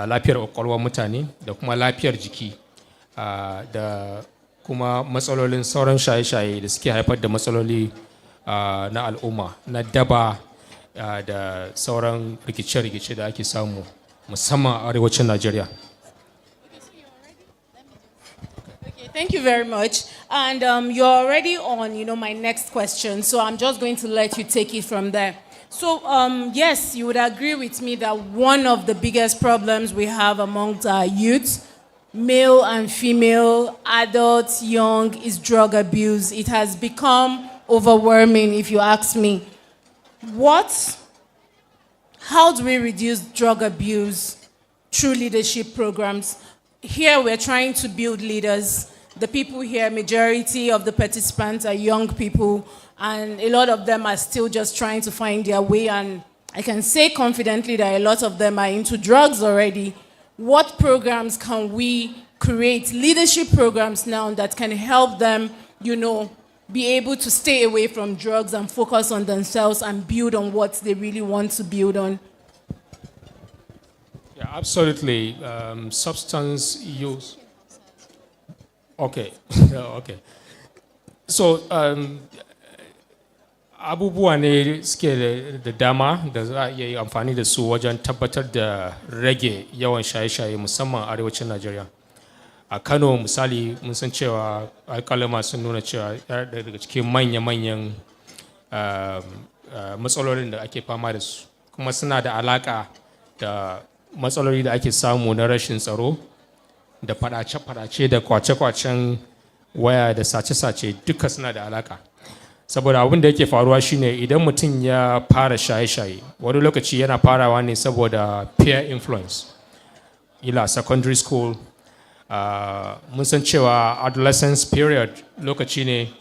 lafiyar ƙwaƙwalwar mutane da kuma lafiyar jiki, da kuma matsalolin sauran shaye-shaye da suke haifar da matsaloli na al'umma, na daba da sauran rikice-rikice da ake samu musamman a arewacin Najeriya. Thank you very much. And you're already on, my next question. So I'm just going to let you take it from there. So yes, you would agree with me that one of the biggest problems we have amongst our youth, male and female, adults, young, is drug abuse. It has become overwhelming, if you ask me. How do we reduce drug abuse through leadership programs? Here we're trying to build leaders. The people here, majority of the participants are young people, and a lot of them are still just trying to find their way, and I can say confidently that a lot of them are into drugs already. What programs can we create, leadership programs now, that can help them, be able to stay away from drugs and focus on themselves and build on what they really want to build on? Yeah, absolutely. Substance use. Okay. Okay. So, abubuwa ne suke da dama da za a iya yi amfani da su wajen tabbatar da rage yawan shaye-shaye musamman a arewacin Najeriya. A Kano misali mun san cewa alƙalama sun nuna cewa daga cikin manya-manyan matsalolin da ake fama da su kuma suna da alaƙa da matsaloli da ake samu na rashin tsaro da fadace-fadace da kwace-kwacen waya da sace-sace, duka suna da alaƙa. Saboda abin da yake faruwa shine idan mutum ya fara shaye-shaye, wani lokaci yana farawa ne saboda peer influence, ila secondary school. Mun san cewa adolescence period lokaci ne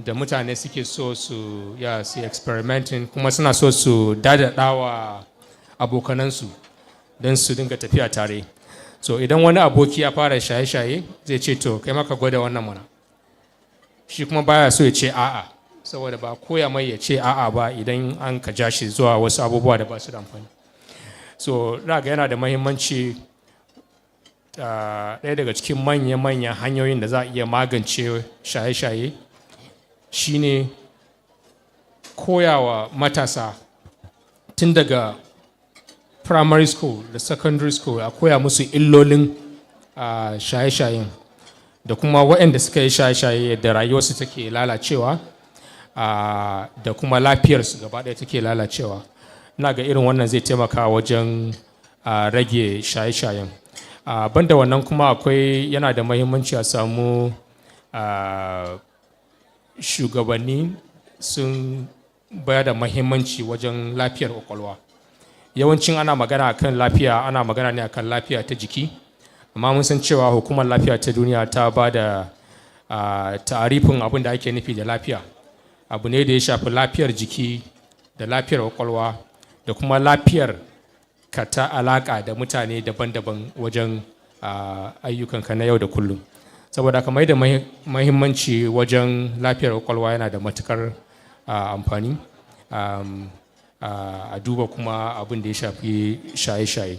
da mutane suke so su experimenting, kuma suna so su dadadawa abokanansu don su dinga tafiya tare. So idan wani aboki ya fara shaye-shaye zai ce to kai maka gwada wannan mana, shi kuma baya so ya ce a'a, saboda ba koya mai ya ce a'a ba idan an ka ja shi zuwa wasu abubuwa da ba su da amfani. So raga yana da mahimmanci, ɗaya daga cikin manya-manyan hanyoyin da za a iya magance shaye-shaye shine koyawa matasa tun daga primary school da secondary school, a koya musu illolin shaye-shayen da kuma waɗanda suka yi shaye-shaye da rayuwarsu take lalacewa, da kuma lafiyarsu gaba ɗaya take lalacewa. Ina ga irin wannan zai taimaka wajen rage shaye-shayen. Banda wannan kuma yana da mahimmanci a samu shugabanni sun bayar da mahimmanci wajen lafiyar kwakwalwa. Yawancin ana magana akan lafiya, ana magana ne akan lafiya ta jiki, amma mun san cewa hukumar lafiya ta duniya ta ba da ta'arifin abin da ake nufi da lafiya. Abu ne da ya shafi lafiyar jiki da lafiyar kwakwalwa da kuma lafiyar ka ta alaka da mutane daban-daban wajen ayyukanka na yau da kullum. Saboda kamar da mahimmanci wajen lafiyar kwakwalwa yana da matukar amfani. A duba kuma abin da ya shafi shaye-shaye.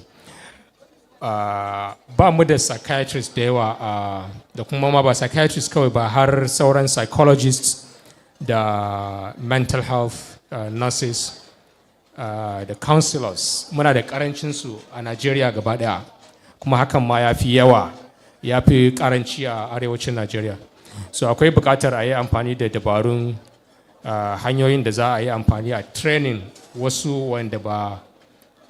Ba mu da psychiatrists da yawa, da kuma ma ba psychiatrists kawai ba, har sauran psychologists da mental health nurses da counselors. Muna da karancinsu a Najeriya gaba daya, kuma hakan ma ya fi yawa, ya fi karanci a arewacin Najeriya. So akwai bukatar a yi amfani da dabarun hanyoyin da za a yi amfani a training wasu wanda ba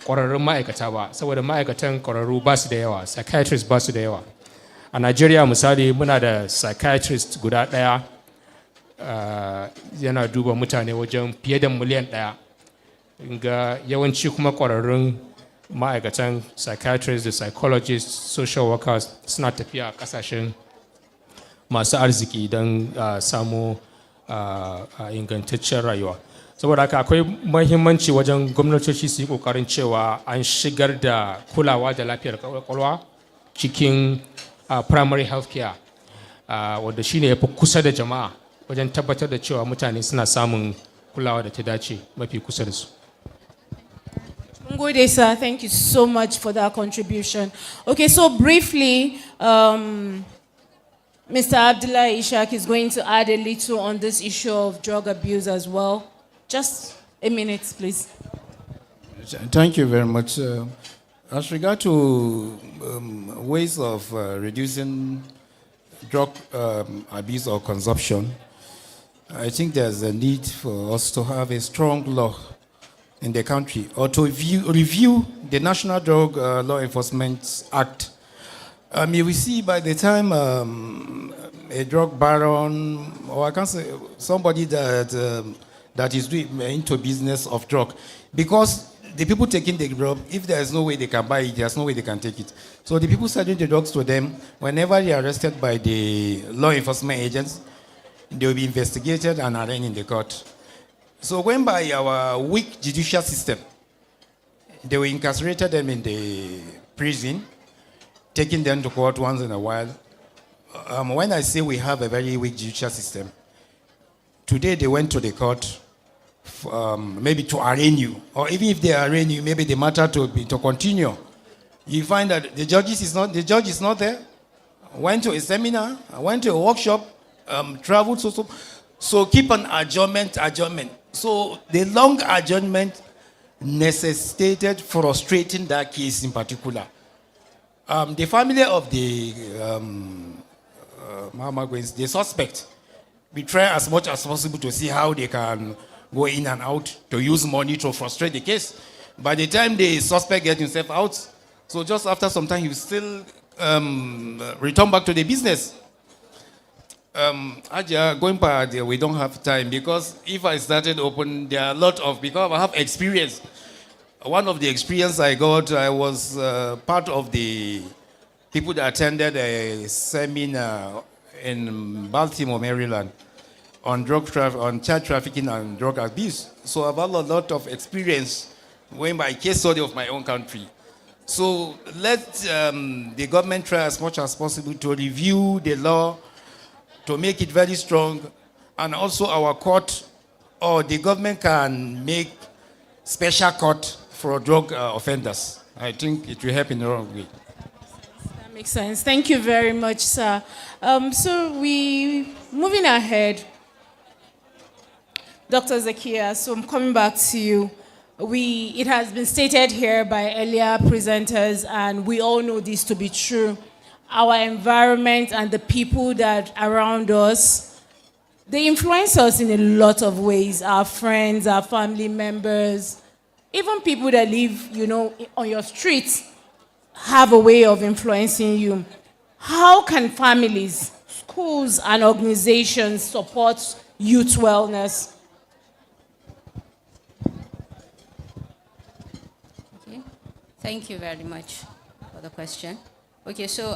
ƙwararrun ma'aikata ba, saboda ma'aikatan ƙwararru ba su da yawa, psychiatrists ba su da yawa. A Najeriya misali muna da psychiatrist guda ɗaya, yana duba mutane wajen fiye da miliyan 1. Ga yawanci kuma ƙwararrun ma'aikatan psychiatrists da psychologists, social workers suna tafiya a ƙasashen masu arziki don samu ingantaccen rayuwa. Saboda haka akwai mahimmanci wajen gwamnatoci su yi ƙoƙarin cewa an shigar da kulawa da lafiyar kwakwalwa cikin primary health care, wanda shine ya fi kusa da jama'a wajen tabbatar da cewa mutane suna samun kulawa da ta dace mafi kusa da su. Ngode, sir, thank you so much for that contribution. Okay, so briefly, Mr. Abdullah Ishaq is going to add a little on this issue of drug abuse as well. Just a minute, please. Thank you very much. As regard to ways of reducing drug abuse or consumption, I think there's a need for us to have a strong law in the country, or to review the National Drug Law Enforcement Act. You will see by the time a drug baron, or I can say somebody that is into business of drug, because the people taking the drug, if there is no way they can buy it, there's no way they can take it. So the people selling the drugs to them, whenever they are arrested by the law enforcement agents, they will be investigated and arraigned in the court. So when by our weak judicial system, they were incarcerated them in the prison, taking them to court once in a while. When I say we have a very weak judicial system, today they went to the court maybe to arraign you, or even if they arraign you, maybe the matter to continue. You find that the judge is not there. Went to a seminar, went to a workshop, traveled so keep an adjournment. So the long adjournment necessitated frustrating that case in particular. The family of the suspect, we try as much as possible to see how they can go in and out to use money to frustrate the case. By the time the suspect gets himself out, so just after some time, he will still return back to the business. Aja, going back there, we don't have time, because if I started open, there are a lot of, because I have experience. One of the experience I got, I was part of the people that attended a seminar in Baltimore, Maryland, on on child trafficking and drug abuse. So I've had a lot of experience going by case study of my own country. So let the government try as much as possible to review the law, to make it very strong, and also our court, or the government can make special court for drug offenders. I think it will help in the wrong way. That makes sense. Thank you very much, sir. So moving ahead, Dr. Zakia, so I'm coming back to you. It has been stated here by earlier presenters, and we all know this to be true. Our environment and the people that are around us, they influence us in a lot of ways. Our friends, our family members, even people that live, on your streets have a way of influencing you. How can families schools and organizations support youth wellness? Okay. Thank you very much for the question. Okay, so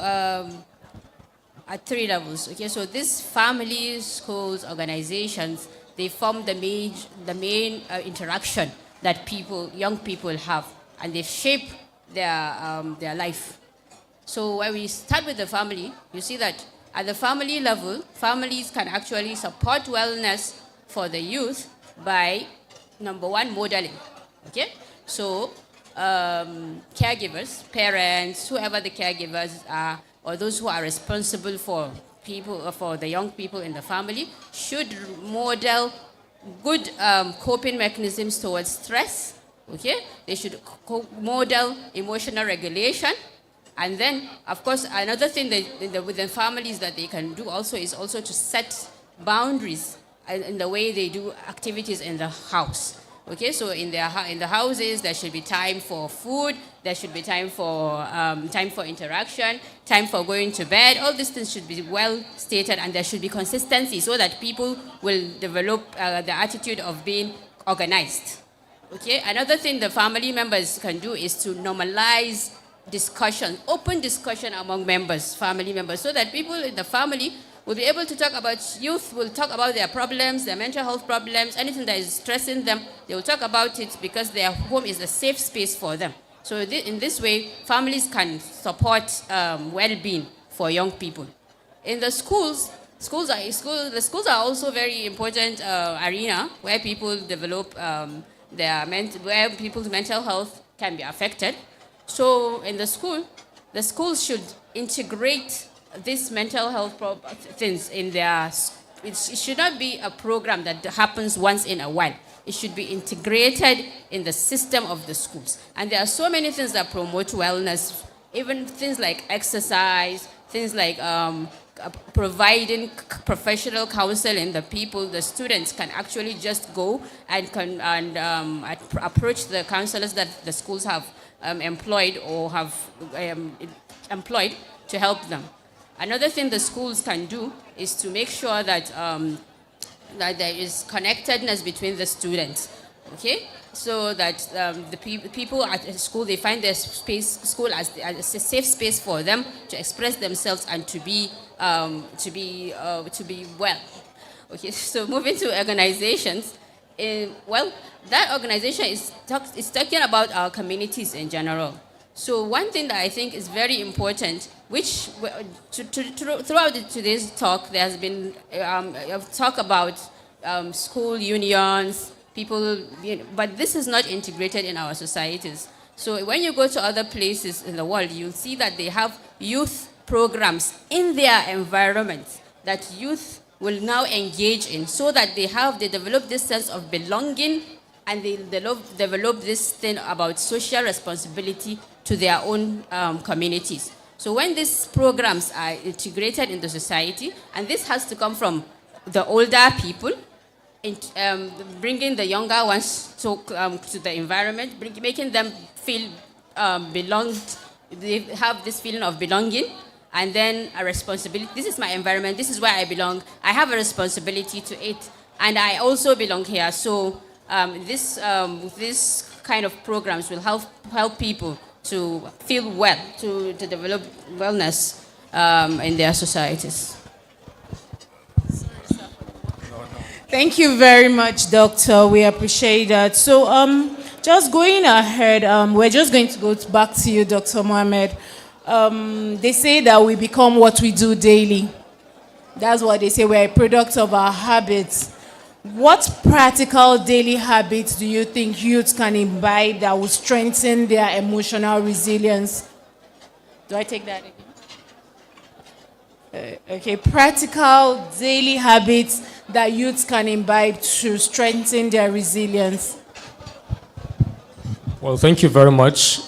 at 3 levels. Okay, so these families, schools, organizations, they form the main interaction that young people have, and they shape their life. So when we start with the family, you see that at the family level, families can actually support wellness for the youth by, number one, modeling. Okay, so caregivers, parents, whoever the caregivers are, or those who are responsible for the young people in the family, should model good coping mechanisms towards stress. Okay, they should model emotional regulation. And then, of course, another thing that within families that they can do also is also to set boundaries in the way they do activities in the house. Okay, so in the houses, there should be time for food, there should be time for interaction, time for going to bed. All these things should be well stated, and there should be consistency so that people will develop the attitude of being organized. Okay, another thing the family members can do is to normalize discussion, open discussion among family members, so that people in the family will be able to talk about youth, will talk about their problems, their mental health problems, anything that is stressing them, they will talk about it because their home is a safe space for them. So in this way, families can support well-being for young people. In the schools, the schools are also very important arena where people develop where people's mental health can be affected. So in the schools should integrate these mental health things in their. It should not be a program that happens once in a while. It should be integrated in the system of the schools. And there are so many things that promote wellness, even things like exercise, things like providing professional counsel in the students can actually just go and approach the counselors that the schools have employed or have employed to help them. Another thing the schools can do is to make sure that that there is connectedness between the students. Okay, so that the people at school, they find their school as a safe space for them to express themselves and to be well. Okay, so moving to organizations, that organization is talking about our communities in general. So one thing that I think is very important, which throughout today's talk, there has been talk about school unions, people, but this is not integrated in our societies. So when you go to other places in the world, you'll see that they have youth programs in their environments that youth will now engage in, so that they develop this sense of belonging, and they develop this thing about social responsibility to their own communities. So when these programs are integrated into society, and this has to come from the older people, bringing the younger ones to the environment, making them feel belonged, they have this feeling of belonging, and then a responsibility. This is my environment, this is where I belong, I have a responsibility to it, and I also belong here. So this kind of programs will help people to feel well, to develop wellness in their societies. Thank you very much, Doctor. We appreciate that. So just going ahead, we're just going to go back to you, Dr. Mohammed. They say that we become what we do daily. That's what they say. We're a product of our habits. What practical daily habits do you think youths can imbibe that will strengthen their emotional resilience? Do I take that again? Okay, practical daily habits that youths can imbibe to strengthen their resilience. Well, thank you very much.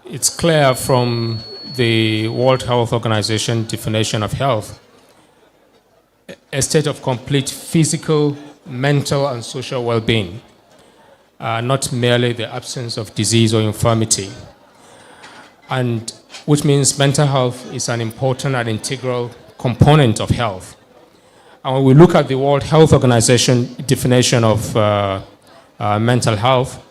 It's clear from the World Health Organization definition of health, a state of complete physical, mental, and social well-being, not merely the absence of disease or infirmity. And which means mental health is an important and integral component of health. And when we look at the World Health Organization definition of mental health,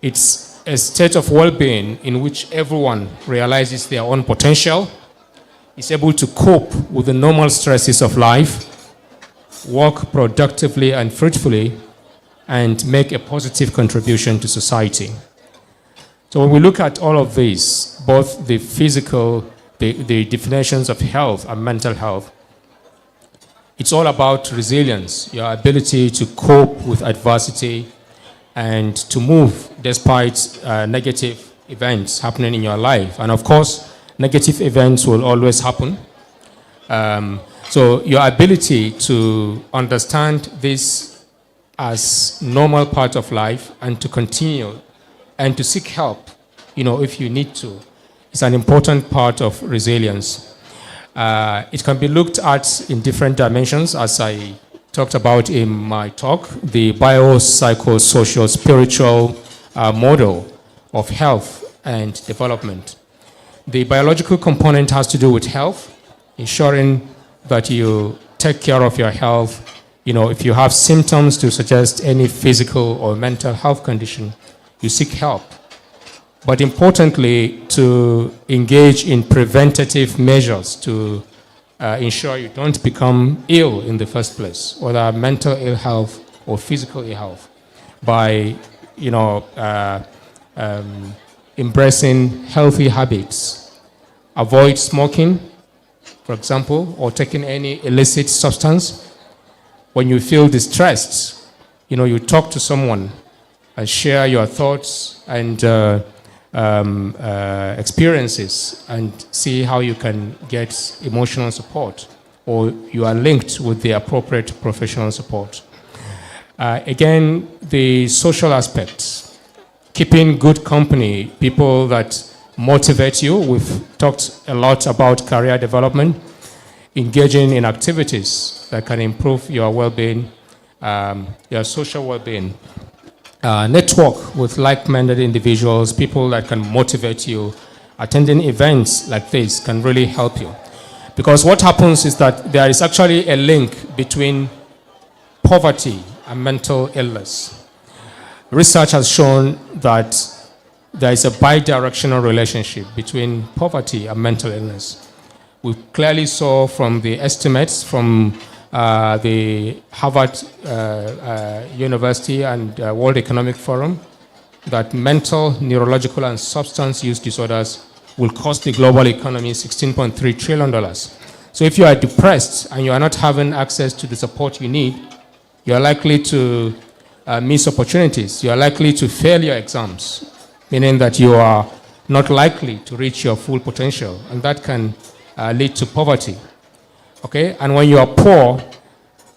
it's a state of well-being in which everyone realizes their own potential, is able to cope with the normal stresses of life, work productively and fruitfully, and make a positive contribution to society. So when we look at all of these, both the physical, the definitions of health and mental health, it's all about resilience, your ability to cope with adversity and to move despite negative events happening in your life. And of course, negative events will always happen. So your ability to understand this as normal part of life and to continue and to seek help, if you need to, is an important part of resilience. It can be looked at in different dimensions, as I talked about in my talk, the biopsychosocial spiritual model of health and development. The biological component has to do with health, ensuring that you take care of your health. If you have symptoms to suggest any physical or mental health condition, you seek help. But importantly, to engage in preventative measures to ensure you don't become ill in the first place, whether mental ill health or physical ill health, by embracing healthy habits. Avoid smoking, for example, or taking any illicit substance. When you feel distressed, you talk to someone and share your thoughts and experiences and see how you can get emotional support, or you are linked with the appropriate professional support. Again, the social aspects, keeping good company, people that motivate you. We've talked a lot about career development, engaging in activities that can improve your well-being, your social well-being. Network with like-minded individuals, people that can motivate you. Attending events like this can really help you. Because what happens is that there is actually a link between poverty and mental illness. Research has shown that there is a bidirectional relationship between poverty and mental illness. We clearly saw from the estimates from the Harvard University and World Economic Forum that mental, neurological, and substance use disorders will cost the global economy $16.3 trillion. So if you are depressed and you are not having access to the support you need, you are likely to miss opportunities. You are likely to fail your exams, meaning that you are not likely to reach your full potential, and that can lead to poverty. Okay, and when you are poor,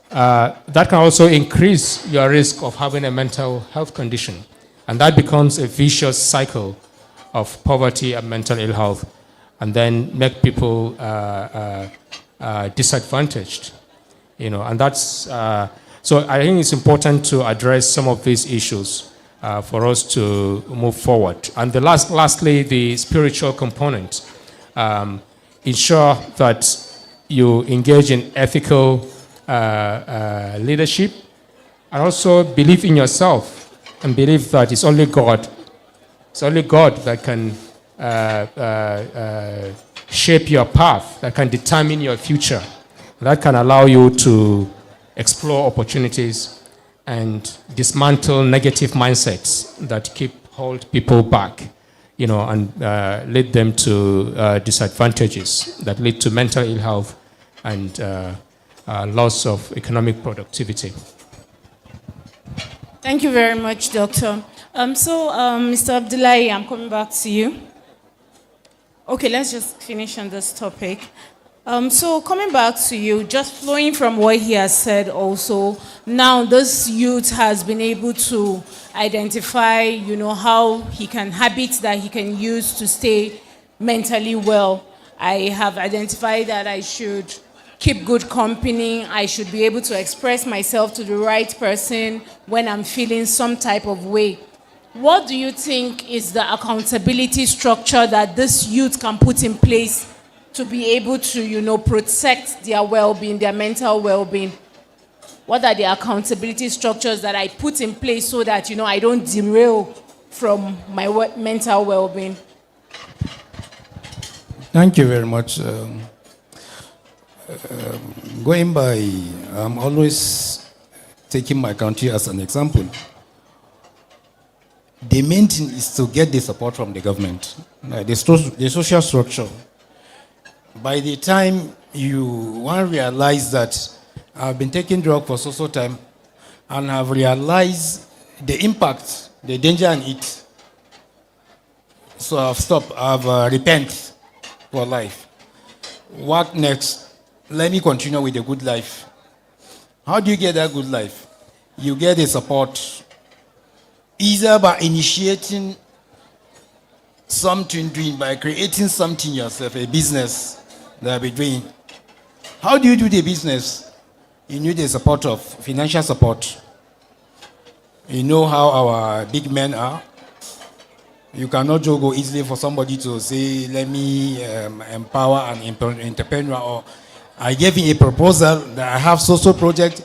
that can also increase your risk of having a mental health condition, and that becomes a vicious cycle of poverty and mental ill health, and then make people disadvantaged. And that's so. I think it's important to address some of these issues for us to move forward. And lastly, the spiritual component. Ensure that you engage in ethical leadership, and also believe in yourself and believe that it's only God that can shape your path, that can determine your future, that can allow you to explore opportunities and dismantle negative mindsets that hold people back, and lead them to disadvantages that lead to mental ill health and loss of economic productivity. Thank you very much, Doctor. Mr. Abdullahi, I'm coming back to you. Okay, let's just finish on this topic. So coming back to you, just flowing from what he has said also, now this youth has been able to identify, how habits that he can use to stay mentally well. I have identified that I should keep good company. I should be able to express myself to the right person when I'm feeling some type of way. what do you think is the accountability structure that this youth can put in place to be able to, protect their well-being, their mental well-being? What are the accountability structures that I put in place so that, I don't derail from my mental well-being? Thank you very much. Going by, I'm always taking my country as an example. The main thing is to get the support from the government, the social structure. By the time you realize that I've been taking drugs for so time and have realized the impact, the danger in it, so I've stopped, I've repent for life. What next? Let me continue with the good life. How do you get that good life? You get the support either by initiating something, by creating something yourself, a business that I'll be doing. How do you do the business? You need the support of financial support. You know how our big men are. You cannot just go easily for somebody to say, let me empower an entrepreneur, or I gave him a proposal that I have social project.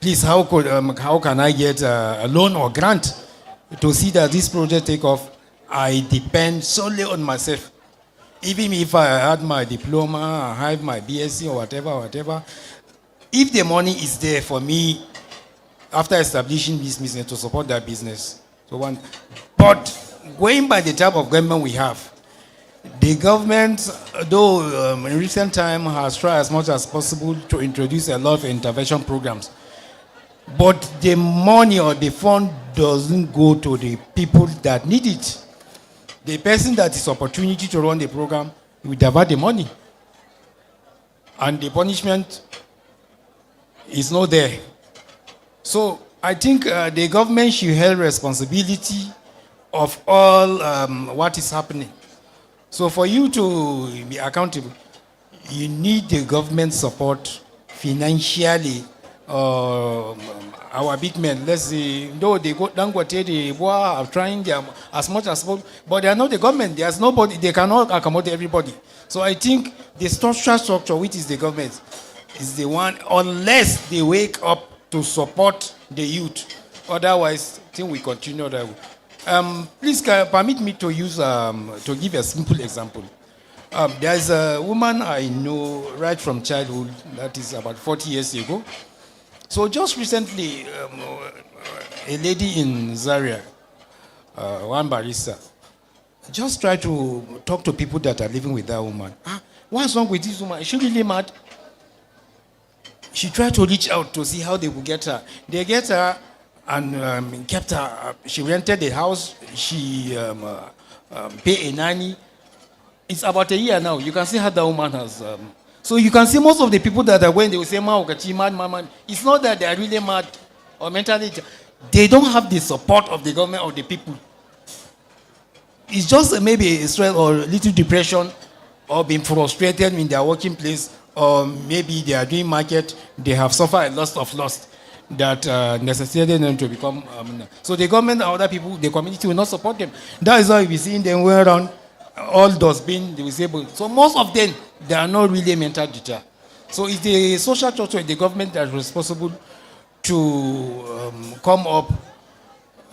Please, how can I get a loan or grant to see that this project take off? I depend solely on myself. Even if I had my diploma, I have my BSc or whatever, if the money is there for me after establishing this business to support that business. But going by the type of government we have, the government, though in recent time, has tried as much as possible to introduce a lot of intervention programs. But the money or the fund doesn't go to the people that need it. The person that is opportunity to run the program will divert the money. And the punishment is not there. So I think the government should have responsibility of all what is happening. So for you to be accountable, you need the government support financially. Our big men, let's say, though they go Dangote, they are trying them as much as possible, but they are not the government. There's nobody, they cannot accommodate everybody. So I think the social structure, which is the government, is the one, unless they wake up to support the youth. Otherwise, I think we continue that way. Please permit me to use to give a simple example. There's a woman I know right from childhood, that is about 40 years ago. So just recently, a lady in Zaria, one barista, just tried to talk to people that are living with that woman. What's wrong with this woman? Is she really mad? She tried to reach out to see how they would get her. They get her and kept her. She rented the house. She paid a nanny. It's about a year now. You can see how that woman has. So you can see most of the people that are going, they will say, mad. It's not that they are really mad or mentally. They don't have the support of the government or the people. It's just maybe a stress or a little depression or being frustrated in their working place, or maybe they are doing market, they have suffered a lot of loss that necessitated them to become. So the government and other people, the community will not support them. That is why we see them way around. All those being disabled. So most of them, they are not really mental deterred. So it's the social structure and the government that is responsible to come up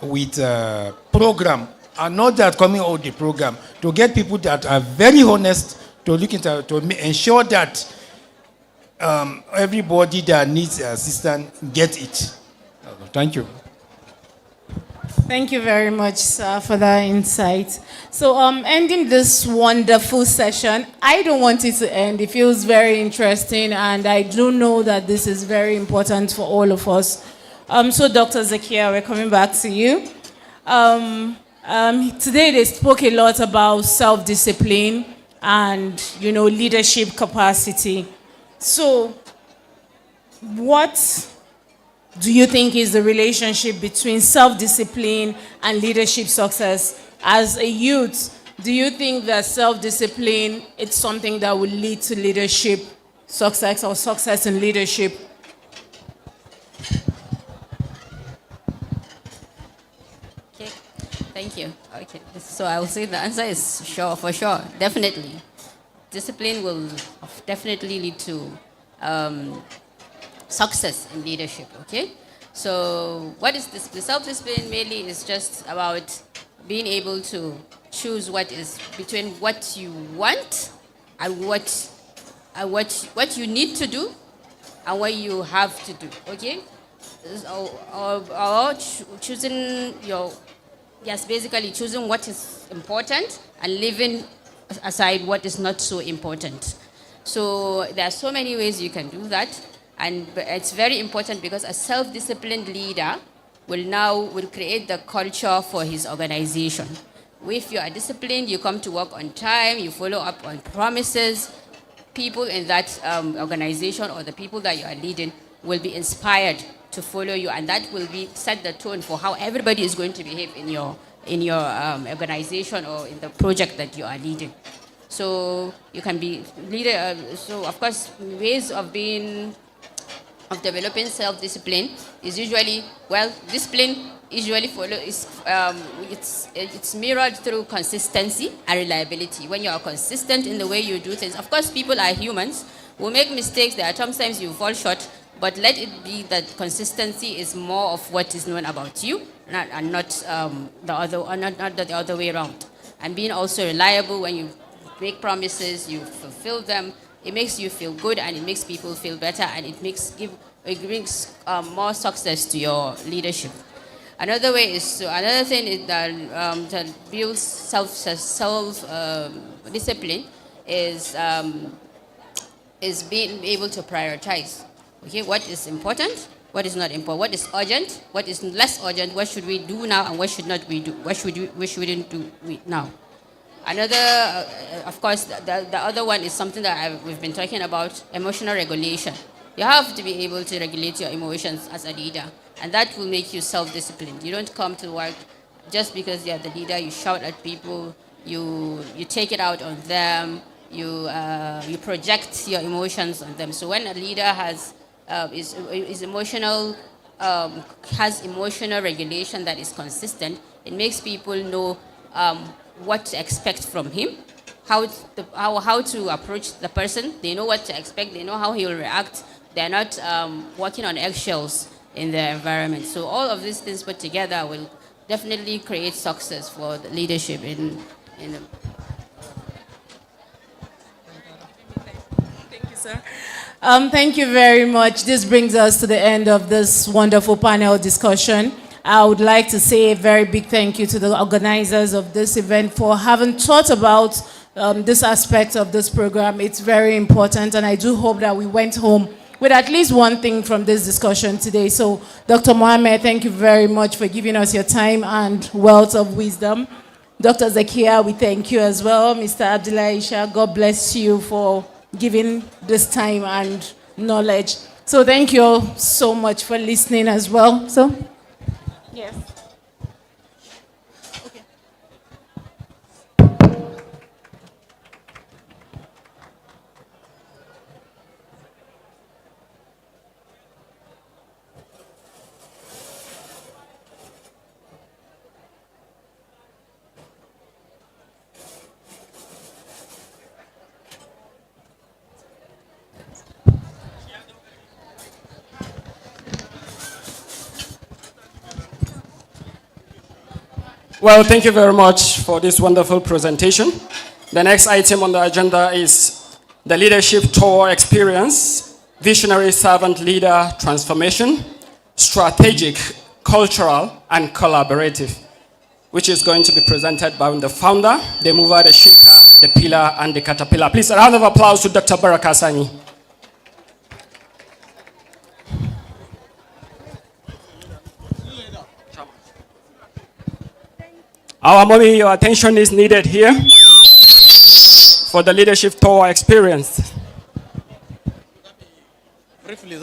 with a program, and not that coming out with the program, to get people that are very honest to look into, to ensure that everybody that needs assistance gets it. Thank you. Thank you very much, sir, for that insight. So, ending this wonderful session, I don't want it to end. It feels very interesting, and I do know that this is very important for all of us. So, Dr. Zakia, we're coming back to you. Today, they spoke a lot about self-discipline and, leadership capacity. So, what do you think is the relationship between self-discipline and leadership success? As a youth, do you think that self-discipline is something that will lead to leadership success or success in leadership? Okay. Thank you. Okay. So I will say the answer is sure, for sure, definitely. Discipline will definitely lead to success in leadership, okay? So what is this? The self-discipline mainly is just about being able to choose what is between what you want and what you need to do and what you have to do, okay? Or choosing your, yes, basically choosing what is important and leaving aside what is not so important. So there are so many ways you can do that, and it's very important because a self-disciplined leader will create the culture for his organization. If you are disciplined, you come to work on time, you follow up on promises, people in that organization or the people that you are leading will be inspired to follow you, and that will set the tone for how everybody is going to behave in your organization or in the project that you are leading. So you can be leader. So of course, ways of developing self-discipline is usually, well, discipline usually it's mirrored through consistency and reliability. When you are consistent in the way you do things, of course, people are humans. We'll make mistakes. There are sometimes you fall short, but let it be that consistency is more of what is known about you, not the other way around. And being also reliable, when you make promises, you fulfill them. It makes you feel good, and it makes people feel better, and it brings more success to your leadership. Another thing is that to build discipline is being able to prioritize. Okay, what is important, what is not important, what is urgent, what is less urgent, what should we do now, and what should not we do, what shouldn't do now. Another, of course, the other one is something that we've been talking about, emotional regulation. You have to be able to regulate your emotions as a leader, and that will make you self-disciplined. You don't come to work just because you're the leader, you shout at people, you take it out on them, you project your emotions on them. So when a leader has emotional regulation that is consistent, it makes people know what to expect from him, how to approach the person. They know what to expect. They know how he will react. They're not walking on eggshells in their environment. So all of these things put together will definitely create success for the leadership in the... Thank you, sir. Thank you very much. This brings us to the end of this wonderful panel discussion. I would like to say a very big thank you to the organizers of this event for having thought about this aspect of this program. It's very important, and I do hope that we went home with at least one thing from this discussion today. So, Dr. Mohammed, thank you very much for giving us your time and wealth of wisdom. Dr. Zakia, we thank you as well. Mr. Abdullah Isha, God bless you for giving this time and knowledge. So thank you all so much for listening as well. So, yes. Well, thank you very much for this wonderful presentation. The next item on the agenda is the Leadership Tour Experience, Visionary Servant Leader Transformation, Strategic, Cultural, and Collaborative, which is going to be presented by the founder, the mover, the shaker, the pillar, and the caterpillar. Please, a round of applause to Dr. Baraka Sani. Our mommy, your attention is needed here for the Leadership Tour Experience. Briefly,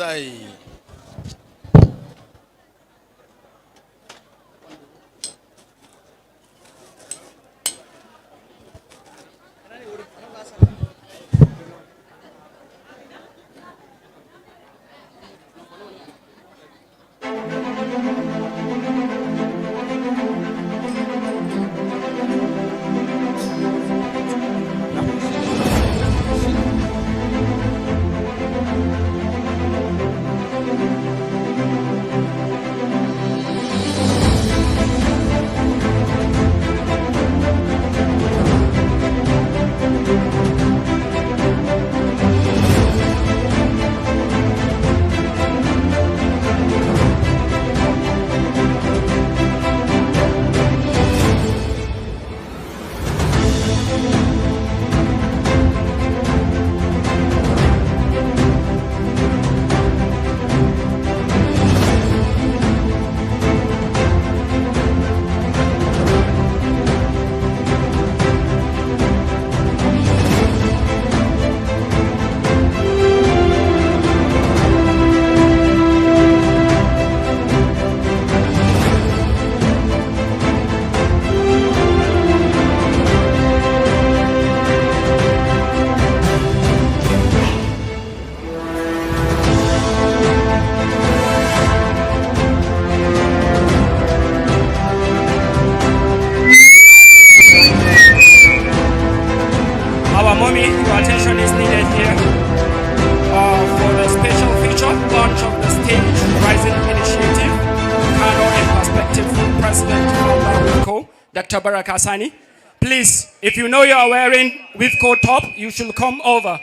Dr. Baraka Sani. Please, if you know you are wearing WIFCOH top, you should come over.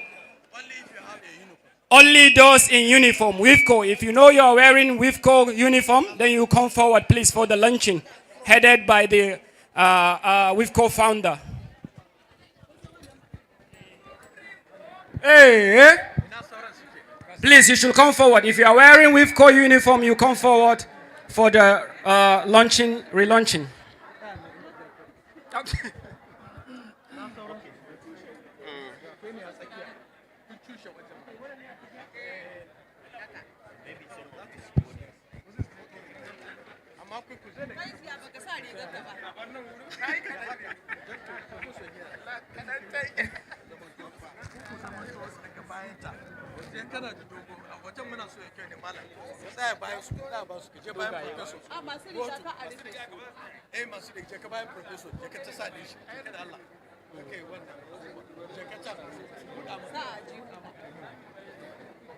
Only those in uniform, WIFCOH. If you know you are wearing WIFCOH uniform, then you come forward, please, for the luncheon, headed by the WIFCOH founder. Hey, please, you should come forward. If you are wearing WIFCOH uniform, you come forward for the launching, relaunching.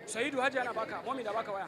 Saidu haja na baka, momi da baka waya.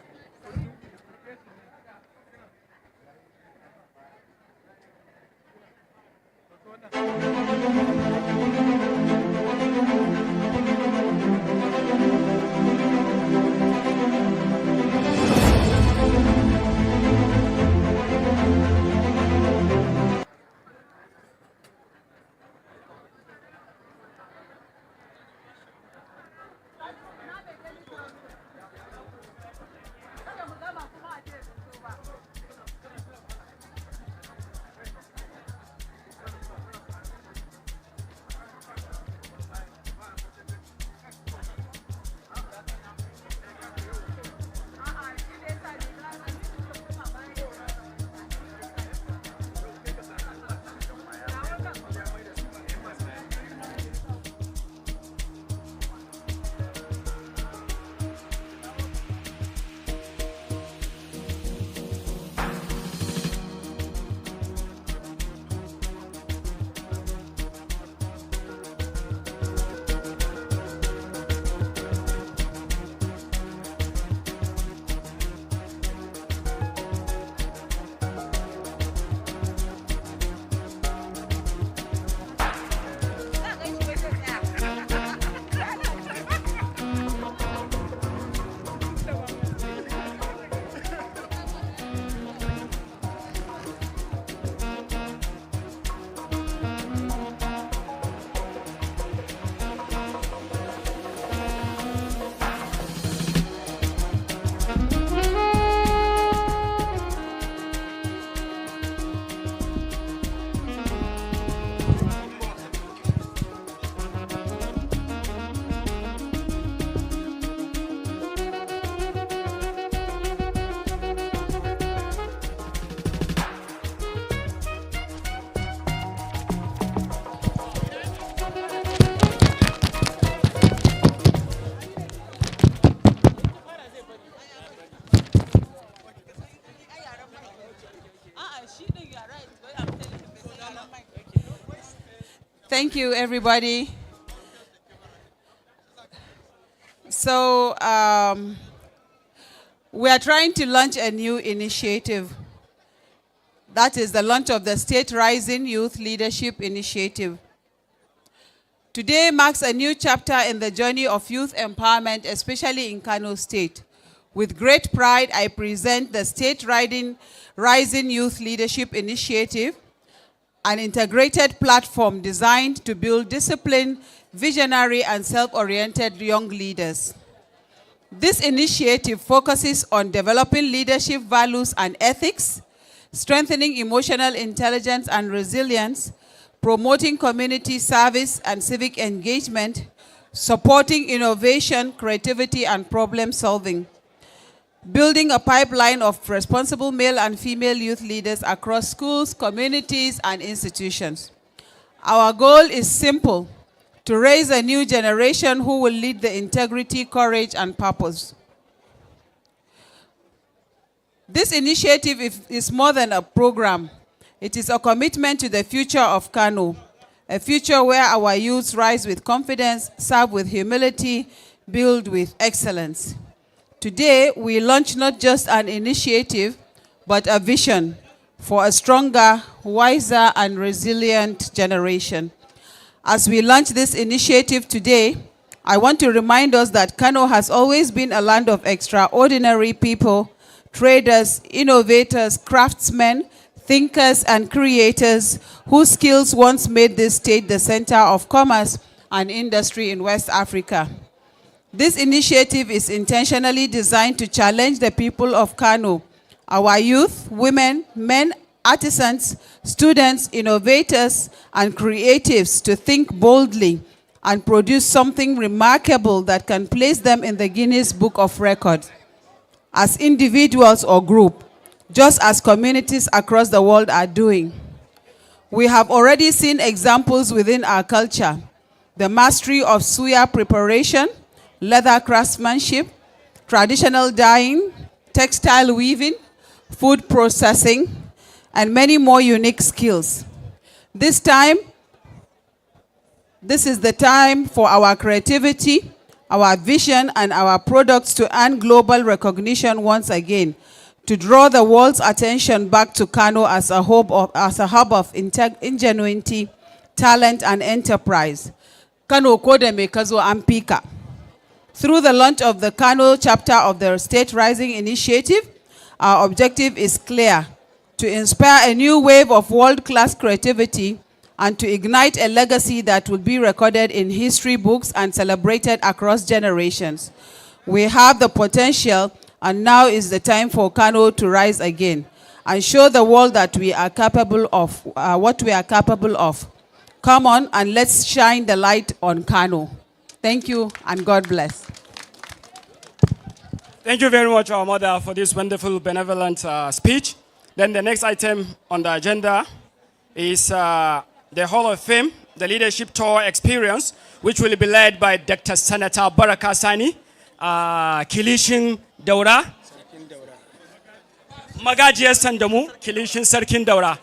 Thank you, everybody. So we are trying to launch a new initiative. That is the launch of the State Rising Youth Leadership Initiative. Today marks a new chapter in the journey of youth empowerment, especially in Kano State. With great pride, I present the State Rising Youth Leadership Initiative, an integrated platform designed to build disciplined, visionary, and self-oriented young leaders. This initiative focuses on developing leadership values and ethics, strengthening emotional intelligence and resilience, promoting community service and civic engagement, supporting innovation, creativity, and problem solving, building a pipeline of responsible male and female youth leaders across schools, communities, and institutions. Our goal is simple: to raise a new generation who will lead the integrity, courage, and purpose. This initiative is more than a program. It is a commitment to the future of Kano, a future where our youths rise with confidence, serve with humility, build with excellence. Today, we launch not just an initiative, but a vision for a stronger, wiser, and resilient generation. As we launch this initiative today, I want to remind us that Kano has always been a land of extraordinary people, traders, innovators, craftsmen, thinkers, and creators whose skills once made this state the center of commerce and industry in West Africa. This initiative is intentionally designed to challenge the people of Kano, our youth, women, men, artisans, students, innovators, and creatives to think boldly and produce something remarkable that can place them in the Guinness Book of Records as individuals or group, just as communities across the world are doing. We have already seen examples within our culture: the mastery of suya preparation, leather craftsmanship, traditional dyeing, textile weaving, food processing, and many more unique skills. This is the time for our creativity, our vision, and our products to earn global recognition once again, to draw the world's attention back to Kano as a hub of ingenuity, talent, and enterprise. Kano kode me kazo ampika. Through the launch of the Kano chapter of the State Rising Initiative, our objective is clear: to inspire a new wave of world-class creativity and to ignite a legacy that will be recorded in history books and celebrated across generations. We have the potential, and now is the time for Kano to rise again and show the world that we are capable of, what we are capable of. Come on and let's shine the light on Kano. Thank you and God bless. Thank you very much, our mother, for this wonderful, benevolent speech. Then the next item on the agenda is the Hall of Fame, the Leadership Tour Experience, which will be led by Dr. Senator Baraka Sani, Kilishin Daura, Magajiyar Sandamu, Kilishin Sarkin Daura.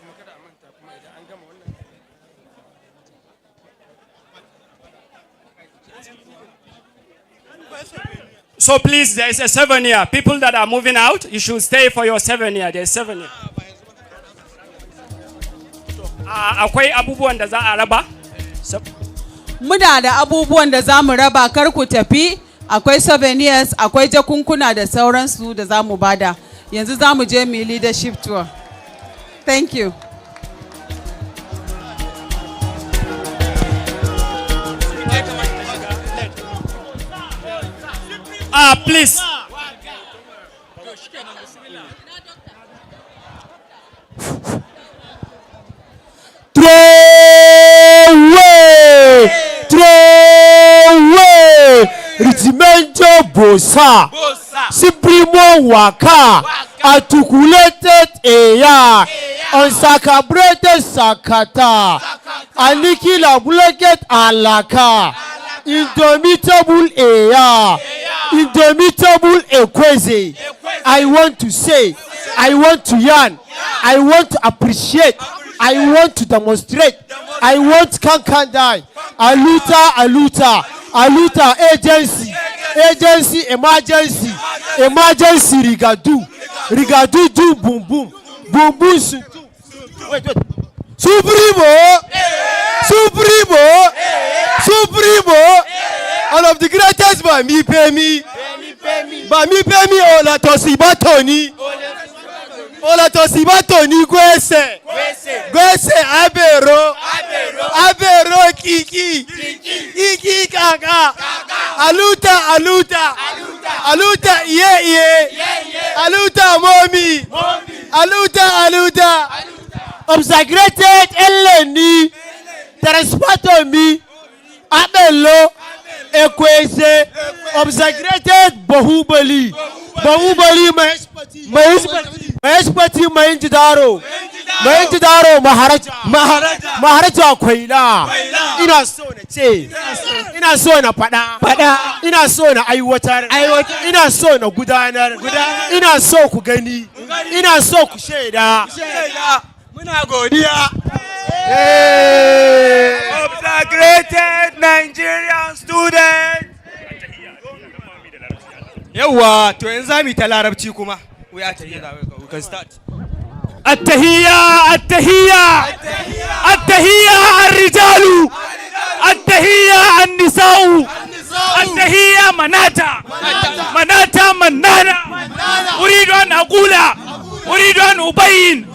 So please, there is a 7-year. People that are moving out, you should stay for your 7-year. There's 7 years. Akwai abubuwan da za a raba? Muna da abubuwan da za mu raba, kar ku tafi. Akwai souvenirs, akwai jakunkuna da sauransu da za mu bada. Yanzu za mu je mu leadership tour. Thank you. Please. Regimento Bosa, Supremo Waka, Articulated Eya, Unsacrated Sakata, Anikila Blanket Alaka, Indomitable Eya, Indomitable Equazi. I want to say, I want to yarn, I want to appreciate, I want to demonstrate, I want Kankandai, Aluta agency, emergency rigadu do boom boom suntu. Wait. Supremo, all of the greatest by me pay me, Ola Tosibatoni, Gwese, Abero, Kiki, Kaka, Aluta, yeah, Aluta, mommy, Aluta, obsecrated Eleni, transport me, Abelo, Equese, obsecrated Bahubali, my expertise, my Intidaro, Maharaja Kwaila, ina so na pada, ina so na aiwatar, ina so na gudanar, ina so ku gani, ina so ku shaida, muna godiya. Of the greatest Nigerian students. Yawa, to yanzu zamu ta larabci kuma. We can start. التحية التحية التحية الرجال التحية النساء التحية مناتا مناتا منانا. أريد أن أقول، أريد أن أبين،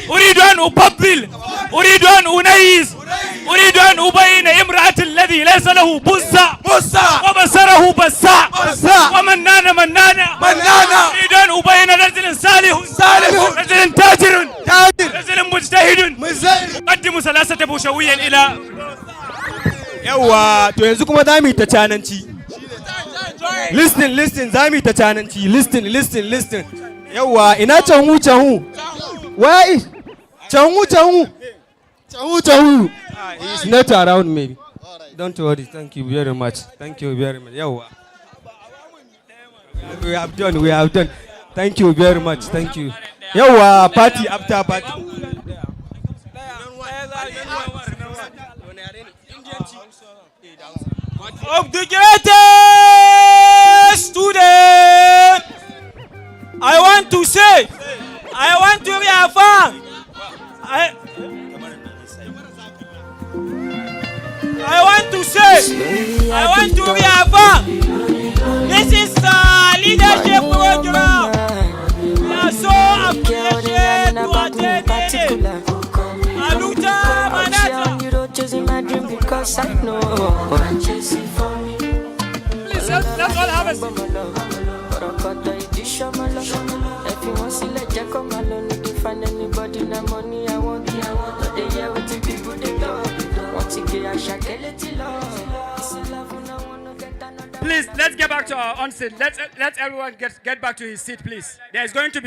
أريد أن أفضل، أريد أن أنيز، أريد أن أبين امرأة الذي ليس له بصة وبصره بصاء ومنانا منانا. أريد أن أبين رجل صالح رجل تاجر رجل مجتهد قدموا ثلاثة بوشويا إلى yawa to yanzu kuma za mu yi ta cananci. Listen za mu yi ta cananci. Listen yawa ina canhu why canhu he's not around maybe. Don't worry, thank you very much yawa we have done thank you very much, thank you yawa. Party after party. Of the greatest student, I want to say, I want to reaffirm, this is the leadership program. We are so appreciated to attend it. Aluta Manata. Because I know Please, let's all have a seat. if you want to let Jack come alone, you can find anybody the money I want. But they hear what the people they love. Want to get a shakeleti love. Please, let's get back to our onset. Let's everyone get back to his seat, please. There is going to be